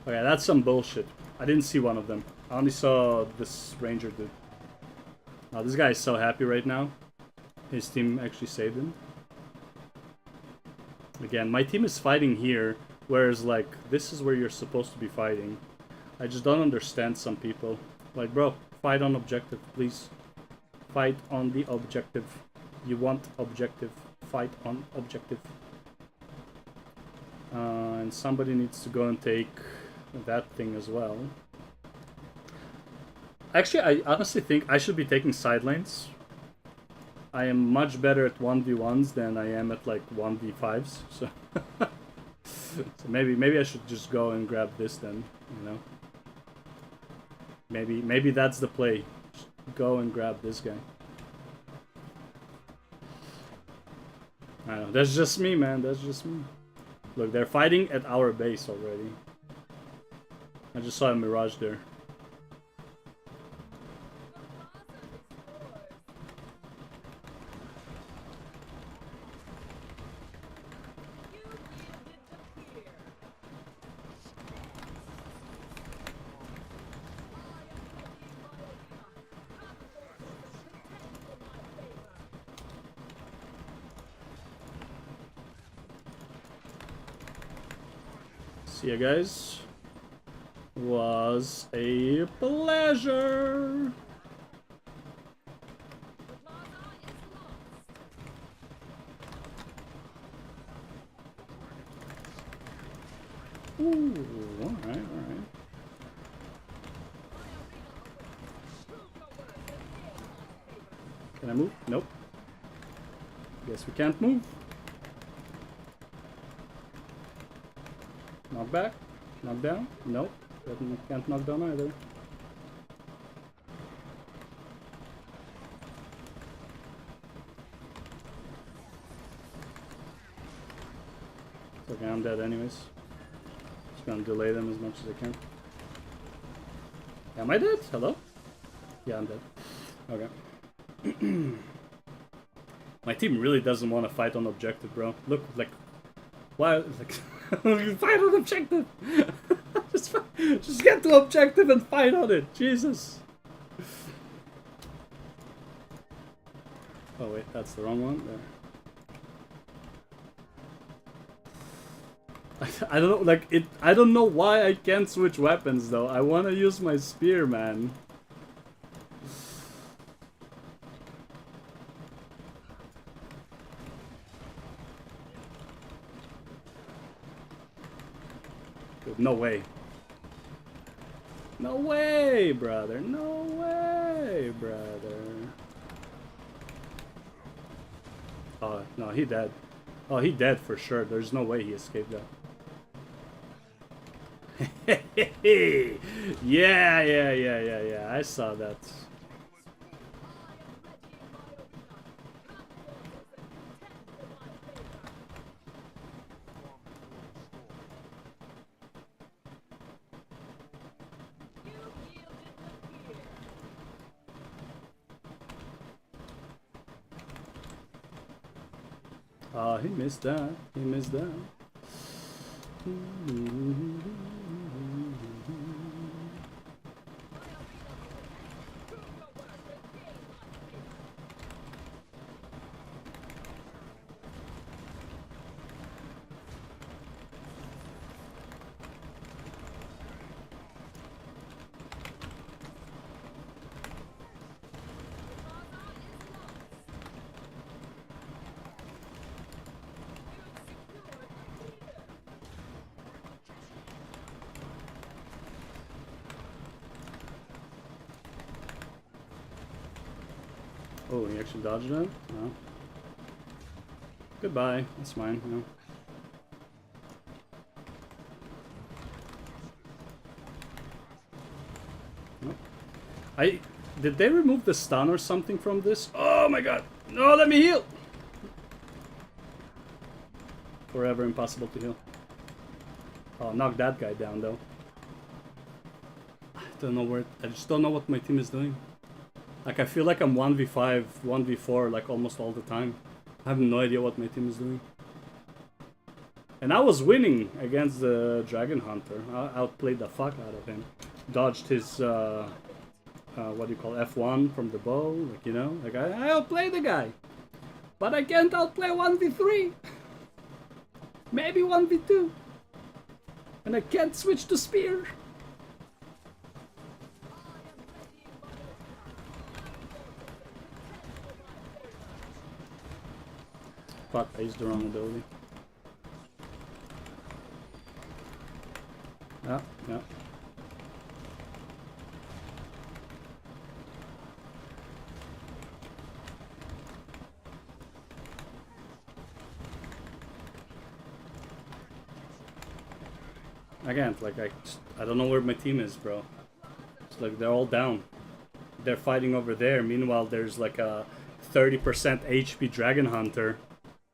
Okay, that's some bullshit. I didn't see one of them. I only saw this ranger dude. Oh, this guy is so happy right now. His team actually saved him. Again, my team is fighting here, whereas, like, this is where you're supposed to be fighting. I just don't understand some people. Like, bro, fight on objective, please. Fight on the objective. You want objective. Fight on objective. And somebody needs to go and take that thing as well. Actually, I honestly think I should be taking side lanes. I am much better at 1v1s than I am at like 1v5s. So, so maybe I should just go and grab this then, you know. Maybe that's the play. Just go and grab this guy. I don't know. That's just me, man. That's just me. Look, they're fighting at our base already. I just saw a Mirage there. See ya, guys. Was a pleasure. Ooh, alright, alright. Can I move? Nope. Guess we can't move. Knock back? Knock down? Nope. Can't knock down either. It's okay, I'm dead anyways. Just gonna delay them as much as I can. Am I dead? Hello? Yeah, I'm dead. Okay. My team really doesn't want to fight on objective, bro. Look, like, why? Like, fight on objective. just get to objective and fight on it. Jesus. Oh wait, that's the wrong one. There. I don't know, like it. I don't know why I can't switch weapons though. I want to use my spear, man. No way. No way, brother. No way, brother. Oh, no, he dead. Oh, he dead for sure. There's no way he escaped that. Yeah. I saw that. He missed that. He missed that. Oh, he actually dodged it? No. Goodbye. That's mine, you know. Nope. Did they remove the stun or something from this? Oh my god! No, let me heal! Forever impossible to heal. Oh, knock that guy down though. I don't know where... I just don't know what my team is doing. Like, I feel like I'm 1v5, 1v4, like, almost all the time. I have no idea what my team is doing. And I was winning against the Dragon Hunter. I outplayed the fuck out of him. Dodged his, what do you call, F1 from the bow, like, you know? Like, I outplayed the guy. But I can't outplay 1v3. Maybe 1v2. And I can't switch to spear. Fuck, I used the wrong ability. Yeah. Again, like, I don't know where my team is, bro. It's like they're all down. They're fighting over there. Meanwhile, there's like a 30% HP Dragon Hunter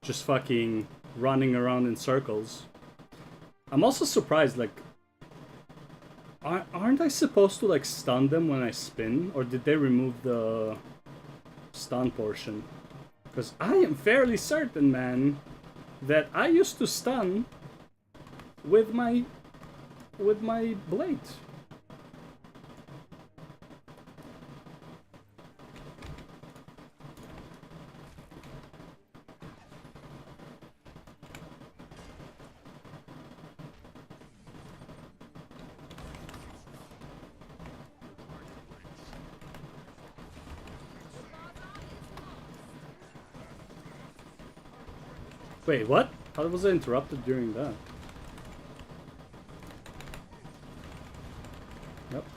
just fucking running around in circles. I'm also surprised, like, aren't I supposed to, like, stun them when I spin? Or did they remove the stun portion? Because I am fairly certain, man, that I used to stun with my blade. Wait, what? How was I interrupted during that?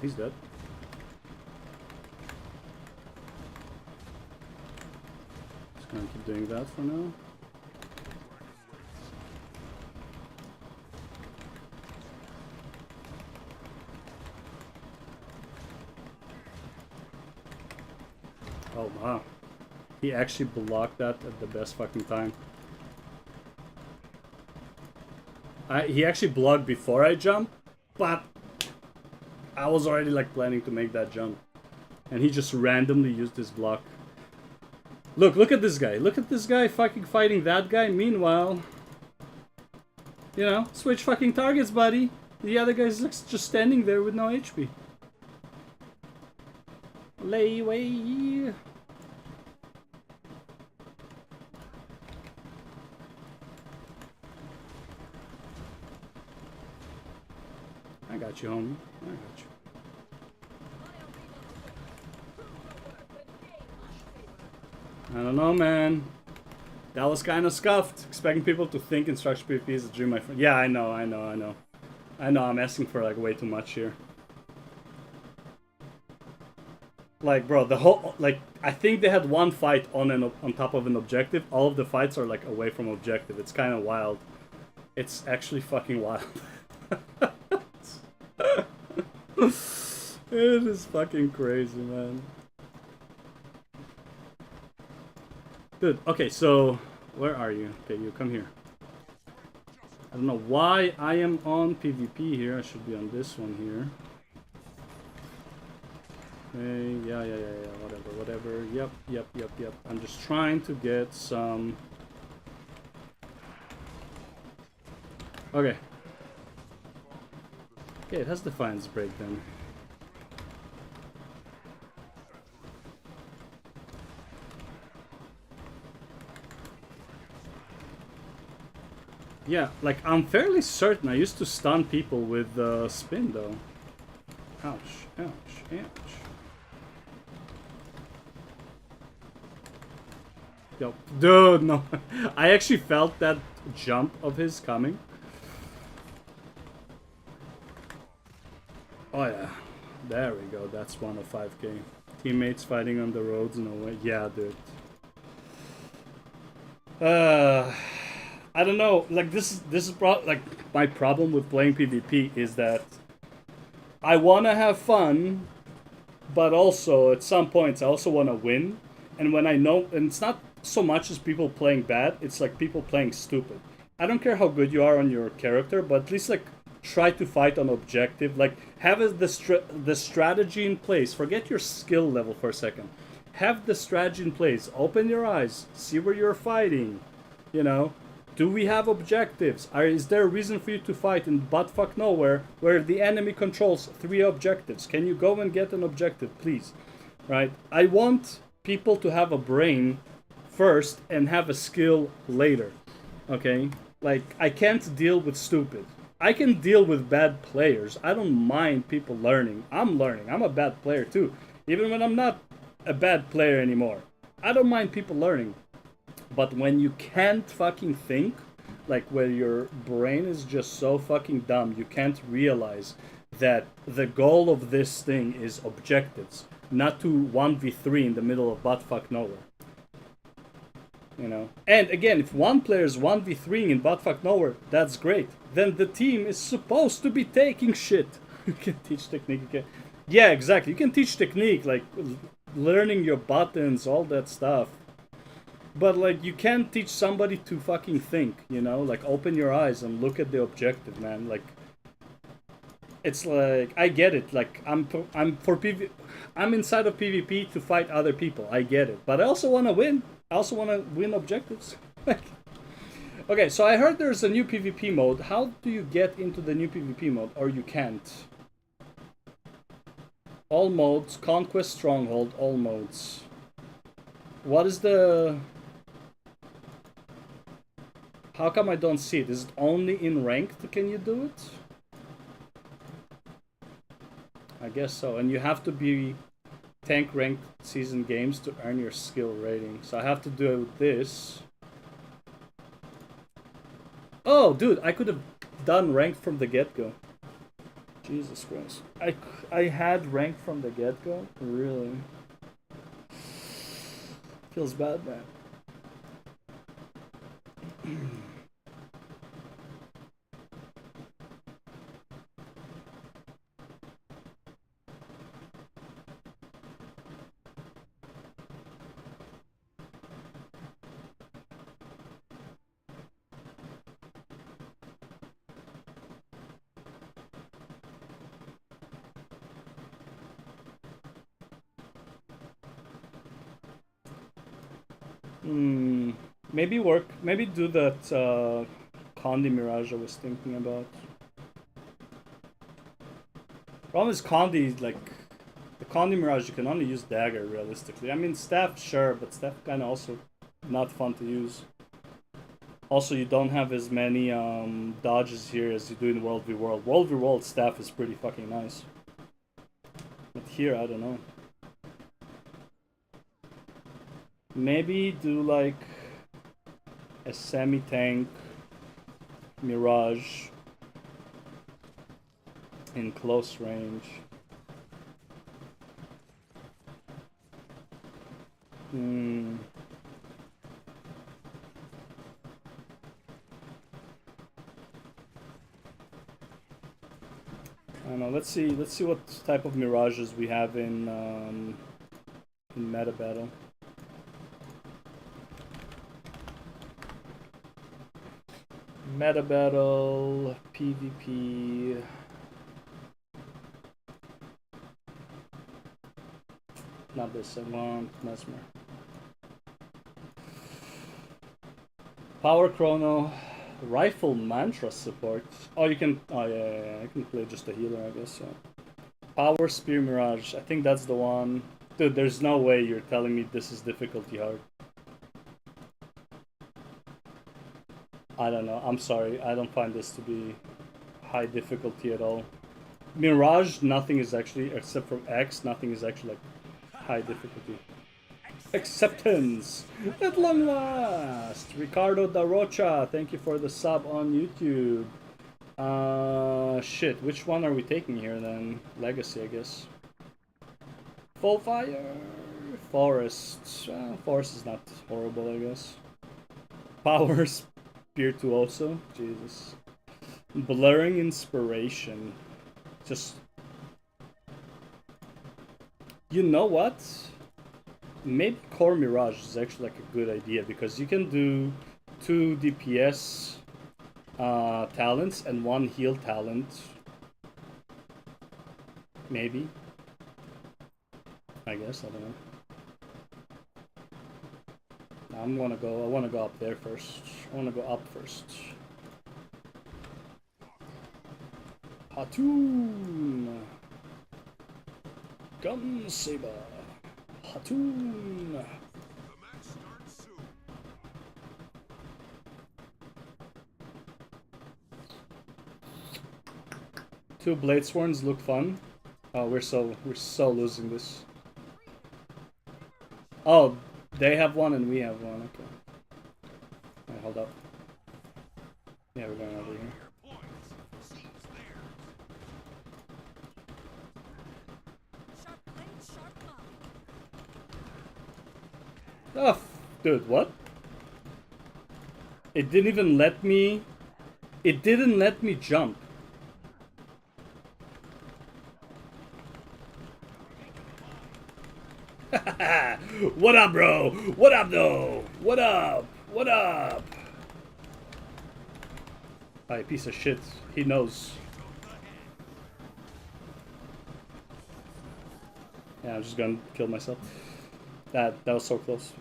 he's dead. Just gonna keep doing that for now. Oh wow. He actually blocked that at the best fucking time. He actually blocked before I jumped, but I was already like planning to make that jump. And he just randomly used his block. Look at this guy. Look at this guy fucking fighting that guy. Meanwhile, you know, switch fucking targets, buddy. The other guy's just standing there with no HP. Lay away. I got you, homie. I got you. I don't know, man. That was kind of scuffed. Expecting people to think instruction PvP is a dream, my friend. Yeah, I know. I know, I'm asking for like way too much here. Like, bro, the whole, like, I think they had one fight on top of an objective. All of the fights are like away from objective. It's kind of wild. It's actually fucking wild. It is fucking crazy, man. Good. Okay, so where are you? Okay, you come here. I don't know why I am on PvP here. I should be on this one here. Okay, yeah. Whatever. Yep. I'm just trying to get some. Okay. Okay, it has Defiance break then. Yeah, like, I'm fairly certain I used to stun people with spin, though. Ouch. Yo, dude, no. I actually felt that jump of his coming. Oh, yeah. There we go. That's 1 of 5k. Teammates fighting on the roads, no way. Yeah, dude. I don't know, like this is like my problem with playing PvP is that I want to have fun, but also at some points I also want to win. And when I know, and it's not so much as people playing bad, it's like people playing stupid. I don't care how good you are on your character, but at least like try to fight on objective. Like have the strategy in place. Forget your skill level for a second. Have the strategy in place. Open your eyes. See where you're fighting. You know. Do we have objectives? Is there a reason for you to fight in buttfuck nowhere where the enemy controls 3 objectives? Can you go and get an objective, please? Right? I want people to have a brain first and have a skill later. Okay? Like, I can't deal with stupid. I can deal with bad players. I don't mind people learning. I'm learning. I'm a bad player too. Even when I'm not a bad player anymore. I don't mind people learning. But when you can't fucking think, like where your brain is just so fucking dumb, you can't realize that the goal of this thing is objectives, not to 1v3 in the middle of buttfuck nowhere. You know? And again, if one player is 1v3 in buttfuck nowhere, that's great. Then the team is supposed to be taking shit. You can teach technique again. Yeah, exactly. You can teach technique, like learning your buttons, all that stuff. But, like, you can't teach somebody to fucking think, you know? Like, open your eyes and look at the objective, man. Like, it's like, I get it. Like, I'm inside of PvP to fight other people. I get it. But I also want to win. I also want to win objectives. Okay, so I heard there's a new PvP mode. How do you get into the new PvP mode? Or you can't? All modes, Conquest, Stronghold, all modes. What is the... How come I don't see it? Is it only in ranked can you do it? I guess so. And you have to be tank ranked season games to earn your skill rating. So I have to do this. Oh, dude, I could have done ranked from the get-go. Jesus Christ. I had rank from the get-go? Really? Feels bad, man. Maybe do that Condi Mirage I was thinking about. Problem is Condi, like, the Condi Mirage, you can only use dagger realistically. I mean, staff, sure, but staff kind of also not fun to use. Also, you don't have as many dodges here as you do in World v World. World v World staff is pretty fucking nice. But here, I don't know. Maybe do like a semi-tank Mirage in close range. I don't know. Let's see what type of mirages we have in meta battle. Meta battle, PvP. Not this, I want Mesmer. Power Chrono, Rifle Mantra support. Oh, you can. Oh, yeah. I can play just a healer, I guess. So. Power Spear Mirage. I think that's the one. Dude, there's no way you're telling me this is difficulty hard. I don't know. I'm sorry. I don't find this to be high difficulty at all. Mirage, nothing is actually, except for X, nothing is actually like high difficulty. Acceptance! At long last! Ricardo Da Rocha, thank you for the sub on YouTube. Shit, which one are we taking here then? Legacy, I guess. Full Fire! Forest. Forest is not horrible, I guess. Power Spirituoso. Jesus. Blurring Inspiration. Just... You know what? Maybe Core Mirage is actually like a good idea because you can do 2 DPS talents and 1 heal talent. Maybe. I guess, I don't know. I wanna go up there first. I wanna go up first. Hatoon! Gun Saber! Hatoon! Two Bladesworns look fun. Oh, we're so losing this. Oh, they have one and we have one. Okay. Right, hold up. Yeah, we're going over here. Oh, dude, what? It didn't even let me... It didn't let me jump. What up, bro? What up, though? What up? What up? Hi, piece of shit. He knows. Yeah, I'm just gonna kill myself. That was so close.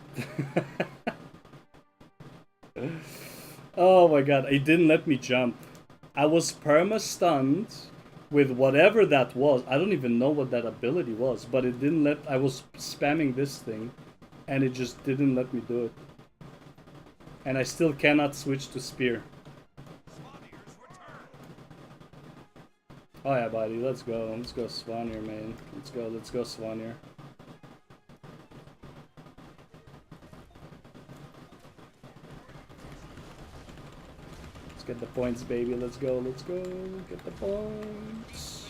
Oh my god, it didn't let me jump. I was perma-stunned with whatever that was. I don't even know what that ability was, but it didn't let... I was spamming this thing, and it just didn't let me do it. And I still cannot switch to spear. Oh yeah, buddy, let's go. Let's go Svanir, man. Let's go Svanir. Get the points, baby. Let's go. Get the points.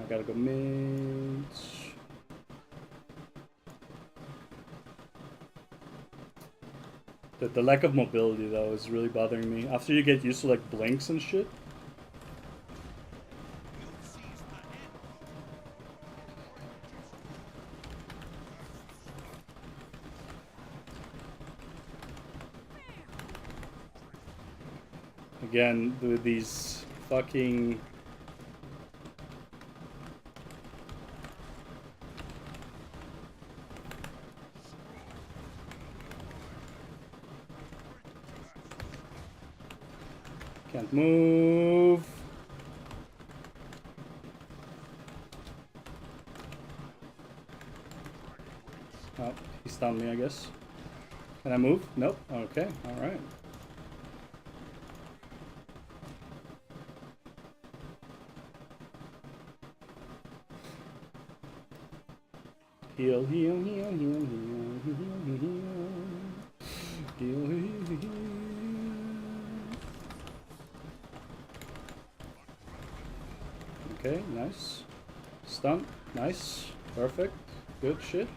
I gotta go mid. The lack of mobility though is really bothering me. After you get used to like blinks and shit. Again, with these fucking... Can't move. Oh, he stunned me, I guess. Can I move? Nope. Okay, alright. Heal, heal, heal, heal, heal, heal, heal, heal, heal, heal. Okay, nice. Stun, nice, perfect, good shit.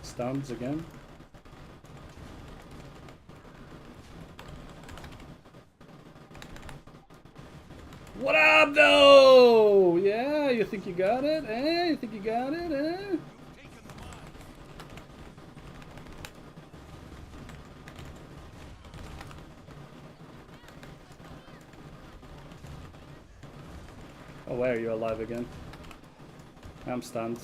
Stuns again. What up, though? Yeah, you think you got it? Eh? You think you got it? Eh? Oh, why are you alive again? I'm stunned.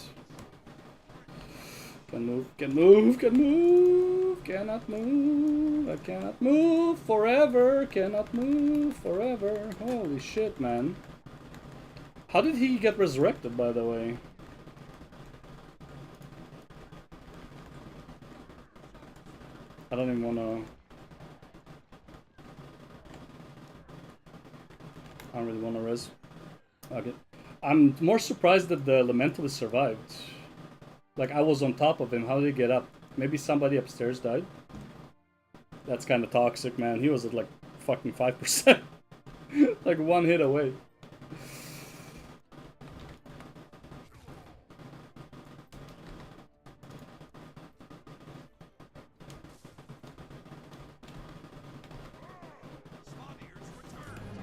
Can move, can move, can move, cannot move, I cannot move forever, cannot move forever. Holy shit, man. How did he get resurrected, by the way? I don't even wanna... I don't really wanna res. Okay. I'm more surprised that the Elementalist survived. Like, I was on top of him. How did he get up? Maybe somebody upstairs died? That's kind of toxic, man. He was at, like, fucking 5%. Like, one hit away.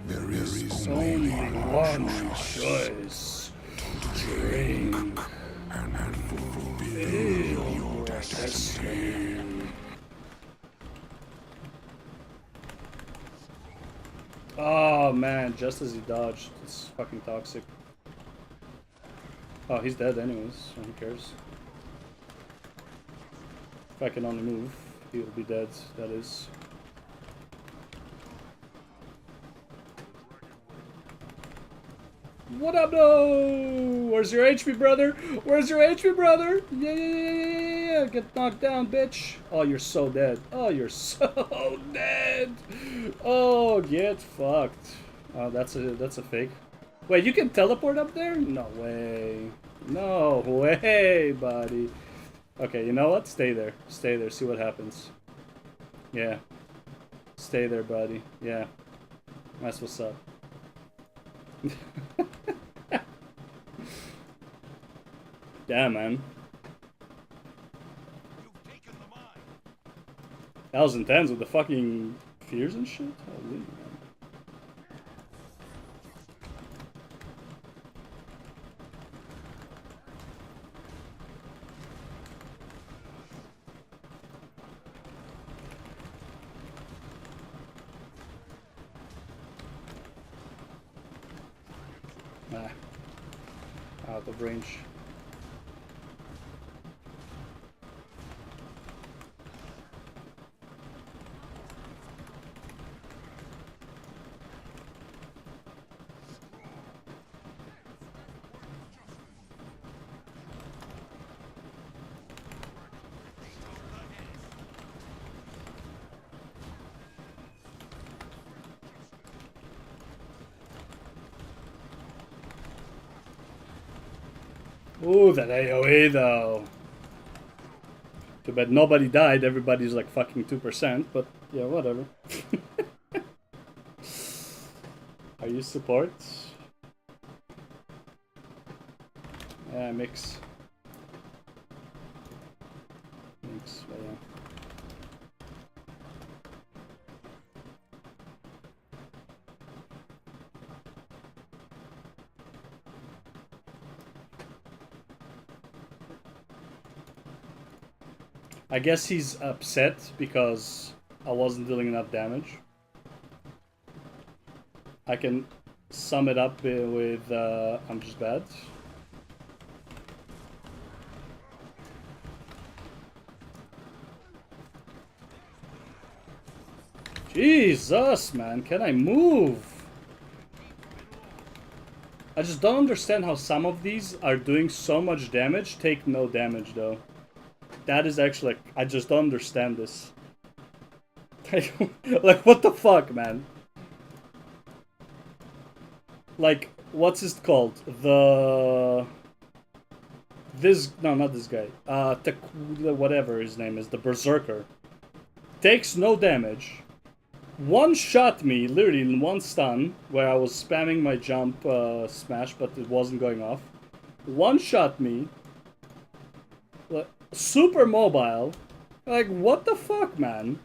There is only one choice. Drink and fulfill your destiny. Oh man, just as he dodged. It's fucking toxic. Oh, he's dead anyways, so who cares? If I can only move, he'll be dead, that is. What up, though? Where's your HP, brother? Where's your HP, brother? Yeah. Get knocked down, bitch. Oh, you're so dead. Oh, you're so dead. Oh, get fucked. Oh, that's a fake. Wait, you can teleport up there? No way. No way, buddy. Okay, you know what? Stay there. Stay there. See what happens. Yeah. Stay there, buddy. Yeah. That's what's up. Damn, man. That was intense with the fucking fears and shit. Holy man. Out of range. Ooh, that AoE though. Too bad nobody died, everybody's like fucking 2%, but yeah, whatever. Are you support? Yeah, mix. Mix, but yeah. I guess he's upset because I wasn't dealing enough damage. I can sum it up with I'm just bad. Jesus, man, can I move? I just don't understand how some of these are doing so much damage, take no damage though. That is actually, like, I just don't understand this. Like, what the fuck, man? Like, what's it called? No, not this guy. Whatever his name is, the Berserker. Takes no damage. One shot me, literally in one stun, where I was spamming my jump smash, but it wasn't going off. One shot me. Super mobile. Like, what the fuck, man?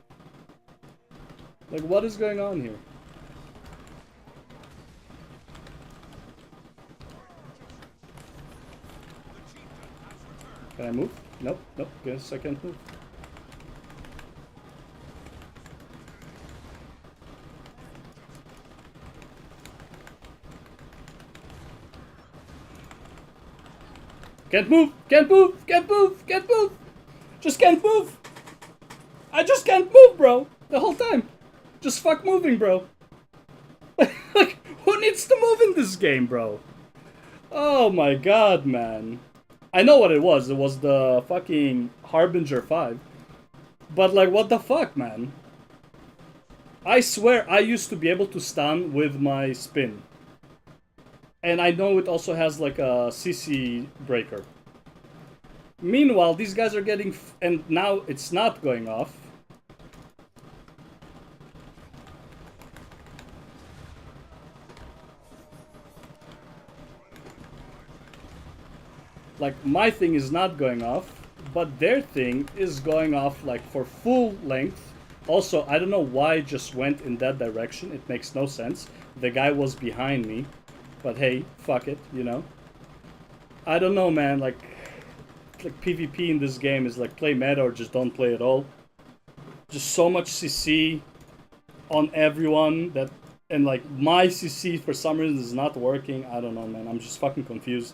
Like, what is going on here? Can I move? Nope, nope, guess I can't move. Can't move! Can't move! Can't move! Can't move! Just can't move! I just can't move, bro! The whole time! Just fuck moving, bro! Like, who needs to move in this game, bro? Oh my god, man. I know what it was. It was the fucking Harbinger 5. But, like, what the fuck, man? I swear I used to be able to stun with my spin. And I know it also has, like, a CC breaker. Meanwhile, these guys are getting... and now it's not going off. Like, my thing is not going off, but their thing is going off, like, for full length. Also, I don't know why it just went in that direction. It makes no sense. The guy was behind me. But hey, fuck it, you know? I don't know, man, like PvP in this game is like play meta or just don't play at all. Just so much CC on everyone that... and like my CC for some reason is not working. I don't know, man. I'm just fucking confused.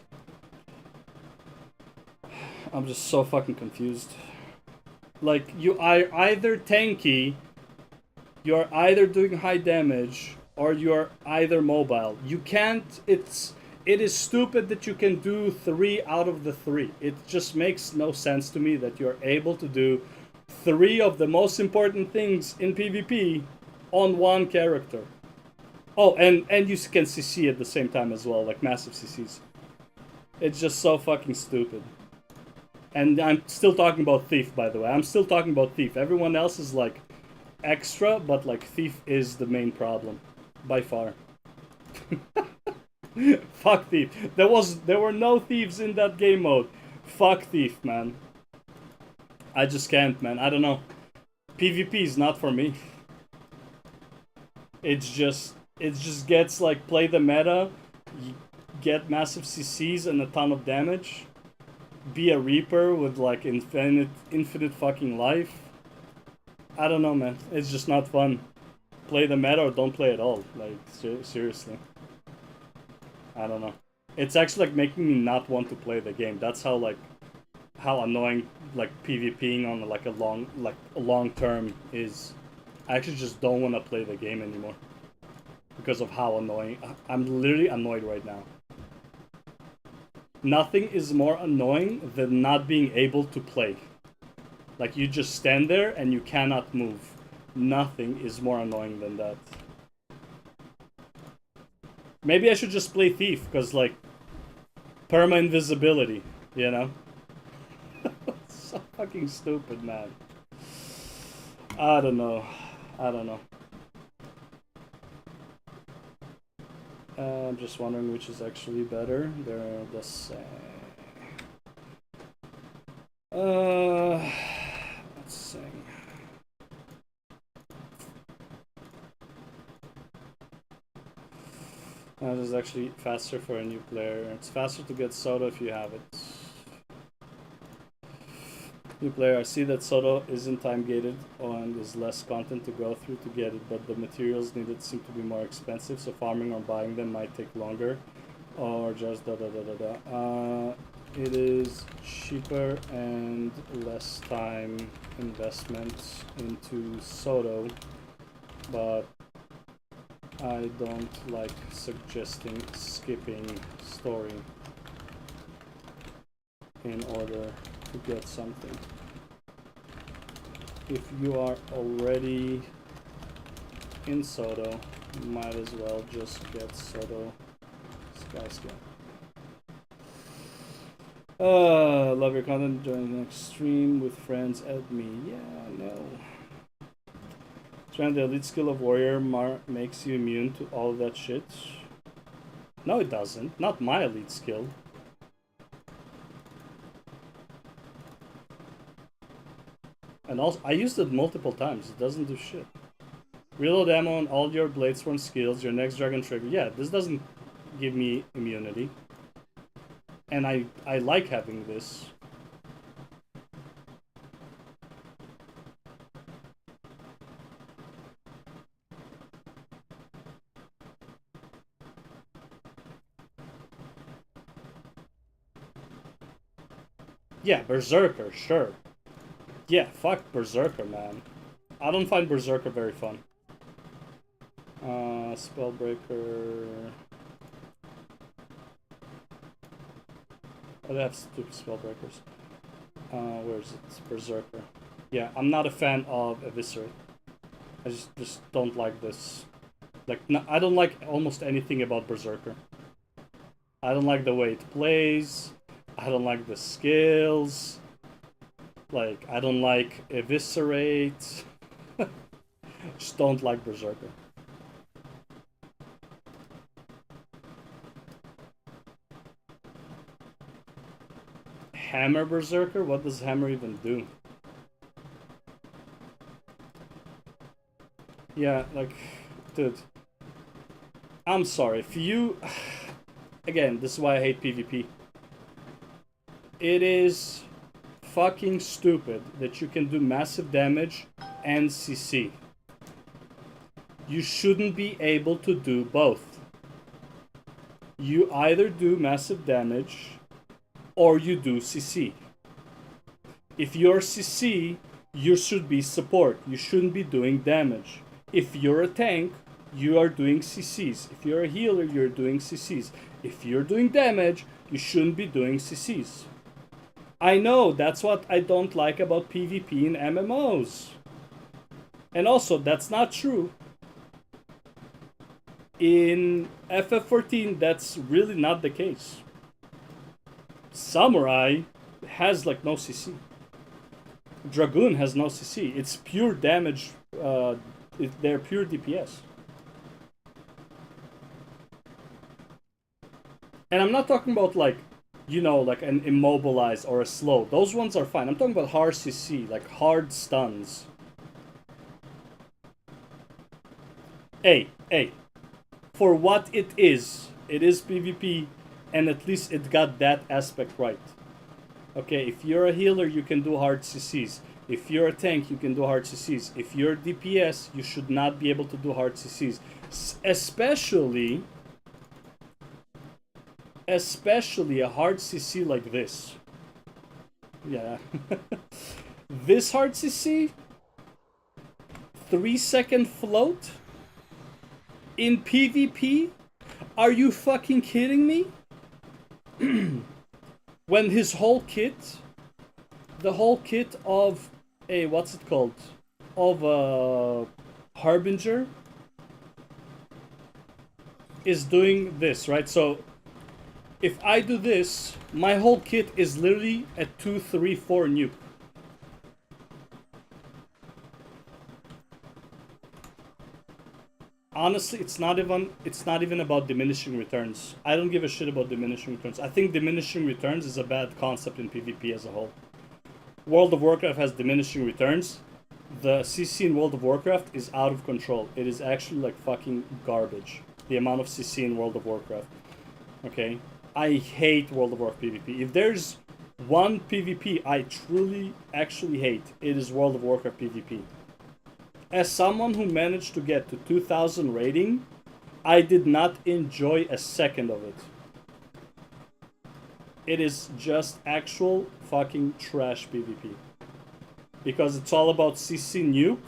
I'm just so fucking confused. Like, you are either tanky, you're either doing high damage, or you're either mobile. You can't... it is stupid that you can do 3 out of the 3. It just makes no sense to me that you're able to do 3 of the most important things in PvP on one character. Oh, and you can CC at the same time as well, like massive CCs. It's just so fucking stupid. And I'm still talking about Thief, by the way. I'm still talking about Thief. Everyone else is like extra, but like Thief is the main problem. By far. Fuck Thief. There were no thieves in that game mode. Fuck Thief, man. I just can't, man. I don't know. PvP is not for me. It just gets like, play the meta, you get massive CCs and a ton of damage. Be a Reaper with like infinite fucking life. I don't know, man. It's just not fun. Play the meta or don't play at all. Like, seriously. I don't know. It's actually like making me not want to play the game. That's how like how annoying like PvPing on like a long term is. I actually just don't want to play the game anymore because of how annoying. I'm literally annoyed right now. Nothing is more annoying than not being able to play. Like, you just stand there and you cannot move. Nothing is more annoying than that. Maybe I should just play Thief, because, like, perma invisibility, you know? So fucking stupid, man. I don't know. I'm just wondering which is actually better. They're the same. Let's see. This is actually faster for a new player. It's faster to get Soto if you have it. New player, I see that Soto isn't time gated and there's less content to go through to get it, but the materials needed seem to be more expensive, so farming or buying them might take longer. Or just it is cheaper and less time investment into Soto, but I don't like suggesting skipping story in order to get something. If you are already in Soto, you might as well just get Soto Skyscan. Love your content. Join the next stream with friends. Add me. Yeah, no. Trying the elite skill of warrior makes you immune to all that shit. No, it doesn't. Not my elite skill. And also, I used it multiple times. It doesn't do shit. Reload ammo on all your Bladesworn skills. Your next dragon trigger. Yeah, this doesn't give me immunity. And I like having this. Yeah, Berserker, sure. Yeah, fuck Berserker, man. I don't find Berserker very fun. Spellbreaker... Oh, they have stupid Spellbreakers. Where is it? Berserker. Yeah, I'm not a fan of Eviscerate. I just don't like this. Like, no, I don't like almost anything about Berserker. I don't like the way it plays. I don't like the skills. Like, I don't like Eviscerate. Just don't like Berserker. Hammer Berserker? What does Hammer even do? Yeah, like, dude. I'm sorry, if you... Again, this is why I hate PvP. It is fucking stupid that you can do massive damage and CC. You shouldn't be able to do both. You either do massive damage or you do CC. If you're CC, you should be support. You shouldn't be doing damage. If you're a tank, you are doing CCs. If you're a healer, you're doing CCs. If you're doing damage, you shouldn't be doing CCs. I know, that's what I don't like about PvP in MMOs. And also, that's not true. In FF14, that's really not the case. Samurai has like no CC. Dragoon has no CC. It's pure damage. They're pure DPS. And I'm not talking about like, you know, like an immobilize or a slow. Those ones are fine. I'm talking about hard CC, like hard stuns. Hey. For what it is PvP, and at least it got that aspect right. Okay, if you're a healer, you can do hard CCs. If you're a tank, you can do hard CCs. If you're DPS, you should not be able to do hard CCs. Especially a hard CC like this. Yeah. This hard CC, 3-second float in PvP? Are you fucking kidding me? When his whole kit, the whole kit of a, what's it called? Of a Harbinger is doing this, right? So If I do this, my whole kit is literally a 2, 3, 4 nuke. Honestly, it's not even about diminishing returns. I don't give a shit about diminishing returns. I think diminishing returns is a bad concept in PvP as a whole. World of Warcraft has diminishing returns. The CC in World of Warcraft is out of control. It is actually like fucking garbage. The amount of CC in World of Warcraft. Okay? I hate World of Warcraft PvP. If there's one PvP I truly actually hate, it is World of Warcraft PvP. As someone who managed to get to 2000 rating, I did not enjoy a second of it. It is just actual fucking trash PvP. Because it's all about CC nuke,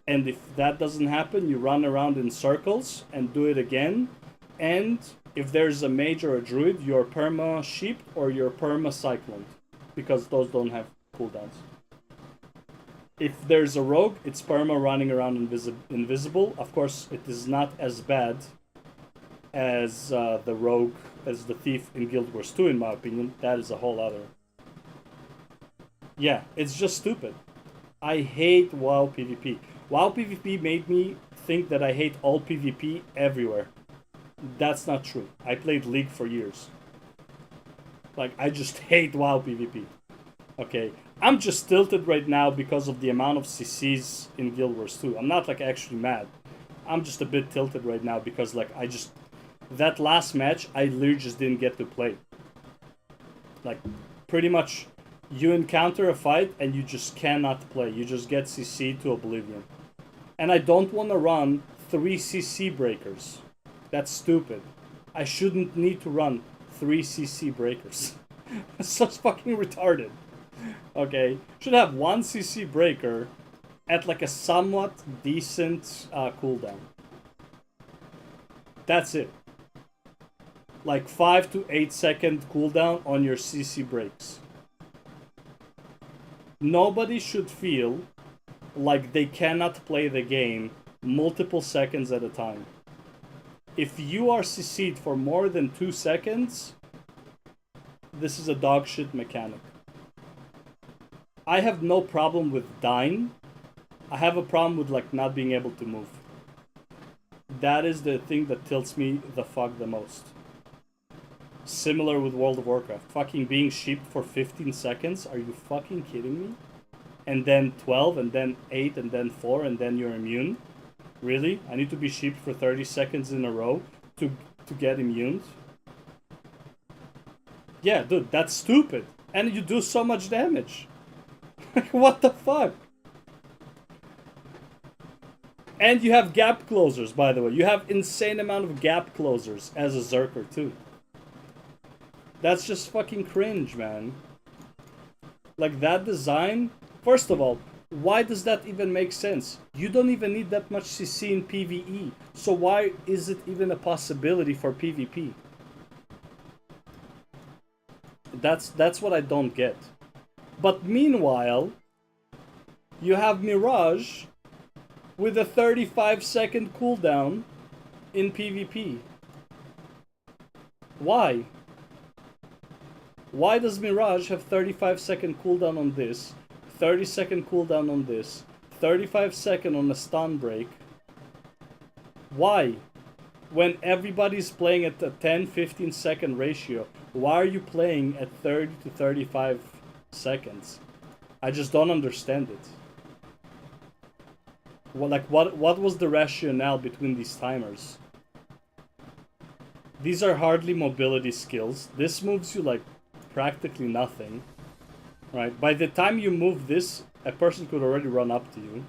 and if that doesn't happen, you run around in circles and do it again. And if there's a mage or a druid, you're perma sheep or you're perma cyclone, because those don't have cooldowns. If there's a rogue, it's perma running around invisible. Of course, it is not as bad as the rogue, as the thief in Guild Wars 2, in my opinion. That is a whole other. Yeah, it's just stupid. I hate WoW PvP. WoW PvP made me think that I hate all PvP everywhere. That's not true. I played League for years. Like, I just hate WoW PvP. Okay? I'm just tilted right now because of the amount of CCs in Guild Wars 2. I'm not, like, actually mad. I'm just a bit tilted right now because, like, that last match, I literally just didn't get to play. Like, pretty much, you encounter a fight and you just cannot play. You just get CC to oblivion. And I don't want to run 3 CC breakers. That's stupid. I shouldn't need to run 3 CC breakers. That's so fucking retarded. Okay? Should have 1 CC breaker at like a somewhat decent cooldown. That's it. Like 5 to 8 second cooldown on your CC breaks. Nobody should feel like they cannot play the game multiple seconds at a time. If you are CC'd for more than 2 seconds, this is a dog shit mechanic. I have no problem with dying. I have a problem with like not being able to move. That is the thing that tilts me the fuck the most. Similar with World of Warcraft. Fucking being sheeped for 15 seconds? Are you fucking kidding me? And then 12, and then 8, and then 4, and then you're immune? Really? I need to be sheeped for 30 seconds in a row to get immune? Yeah, dude, that's stupid. And you do so much damage. What the fuck? And you have gap closers, by the way. You have insane amount of gap closers as a Zerker, too. That's just fucking cringe, man. Like, that design... First of all, why does that even make sense? You don't even need that much CC in PvE. So why is it even a possibility for PvP? That's what I don't get. But meanwhile, you have Mirage with a 35-second cooldown in PvP. Why? Why does Mirage have 35-second cooldown on this, 30-second cooldown on this, 35-second on a stun break? Why? When everybody's playing at a 10-15 second ratio, why are you playing at 30 to 35 seconds? I just don't understand it. Well, like, what was the rationale between these timers? These are hardly mobility skills. This moves you like practically nothing. Right? By the time you move this, a person could already run up to you.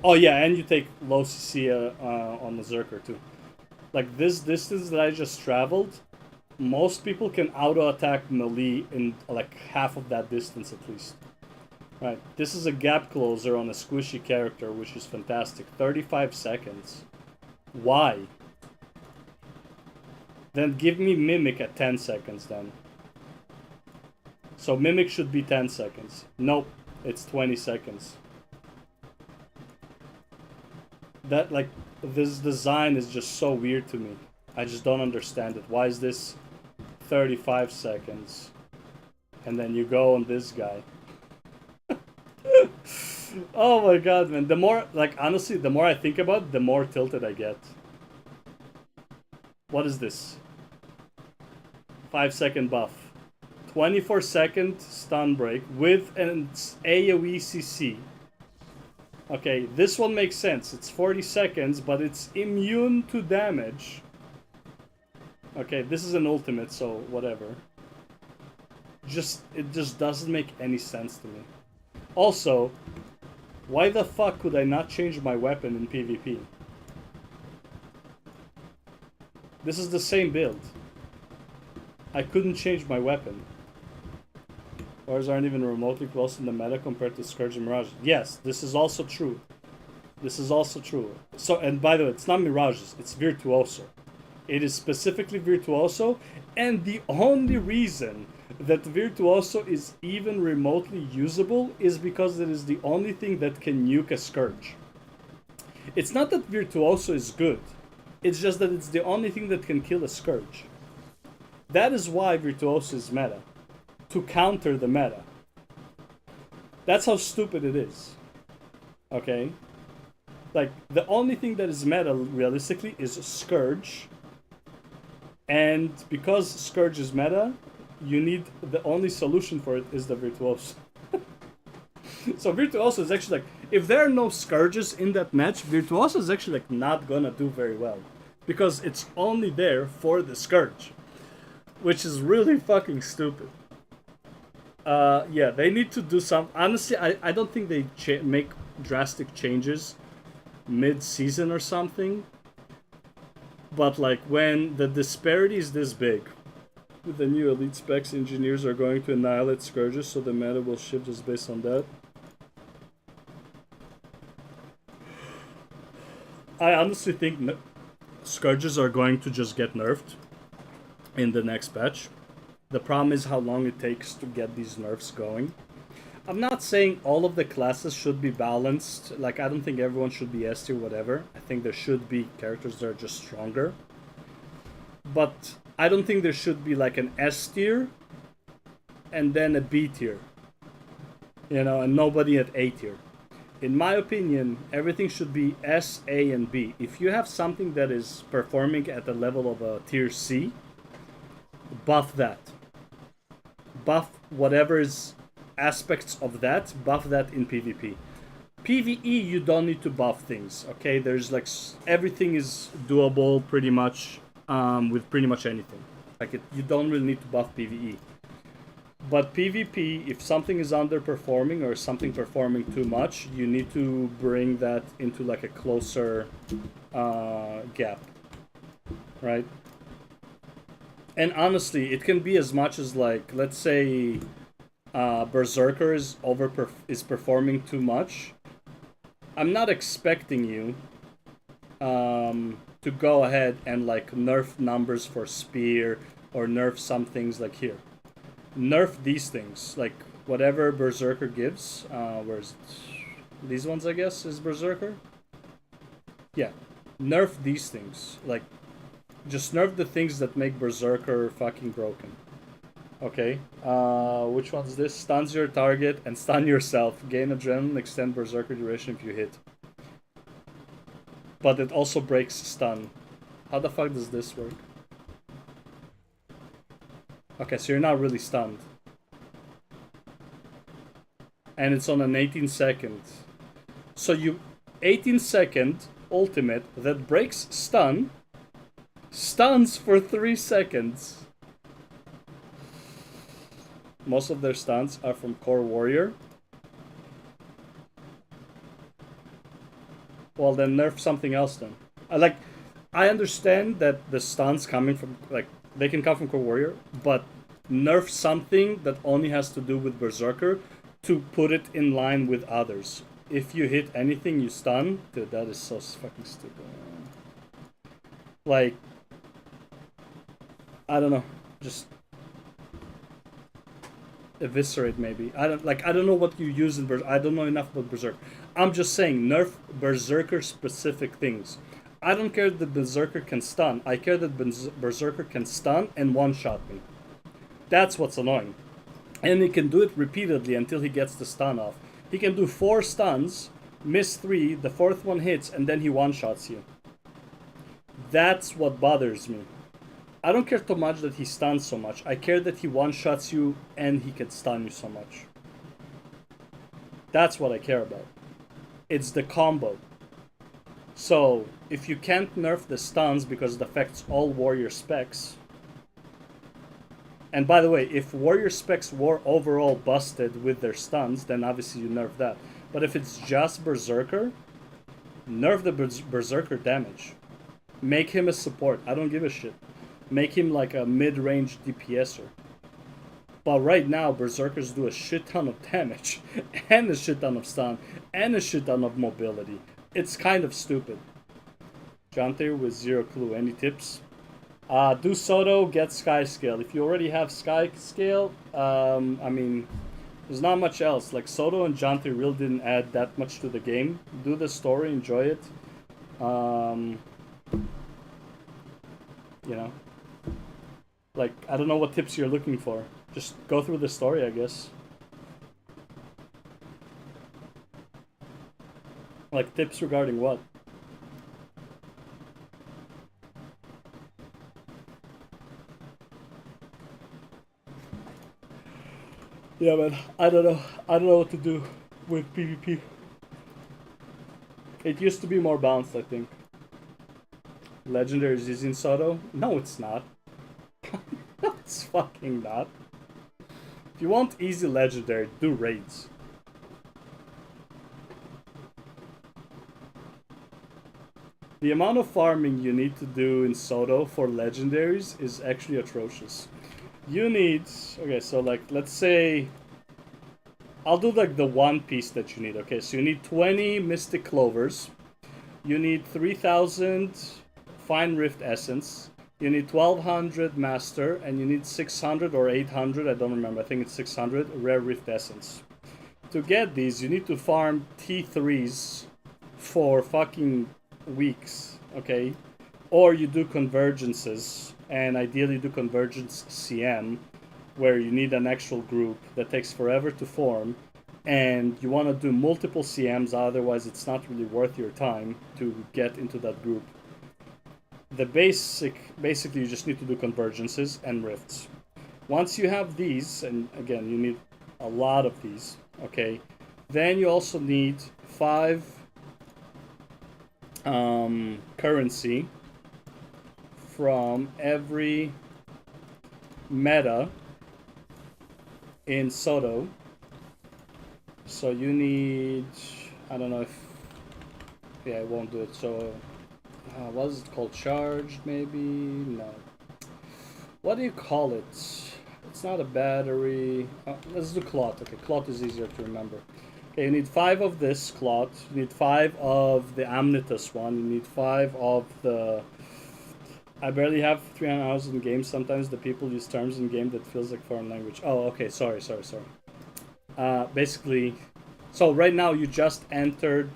Oh yeah, and you take low CC on the Zerker too. Like this distance that I just traveled, most people can auto-attack melee in like half of that distance at least. Right, this is a gap closer on a squishy character, which is fantastic. 35 seconds. Why? Then give me Mimic at 10 seconds then. So Mimic should be 10 seconds. Nope, it's 20 seconds. That, like, this design is just so weird to me. I just don't understand it. Why is this 35 seconds? And then you go on this guy. Oh my god, man. The more, like, honestly, the more I think about it, the more tilted I get. What is this? 5-second buff. 24-second stun break with an AoE CC. Okay, this one makes sense. It's 40 seconds, but it's immune to damage. Okay, this is an ultimate, so whatever. It just doesn't make any sense to me. Also, why the fuck could I not change my weapon in PvP? This is the same build. I couldn't change my weapon. Wars aren't even remotely close in the meta compared to Scourge and Mirage. Yes, this is also true. This is also true. So, and by the way, it's not Mirages, it's Virtuoso. It is specifically Virtuoso, and the only reason that Virtuoso is even remotely usable is because it is the only thing that can nuke a Scourge. It's not that Virtuoso is good, it's just that it's the only thing that can kill a Scourge. That is why Virtuoso is meta. To counter the meta. That's how stupid it is. Okay? Like, the only thing that is meta, realistically, is Scourge. And because Scourge is meta, you need, the only solution for it is the Virtuoso. So Virtuoso is actually like, if there are no Scourges in that match, Virtuoso is actually like not gonna do very well. Because it's only there for the Scourge. Which is really fucking stupid. Yeah, they need to do some. Honestly, I don't think they make drastic changes mid-season or something. But like when the disparity is this big, with the new elite specs, engineers are going to annihilate Scourges, so the meta will shift just based on that. I honestly think Scourges are going to just get nerfed in the next patch. The problem is how long it takes to get these nerfs going. I'm not saying all of the classes should be balanced. Like, I don't think everyone should be S tier, whatever. I think there should be characters that are just stronger. But I don't think there should be like an S tier and then a B tier. You know, and nobody at A tier. In my opinion, everything should be S, A, and B. If you have something that is performing at the level of a tier C, buff that. Buff whatever is aspects of that, buff that in PvP. PvE, you don't need to buff things, okay? There's like, everything is doable pretty much with pretty much anything. Like, you don't really need to buff PvE. But PvP, if something is underperforming or something performing too much, you need to bring that into like a closer gap, right? And honestly, it can be as much as like, let's say Berserker is performing too much. I'm not expecting you to go ahead and like nerf numbers for Spear or nerf some things like here. Nerf these things, like whatever Berserker gives. Where's it? These ones, I guess, is Berserker? Yeah. Nerf these things. Like, just nerf the things that make Berserker fucking broken. Okay. Which one's this? Stuns your target and stun yourself. Gain adrenaline, extend Berserker duration if you hit. But it also breaks stun. How the fuck does this work? Okay, so you're not really stunned. And it's on an 18-second. So you... 18-second ultimate that breaks stun... Stuns for 3 seconds. Most of their stuns are from Core Warrior. Well, then nerf something else then. I understand that the stuns coming from, like, they can come from Core Warrior, but nerf something that only has to do with Berserker to put it in line with others. If you hit anything, you stun. Dude, that is so fucking stupid. Like, I don't know, just eviscerate maybe. I don't know what you use in Berserker. I don't know enough about Berserker. I'm just saying nerf Berserker specific things. I don't care that Berserker can stun. I care that Berserker can stun and one-shot me. That's what's annoying. And he can do it repeatedly until he gets the stun off. He can do 4 stuns, miss 3, the 4th one hits, and then he one-shots you. That's what bothers me. I don't care too much that he stuns so much. I care that he one-shots you and he can stun you so much. That's what I care about. It's the combo. So, if you can't nerf the stuns because it affects all warrior specs... And by the way, if warrior specs were overall busted with their stuns, then obviously you nerf that. But if it's just Berserker, nerf the Berserker damage. Make him a support. I don't give a shit. Make him like a mid-range DPSer. But right now, Berserkers do a shit ton of damage, and a shit ton of stun, and a shit ton of mobility. It's kind of stupid. John Thayer with 0 clue. Any tips? Do Soto, get Sky Scale. If you already have Sky Scale, I mean, there's not much else. Like, Soto and John Thayer really didn't add that much to the game. Do the story, enjoy it. You know. Like, I don't know what tips you're looking for. Just go through the story, I guess. Like, tips regarding what? Yeah, man, I don't know. I don't know what to do with PvP. It used to be more balanced, I think. Legendaries is in Soto? No, it's not. No, it's fucking not. If you want easy legendary, do raids. The amount of farming you need to do in Soto for legendaries is actually atrocious. You need... Okay, so like, let's say... I'll do like the one piece that you need. Okay, so you need 20 Mystic Clovers. You need 3,000 Fine Rift Essence. You need 1,200 Master. And you need 600 or 800, I don't remember, I think it's 600, Rare Rift Essence. To get these, you need to farm T3s for fucking weeks, okay? Or you do convergences, and ideally do convergence CM, where you need an actual group that takes forever to form, and you want to do multiple CMs, otherwise it's not really worth your time to get into that group. The basically you just need to do convergences and rifts. Once you have these, and again you need a lot of these, okay, then you also need 5 currency from every meta in Soto. So you need, I don't know if, yeah, I won't do it. So what is it called? Charged, maybe? No. What do you call it? It's not a battery. Let's do cloth. Okay, cloth is easier to remember. Okay, you need 5 of this cloth. You need 5 of the Amnitus one. You need 5 of the... I barely have 300 hours in game. Sometimes the people use terms in game that feels like foreign language. Oh, okay, sorry. Basically, so right now you just entered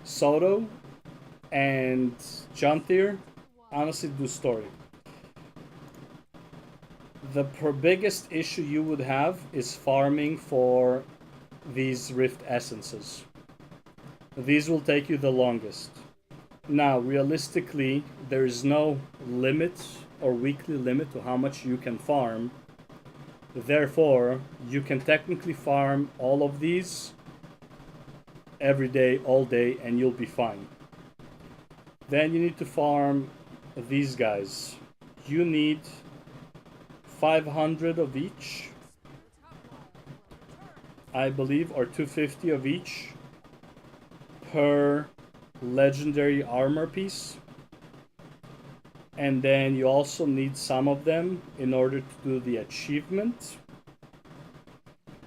Soto and Juntier. Honestly, do story. The biggest issue you would have is farming for these Rift Essences. These will take you the longest. Now, realistically, there is no limit or weekly limit to how much you can farm. Therefore, you can technically farm all of these every day, all day, and you'll be fine. Then you need to farm these guys. You need 500 of each, I believe, or 250 of each per legendary armor piece. And then you also need some of them in order to do the achievement.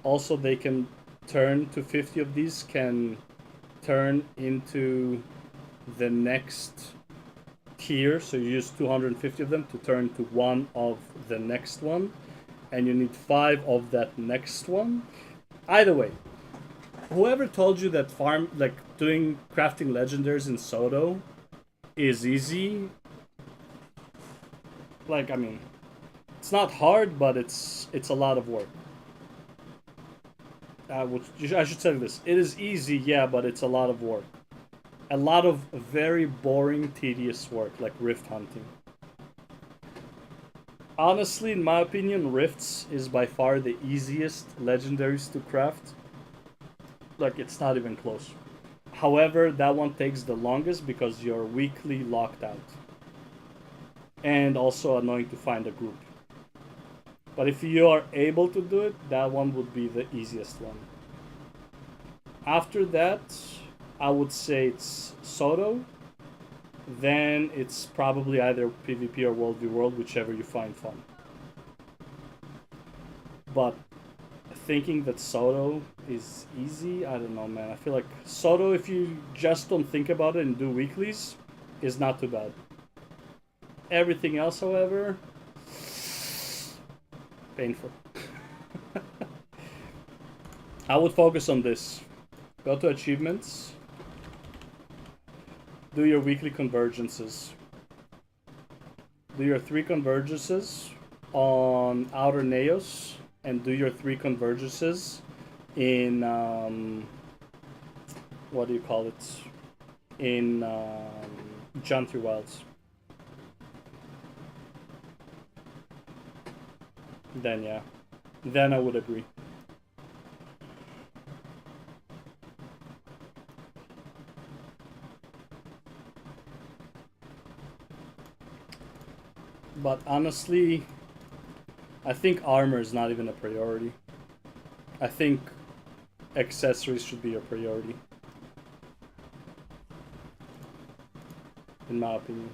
Also, they can turn to 50 of these, can turn into the next tier. So you use 250 of them to turn to one of the next one. And you need 5 of that next one. Either way, whoever told you that crafting legendaries in Soto is easy. Like, I mean, it's not hard, but it's a lot of work. I should say this. It is easy, yeah, but it's a lot of work. A lot of very boring, tedious work, like rift hunting. Honestly, in my opinion, rifts is by far the easiest legendaries to craft. Like, it's not even close. However, that one takes the longest because you're weakly locked out. And also annoying to find a group. But if you are able to do it, that one would be the easiest one. After that, I would say it's Soto. Then it's probably either PvP or World v World, whichever you find fun. But thinking that Soto is easy, I don't know, man. I feel like Soto, if you just don't think about it and do weeklies, is not too bad. Everything else, however, painful. I would focus on this. Go to achievements. Do your weekly convergences. Do your 3 convergences on Outer Neos, and do your 3 convergences in what do you call it? In Juntry Wilds. Then yeah, then I would agree. But honestly, I think armor is not even a priority. I think accessories should be a priority. In my opinion.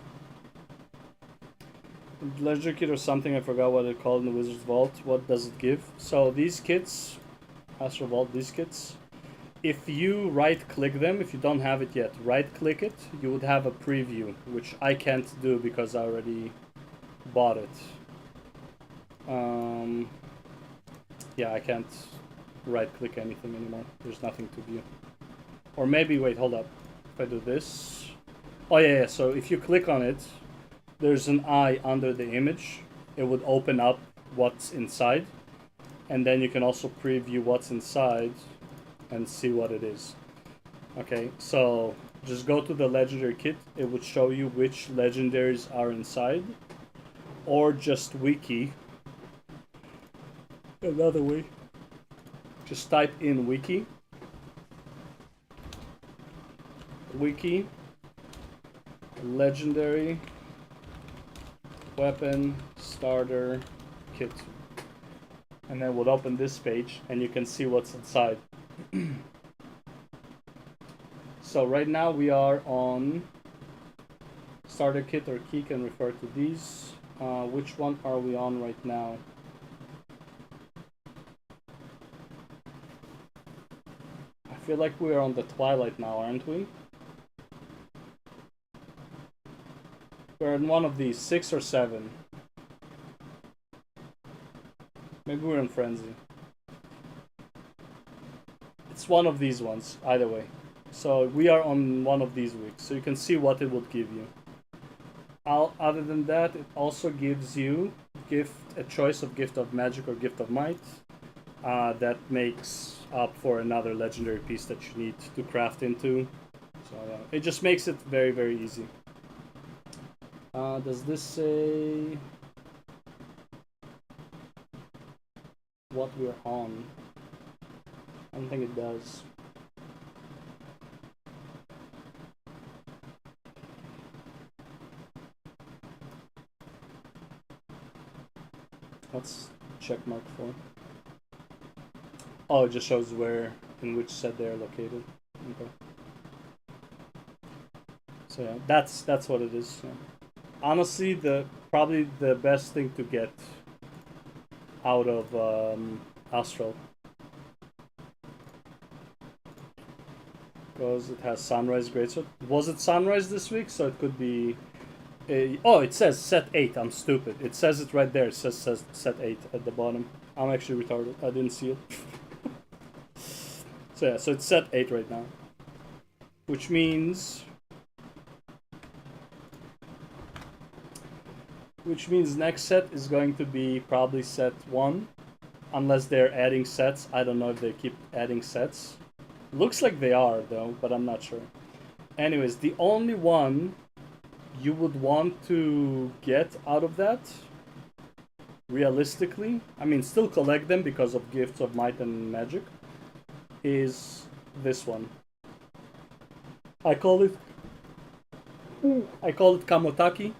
Legendary kit or something, I forgot what it called in the Wizard's Vault. What does it give? So these kits, Astro Vault, these kits, if you right click them, if you don't have it yet, right click it, you would have a preview, which I can't do because I already bought it. Yeah, I can't right click anything anymore. There's nothing to view. Or maybe, wait, hold up. If I do this. Oh yeah, so if you click on it, there's an eye under the image. It would open up what's inside. And then you can also preview what's inside and see what it is. Okay, so just go to the legendary kit. It would show you which legendaries are inside. Or just wiki. Another way. Just type in wiki. Wiki. Legendary. Weapon. Starter. Kit. And then we'll open this page and you can see what's inside. So right now we are on starter kit, or key can refer to these. Which one are we on right now? I feel like we are on the Twilight now, aren't we? We're in one of these, 6 or 7. Maybe we're in Frenzy. It's one of these ones, either way. So we are on one of these weeks, so you can see what it would give you. Other than that, it also gives you a choice of Gift of Magic or Gift of Might. That makes up for another legendary piece that you need to craft into. So it just makes it very, very easy. Does this say what we're on? I don't think it does. What's check mark for? Oh, it just shows where, in which set they are located. Okay. So yeah, that's what it is. Yeah. Honestly, probably the best thing to get out of Astral, because it has Sunrise Greatsword. Was it Sunrise this week? So it could be. Oh, it says set 8. I'm stupid. It says it right there. It says set 8 at the bottom. I'm actually retarded. I didn't see it. So yeah, so it's set 8 right now, which means which means next set is going to be probably set 1, unless they're adding sets. I don't know if they keep adding sets. Looks like they are though, but I'm not sure. Anyways, the only one you would want to get out of that, realistically, I mean still collect them because of Gifts of Might and Magic, is this one. I call it Kamotaki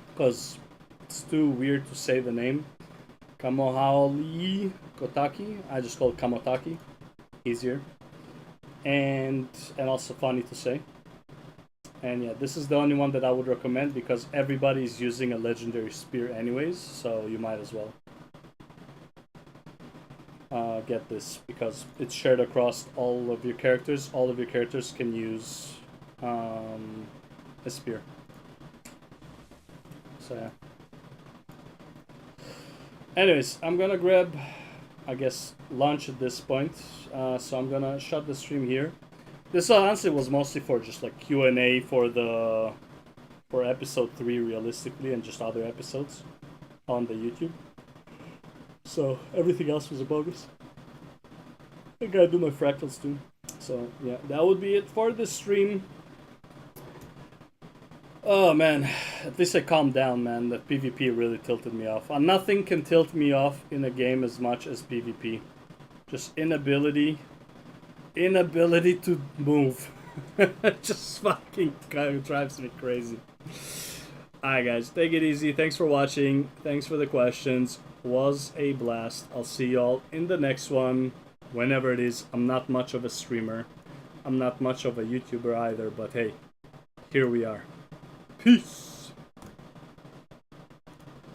because it's too weird to say the name. Kamohaoli Kotaki. I just call it Kamotaki. Easier. And also funny to say. And yeah, this is the only one that I would recommend because everybody's using a legendary spear anyways, so you might as well get this because it's shared across all of your characters. All of your characters can use a spear. So yeah. Anyways, I'm gonna grab, I guess, lunch at this point. So I'm gonna shut the stream here. This honestly was mostly for just like Q&A for episode 3 realistically and just other episodes on the YouTube. So everything else was a bogus. I gotta do my fractals too. So yeah, that would be it for this stream. Oh man, at least I calmed down, man. The PvP really tilted me off. Nothing can tilt me off in a game as much as PvP. Just inability to move. Just fucking kind of drives me crazy. Alright guys, take it easy. Thanks for watching. Thanks for the questions. Was a blast. I'll see y'all in the next one. Whenever it is. I'm not much of a streamer. I'm not much of a YouTuber either, but hey, here we are. Peace.